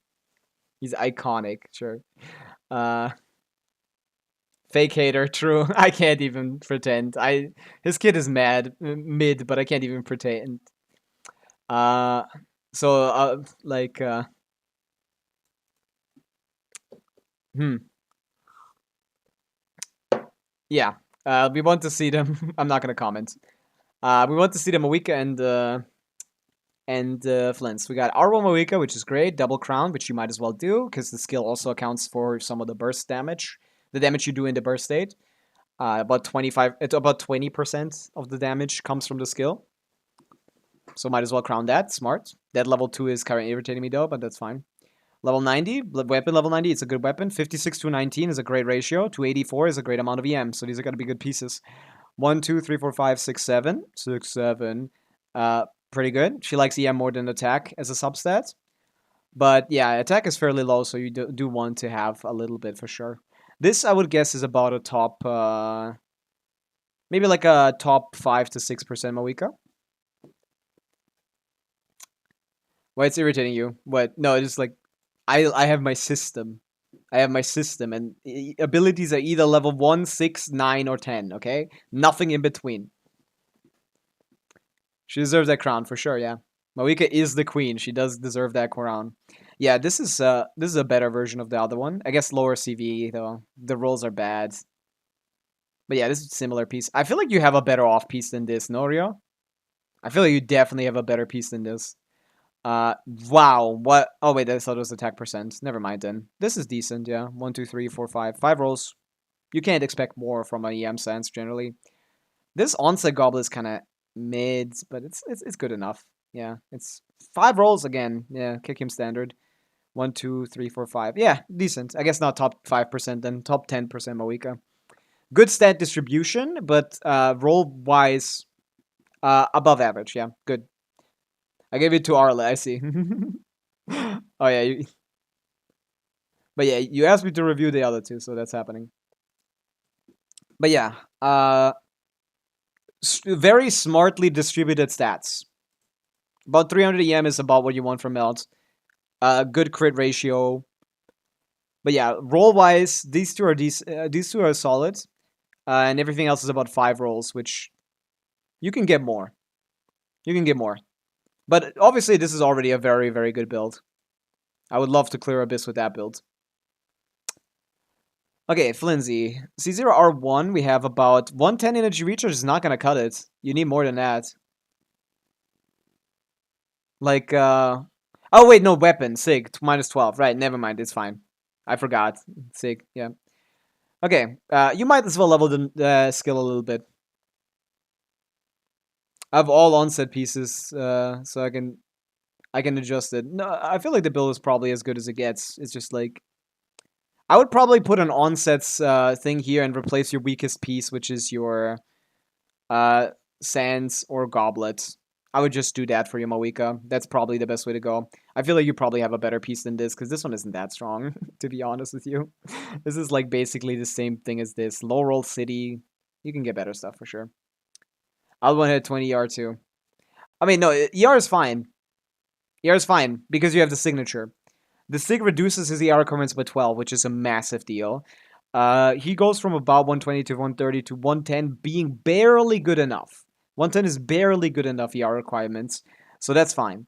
He's iconic. Sure. Fake hater. True. I can't even pretend. His kid is mid, but I can't even pretend. Yeah. We want to see them. I'm not gonna comment. We want to see the Mawika and Flints. We got R1 Mawika, which is great. Double Crown, which you might as well do, because the skill also accounts for some of the burst damage. The damage you do in the burst state. About 20% of the damage comes from the skill. So might as well crown that. Smart. That level 2 is kind of irritating me though, but that's fine. Level 90, weapon level 90, it's a good weapon. 56 to 19 is a great ratio. 284 is a great amount of EM, so these are going to be good pieces. 1, 2, 3, 4, 5, 6, 7. 6, 7. Pretty good. She likes EM more than attack as a substat. But yeah, attack is fairly low, so you do want to have a little bit for sure. This, I would guess, is about a top... maybe like a top 5 to 6% Mawika. Why it's irritating you? What? No, it's just like... I have my system. I have my system, and abilities are either level 1, 6, 9, or 10, okay? Nothing in between. She deserves that crown, for sure, yeah. Mawika is the queen. She does deserve that crown. Yeah, this is a better version of the other one. I guess lower CV, though. The rolls are bad. But yeah, this is a similar piece. I feel like you have a better off piece than this, no, Rio? I feel like you definitely have a better piece than this. Wow, what? Oh, wait, I thought it was attack percent. Never mind then. This is decent, yeah. 1, 2, 3, 4, 5. 5 rolls. You can't expect more from an EM sense, generally. This onset goblet is kind of mid, but it's good enough. Yeah, it's 5 rolls again. Yeah, kick him standard. 1, 2, 3, 4, 5. Yeah, decent. I guess not top 5%, then top 10% Mawika. Good stat distribution, but roll-wise, above average. Yeah, good. I gave it to Arla, I see. Oh, yeah. But yeah, you asked me to review the other two, so that's happening. But yeah, very smartly distributed stats. About 300 EM is about what you want from Melt. Good crit ratio. But yeah, roll-wise, these two are solid. And everything else is about 5 rolls, which you can get more. You can get more. But obviously, this is already a very, very good build. I would love to clear Abyss with that build. Okay, Flimsy. C0R1, we have about 110 energy recharge is not gonna cut it. You need more than that. Like, oh wait, no, weapon. Sig, minus 12. Right, never mind, it's fine. I forgot. Sig, yeah. Okay, you might as well level the skill a little bit. I have all onset pieces, so I can adjust it. No, I feel like the build is probably as good as it gets. It's just like, I would probably put an onsets thing here and replace your weakest piece, which is your sands or goblet. I would just do that for your Mawika. That's probably the best way to go. I feel like you probably have a better piece than this, because this one isn't that strong, to be honest with you. This is like basically the same thing as this. Low roll city. You can get better stuff for sure. I'll want to hit 20 ER too. I mean, no, ER is fine. ER is fine, because you have the signature. The Sig reduces his ER requirements by 12, which is a massive deal. He goes from about 120 to 130 to 110, being barely good enough. 110 is barely good enough ER requirements, so that's fine.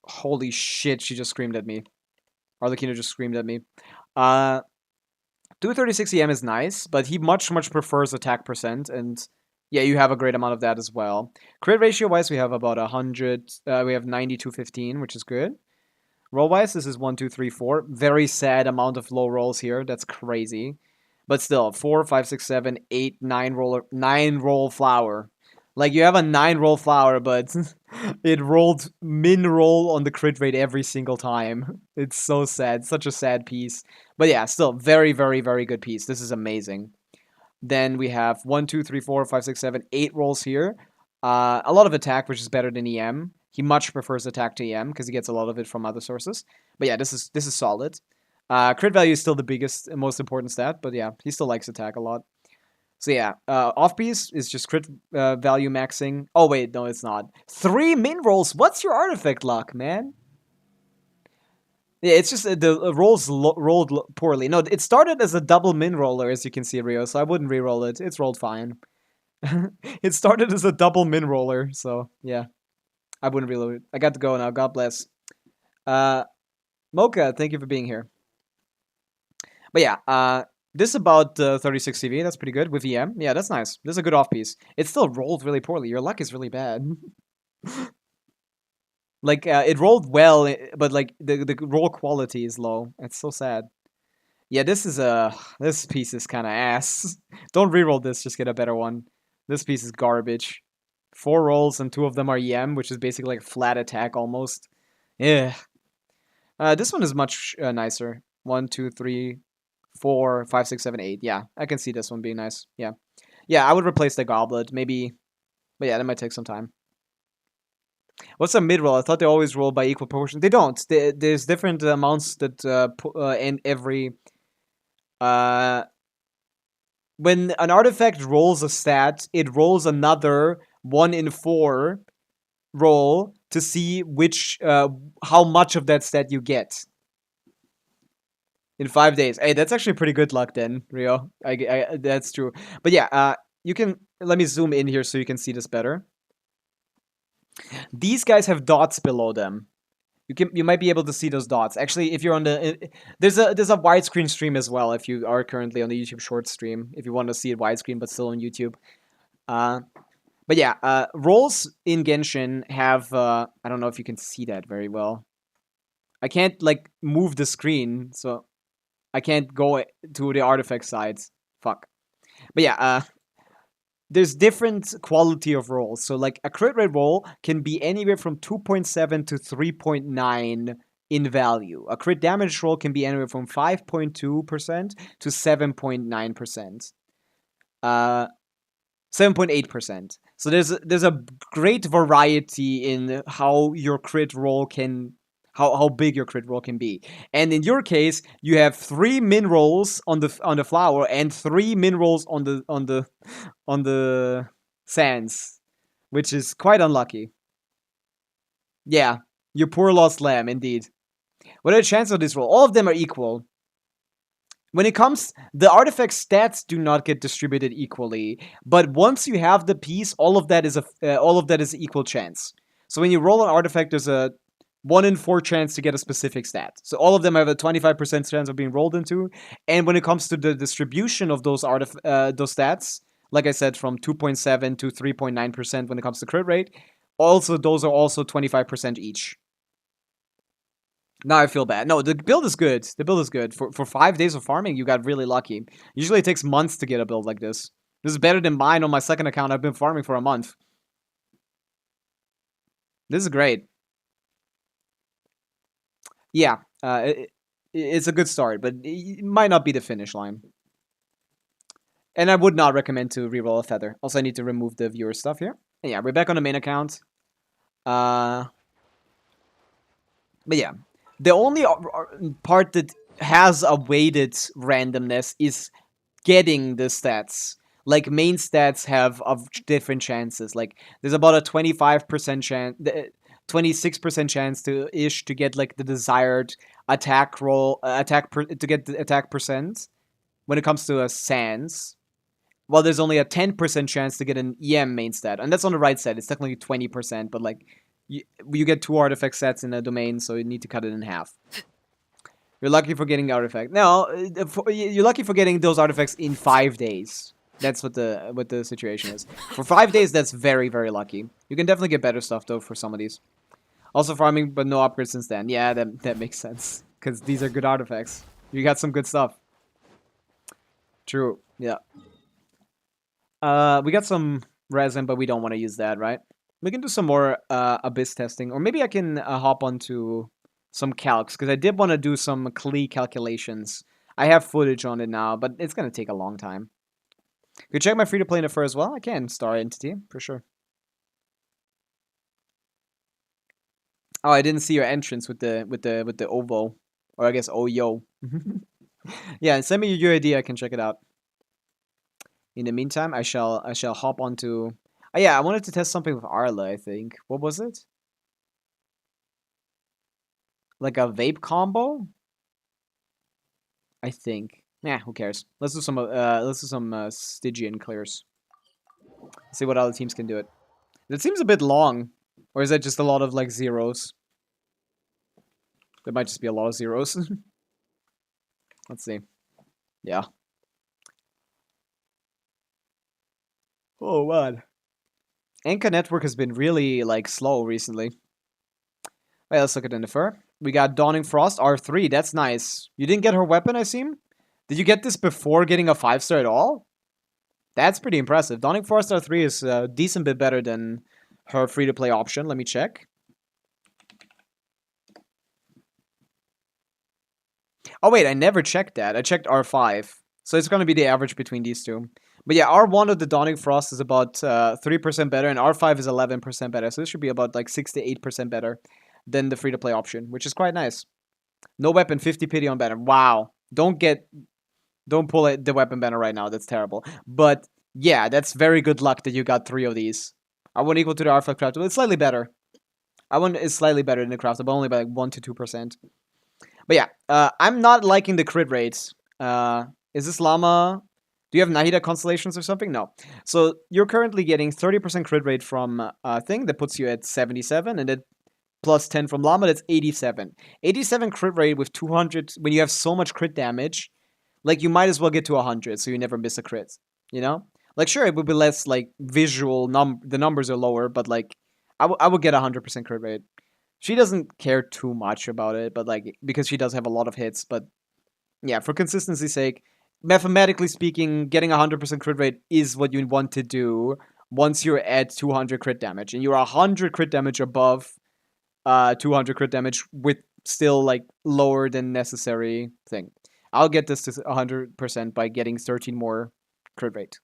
Holy shit, she just screamed at me. Arlecchino just screamed at me. 236 EM is nice, but he much prefers attack percent, and yeah, you have a great amount of that as well. Crit ratio wise, we have about 100. We have 92-15, which is good. Roll wise, this is 1, 2, 3, 4. Very sad amount of low rolls here. That's crazy. But still, 4, 5, 6, 7, 8, 9 roll flower. Like, you have a 9 roll flower, but it rolled min roll on the crit rate every single time. It's so sad. Such a sad piece. But yeah, still, very good piece. This is amazing. Then we have 1, 2, 3, 4, 5, 6, 7, 8 rolls here. A lot of attack, which is better than EM. He much prefers attack to EM because he gets a lot of it from other sources. But yeah, this is solid. Crit value is still the biggest and most important stat, but yeah, he still likes attack a lot. So yeah, off piece is just crit value maxing. Oh wait, no, it's not. 3 min rolls. What's your artifact luck, man? Yeah, it's just the rolls rolled poorly. No, it started as a double min roller, as you can see, Rio. So I wouldn't re-roll it. It's rolled fine. It started as a double min roller, so yeah, I wouldn't reload it. I got to go now. God bless. Mocha, thank you for being here. But yeah, this is about 36 CV. That's pretty good with EM. Yeah, that's nice. This is a good off piece. It still rolled really poorly. Your luck is really bad. Like, it rolled well, but like the roll quality is low. It's so sad. Yeah, this piece is kind of ass. Don't reroll this. Just get a better one. This piece is garbage. 4 rolls and 2 of them are EM, which is basically like a flat attack almost. Yeah. This one is much nicer. 1, 2, 3, 4, 5, 6, 7, 8. Yeah, I can see this one being nice. Yeah. Yeah, I would replace the goblet, maybe. But yeah, that might take some time. What's a mid-roll? I thought they always roll by equal proportion. They don't. There's different amounts that in every... when an artifact rolls a stat, it rolls another 1 in 4 roll to see which how much of that stat you get in 5 days. Hey, that's actually pretty good luck then, Rio. That's true. But yeah, you can let me zoom in here so you can see this better. These guys have dots below them. You might be able to see those dots. Actually, if you're on the there's a widescreen stream as well. If you are currently on the YouTube short stream, if you want to see it widescreen but still on YouTube. But yeah, rolls in Genshin have I don't know if you can see that very well. I can't like move the screen, so I can't go to the artifact sides. Fuck. But yeah, there's different quality of rolls. So like a crit rate roll can be anywhere from 2.7 to 3.9 in value. A crit damage roll can be anywhere from 5.2% to 7.9%. 7.8%. So there's a great variety in how your crit roll can how big your crit roll can be. And in your case, you have 3 min rolls on the flower and 3 min rolls on the sands, which is quite unlucky. Yeah, you poor lost lamb, indeed. What are the chances of this roll? All of them are equal. When it comes, the artifact stats do not get distributed equally, but once you have the piece, all of that is equal chance. So when you roll an artifact, there's a 1 in 4 chance to get a specific stat. So all of them have a 25% chance of being rolled into. And when it comes to the distribution of those those stats, like I said, from 2.7 to 3.9% when it comes to crit rate, also those are also 25% each. Now I feel bad. No, the build is good. The build is good. For 5 days of farming, you got really lucky. Usually it takes months to get a build like this. This is better than mine on my second account. I've been farming for a month. This is great. Yeah, it's a good start, but it might not be the finish line. And I would not recommend to reroll a feather. Also, I need to remove the viewer stuff here. And yeah, we're back on the main account. But yeah, the only part that has a weighted randomness is getting the stats. Like, main stats have of different chances. Like, there's about a 25% chance, 26% chance to get like the desired attack roll, to get the attack percent when it comes to a sans. Well, there's only a 10% chance to get an EM main stat, and that's on the right side. It's technically 20%, but like you get 2 artifact sets in a domain, so you need to cut it in half. You're lucky for getting the artifact. No, you're lucky for getting those artifacts in 5 days. That's what the situation is. For 5 days, that's very, very lucky. You can definitely get better stuff though for some of these. Also farming, but no upgrades since then. Yeah, that makes sense because these are good artifacts. You got some good stuff. True. Yeah. We got some resin, but we don't want to use that, right? We can do some more abyss testing, or maybe I can hop onto some calcs because I did want to do some Klee calculations. I have footage on it now, but it's gonna take a long time. You can check my free-to-play infer as well. I can star entity for sure. Oh, I didn't see your entrance with the ovo, or I guess Oyo. Yeah, send me your UID. I can check it out. In the meantime, I shall hop onto. Oh yeah, I wanted to test something with Arla. I think. What was it? Like a vape combo? I think. Nah, who cares? Let's do some Stygian clears. See what other teams can do it. It seems a bit long, or is that just a lot of like zeros? There might just be a lot of zeros. Let's see. Yeah. Oh man. Anchor network has been really like slow recently. Wait, let's look at Infer. We got Dawning Frost R3. That's nice. You didn't get her weapon, I seem? Did you get this before getting a 5-star at all? That's pretty impressive. Dawning Frost R3 is a decent bit better than her free-to-play option. Let me check. Oh wait, I never checked that. I checked R5. So it's going to be the average between these two. But yeah, R1 of the Dawning Frost is about 3% better, and R5 is 11% better. So this should be about like 6 to 8% better than the free-to-play option, which is quite nice. No weapon, 50 pity on banner. Wow. Don't pull the weapon banner right now. That's terrible. But yeah, that's very good luck that you got 3 of these. R1 equal to the R5 craftable. It's slightly better. R1 is slightly better than the craftable, only by like 1 to 2%. But yeah, I'm not liking the crit rates. Is this llama? Do you have Nahida constellations or something? No. So you're currently getting 30% crit rate from a thing that puts you at 77, and then plus 10 from llama, that's 87. 87 crit rate with 200, when you have so much crit damage, like you might as well get to 100 so you never miss a crit, you know? Like sure, it would be less like visual, the numbers are lower, but like I would get 100% crit rate. She doesn't care too much about it, but like, because she does have a lot of hits, but yeah, for consistency's sake, mathematically speaking, getting 100% crit rate is what you want to do once you're at 200 crit damage, and you're 100 crit damage above 200 crit damage with still like lower than necessary thing. I'll get this to 100% by getting 13 more crit rate.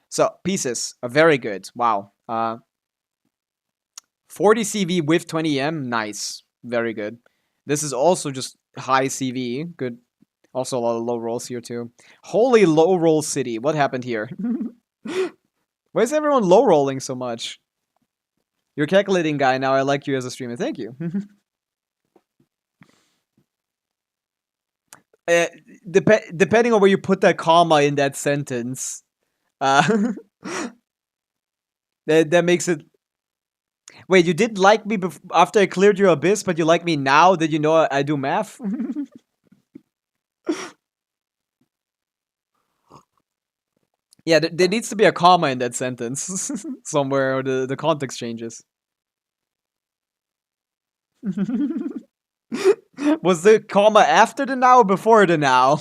So pieces are very good. Wow. 40 CV with 20 M, nice, very good. This is also just high CV, good. Also a lot of low rolls here too. Holy low roll city, what happened here? Why is everyone low rolling so much? You're a calculating guy now. I like you as a streamer. Thank you. Depending on where you put that comma in that sentence, that makes it. Wait, you did like me after I cleared your abyss, but you like me now that you know I do math? Yeah, there needs to be a comma in that sentence somewhere, or the context changes. Was the comma after the now or before the now?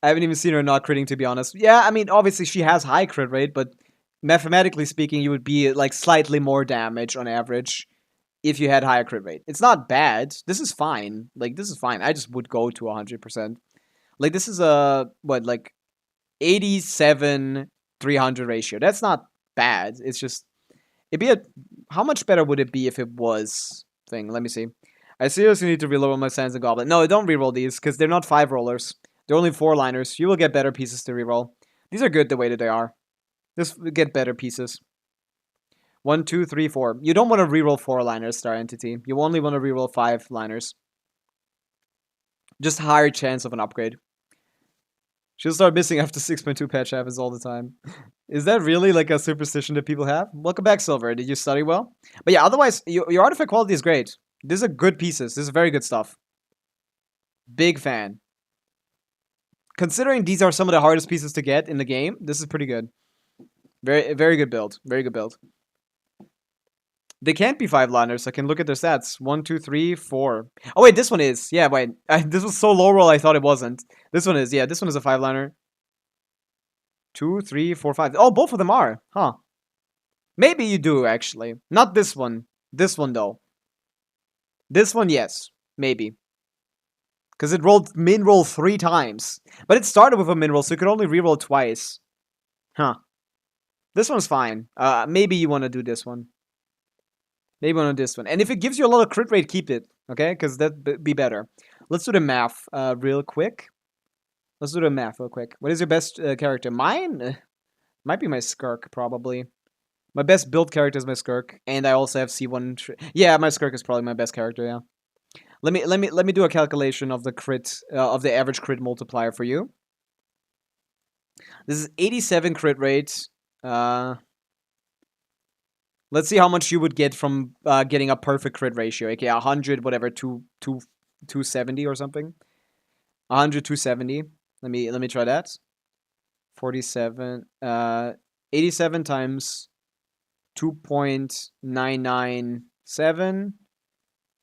I haven't even seen her not critting, to be honest. Yeah, I mean, obviously she has high crit rate, but mathematically speaking, you would be like slightly more damage on average if you had higher crit rate. It's not bad. This is fine. Like, this is fine. I just would go to 100%. Like, this is a, what, like 87 300 ratio. That's not bad. It's just, it'd be a, how much better would it be if it was thing? Let me see. I seriously need to reload my Sands and Goblet. No, don't reroll these, because they're not 5 rollers. They're only 4 liners. You will get better pieces to reroll. These are good the way that they are. Just get better pieces. 1, 2, 3, 4. You don't want to reroll 4 liners, Star Entity. You only want to reroll 5 liners. Just higher chance of an upgrade. She'll start missing after 6.2 patch happens all the time. Is that really like a superstition that people have? Welcome back, Silver. Did you study well? But yeah, otherwise, your artifact quality is great. These are good pieces. This is very good stuff. Big fan. Considering these are some of the hardest pieces to get in the game, this is pretty good. Very good build. Very good build. They can't be 5 liners. I can look at their stats. 1, 2, 3, 4. Oh wait, this one is. Yeah, wait. This was so low roll I thought it wasn't. This one is. Yeah, this one is a 5 liner. 2, 3, 4, 5. Oh, both of them are. Huh. Maybe you do, actually. Not this one. This one, though. This one, yes. Maybe. Because it rolled min roll 3 times. But it started with a min roll, so you could only reroll twice. Huh. This one's fine. Maybe you want to do this one. Maybe on this one. And if it gives you a lot of crit rate, keep it. Okay? Because that'd be better. Let's do the math real quick. Let's do the math real quick. What is your best character? Mine? Might be my Skirk, probably. My best build character is my Skirk. And I also have C1... Yeah, my Skirk is probably my best character, yeah. Let me do a calculation of the crit... of the average crit multiplier for you. This is 87 crit rate. Let's see how much you would get from getting a perfect crit ratio, aka 100, whatever, 270 or something. 100, 270. Let me try that. 47, 87 times 2.997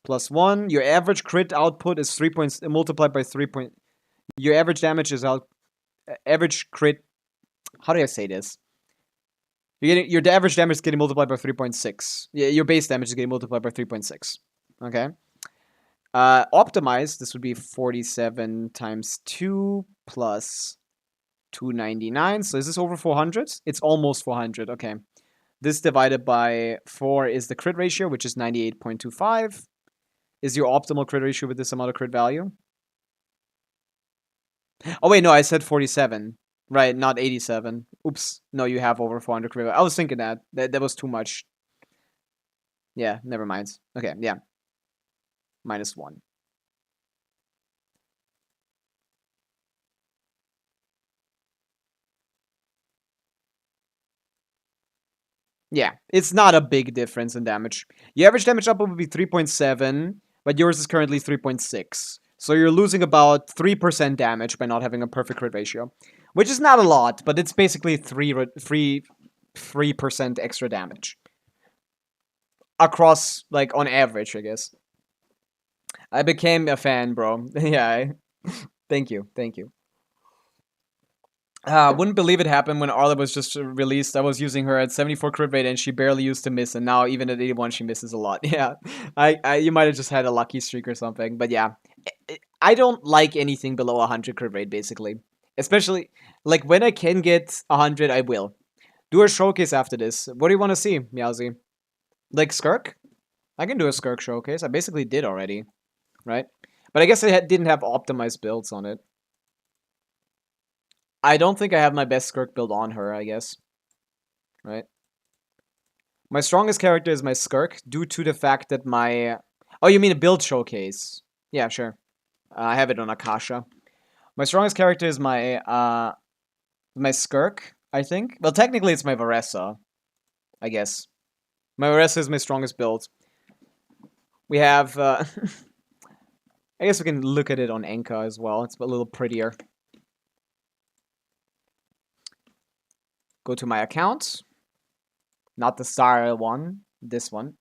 plus 1. Your average crit output is 3 points multiplied by 3 point. Your average damage is average crit. How do I say this? Your average damage is getting multiplied by 3.6. Yeah, your base damage is getting multiplied by 3.6. Okay. Optimized, this would be 47 times 2 plus 299. So is this over 400? It's almost 400. Okay. This divided by 4 is the crit ratio, which is 98.25. Is your optimal crit ratio with this amount of crit value? Oh, wait, no, I said 47. Right, not 87. Oops. No, you have over 400 crit value. I was thinking that. That was too much. Yeah, never mind. Okay, yeah. -1. Yeah, it's not a big difference in damage. Your average damage output would be 3.7, but yours is currently 3.6. So you're losing about 3% damage by not having a perfect crit ratio. Which is not a lot, but it's basically 3% extra damage. Across, like, on average, I guess. I became a fan, bro. Yeah, thank you. Wouldn't believe it happened when Arla was just released. I was using her at 74 crit rate and she barely used to miss, and now even at 81 she misses a lot. Yeah, you might have just had a lucky streak or something, but yeah. I don't like anything below 100 crit rate, basically. Especially, like, when I can get 100, I will. Do a showcase after this. What do you want to see, Meowsy? Like, Skirk? I can do a Skirk showcase. I basically did already, right? But I guess I didn't have optimized builds on it. I don't think I have my best Skirk build on her, I guess. Right? My strongest character is my Skirk, due to the fact that my... Oh, you mean a build showcase? Yeah, sure. I have it on Akasha. My strongest character is my Skirk, I think. Well, technically it's my Varessa. I guess. My Veressa is my strongest build. We have... I guess we can look at it on Enka as well. It's a little prettier. Go to my account. Not the star one. This one.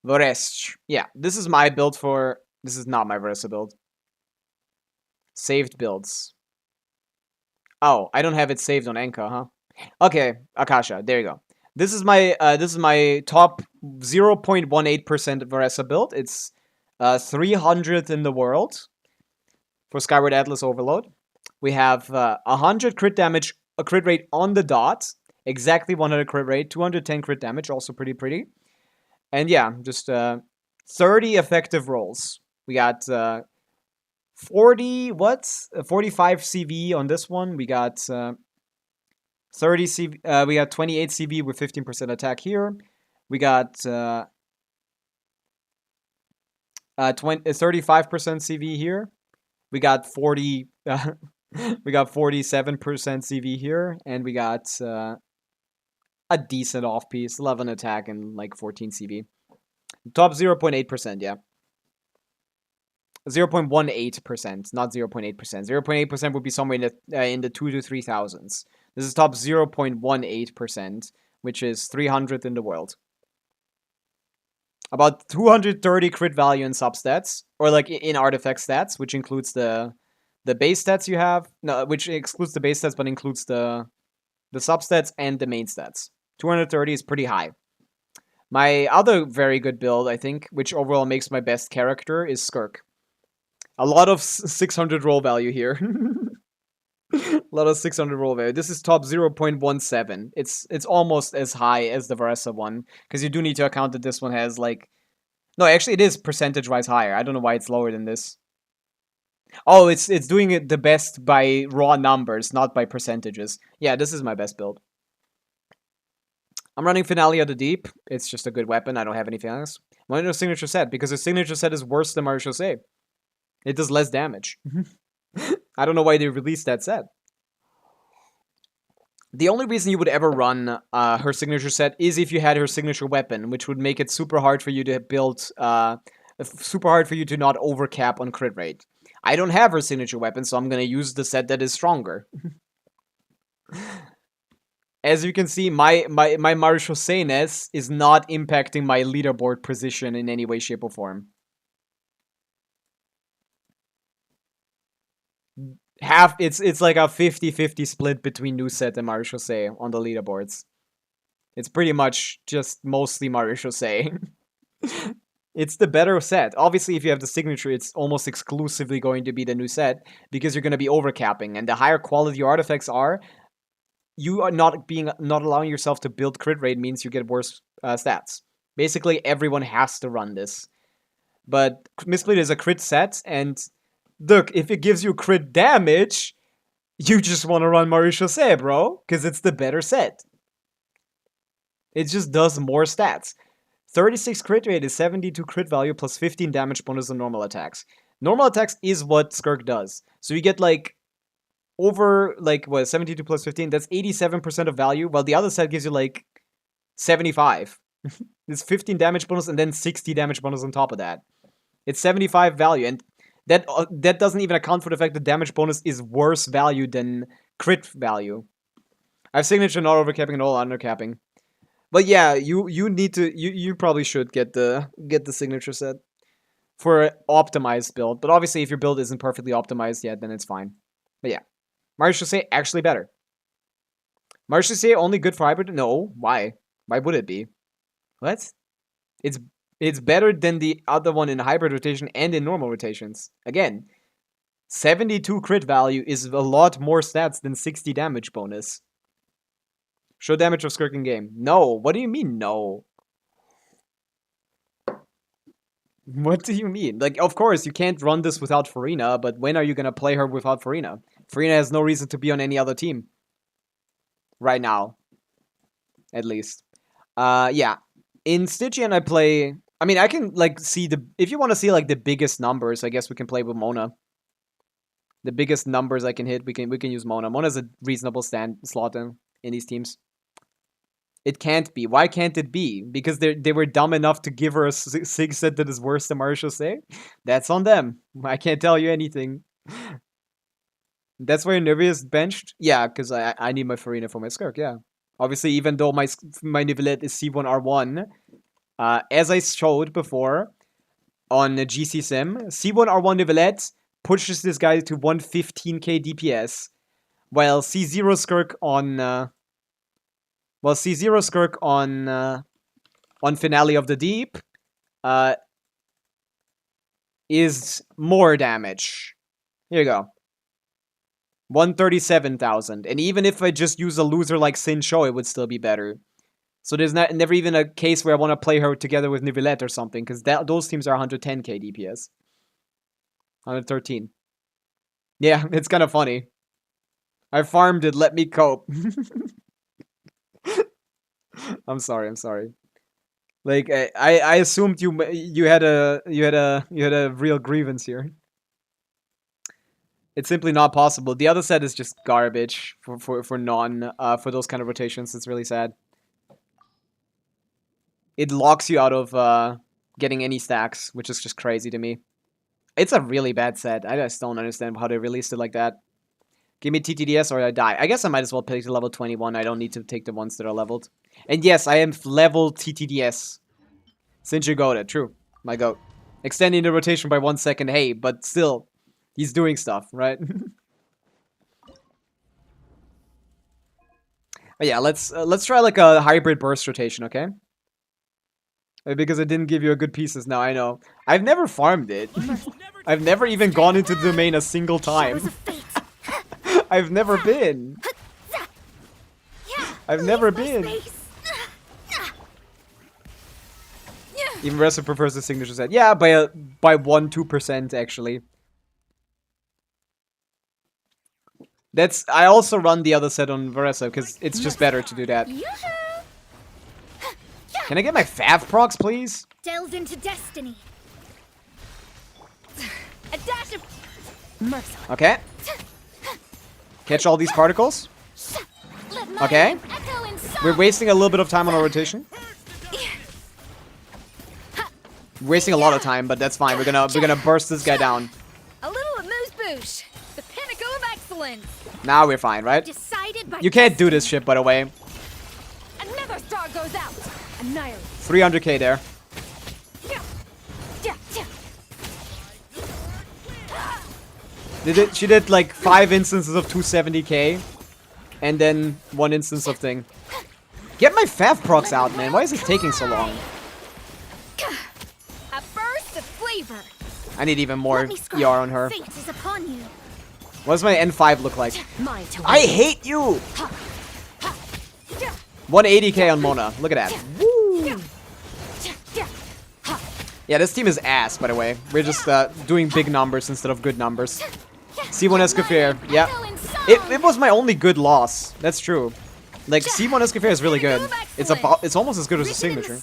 Vorest. Yeah, this is my build for... This is not my Veressa build. Saved builds. Oh, I don't have it saved on Enka, huh? Okay, Akasha, there you go. This is my top 0.18% Veressa build. It's 300th in the world for Skyward Atlas Overload. We have 100 crit damage, a crit rate on the dot, exactly 100 crit rate, 210 crit damage, also pretty. And yeah, just 30 effective rolls. We got 45 CV on this one. We got 30 CV. We got 28 CV with 15% attack here. We got 35% CV here. We got 40. We got 47% CV here, and we got a decent off piece, 11 attack and like 14 CV. Top 0.8%, yeah. 0.18%, not 0.8%. 0.8% would be somewhere in the 2 to 3,000s. This is top 0.18%, which is 300th in the world. About 230 crit value in substats, or like in artifact stats, which includes the base stats you have. No, which excludes the base stats, but includes the substats and the main stats. 230 is pretty high. My other very good build, I think, which overall makes my best character, is Skirk. A lot of 600 roll value here. A lot of 600 roll value. This is top 0.17. It's almost as high as the Veressa one, because you do need to account that this one has like... No, actually it is percentage-wise higher. I don't know why it's lower than this. Oh, it's doing it the best by raw numbers, not by percentages. Yeah, this is my best build. I'm running Finale of the Deep. It's just a good weapon. I don't have anything else. I'm running a signature set, because the signature set is worse than Marie Jose. It does less damage. I don't know why they released that set. The only reason you would ever run her signature set is if you had her signature weapon, which would make it super hard for you to build, super hard for you to not overcap on crit rate. I don't have her signature weapon, so I'm gonna use the set that is stronger. As you can see, my Marie-José-ness is not impacting my leaderboard position in any way, shape, or form. It's like a 50-50 split between new set and Marie-José on the leaderboards. It's pretty much just mostly Marie-José. It's the better set. Obviously, if you have the signature, it's almost exclusively going to be the new set, because you're going to be overcapping, and the higher quality your artifacts are, you are not allowing yourself to build crit rate means you get worse stats. Basically, everyone has to run this. But Mistblade is a crit set, and look, if it gives you crit damage, you just want to run Marie-José, bro, because it's the better set. It just does more stats. 36 crit rate is 72 crit value plus 15 damage bonus on normal attacks. Normal attacks is what Skirk does. So you get like over, like, what, 72 plus 15? That's 87% of value, while the other set gives you like 75. It's 15 damage bonus and then 60 damage bonus on top of that. It's 75 value, and that doesn't even account for the fact that damage bonus is worse value than crit value. I have signature not overcapping and all undercapping. But yeah, you need to you probably should get the signature set for an optimized build. But obviously, if your build isn't perfectly optimized yet, then it's fine. But yeah, Marie-José actually better. Marie-José only good for hybrid? No, why? Why would it be? What? It's better than the other one in hybrid rotation and in normal rotations. Again, 72 crit value is a lot more stats than 60 damage bonus. Show damage of Skirk in game. No. What do you mean, no? What do you mean? Like, of course, you can't run this without Farina, but when are you gonna play her without Farina? Farina has no reason to be on any other team. Right now. At least. Yeah. In Stygian, I play... I mean, I can, like, see the... If you want to see, like, the biggest numbers, I guess we can play with Mona. The biggest numbers I can hit, we can use Mona. Mona's a reasonable slot in these teams. It can't be. Why can't it be? Because they were dumb enough to give her a sig set that is worse than Marshall say? That's on them. I can't tell you anything. That's why Nivea is benched? Yeah, because I need my Farina for my Skirk, yeah. Obviously, even though my Nivelette is C1R1, as I showed before on GC Sim, C1R1 Nivelette pushes this guy to 115k DPS, while C0 Skirk on... C0 Skirk on Finale of the Deep is more damage. Here you go. 137,000. And even if I just use a loser like Sin Show, it would still be better. So there's never even a case where I want to play her together with Nivelette or something, because those teams are 110k DPS. 113. Yeah, it's kind of funny. I farmed it, let me cope. I'm sorry. Like I assumed you had a real grievance here. It's simply not possible. The other set is just garbage for for those kind of rotations. It's really sad. It locks you out of getting any stacks, which is just crazy to me. It's a really bad set. I just don't understand how they released it like that. Give me TTDS or I die. I guess I might as well pick the level 21. I don't need to take the ones that are leveled. And yes, I am level TTDS. Since you got it, true. My goat. Extending the rotation by 1 second, hey, but still, he's doing stuff, right? But yeah, let's try like a hybrid burst rotation, okay? Because I didn't give you a good pieces now, I know. I've never farmed it. I've never even gone into the domain a single time. I've never been. I've never been. Even Ressa prefers the signature set. Yeah, by 1-2% actually. I also run the other set on Varessa because it's just better to do that. Can I get my Fav procs, please? Delves into destiny. A dash of mercy. Okay. Catch all these particles. Okay. We're wasting a little bit of time on our rotation. We're wasting a lot of time, but that's fine. We're gonna burst this guy down. A little amuse-bouche. The pinnacle of excellence. Now we're fine, right? You can't do this shit, by the way. Another star goes out. Annihilate. 300k there. She did like 5 instances of 270k, and then 1 instance of thing. Get my Fav procs out, man. Why is it taking so long? A burst of flavor. I need even more ER on her. Fate is upon you. What does my N5 look like? I hate you! 180k on Mona. Look at that. Woo! Yeah, this team is ass, by the way. We're just doing big numbers instead of good numbers. C1 Escoffier. Yeah. It was my only good loss. That's true. Like, C1 Escoffier is really good. It's almost as good as a signature.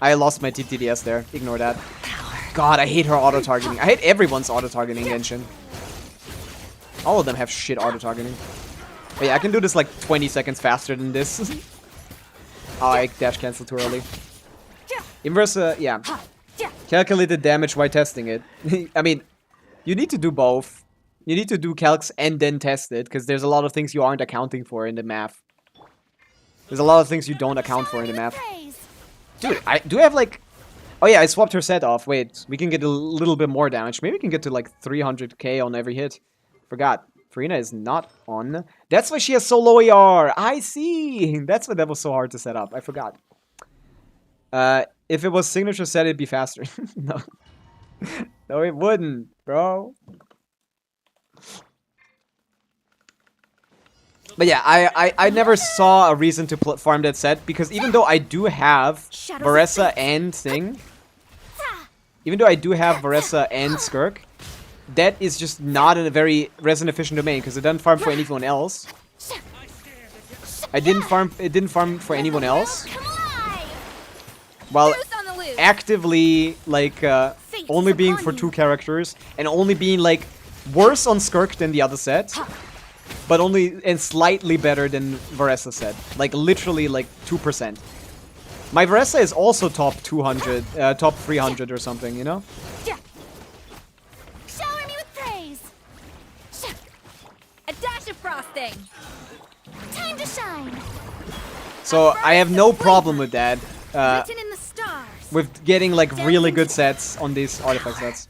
I lost my TTDS there. Ignore that. God, I hate her auto-targeting. I hate everyone's auto-targeting Genshin. All of them have shit auto-targeting. But yeah, I can do this like 20 seconds faster than this. Oh, I dash cancel too early. Inverse, yeah. Calculated damage while testing it. I mean, you need to do both. You need to do calcs and then test it, because there's a lot of things you aren't accounting for in the math. There's a lot of things you don't account for in the math. Dude, I have like... Oh yeah, I swapped her set off. Wait, we can get a little bit more damage. Maybe we can get to like 300k on every hit. Forgot. Farina is not on. That's why she has so low AR. I see. That's why that was so hard to set up. I forgot. If it was signature set, it'd be faster. No. No, it wouldn't, bro. But yeah, I never saw a reason to farm that set, because even though I do have Varessa and thing, even though I do have Varessa and Skirk, that is just not in a very resin efficient domain, because it doesn't farm for anyone else. It didn't farm for anyone else. While actively, like, only being for 2 characters, and only being, like, worse on Skirk than the other set. but only and slightly better than Varessa said. Like literally like 2%. My Varessa is also top 200, top 300 or something, you know? Shower me with praise. A dash of frosting. Time to shine. So I have no problem with that. Written in the stars. With getting like really good sets on these artifact sets.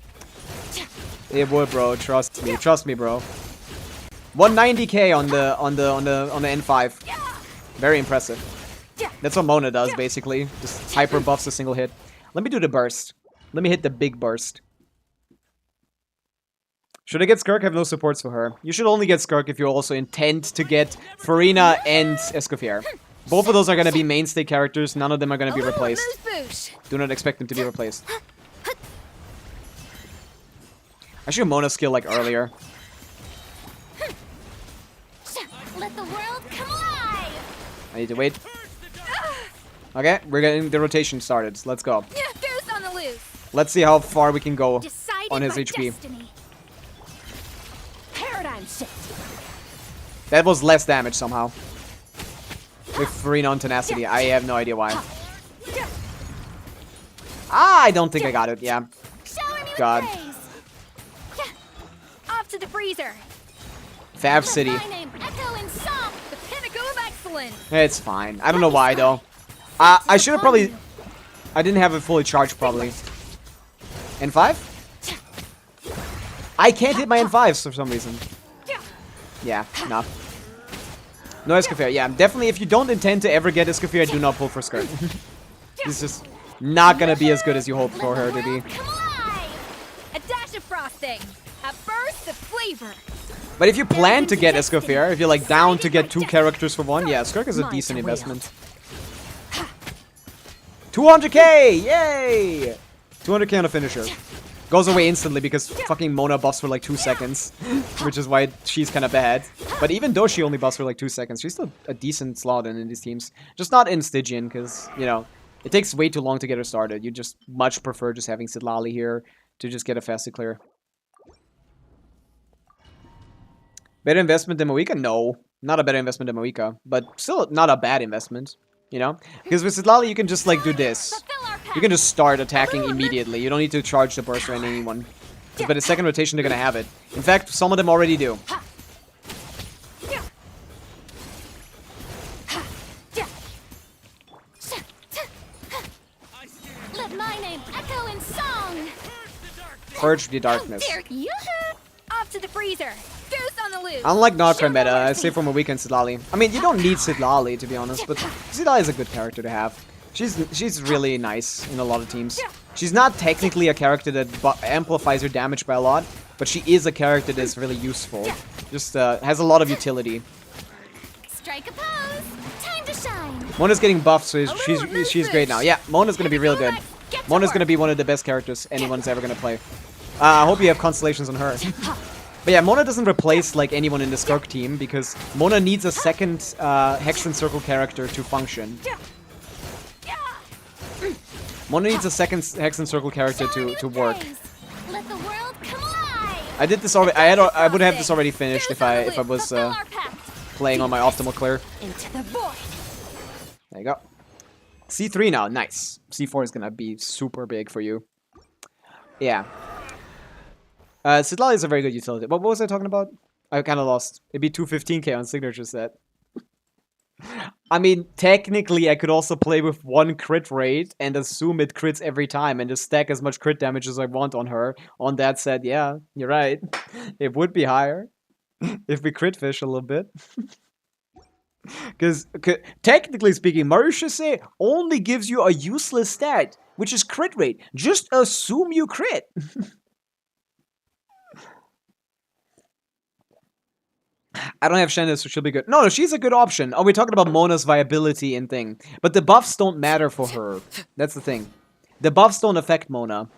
It would, bro. Trust me, bro. 190k on the N5. Very impressive. That's what Mona does basically. Just hyper buffs a single hit. Let me do the burst. Let me hit the big burst. Should I get Skirk? I have no supports for her. You should only get Skirk if you also intend to get Farina and Escoffier. Both of those are going to be mainstay characters. None of them are going to be replaced. Do not expect them to be replaced. I should Mona skill like earlier. Let the world come alive. I need to wait. Okay, we're getting the rotation started. So let's go. Goose on the loose. Let's see how far we can go Decided on his by HP. destiny. Paradigm shift. That was less damage somehow. With Farina on Tenacity. I have no idea why. Ah, I don't think I got it. Yeah. Shower me with God. praise. Off to the freezer. Fav City. My name echo in song. The pinnacle of excellence. It's fine. I don't know why though. I should have probably... I didn't have it fully charged probably. N5? I can't hit my N5s for some reason. Yeah, no. No Escoffier. Yeah, definitely if you don't intend to ever get Escoffier, do not pull for Skirt. This is not gonna be as good as you hope for her to be. Come alive. A dash of frosting. A burst of flavor. But if you plan to get Escoffier, if you're like down to get 2 characters for 1, yeah, Skirk is a decent investment. 200k! Yay! 200k on a finisher. Goes away instantly because fucking Mona buffs for like 2 seconds. Which is why she's kind of bad. But even though she only buffs for like 2 seconds, she's still a decent slot in these teams. Just not in Stygian because, you know, it takes way too long to get her started. You just much prefer just having Sidlali here to just get a faster clear. Better investment than Moika? No. Not a better investment than Moika. But still not a bad investment. You know? Because with Sidlali you can just like do this. You can just start attacking immediately. You don't need to charge the burst on anyone. Because by the second rotation they're gonna have it. In fact, some of them already do. Let my name echo in song. Purge the darkness. Off to the freezer. Goose on the loose. Unlike Nocturne meta, I say from a weekend Sidlali. I mean, you don't need Sidlali to be honest, but Sidlali is a good character to have. She's really nice in a lot of teams. She's not technically a character that amplifies her damage by a lot, but she is a character that's really useful. Just has a lot of utility. Strike a pose. Time to shine. Mona's getting buffed, so she's great now. Yeah, Mona's gonna be real good. Mona's gonna be one of the best characters anyone's ever gonna play. I hope you have constellations on her. But yeah, Mona doesn't replace like anyone in the Skirk team because Mona needs a second Hex and Circle character to function. Mona needs a second Hex and Circle character to work. Let the world come alive. I did this already. I would have this already finished if I was playing on my optimal clear. Into the void. There you go. C3 now, nice. C4 is gonna be super big for you. Yeah. Sidlali is a very good utility. What was I talking about? I kind of lost. It'd be 215k on signature set. I mean, technically, I could also play with 1 crit rate and assume it crits every time and just stack as much crit damage as I want on her. On that set, yeah, you're right. It would be higher if we crit fish a little bit. Because, technically speaking, Marushase only gives you a useless stat, which is crit rate. Just assume you crit. I don't have Shanna, so she'll be good. No, she's a good option. Oh, we're talking about Mona's viability and thing. But the buffs don't matter for her. That's the thing. The buffs don't affect Mona.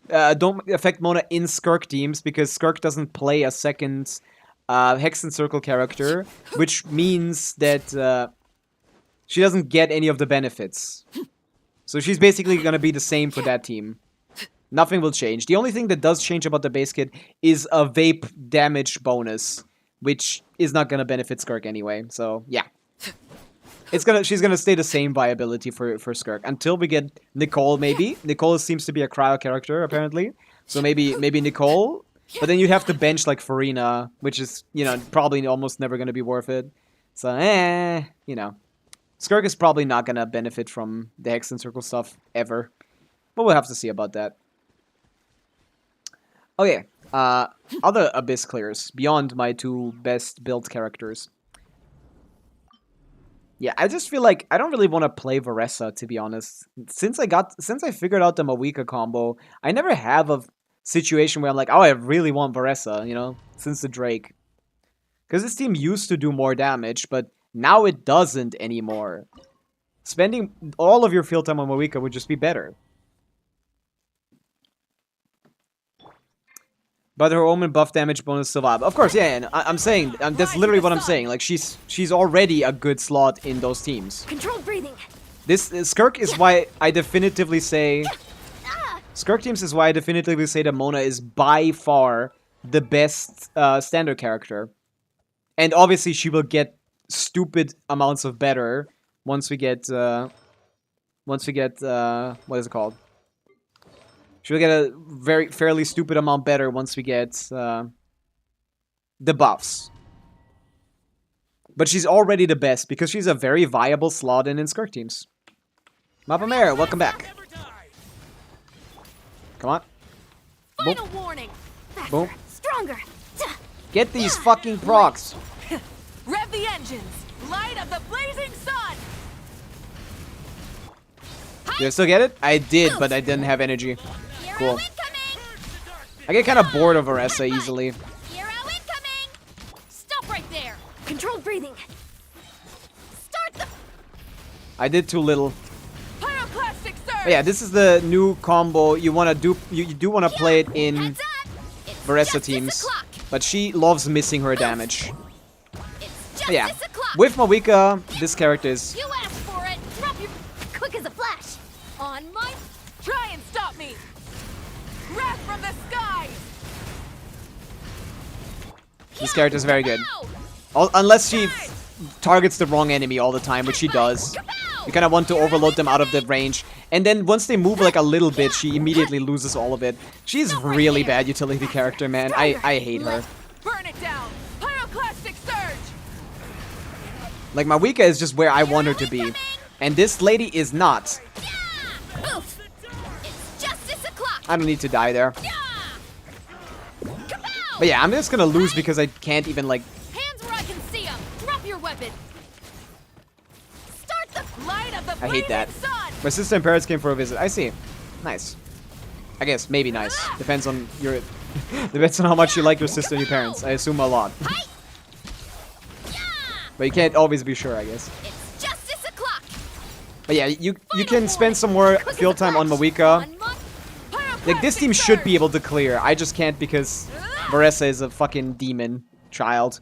Don't affect Mona in Skirk teams, because Skirk doesn't play a second Hex and Circle character, which means that she doesn't get any of the benefits. So she's basically going to be the same for that team. Nothing will change. The only thing that does change about the base kit is a vape damage bonus. which is not gonna benefit Skirk anyway. So yeah, she's gonna stay the same viability for Skirk until we get Nicole. Maybe Nicole seems to be a cryo character apparently, so maybe Nicole. But then you'd have to bench like Farina, which is probably almost never gonna be worth it. So Skirk is probably not gonna benefit from the Hex and Circle stuff ever, but we'll have to see about that. Okay, other Abyss clears beyond my 2 best built characters. Yeah, I just feel like I don't really want to play Varessa, to be honest. Since I figured out the Mawika combo, I never have a situation where I'm like, oh, I really want Varessa, since the Drake. Because this team used to do more damage, but now it doesn't anymore. Spending all of your field time on Mawika would just be better. But her Omen buff damage bonus survival. Of course, yeah, and I'm saying, that's literally what I'm saying. Like, she's already a good slot in those teams. Controlled breathing. This Skirk is why I definitively say... Skirk teams is why I definitively say that Mona is by far the best standard character. And obviously she will get stupid amounts of better once we get, what is it called? She'll get a fairly stupid amount better once we get the buffs. But she's already the best because she's a very viable slot in Skirk teams. Mappa Mare, welcome back. Come on. Final warning. Boom. Stronger. Get these fucking procs. Rev the engines. Light of the blazing sun. Did I still get it? I did, but I didn't have energy. Cool. Incoming. I get kind of bored of Varessa easily. Hero incoming. Stop right there. Controlled breathing. Start the. I did too little. Pyroclastic surge. But yeah, this is the new combo. You wanna do? You do wanna play it in Heads up. It's Varessa just teams, as a clock. but she loves missing her damage. It's just But yeah, as a clock. with Mawika, this character is. You asked for it. Drop your quick as a flash. On my. Try and stop me. Wrath from the skies. This character is very good. Ow! Unless she targets the wrong enemy all the time, which she does. You kind of want to overload them out of the range. And then once they move like a little bit, she immediately loses all of it. She's really bad utility character, man. I hate her. Burn it down. Pyroclastic surge. Like, Mawika is just where I want her to be. And this lady is not. Yeah! Oof. It's justice o'clock. I don't need to die there. Yeah! Kapow! But yeah, I'm just gonna lose because I can't even, like... Hands where I can see them. Drop your weapon. Start the light of the I hate that. blazing sun. My sister and parents came for a visit. I see. Nice. I guess, maybe nice. Depends on your... Depends on how much you like your sister and your parents. I assume a lot. Hi. Yeah! But you can't always be sure, I guess. It's justice o'clock. But yeah, you can spend some more field time on Mawika. Like, this team should be able to clear. I just can't because Varessa is a fucking demon child.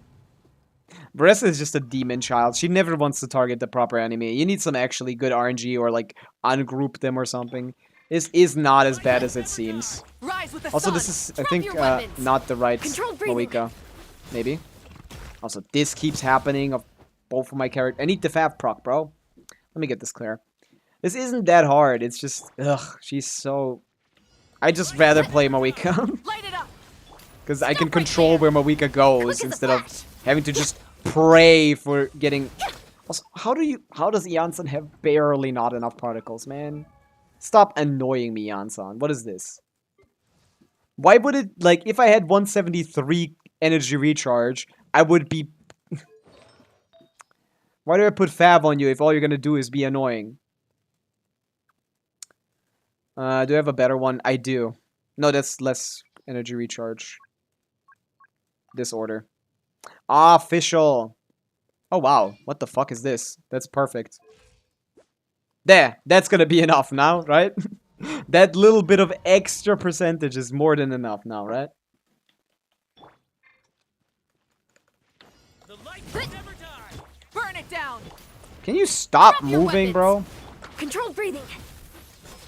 Varessa is just a demon child. She never wants to target the proper enemy. You need some actually good RNG or, like, ungroup them or something. This is not as bad as it seems. Also, this is, I think, not the right Mawika. Maybe. Also, this keeps happening of both of my characters. I need the Fav proc, bro. Let me get this clear. This isn't that hard. It's just, ugh, she's so... I just rather play Mawika. Because I can control where Mawika goes instead of having to just pray for getting... Also, how does Janssen have barely not enough particles, man? Stop annoying me, Janssen. What is this? Why would it, like, if I had 173 energy recharge, I would be... Why do I put Fav on you if all you're gonna do is be annoying? Do I have a better one? I do. No, that's less energy recharge. Disorder. Ah, official. Oh, wow. What the fuck is this? That's perfect. There. That's gonna be enough now, right? That little bit of extra percentage is more than enough now, right? The light will never die. Burn it down. Can you stop Drop your moving, bro? Controlled breathing.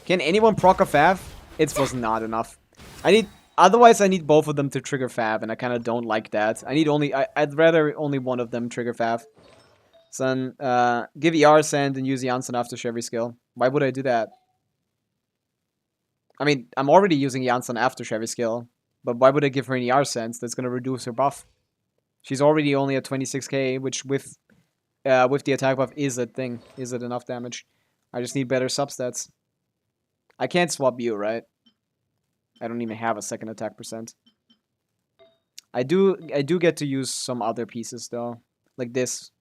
Can anyone proc a Fav? It was not enough. I need Otherwise, I need both of them to trigger Fav, and I kind of don't like that. I'd rather only one of them trigger Fav. So then, give ER send and use Janssen after every skill. Why would I do that? I mean, I'm already using Janssen after every skill, but why would I give her an ER sense? That's gonna reduce her buff. She's already only at 26k, which with the attack buff is a thing. Is it enough damage? I just need better substats. I can't swap you, right? I don't even have a second attack percent. I do get to use some other pieces though, like this.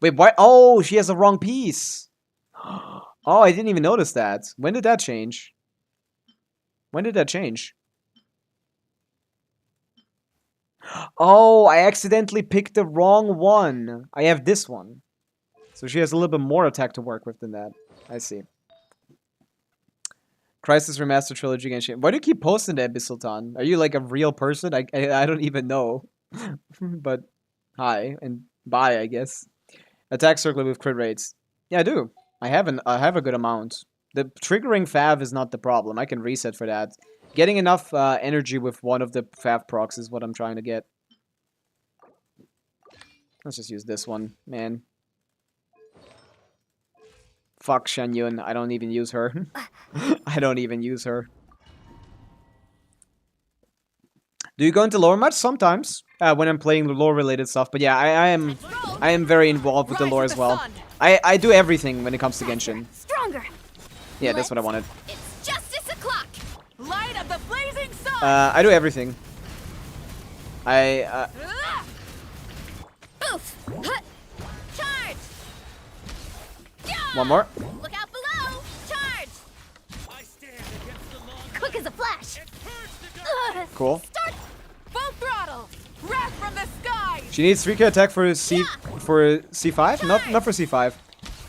Wait, what? Oh, she has the wrong piece. Oh, I didn't even notice that. When did that change? When did that change? Oh, I accidentally picked the wrong one. I have this one. So she has a little bit more attack to work with than that. I see. Crisis Remastered Trilogy Genshin. Why do you keep posting that, Bissultan? Are you like a real person? I don't even know. But hi and bye, I guess. Attack circle with crit rates. Yeah, I do. I have a good amount. The triggering Fav is not the problem. I can reset for that. Getting enough energy with one of the Fav procs is what I'm trying to get. Let's just use this one, man. Fuck Shen Yun. I don't even use her. I don't even use her. Do you go into lore much? Sometimes. When I'm playing lore-related stuff. But yeah, I am very involved with the lore as well. I do everything when it comes to Genshin. Stronger. Yeah, that's what I wanted. It's justice o'clock. Light of the blazing sun. I do everything. Oof. Huh. Charge. Yeah. One more. Look out below. Charge. I stand against the long Quick as a flash. and purge the dark. Cool. Start. Full throttle. Wrath from the sky. She needs 3k attack for C5? Not for C5.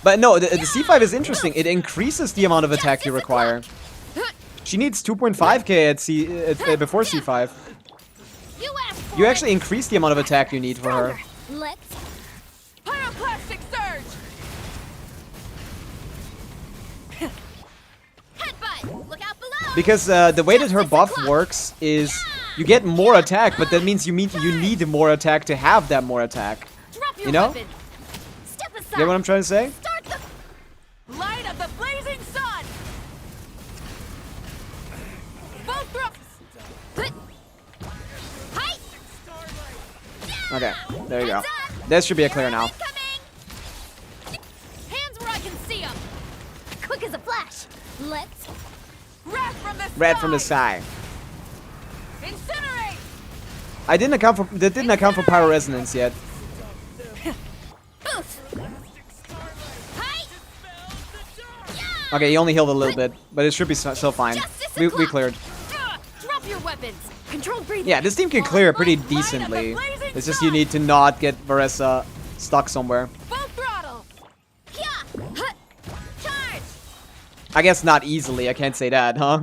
But no, the C5 is interesting. It increases the amount of attack you require. She needs 2.5k at before C5. You actually increase the amount of attack you need for her. Let's. Pyroclastic surge. Headbutt. Look out below. Because the way that her buff works is you get more attack, but that means you need more attack to have that more attack. Drop your You know? weapon. Step aside. You get what I'm trying to say? Start the. Light of the blazing sun. Full throttle. Height. Okay, there you go. That should be a clear now. Hands where I can see them. Quick as a flash. Let's. Wrath from the sky. Red from the sky. Incinerate. That didn't account for pyro resonance yet. Oof. Height. Okay, he only healed a little bit, but it should be still fine. We cleared. Drop your weapons. Control breathing. Yeah, this team can clear pretty decently. It's just you need to not get Varessa stuck somewhere. Full throttle. Charge. I guess not easily, I can't say that, huh?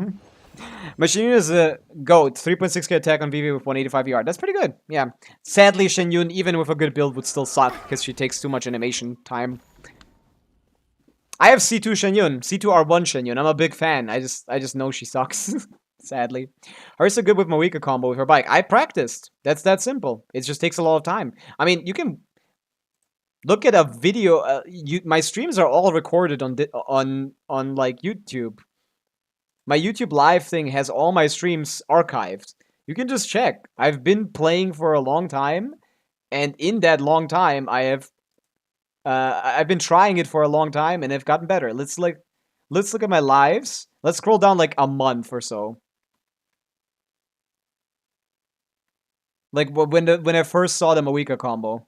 Machine is a GOAT, 3.6k attack on VV with 185 ER. That's pretty good, yeah. Sadly, Shen Yun, even with a good build, would still suck because she takes too much animation time. I have C2 Shen Yun, C2 R1 Shen Yun. I'm a big fan. I just know she sucks. Sadly. Hers so good with Pavica combo with her bike. I practiced. That's that simple. It just takes a lot of time. I mean, you can look at a video. My streams are all recorded on like YouTube. My YouTube live thing has all my streams archived. You can just check. I've been playing for a long time, and in that long time, I've been trying it for a long time, and I've gotten better. Let's look at my lives. Let's scroll down like a month or so. Like when I first saw the Pavica combo.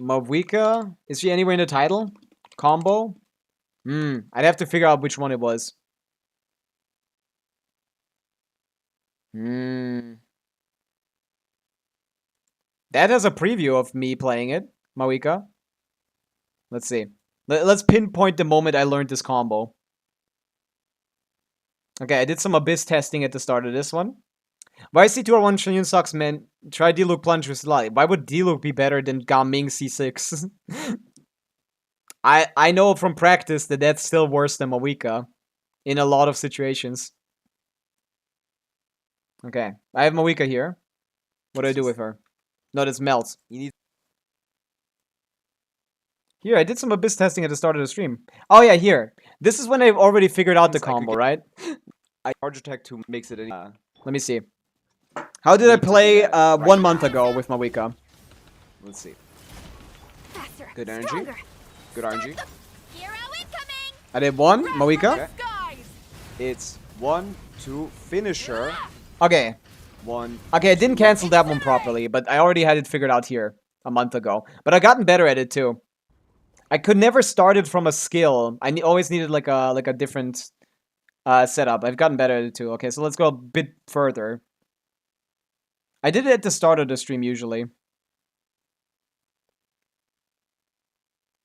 Pavica? Is she anywhere in the title? Combo? I'd have to figure out which one it was. That has a preview of me playing it, Pavica. Let's see. Let's pinpoint the moment I learned this combo. Okay, I did some Abyss testing at the start of this one. Why C2R1 Shen sucks, man? Try D-Look Plunge with Slide. Why would D-Look be better than Gaming C6? I know from practice that that's still worse than Mavica in a lot of situations. Okay, I have Mavica here. What do I do with her? No, that's Melt. Here, I did some Abyss testing at the start of the stream. Oh yeah, here. This is when I've already figured out the combo, right? Charge attack 2 makes it any. Let me see. How did I play 1 month ago with Mavica? Let's see. Faster, Good energy. stronger. Good RNG. Hero incoming. I did 1, Mavica. Okay. Skies. It's 1, 2, finisher. Okay. 1. Okay, I didn't cancel that one properly, but I already had it figured out here a month ago. But I've gotten better at it too. I could never start it from a skill. I always needed like a different setup. I've gotten better at it too. Okay, so let's go a bit further. I did it at the start of the stream usually.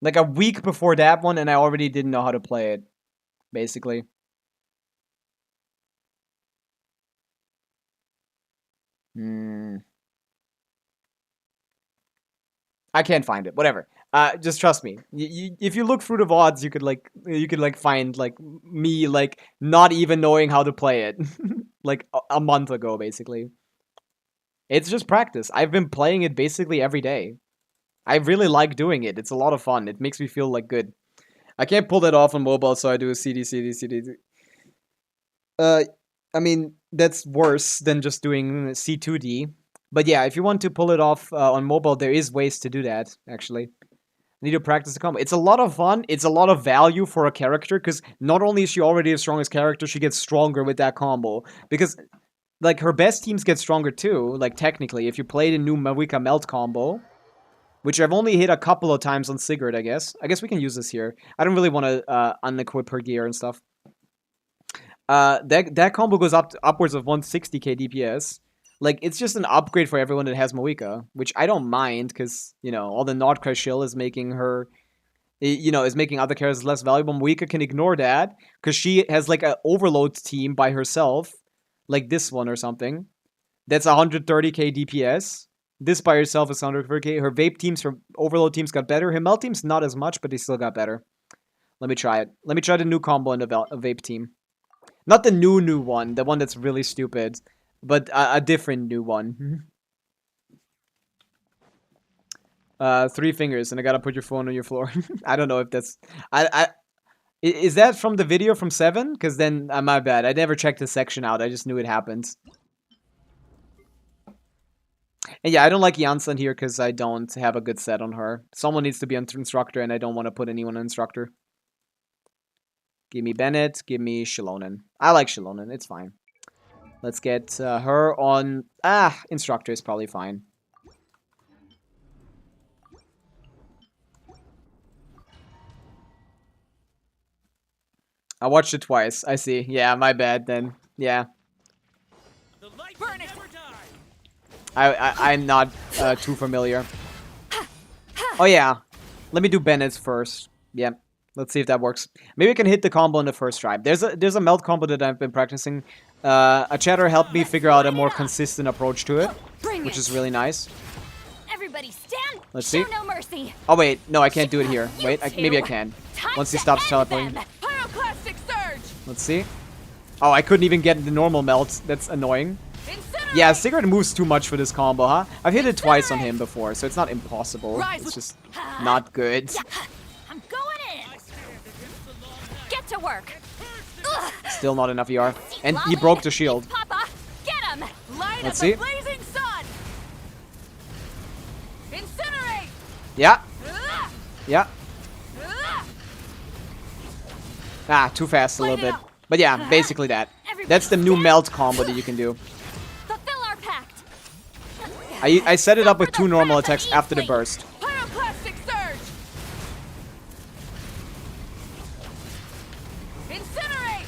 Like a week before that one, and I already didn't know how to play it, basically. I can't find it. Whatever. Just trust me. If you look through the VODs, you could find like me like not even knowing how to play it, like a month ago, basically. It's just practice. I've been playing it basically every day. I really like doing it. It's a lot of fun. It makes me feel like good. I can't pull that off on mobile, so I do a CD. I mean, that's worse than just doing C2D. But yeah, if you want to pull it off on mobile, there is ways to do that, actually. Need to practice the combo. It's a lot of fun. It's a lot of value for a character, because not only is she already the strongest character, she gets stronger with that combo. Because, like, her best teams get stronger too, like, technically. If you play the new Mavica Melt combo, which I've only hit a couple of times on Sigurd, I guess. I guess we can use this here. I don't really want to unequip her gear and stuff. That combo goes upwards of 160k DPS. Like, it's just an upgrade for everyone that has Mavica, which I don't mind, because, you know, all the Nordcry shield is making her, you know, is making other characters less valuable. Mavica can ignore that, because she has, like, an overload team by herself, like this one or something. That's 130k DPS. This by herself is 130k. Her vape teams, her overload teams got better. Her melt teams, not as much, but they still got better. Let me try it. Let me try the new combo in the vape team. Not the new one, the one that's really stupid. But a different new one. 3 fingers, and I gotta put your phone on your floor. I don't know if that's... Is that from the video from 7? Because then, my bad. I never checked the section out. I just knew it happened. And yeah, I don't like Janssen here because I don't have a good set on her. Someone needs to be an instructor, and I don't want to put anyone on instructor. Give me Bennett. Give me Shilonen. I like Shilonen. It's fine. Let's get her on... instructor is probably fine. I watched it twice. I see. Yeah, my bad then. Yeah. The light will never die. I'm not too familiar. Oh yeah. Let me do Bennett's first. Yeah. Let's see if that works. Maybe I can hit the combo in the first try. There's a melt combo that I've been practicing. A chatter helped me figure out a more consistent approach to it, which is really nice. Everybody stand. Let's see. Show no mercy. Oh wait, no, I can't do it here. Wait, maybe I can. Once he stops teleporting. Pyroclastic surge. Let's see. Oh, I couldn't even get the normal melt. That's annoying. Incinerate. Yeah, Sigurd moves too much for this combo, huh? I've hit it twice on him before, so it's not impossible. It's just not good. I'm going in. I stand against the long night. Get to work. Still not enough ER. And he broke the shield. Papa, get him. Light Let's of see. the blazing sun. Incinerate. Yeah, Ah! yeah. Ah! Too fast a little Light it bit. up. But yeah, basically that. That's the new melt combo that you can do. Fulfill our pact. I set it up with 2 normal attacks after the burst. Pyroclastic surge. Incinerate.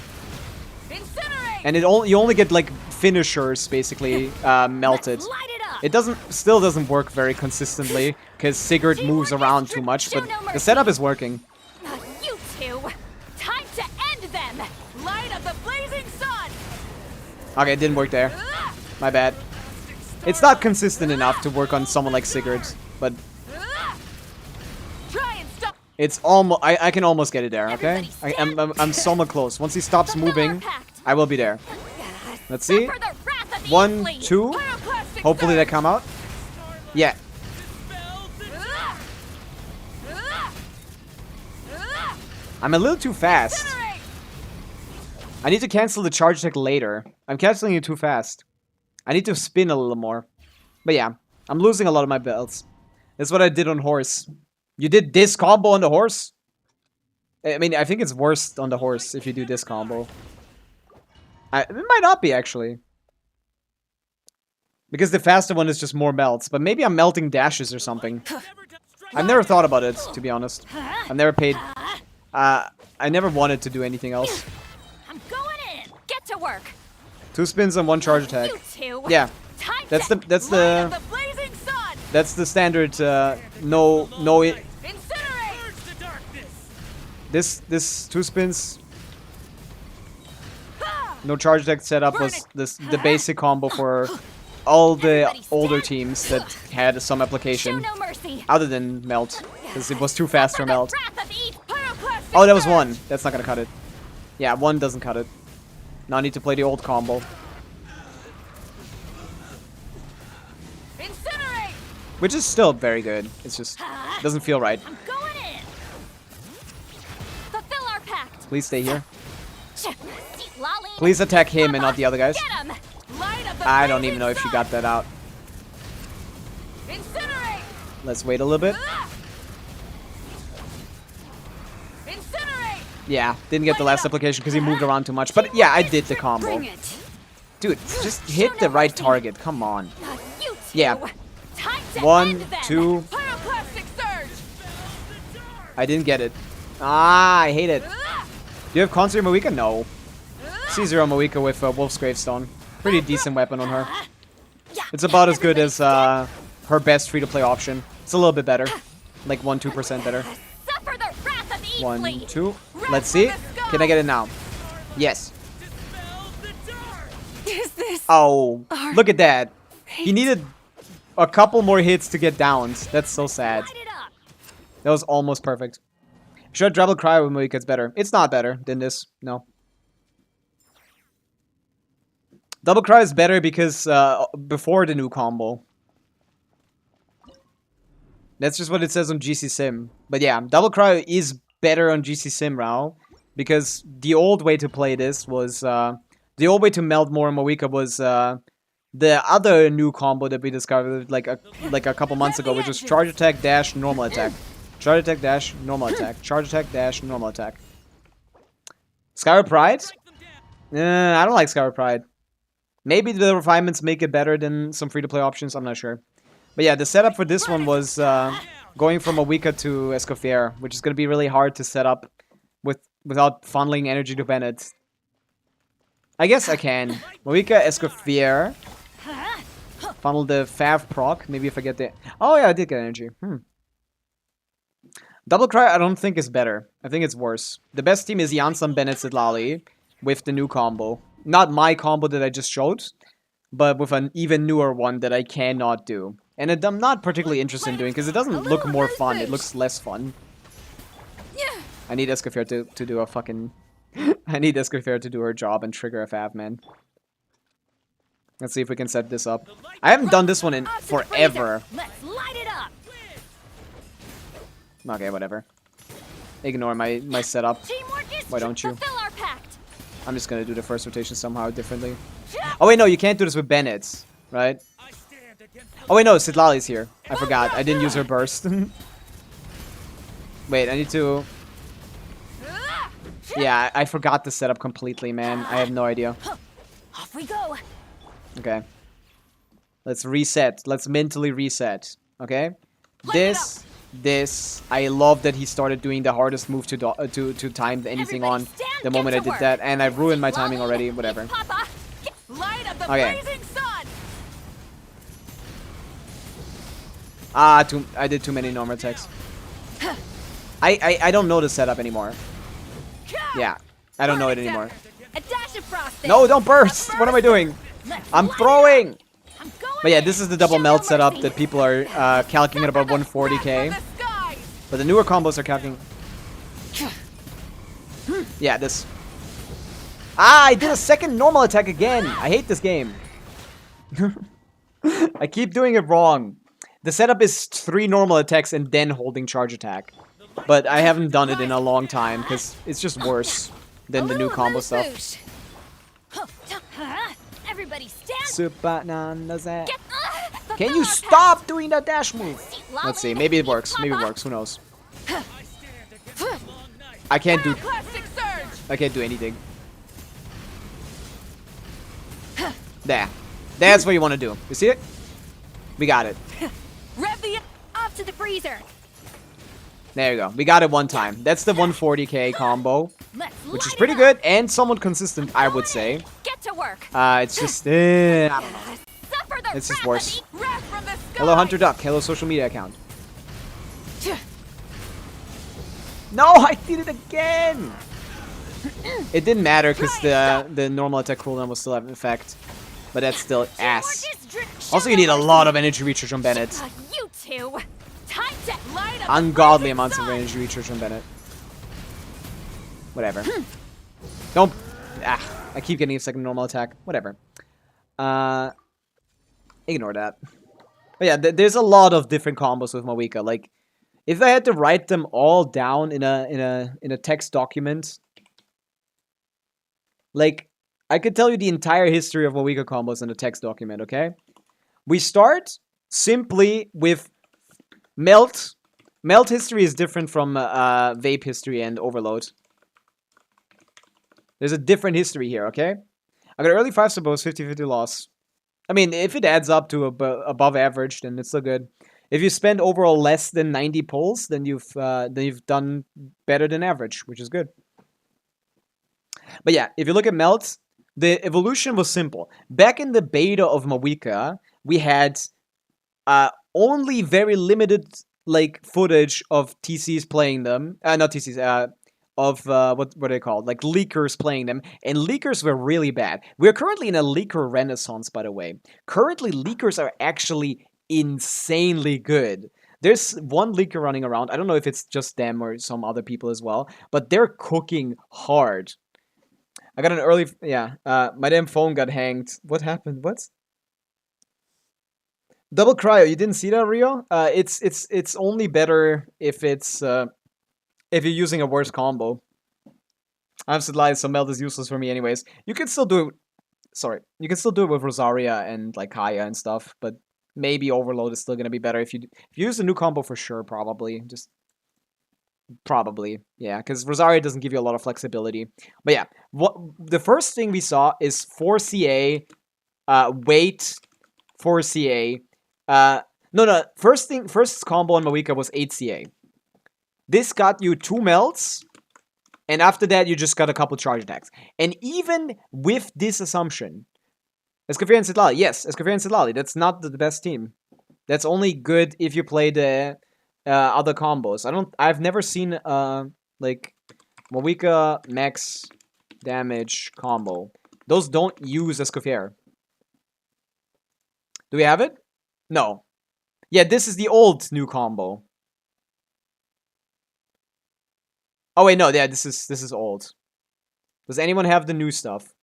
Incinerate. And you only get like finishers basically melted. Let's light it up. It still doesn't work very consistently because Sigurd moves around too much, but the setup is working. You two. Time to end them. Light of the blazing sun. Okay, it didn't work there. Ah! My bad. It's not consistent enough to work on someone like Sigurd, but Ah! Try and stop. It's almost. I can almost get it there. Okay. I'm somewhat close. Once he stops moving, I will be there. Let's see. 1, 2. Hopefully they come out. Yeah. I'm a little too fast. I need to cancel the charge attack later. I'm canceling it too fast. I need to spin a little more. But yeah, I'm losing a lot of my belts. That's what I did on horse. You did this combo on the horse? I mean, I think it's worse on the horse if you do this combo. It might not be, actually. Because the faster one is just more melts. But maybe I'm melting dashes or something. I've never thought about it, to be honest. I've never paid... I never wanted to do anything else. I'm going in. Get to work. 2 spins and 1 charge attack. You two. Yeah. Time That's check. the that's the standard no Incinerate. this 2 spins. No charge attack setup was the basic combo for all the older teams that had some application. Show no mercy. Other than melt. Because it was too fast for For the melt. wrath of each Oh, that was 1. That's not gonna cut it. Yeah, 1 doesn't cut it. Now I need to play the old combo. Incinerate. Which is still very good. It's just doesn't feel right. I'm going in. Fulfill our pact. Please stay here. Lolly. Please attack him and not the other guys. Get him. Light of the I don't blazing even know if she sun. got that out. Incinerate. Let's wait a little bit. Incinerate. Yeah, didn't get the last application because he moved around too much. But yeah, I did the combo. Bring it. Dude, just hit the right target. Come on. You two. Yeah. Time to 1, end them. 2. Pyroclastic surge. I didn't get it. Ah, I hate it. Do you have Conceal Moika? No. C0 Moika with Wolf's Gravestone. Pretty decent weapon on her. It's about as good as her best free-to-play option. It's a little bit better. Like 1-2% better. Suffer the wrath of each 1, fleet. 2. Let's see. Can I get it now? Yes. Is this Oh, look at that. He needed a couple more hits to get downs. That's so sad. Light it up. That was almost perfect. Should Double Cry with Moika? It's better. It's not better than this. No. Double Cry is better because before the new combo. That's just what it says on GC Sim. But yeah, Double Cry is better on GC Sim now. Because the old way to play this was... the old way to melt more Moika was... the other new combo that we discovered like a couple months ago, which was charge attack dash normal attack, charge attack dash normal attack, charge attack dash normal attack. Skyward Pride? I don't like Skyward Pride. Maybe the refinements make it better than some free-to-play options. I'm not sure. But yeah, the setup for this one was going from Moika to Escoffier, which is going to be really hard to set up without funneling energy to Bennett. I guess I can. Moika, Escoffier. Funnel the Fav proc. Maybe if I get the... Oh yeah, I did get energy. Double Cry I don't think is better. I think it's worse. The best team is Jansson, Bennett, Sidlali with the new combo. Not my combo that I just showed, but with an even newer one that I cannot do. And I'm not particularly interested in doing because it doesn't look more fun. It looks less fun. I need Escoffier to do a fucking... I need Escoffier to do her job and trigger a Fav, man. Let's see if we can set this up. I haven't done this one in forever. Let's light it up. Okay, whatever. Ignore my setup. Teamwork is Why don't you? fulfill our pact. I'm just gonna do the first rotation somehow differently. Oh wait, no, you can't do this with Bennett, right? Oh wait, no, Sidlali's here. I forgot. I didn't use her burst. Wait, I need to... Yeah, I forgot the setup completely, man. I have no idea. Off we go. Okay. Let's reset. Let's mentally reset. Okay? This. I love that he started doing the hardest move to time anything Everybody on stand, the get moment I to did work. that. And I've ruined my timing already. Whatever. Papa. Light of the Okay. blazing sun. I did too many normal attacks. I don't know the setup anymore. Yeah. I don't know it anymore. A dash of frosting. No, don't burst! What am I doing? Let's I'm light it throwing! up. I'm going But yeah, in. this is the double Show melt no setup mercy. that people are calculating at about 140k. The skies. But the newer combos are counting. Yeah, this. Ah, I did a second normal attack again. I hate this game. I keep doing it wrong. The setup is 3 normal attacks and then holding charge attack. But I haven't done it in a long time because it's just worse than the new combo stuff. Everybody stand. Super Nanazet. Can you stop doing that dash move? Let's see. Maybe it works. Maybe it works. Who knows? I stand against the long night. I can't do. Plastic surge. I can't do anything. There. That's what you want to do. You see it? We got it. Rev the Off to the freezer. There you go. We got it one time. That's the 140k combo, Let's which is light pretty it good and somewhat consistent, I would say. Get to work. It's just, I don't know. Suffer the It's just wrath worse. of Rev from the sky. Hello, Hunter Duck. Hello, social media account. No, I did it again. It didn't matter because the normal attack cooldown was still having effect, but that's still ass. Also, you need a lot of energy recharge on Bennett. You two. Time to Light up Ungodly the amounts of sun. energy recharge on Bennett. Whatever. Don't. I keep getting a second normal attack. Whatever. Ignore that. But yeah, there's a lot of different combos with Mawika. Like, if I had to write them all down in a text document, like, I could tell you the entire history of Mawika combos in a text document. Okay, we start simply with Melt. Melt history is different from Vape history and Overload. There's a different history here, okay? I got early 5 suppose, 50-50 loss. I mean, if it adds up to above average, then it's still good. If you spend overall less than 90 pulls, then you've done better than average, which is good. But yeah, if you look at Melt, the evolution was simple. Back in the beta of Mawika, we had only very limited like footage of TCs playing them. Not TCs. Of what are they called? Like leakers playing them, and leakers were really bad. We're currently in a leaker renaissance, by the way. Currently, leakers are actually insanely good. There's one leaker running around. I don't know if it's just them or some other people as well, but they're cooking hard. I got an early, yeah. My damn phone got hanged. What happened? What? Double cryo. You didn't see that, Rio? It's only better if it's if you're using a worse combo. I'm still lying, so Meld is useless for me anyways. You can still do it. Sorry, you can still do it with Rosaria and like Kaya and stuff, but maybe Overload is still gonna be better if you use a new combo for sure. Probably, just probably, yeah, because Rosaria doesn't give you a lot of flexibility. But yeah, the first thing we saw is 4CA, wait, 4CA. No, first combo on Mawika was 8CA. This got you 2 melts, and after that, you just got a couple charge attacks. And even with this assumption, Escoffier and Sitlali, yes, Escoffier and Sitlali, that's not the best team. That's only good if you play the other combos. I've never seen like Mawika max damage combo. Those don't use Escoffier. Do we have it? No. Yeah, this is the old new combo. Oh wait, no, yeah, this is old. Does anyone have the new stuff?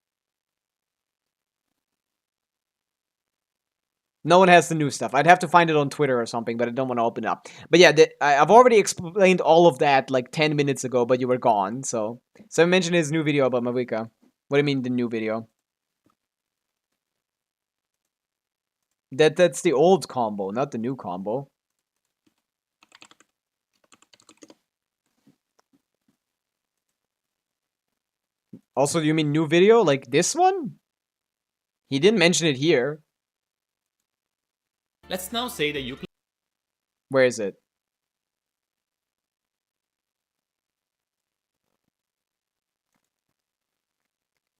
No one has the new stuff. I'd have to find it on Twitter or something, but I don't want to open it up. But yeah, I've already explained all of that like 10 minutes ago, but you were gone, so... So I mentioned his new video about Mawika. What do you mean, the new video? That's the old combo, not the new combo. Also, do you mean new video? Like this one? He didn't mention it here. Let's now say that you Where is it?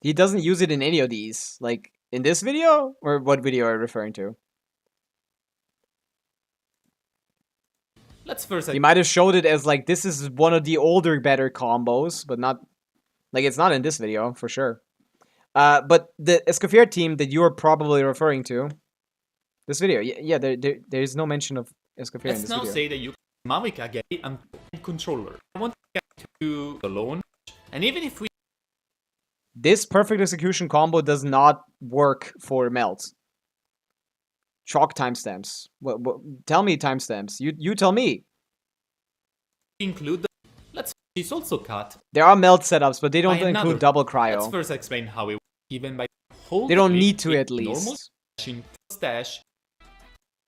He doesn't use it in any of these. Like, in this video? Or what video are you referring to? let's first He might have showed it as like, this is one of the older, better combos, but not... Like, it's not in this video, for sure. But the Escoffier team that you're probably referring to... This video, yeah, there's no mention of Escoffier in let's this now video. say that you Pavica get and controller. I want to get to the launch, and even if we This perfect execution combo does not work for melt. Chalk timestamps. Tell me timestamps. You tell me. include the it's also cut. There are melt setups, but they don't by include another. double Let's cryo. first explain how it works. Even by holding They don't it need to in at normal least. stashing stash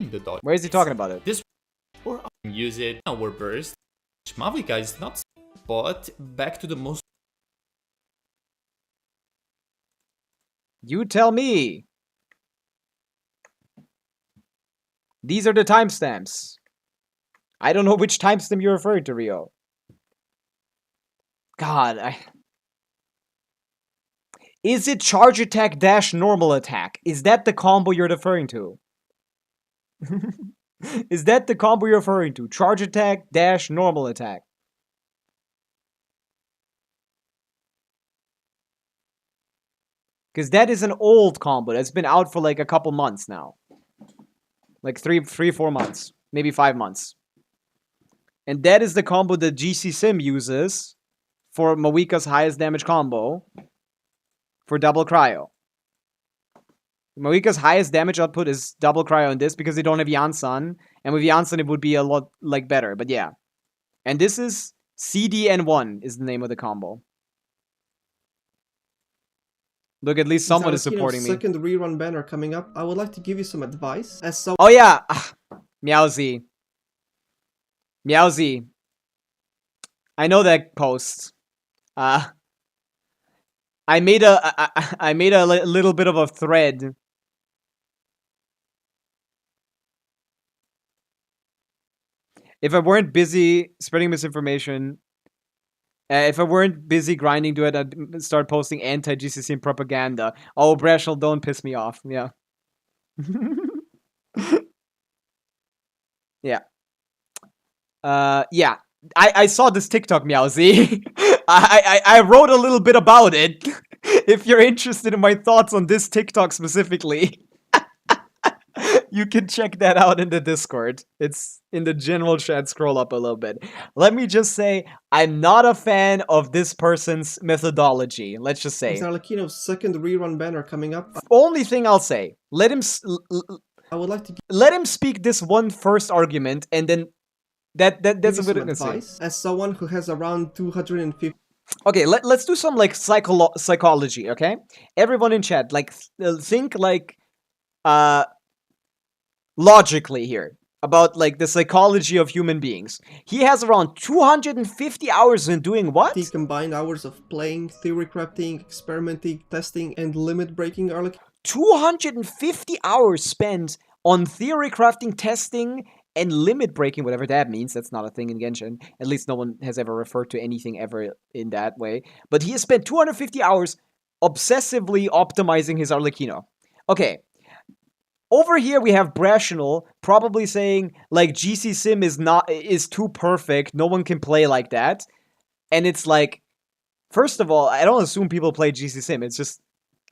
in the dodge. Where is he talking about it? This or I can use it in our burst. Pavica is not, but back to the most. You tell me. These are the timestamps. I don't know which timestamp you're referring to, Rio. God, Is it charge attack dash normal attack? Is that the combo you're referring to? Is that the combo you're referring to? Charge attack dash normal attack. Because that is an old combo that's been out for like a couple months now. Like 4 months. Maybe 5 months. And that is the combo that GC Sim uses for Mawika's highest damage combo for double cryo. Mawika's highest damage output is double cryo on this because they don't have Yansan. And with Yansan it would be a lot like better. But yeah. And this is CDN1 is the name of the combo. Look, at least someone is supporting me. Second rerun banner coming up. I would like to give you some advice as so. Oh yeah, Meowsy. Meowsy. I know that post. I made a little bit of a thread. If I weren't busy spreading misinformation, if I weren't busy grinding to it, I'd start posting anti-GCC propaganda. Oh, Brashel, don't piss me off. Yeah. Yeah. Yeah. I saw this TikTok, Meowsy. I wrote a little bit about it. If you're interested in my thoughts on this TikTok specifically, you can check that out in the Discord. It's in the general chat. Scroll up a little bit. Let me just say, I'm not a fan of this person's methodology. Let's just say. Arlecchino's second rerun banner coming up. Only thing I'll say, let him I would like to let him speak this one first argument, and then that's a bit of advice as someone who has around 250. Okay, let's do some like psychology. Okay, everyone in chat, like think like logically here about like the psychology of human beings. He has around 250 hours in doing what? The combined hours of playing, theory crafting, experimenting, testing, and limit breaking are like 250 hours spent on theory crafting, testing, and limit breaking, whatever that means. That's not a thing in Genshin. At least no one has ever referred to anything ever in that way. But he has spent 250 hours obsessively optimizing his Arlecchino. Okay. Over here we have Brashional probably saying like GC Sim is too perfect. No one can play like that. And it's like, first of all, I don't assume people play GC Sim. It's just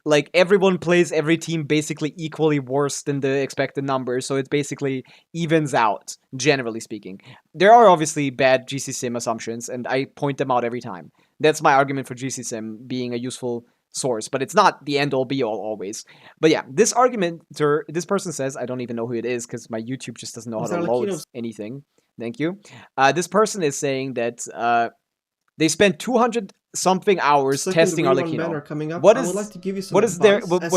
like everyone plays every team basically equally worse than the expected numbers, so it basically evens out, generally speaking. There are obviously bad GC Sim assumptions, and I point them out every time. That's my argument for GC Sim being a useful source, but it's not the end-all be-all always. But yeah, this argumenter, this person says, I don't even know who it is, because my YouTube just doesn't know how to load anything. Thank you. This person is saying that they spent 200-something hours testing Arlecchino. What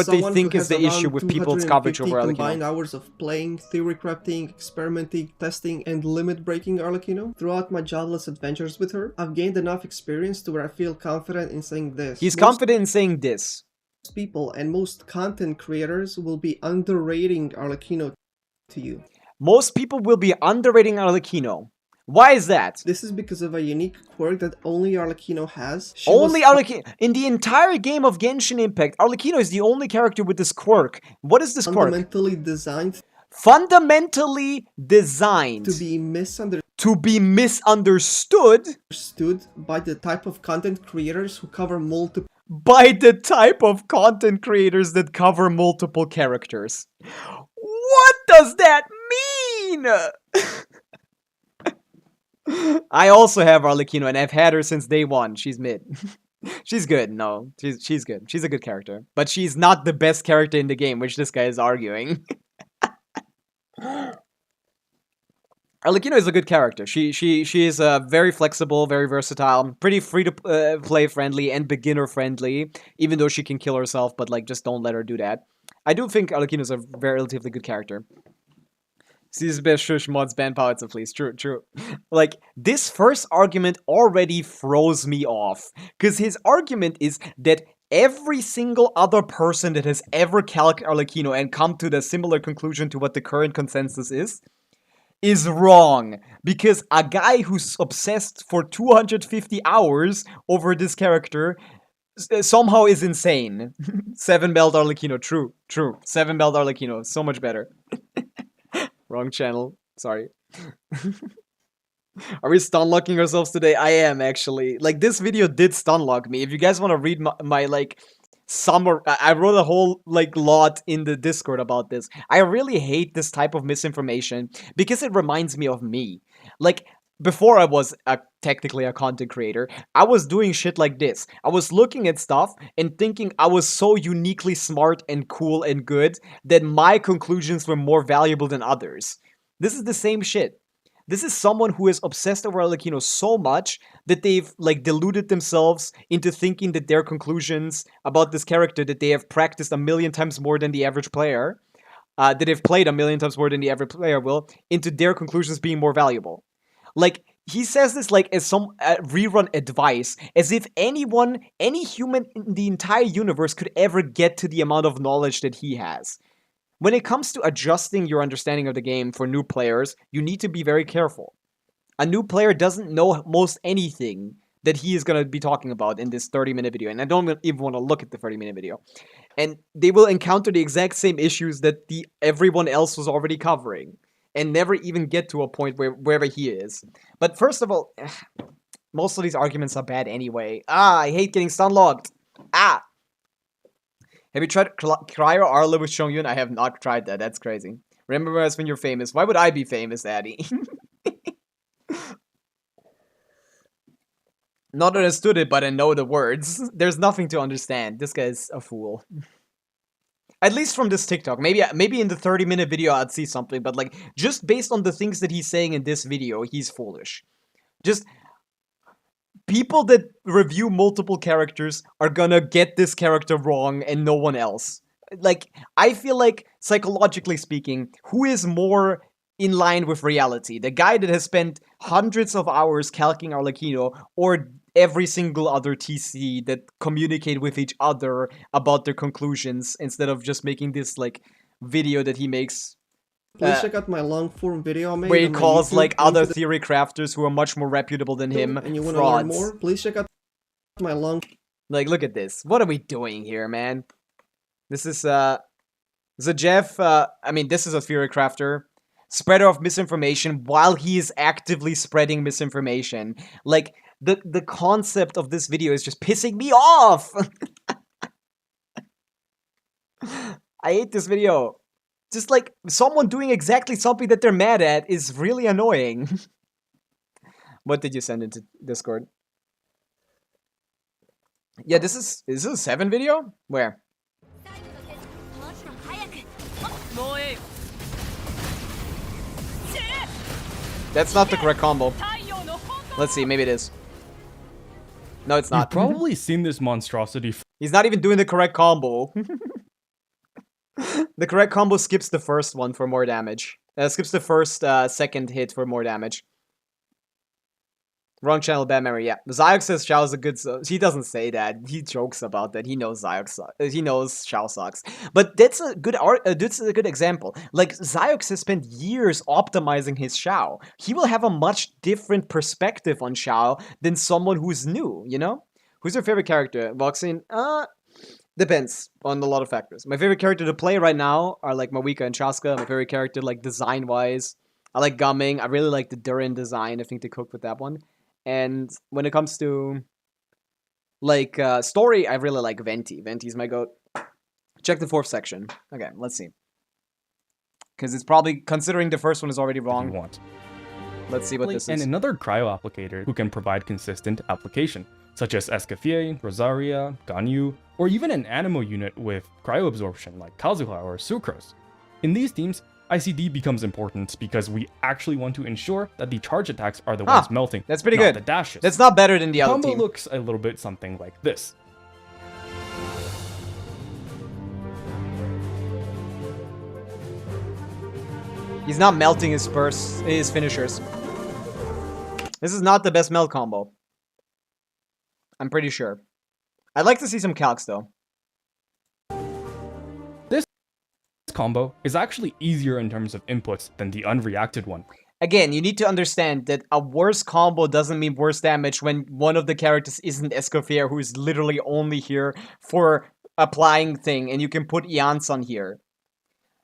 they think is the issue with people's coverage over Arlecchino? Combined hours of playing, theory crafting, experimenting, testing, and limit breaking Arlecchino. Throughout my jobless adventures with her, I've gained enough experience to where I feel confident in saying this. He's confident in saying this. People and most content creators will be underrating Arlecchino to you. Most people will be underrating Arlecchino. Why is that? This is because of a unique quirk that only Arlecchino has. Only Arlecchino. In the entire game of Genshin Impact, Arlecchino is the only character with this quirk. What is this quirk? Fundamentally designed. Fundamentally designed. To be misunderstood. To be misunderstood. By the type of content creators who cover multiple. By the type of content creators that cover multiple characters. What does that mean? I also have Arlecchino, and I've had her since day one. She's mid. She's good. No, she's good. She's a good character, but she's not the best character in the game, which this guy is arguing. Arlecchino is a good character. She is very flexible, very versatile, pretty free to play friendly and beginner friendly. Even though she can kill herself, but like just don't let her do that. I do think Arlecchino is a relatively good character. Sees best shush mods ban Pavica, please. True, true. Like, this first argument already throws me off. Because his argument is that every single other person that has ever calced Arlecchino and come to the similar conclusion to what the current consensus is wrong. Because a guy who's obsessed for 250 hours over this character somehow is insane. 7-belt Arlecchino, true, true. 7-belt Arlecchino, so much better. Wrong channel. Sorry. Are we stunlocking ourselves today? I am, actually. Like, this video did stunlock me. If you guys want to read my like, summer... I wrote a whole, like, lot in the Discord about this. I really hate this type of misinformation because it reminds me of me. Like, before I was technically a content creator, I was doing shit like this. I was looking at stuff and thinking I was so uniquely smart and cool and good that my conclusions were more valuable than others. This is the same shit. This is someone who is obsessed over Arlecchino so much that they've like deluded themselves into thinking that their conclusions about this character that they have practiced a million times more than the average player, that they've played a million times more than the average player will, into their conclusions being more valuable. Like, he says this like as some rerun advice, as if anyone, any human in the entire universe could ever get to the amount of knowledge that he has. When it comes to adjusting your understanding of the game for new players, you need to be very careful. A new player doesn't know most anything that he is going to be talking about in this 30-minute video, and I don't even want to look at the 30-minute video. And they will encounter the exact same issues that everyone else was already covering. And never even get to a point wherever he is. But first of all, most of these arguments are bad anyway. I hate getting stunlocked. Have you tried Cryo Arla with Chongyun? I have not tried that. That's crazy. Remember us when you're famous. Why would I be famous, Addy? Not understood it, but I know the words. There's nothing to understand. This guy's a fool. At least from this TikTok. Maybe in the 30-minute video I'd see something, but like, just based on the things that he's saying in this video, he's foolish. Just, people that review multiple characters are gonna get this character wrong and no one else. Like, I feel like, psychologically speaking, who is more in line with reality? The guy that has spent hundreds of hours calcing Arlecchino, or every single other TC that communicate with each other about their conclusions instead of just making this like video that he makes. Please check out my long form video I made where he on my calls YouTube like other the theory crafters who are much more reputable than him and you want to frauds. learn more? Please check out my long. Like, look at this. What are we doing here, man? This is Jeff. I mean, this is a theory crafter. Spreader of misinformation while he is actively spreading misinformation. Like, the concept of this video is just pissing me off! I hate this video. Just like, someone doing exactly something that they're mad at is really annoying. What did you send into Discord? Yeah, is this a 7 video? Where? That's not the correct combo. Let's see, maybe it is. No, it's not. You've probably seen this monstrosity. He's not even doing the correct combo. The correct combo skips the first one for more damage. Skips the first, second hit for more damage. Wrong channel, bad memory, yeah. Zyok says Xiao is a good... He doesn't say that. He jokes about that. He knows Zyok sucks. He knows Xiao sucks. But that's a good that's a good example. Like, Zyok has spent years optimizing his Xiao. He will have a much different perspective on Xiao than someone who's new, you know? Who's your favorite character? Voxin? Depends on a lot of factors. My favorite character to play right now are like Mawika and Chaska. My favorite character, like, design-wise. I like Gumming. I really like the Durin design. I think they cooked with that one. And when it comes to, like, story, I really like Venti. Venti's my goat. Check the 4th section. Okay, let's see. Because it's probably, considering the first one is already wrong. Let's see what this and is. another cryo applicator who can provide consistent application, such as Escoffier, Rosaria, Ganyu, or even an Animo unit with cryo absorption like Kazuha or Sucrose. In these teams, ICD becomes important because we actually want to ensure that the charge attacks are the ones melting, that's pretty not good. the dashes. That's not better than the other combo team. looks a little bit something like this. He's not melting his his finishers. This is not the best melt combo. I'm pretty sure. I'd like to see some calcs though. This combo is actually easier in terms of inputs than the unreacted one. Again, you need to understand that a worse combo doesn't mean worse damage when one of the characters isn't Escoffier, who is literally only here for applying thing, and you can put Ians on here.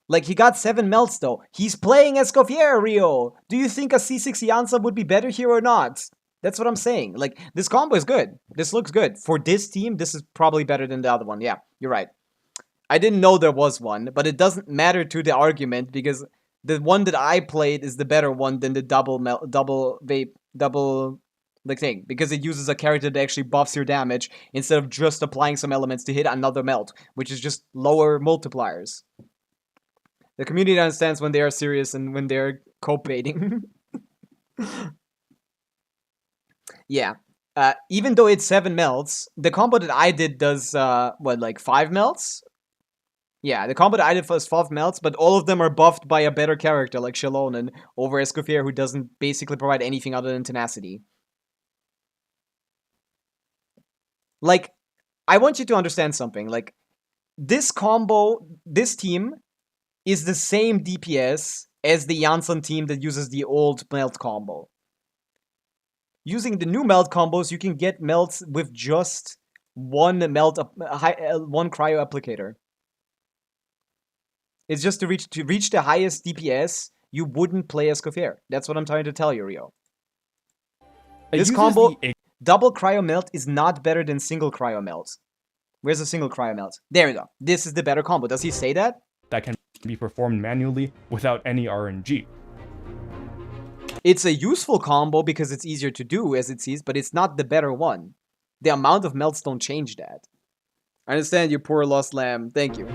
Like, he got 7 melts though. He's playing Escoffier, Rio! Do you think a C6 Iansa would be better here or not? That's what I'm saying. Like, this combo is good. This looks good. For this team, this is probably better than the other one. Yeah, you're right. I didn't know there was one, but it doesn't matter to the argument because the one that I played is the better one than the double like thing, because it uses a character that actually buffs your damage instead of just applying some elements to hit another melt, which is just lower multipliers. The community understands when they are serious and when they're co-baiting. Yeah. Even though it's 7 melts, the combo that I did does, what, like 5 melts? Yeah, the combo that I did was 5 melts, but all of them are buffed by a better character like Shallonen over Escoffier, who doesn't basically provide anything other than tenacity. Like, I want you to understand something. Like, this combo, this team is the same DPS as the Janssen team that uses the old melt combo. Using the new melt combos, you can get melts with just one one cryo applicator. It's just to reach the highest DPS, you wouldn't play Escoffier. That's what I'm trying to tell you, Rio. This combo, double cryo melt is not better than single cryo melt. Where's the single cryo melt? There we go. This is the better combo. Does he say that? That can be performed manually without any RNG. It's a useful combo because it's easier to do, as it sees, but it's not the better one. The amount of melts don't change that. I understand you poor lost lamb. Thank you.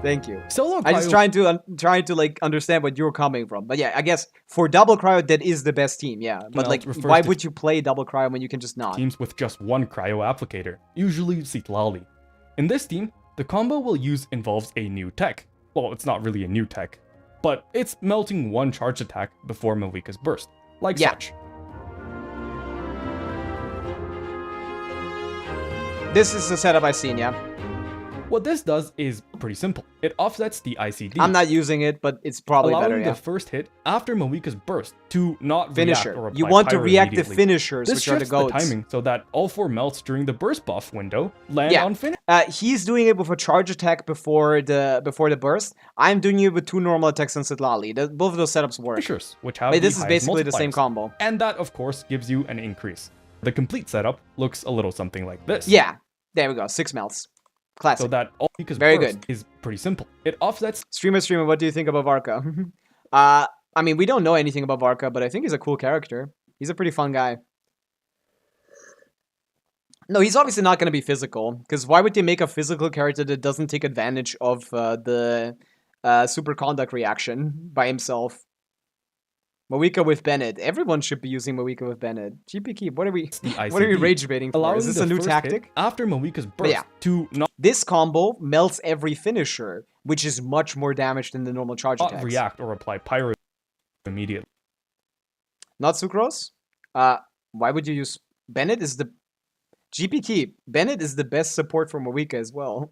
Thank you. Solo I just trying to like understand what you're coming from. But yeah, I guess for double cryo that is the best team. Yeah, but like, why would you play double cryo when you can just not? Teams with just one cryo applicator, usually Citlali. In this team, the combo we'll use involves a new tech. Well, it's not really a new tech, but it's melting one charge attack before Mavika's burst, like such. This is the setup I've seen, yeah. What this does is pretty simple. It offsets the ICD. I'm not using it, but it's probably allowing better, yeah. the first hit after Mavika's burst to not finisher. React or apply You want to pyro react the immediately. finishers, This which are the shifts goats. timing so that all 4 melts during the burst buff window land on finish. He's doing it with a charge attack before the burst. I'm doing it with 2 normal attacks on Citlali. Both of those setups work. Finishers, which have But this the is highest basically the same multipliers. combo. And that, of course, gives you an increase. The complete setup looks a little something like this. Yeah, there we go. 6 melts. Classic. So that all because Very burst good. is pretty simple. It offsets. Streamer, what do you think about Varka? I mean, we don't know anything about Varka, but I think he's a cool character. He's a pretty fun guy. No, he's obviously not going to be physical, because why would they make a physical character that doesn't take advantage of the superconduct reaction by himself? Mawika with Bennett. Everyone should be using Mawika with Bennett. GP Keep, what are we rage baiting for? Allowing Is this the a new first tactic? hit after Mawika's burst to not This combo melts every finisher, which is much more damage than the normal charge attacks. react or apply pyro immediately. Not Sucrose? Why would you use... Bennett is the... GP Keep. Bennett is the best support for Mawika as well.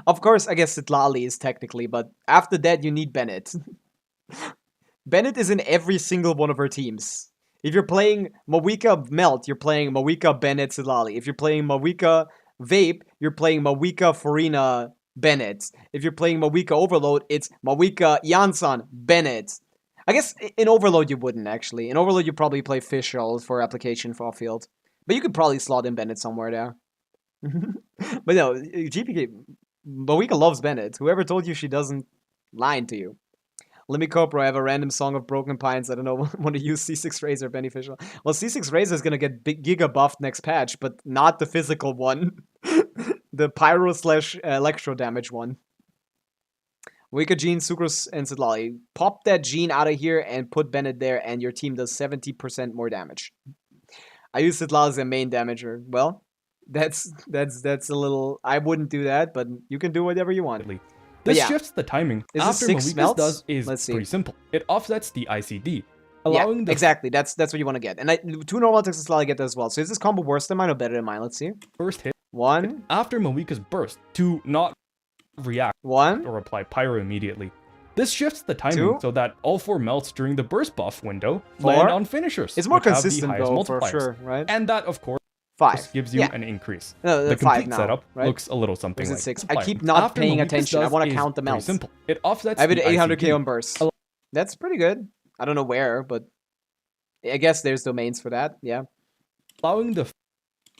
Of course, I guess Citlali is technically, but after that you need Bennett. Bennett is in every single one of her teams. If you're playing Mawika Melt, you're playing Mawika Bennett Citlali. If you're playing Mawika Vape, you're playing Mawika Farina Bennett. If you're playing Mawika Overload, it's Mawika Janssen Bennett. I guess in Overload you wouldn't, actually. In Overload you probably play Fischl for application for off-field. But you could probably slot in Bennett somewhere there. But no, GPK, Mawika loves Bennett. Whoever told you she doesn't, lying to you. Let me cope, bro. I have a random song of Broken Pines. I don't know. Want to use C6 Razor beneficial? Well, C6 Razor is gonna get big giga buffed next patch, but not the physical one. The pyro / electro damage one. Wika Gene, Sucrose, and Sidlali. Pop that Gene out of here and put Bennett there, and your team does 70% more damage. I use Sidlali as a main damager. Well, that's a little. I wouldn't do that, but you can do whatever you want. This yeah. shifts the timing. Is After this 6 Mawika's melts? does is Let's see. pretty simple. It offsets the ICD, allowing the exactly. That's what you want to get. And 2 normal attacks Sidlali get that as well. So is this combo worse than mine or better than mine? Let's see. first hit 1, after Mawika's burst to not react 1, or apply pyro immediately. This shifts the timing 2, so that all 4 melts during the burst buff window 4. land on finishers. It's more which have the consistent highest though, for multipliers. sure, right? And that, of course, 5 gives you yeah. an increase. No, The 5 complete now, setup right? looks a little something Or is it like 6? multiplier. I keep not After paying Mawika's attention. I does want to is count the pretty melts. simple. It offsets I have an the 800k ICD. on burst. That's pretty good. I don't know where, but I guess there's domains for that. Yeah. Allowing the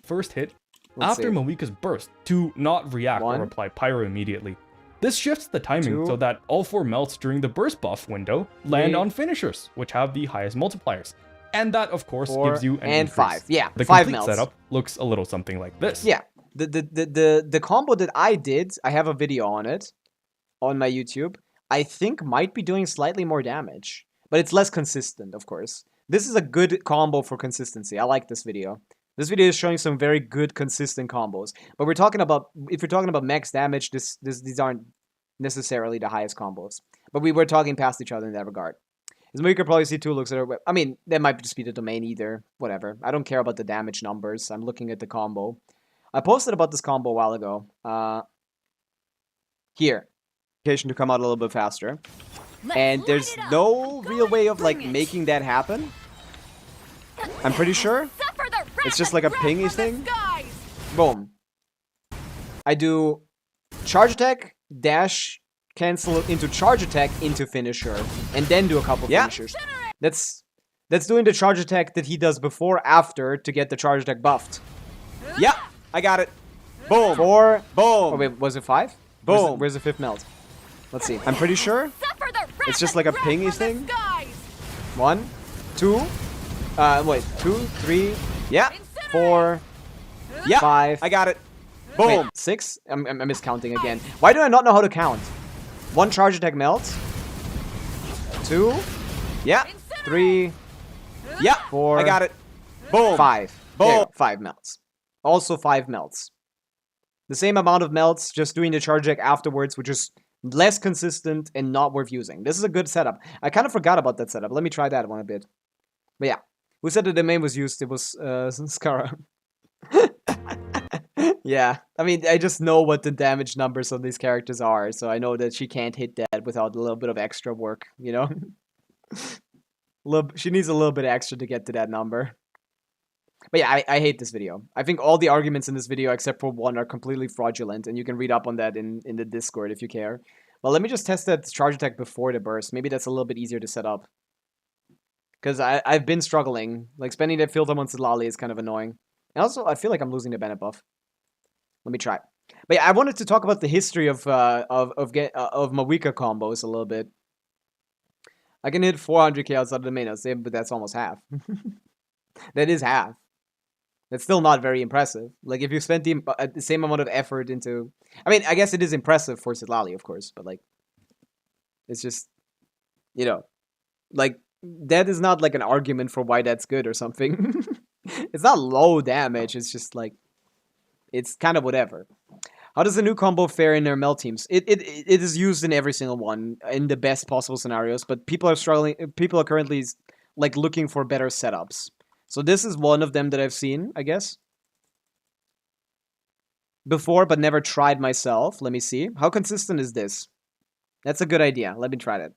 first hit Let's after see. Mawika's burst to not react 1, or apply pyro immediately. This shifts the timing 2, so that all 4 melts during the burst buff window land 3, on finishers, which have the highest multipliers. And that, of course, 4, gives you an and increase. 5. Yeah, The 5 complete melts. setup looks a little something like this. Yeah. The combo that I did, I have a video on it on my YouTube. I think might be doing slightly more damage, but it's less consistent, of course. This is a good combo for consistency. I like this video. This video is showing some very good, consistent combos. But we're talking about, if you're talking about max damage, these aren't necessarily the highest combos. But we were talking past each other in that regard. As Mawika probably C2 looks at her, I mean, that might just be the domain either. Whatever. I don't care about the damage numbers. I'm looking at the combo. I posted about this combo a while ago. Here. To come out a little bit faster. And there's no real way of like making that happen. I'm pretty sure. It's just like a pingy thing. Boom. I do charge attack, dash, cancel into charge attack into finisher, and then do a couple finishers. That's doing the charge attack that he does before after to get the charge attack buffed. Yeah, I got it. Boom. 4. Boom. Oh wait, was it 5? Boom. Where's the 5th melt? Let's see. I'm pretty sure. It's just like a pingy thing. 1, 2. Wait, 2, 3. Yeah. 4. Yeah. 5. I got it. Boom. Wait, 6. I'm miscounting again. Why do I not know how to count? 1 charge attack melts. 2. Yeah. 3. Yeah. 4. I got it. Boom. 5. Boom. 5 melts. Also 5 melts. The same amount of melts, just doing the charge attack afterwards, which is less consistent and not worth using. This is a good setup. I kind of forgot about that setup. Let me try that one a bit. But yeah. Who said the domain was used? It was Skara. Yeah. I mean, I just know what the damage numbers of these characters are, so I know that she can't hit that without a little bit of extra work, you know? She needs a little bit extra to get to that number. But yeah, I hate this video. I think all the arguments in this video, except for one, are completely fraudulent, and you can read up on that in the Discord if you care. But let me just test that charge attack before the burst. Maybe that's a little bit easier to set up. Because I've been struggling. Like, spending that field time on Sidlali is kind of annoying. And also, I feel like I'm losing the Bennett buff. Let me try. But yeah, I wanted to talk about the history of Mawika combos a little bit. I can hit 400k outside of the main, but that's almost half. That is half. That's still not very impressive. Like, if you spent the same amount of effort into... I mean, I guess it is impressive for Sidlali, of course, but, like... It's just... You know... Like, that is not, like, an argument for why that's good or something. It's not low damage, it's just, like... It's kind of whatever. How does the new combo fare in their melt teams? It is used in every single one, in the best possible scenarios, but people are struggling... People are currently, like, looking for better setups. So this is one of them that I've seen, I guess. Before, but never tried myself. Let me see. How consistent is this? That's a good idea. Let me try that.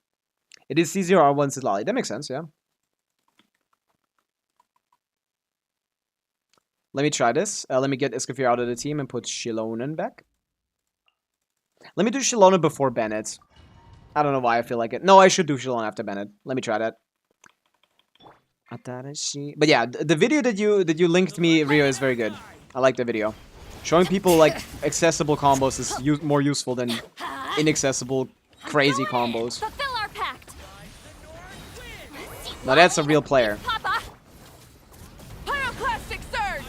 It is C0R1 Sidlali. That makes sense, yeah. Let me try this. Let me get Escoffier out of the team and put Shilonen back. Let me do Shilonen before Bennett. I don't know why I feel like it. No, I should do Shilonen after Bennett. Let me try that. But yeah, the video that you linked me, Rio, is very good. I like the video. Showing people like accessible combos is more useful than inaccessible, crazy combos. Fulfill our pact. Now that's a real player. Papa! Pyroclastic surge!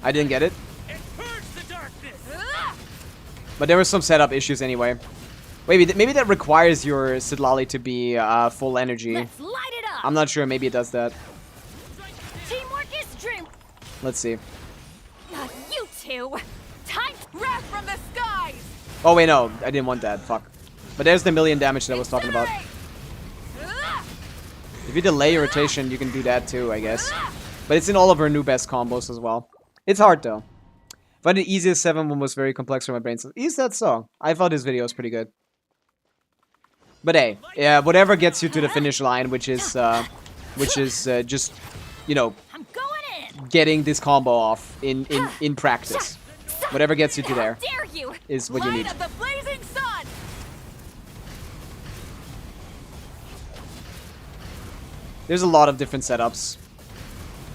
I didn't get it. And purge the darkness. Ah! But there were some setup issues anyway. Wait, maybe that requires your Sidlali to be full energy. Let's light it up. I'm not sure. Maybe it does that. Teamwork is dream. Let's see. You two. Time wrath from the skies! Oh wait, no, I didn't want that. Fuck. But there's the million damage that I was talking about. Incinerate! Ah! If you delay your rotation, you can do that too, I guess. But it's in all of her new best combos as well. It's hard though. But the easiest 7 one was very complex for my brain. Is that so? I thought his video was pretty good. But hey, yeah, whatever gets you to the finish line, which is just, you know, I'm going in. getting this combo off in practice. Whatever gets you to there Dare you? is what you Light need. of the blazing sun! There's a lot of different setups.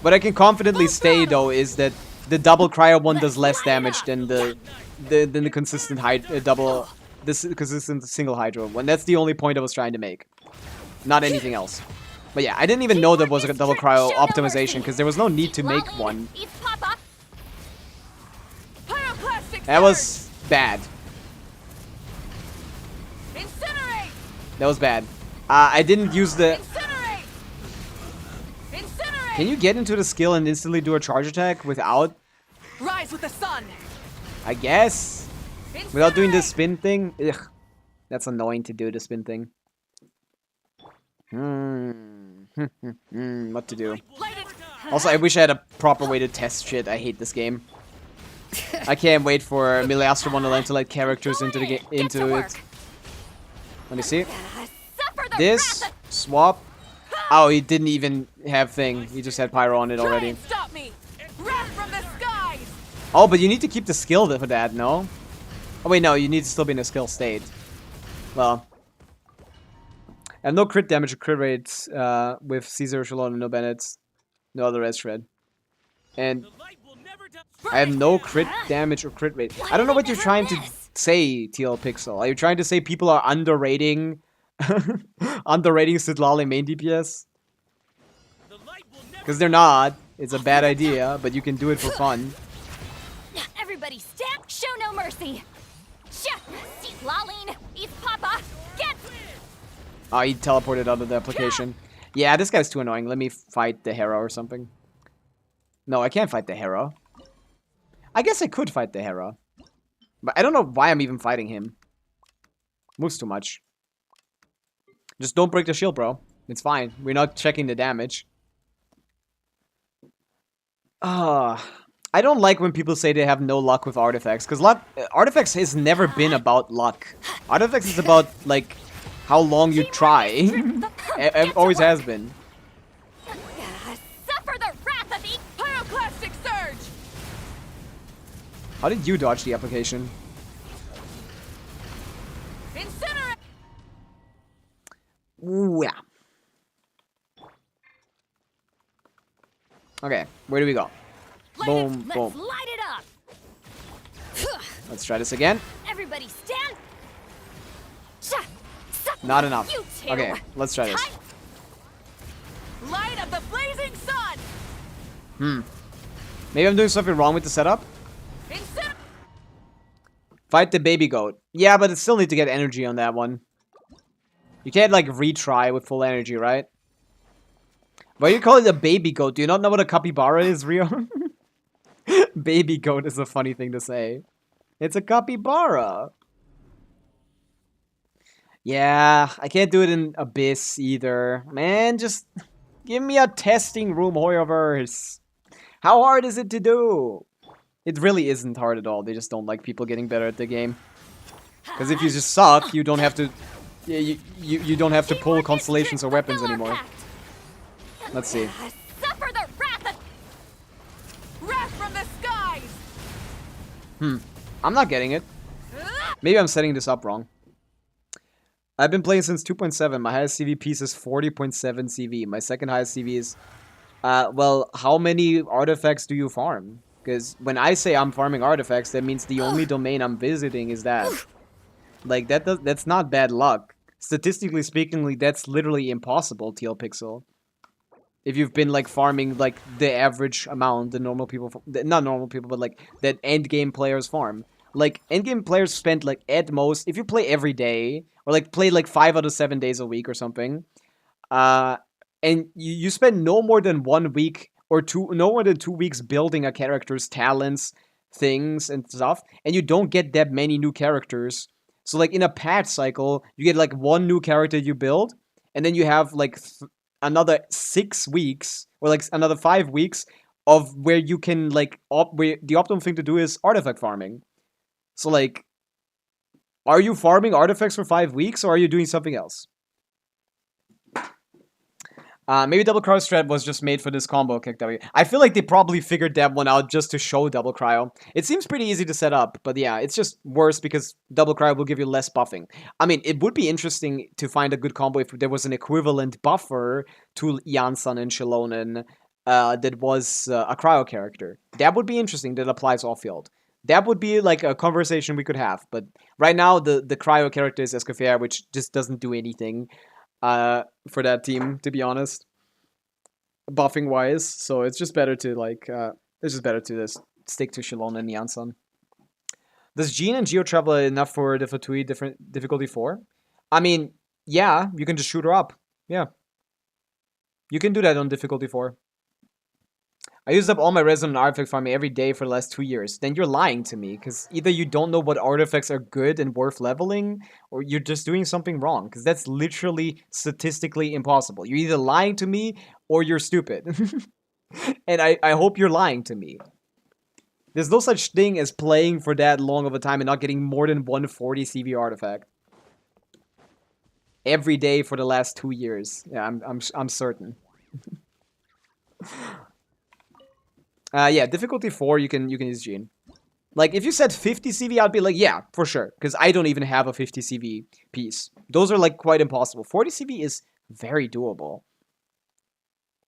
What I can confidently say though is that the double cryo one does less damage than the consistent consistent single hydro one. That's the only point I was trying to make. Not anything else. But yeah, I didn't even know there was a double cryo optimization because there was no need to make one. It's Papa. Pyroclastic That was bad. Incinerate! That was bad. I didn't use the... Incinerate! Incinerate! Can you get into the skill and instantly do a charge attack without, Rise with the sun! I guess, without doing the Incinerate! spin thing? Ugh. That's annoying to do, the spin thing. What to do? Light it! Also, I wish I had a proper way to test shit. I hate this game. I can't wait for Miliastra Wonderland to let characters into the game. Into it. Let me see. Suffer the This wrath swap. Oh, he didn't even have thing. He just had pyro on it Try already. and stop me! Wrath from the skies! Oh, but you need to keep the skill for that, no? Oh wait, no, you need to still be in a skill state. Well, I have no crit damage or crit rates with Caesar, Shalom, and no Bennett. No other red shred. And The light will never die. I have no crit damage or crit rate. I don't know what you're trying to say, TL Pixel. Are you trying to say people are underrating underrating Sidlali main DPS? The light will never Because they're not. It's a bad idea, but you can do it for fun. Everybody stand. Show no mercy. Chef. Laline. It's Papa. Get. Oh, he teleported out of the application. Yeah, this guy's too annoying. Let me fight the Hera or something. No, I can't fight the Hera. I guess I could fight the Hera. But I don't know why I'm even fighting him. Moves too much. Just don't break the shield, bro. It's fine. We're not checking the damage. I don't like when people say they have no luck with artifacts. Because artifacts has never been about luck. Artifacts is about, like, how long you try. It always has been. Suffer the wrath of the Pyroclastic surge! How did you dodge the application? Incinerate! Ooh, yeah. Okay, where do we go? Boom, Let's boom. light it up. Let's try this again. Everybody stand. Not enough. You two. Okay, let's try this. Light of the blazing sun! Maybe I'm doing something wrong with the setup. Incinerate! Fight the baby goat. Yeah, but I still need to get energy on that one. You can't, like, retry with full energy, right? Why you call it a baby goat? Do you not know what a capybara is, Rio? Baby goat is a funny thing to say. It's a capybara. Yeah, I can't do it in Abyss either. Man, just give me a testing room, Hoyoverse. How hard is it to do? It really isn't hard at all. They just don't like people getting better at the game. Because if you just suck, you don't have to... You don't have to pull constellations or weapons anymore. Let's see. Suffer the wrath of Wrath from the skies! I'm not getting it. Maybe I'm setting this up wrong. I've been playing since 2.7. My highest CV piece is 40.7 CV. My second highest CV is... well, how many artifacts do you farm? Because when I say I'm farming artifacts, that means the only domain I'm visiting is that. Like, that's not bad luck. statistically speaking, that's literally impossible, TL Pixel. If you've been like farming like the average amount the normal people, not normal people, but like that end game players farm. Like end game players spend like at most, if you play every day or like play like 5 out of 7 days a week or something, and you spend no more than 1 week or no more than 2 weeks building a character's talents, things and stuff, and you don't get that many new characters. So like in a patch cycle, you get like 1 new character you build, and then you have like another 6 weeks or like another 5 weeks of where you can like where the optimal thing to do is artifact farming. So like, are you farming artifacts for 5 weeks or are you doing something else? Maybe double cryo strat was just made for this combo kick W. I feel like they probably figured that one out just to show double cryo. It seems pretty easy to set up, but yeah, it's just worse because double cryo will give you less buffing. I mean, it would be interesting to find a good combo if there was an equivalent buffer to Janssen and Shilonen that was a cryo character. That would be interesting that applies off-field. That would be like a conversation we could have, but right now the cryo character is Escoffier, which just doesn't do anything for that team, to be honest, buffing wise. So it's just better to like just stick to Shilon and Janssen. Does Jean and Geo travel enough for the Fatui different difficulty 4? I mean, yeah, you can just shoot her up. Yeah, you can do that on difficulty 4. I used up all my resonant artifact farming every day for the last 2 years. Then you're lying to me, because either you don't know what artifacts are good and worth leveling, or you're just doing something wrong, because that's literally statistically impossible. You're either lying to me, or you're stupid. And I hope you're lying to me. There's no such thing as playing for that long of a time and not getting more than 140 CV artifact. Every day for the last 2 years. Yeah, I'm certain. Yeah, difficulty 4, you can use Jean. Like, if you said 50 CV, I'd be like, yeah, for sure. Because I don't even have a 50 CV piece. Those are, like, quite impossible. 40 CV is very doable.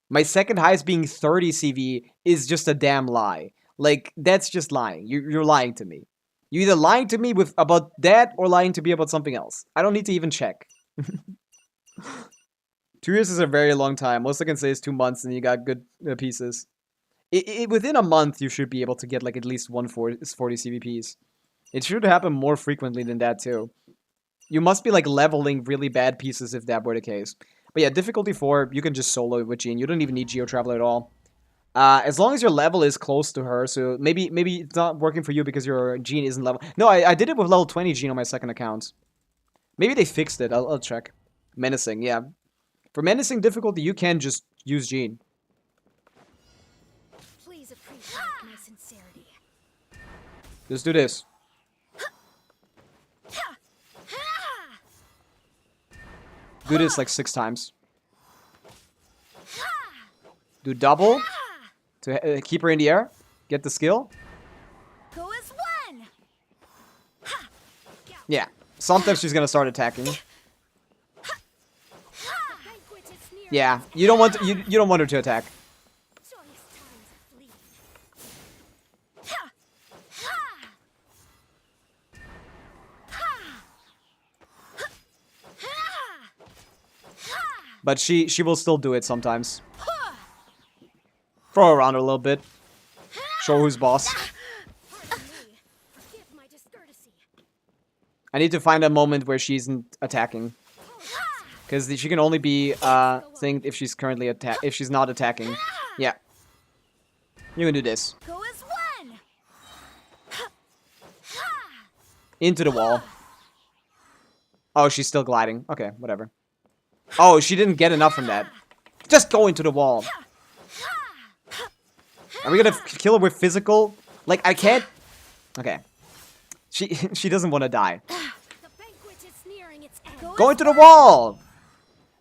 My second highest being 30 CV is just a damn lie. Like, that's just lying. You're lying to me. You're either lying to me about that or lying to me about something else. I don't need to even check. 2 years is a very long time. Most I can say is 2 months and you got good pieces. Within a month, you should be able to get like at least 40 CVPs. It should happen more frequently than that too. You must be like leveling really bad pieces if that were the case. But yeah, difficulty 4, you can just solo it with Jean. You don't even need Geo Traveler at all. As long as your level is close to her, so maybe it's not working for you because your Jean isn't level. No, I did it with level 20 Jean on my second account. Maybe they fixed it. I'll check. Menacing, yeah. For menacing difficulty, you can just use Jean. My sincerity. Just do this. Do this like 6 times. Do double to keep her in the air. Get the skill. Go as one. Yeah. Sometimes she's gonna start attacking. Yeah. You don't want you don't want her to attack. But she will still do it sometimes. Throw her around a little bit. Show who's boss. I need to find a moment where she isn't attacking. Because she can only be thinged if she's currently if she's not attacking. Yeah. You can do this. Go as one. Into the wall. Oh, she's still gliding. Okay, whatever. Oh, she didn't get enough from that. Just go into the wall. Are we gonna kill her with physical? Like, I can't... Okay. She doesn't want to die. Go into the wall!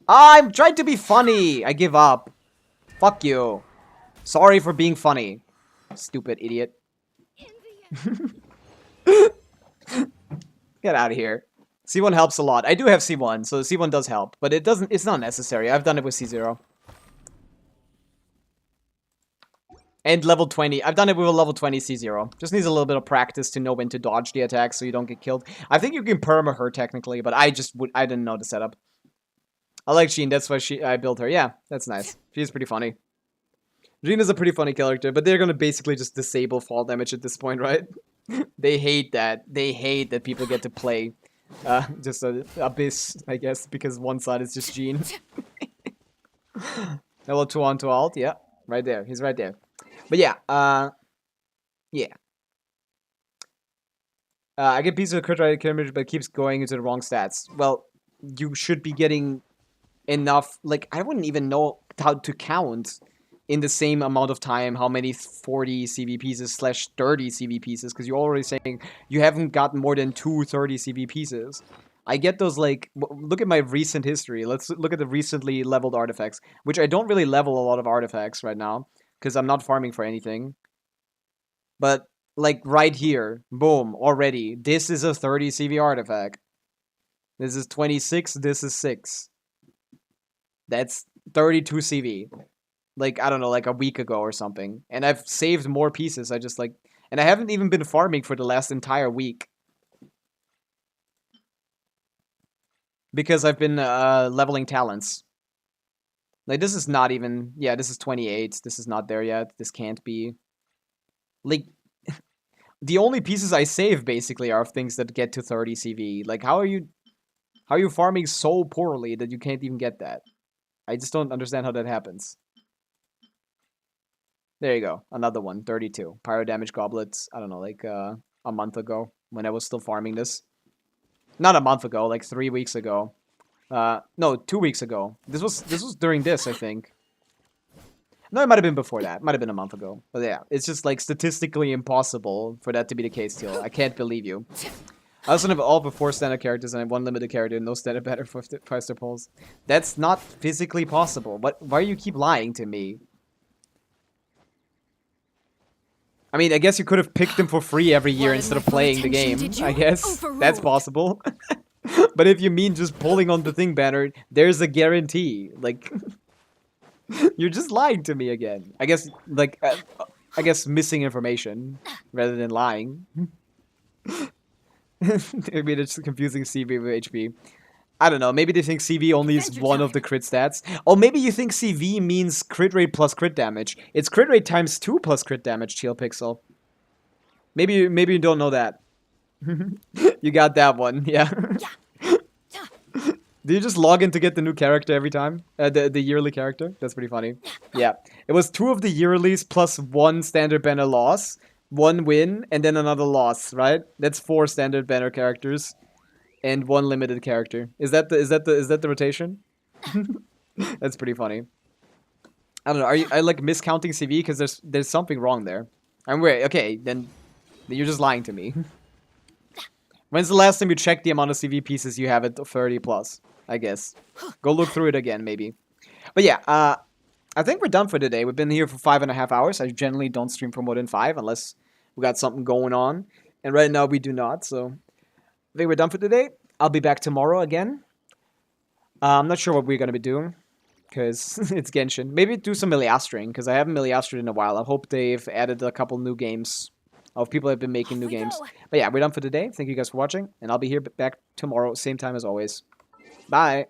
I'm trying to be funny! I give up. Fuck you. Sorry for being funny. Stupid idiot. Get out of here. C1 helps a lot. I do have C1, so C1 does help, but it's not necessary. I've done it with C0. And level 20. I've done it with a level 20 C0. Just needs a little bit of practice to know when to dodge the attack so you don't get killed. I think you can perma her technically, but I didn't know the setup. I like Sheen, that's why I built her. Yeah, that's nice. She's pretty funny. Jean is a pretty funny character, but they're gonna basically just disable fall damage at this point, right? They hate that. They hate that people get to play just a Abyss, I guess, because one side is just Jean. Level 2 onto alt, yeah. Right there. He's right there. But yeah, yeah. I get pieces of crit rate damage, but it keeps going into the wrong stats. Well, you should be getting enough. Like, I wouldn't even know how to count in the same amount of time how many 40 CV pieces slash 30 CV pieces, because you're already saying you haven't gotten more than 2 30 CV pieces. I get those, like, look at my recent history. Let's look at the recently leveled artifacts, which I don't really level a lot of artifacts right now, because I'm not farming for anything. But, like, right here, boom, already. This is a 30 CV artifact. This is 26, this is 6. That's 32 CV. Like, I don't know, like a week ago or something. And I've saved more pieces, I just, like... And I haven't even been farming for the last entire week. Because I've been leveling talents. Like, this is not even... Yeah, this is 28. This is not there yet. This can't be. Like, the only pieces I save, basically, are things that get to 30 CV. Like, how are you farming so poorly that you can't even get that? I just don't understand how that happens. There you go. Another one. 32. Pyro damage goblets. I don't know, like, a month ago, when I was still farming this. Not a month ago, like 3 weeks ago. No, 2 weeks ago. This was during this, I think. No, it might have been before that. Might have been a month ago. But yeah, it's just like statistically impossible for that to be the case still. I can't believe you. I also have all but 4 standard characters and I have 1 limited character and no standard banner for 5-star polls. That's not physically possible. Why do you keep lying to me? I mean, I guess you could have picked them for free every year instead of playing the game. I guess that's possible. But if you mean just pulling on the thing banner, there's a guarantee. Like, you're just lying to me again. I guess, like, I guess missing information rather than lying. Maybe it's confusing CV with HP. I don't know. Maybe they think CV only is one of the crit stats. Or maybe you think CV means crit rate plus crit damage. It's crit rate times 2 plus crit damage, Teal Pixel. Maybe you don't know that. You got that one, yeah. Do you just log in to get the new character every time? The yearly character? That's pretty funny. Yeah. It was 2 of the yearlies plus 1 standard banner loss, 1 win, and then another loss, right? That's 4 standard banner characters. And 1 limited character. Is that the rotation? That's pretty funny. I don't know. Are you like miscounting CV? Because there's something wrong there. Wait, okay, then you're just lying to me. When's the last time you checked the amount of CV pieces you have at 30 plus? I guess. Go look through it again, maybe. But yeah, I think we're done for today. We've been here for 5.5 hours. I generally don't stream for more than 5 unless we got something going on. And right now we do not, so... I think we're done for today. I'll be back tomorrow again. I'm not sure what we're going to be doing, because it's Genshin. Maybe do some Miliastering, because I haven't Miliastered in a while. I hope they've added a couple new games of people that have been making new games. But yeah, we're done for today. Thank you guys for watching, and I'll be here back tomorrow, same time as always. Bye!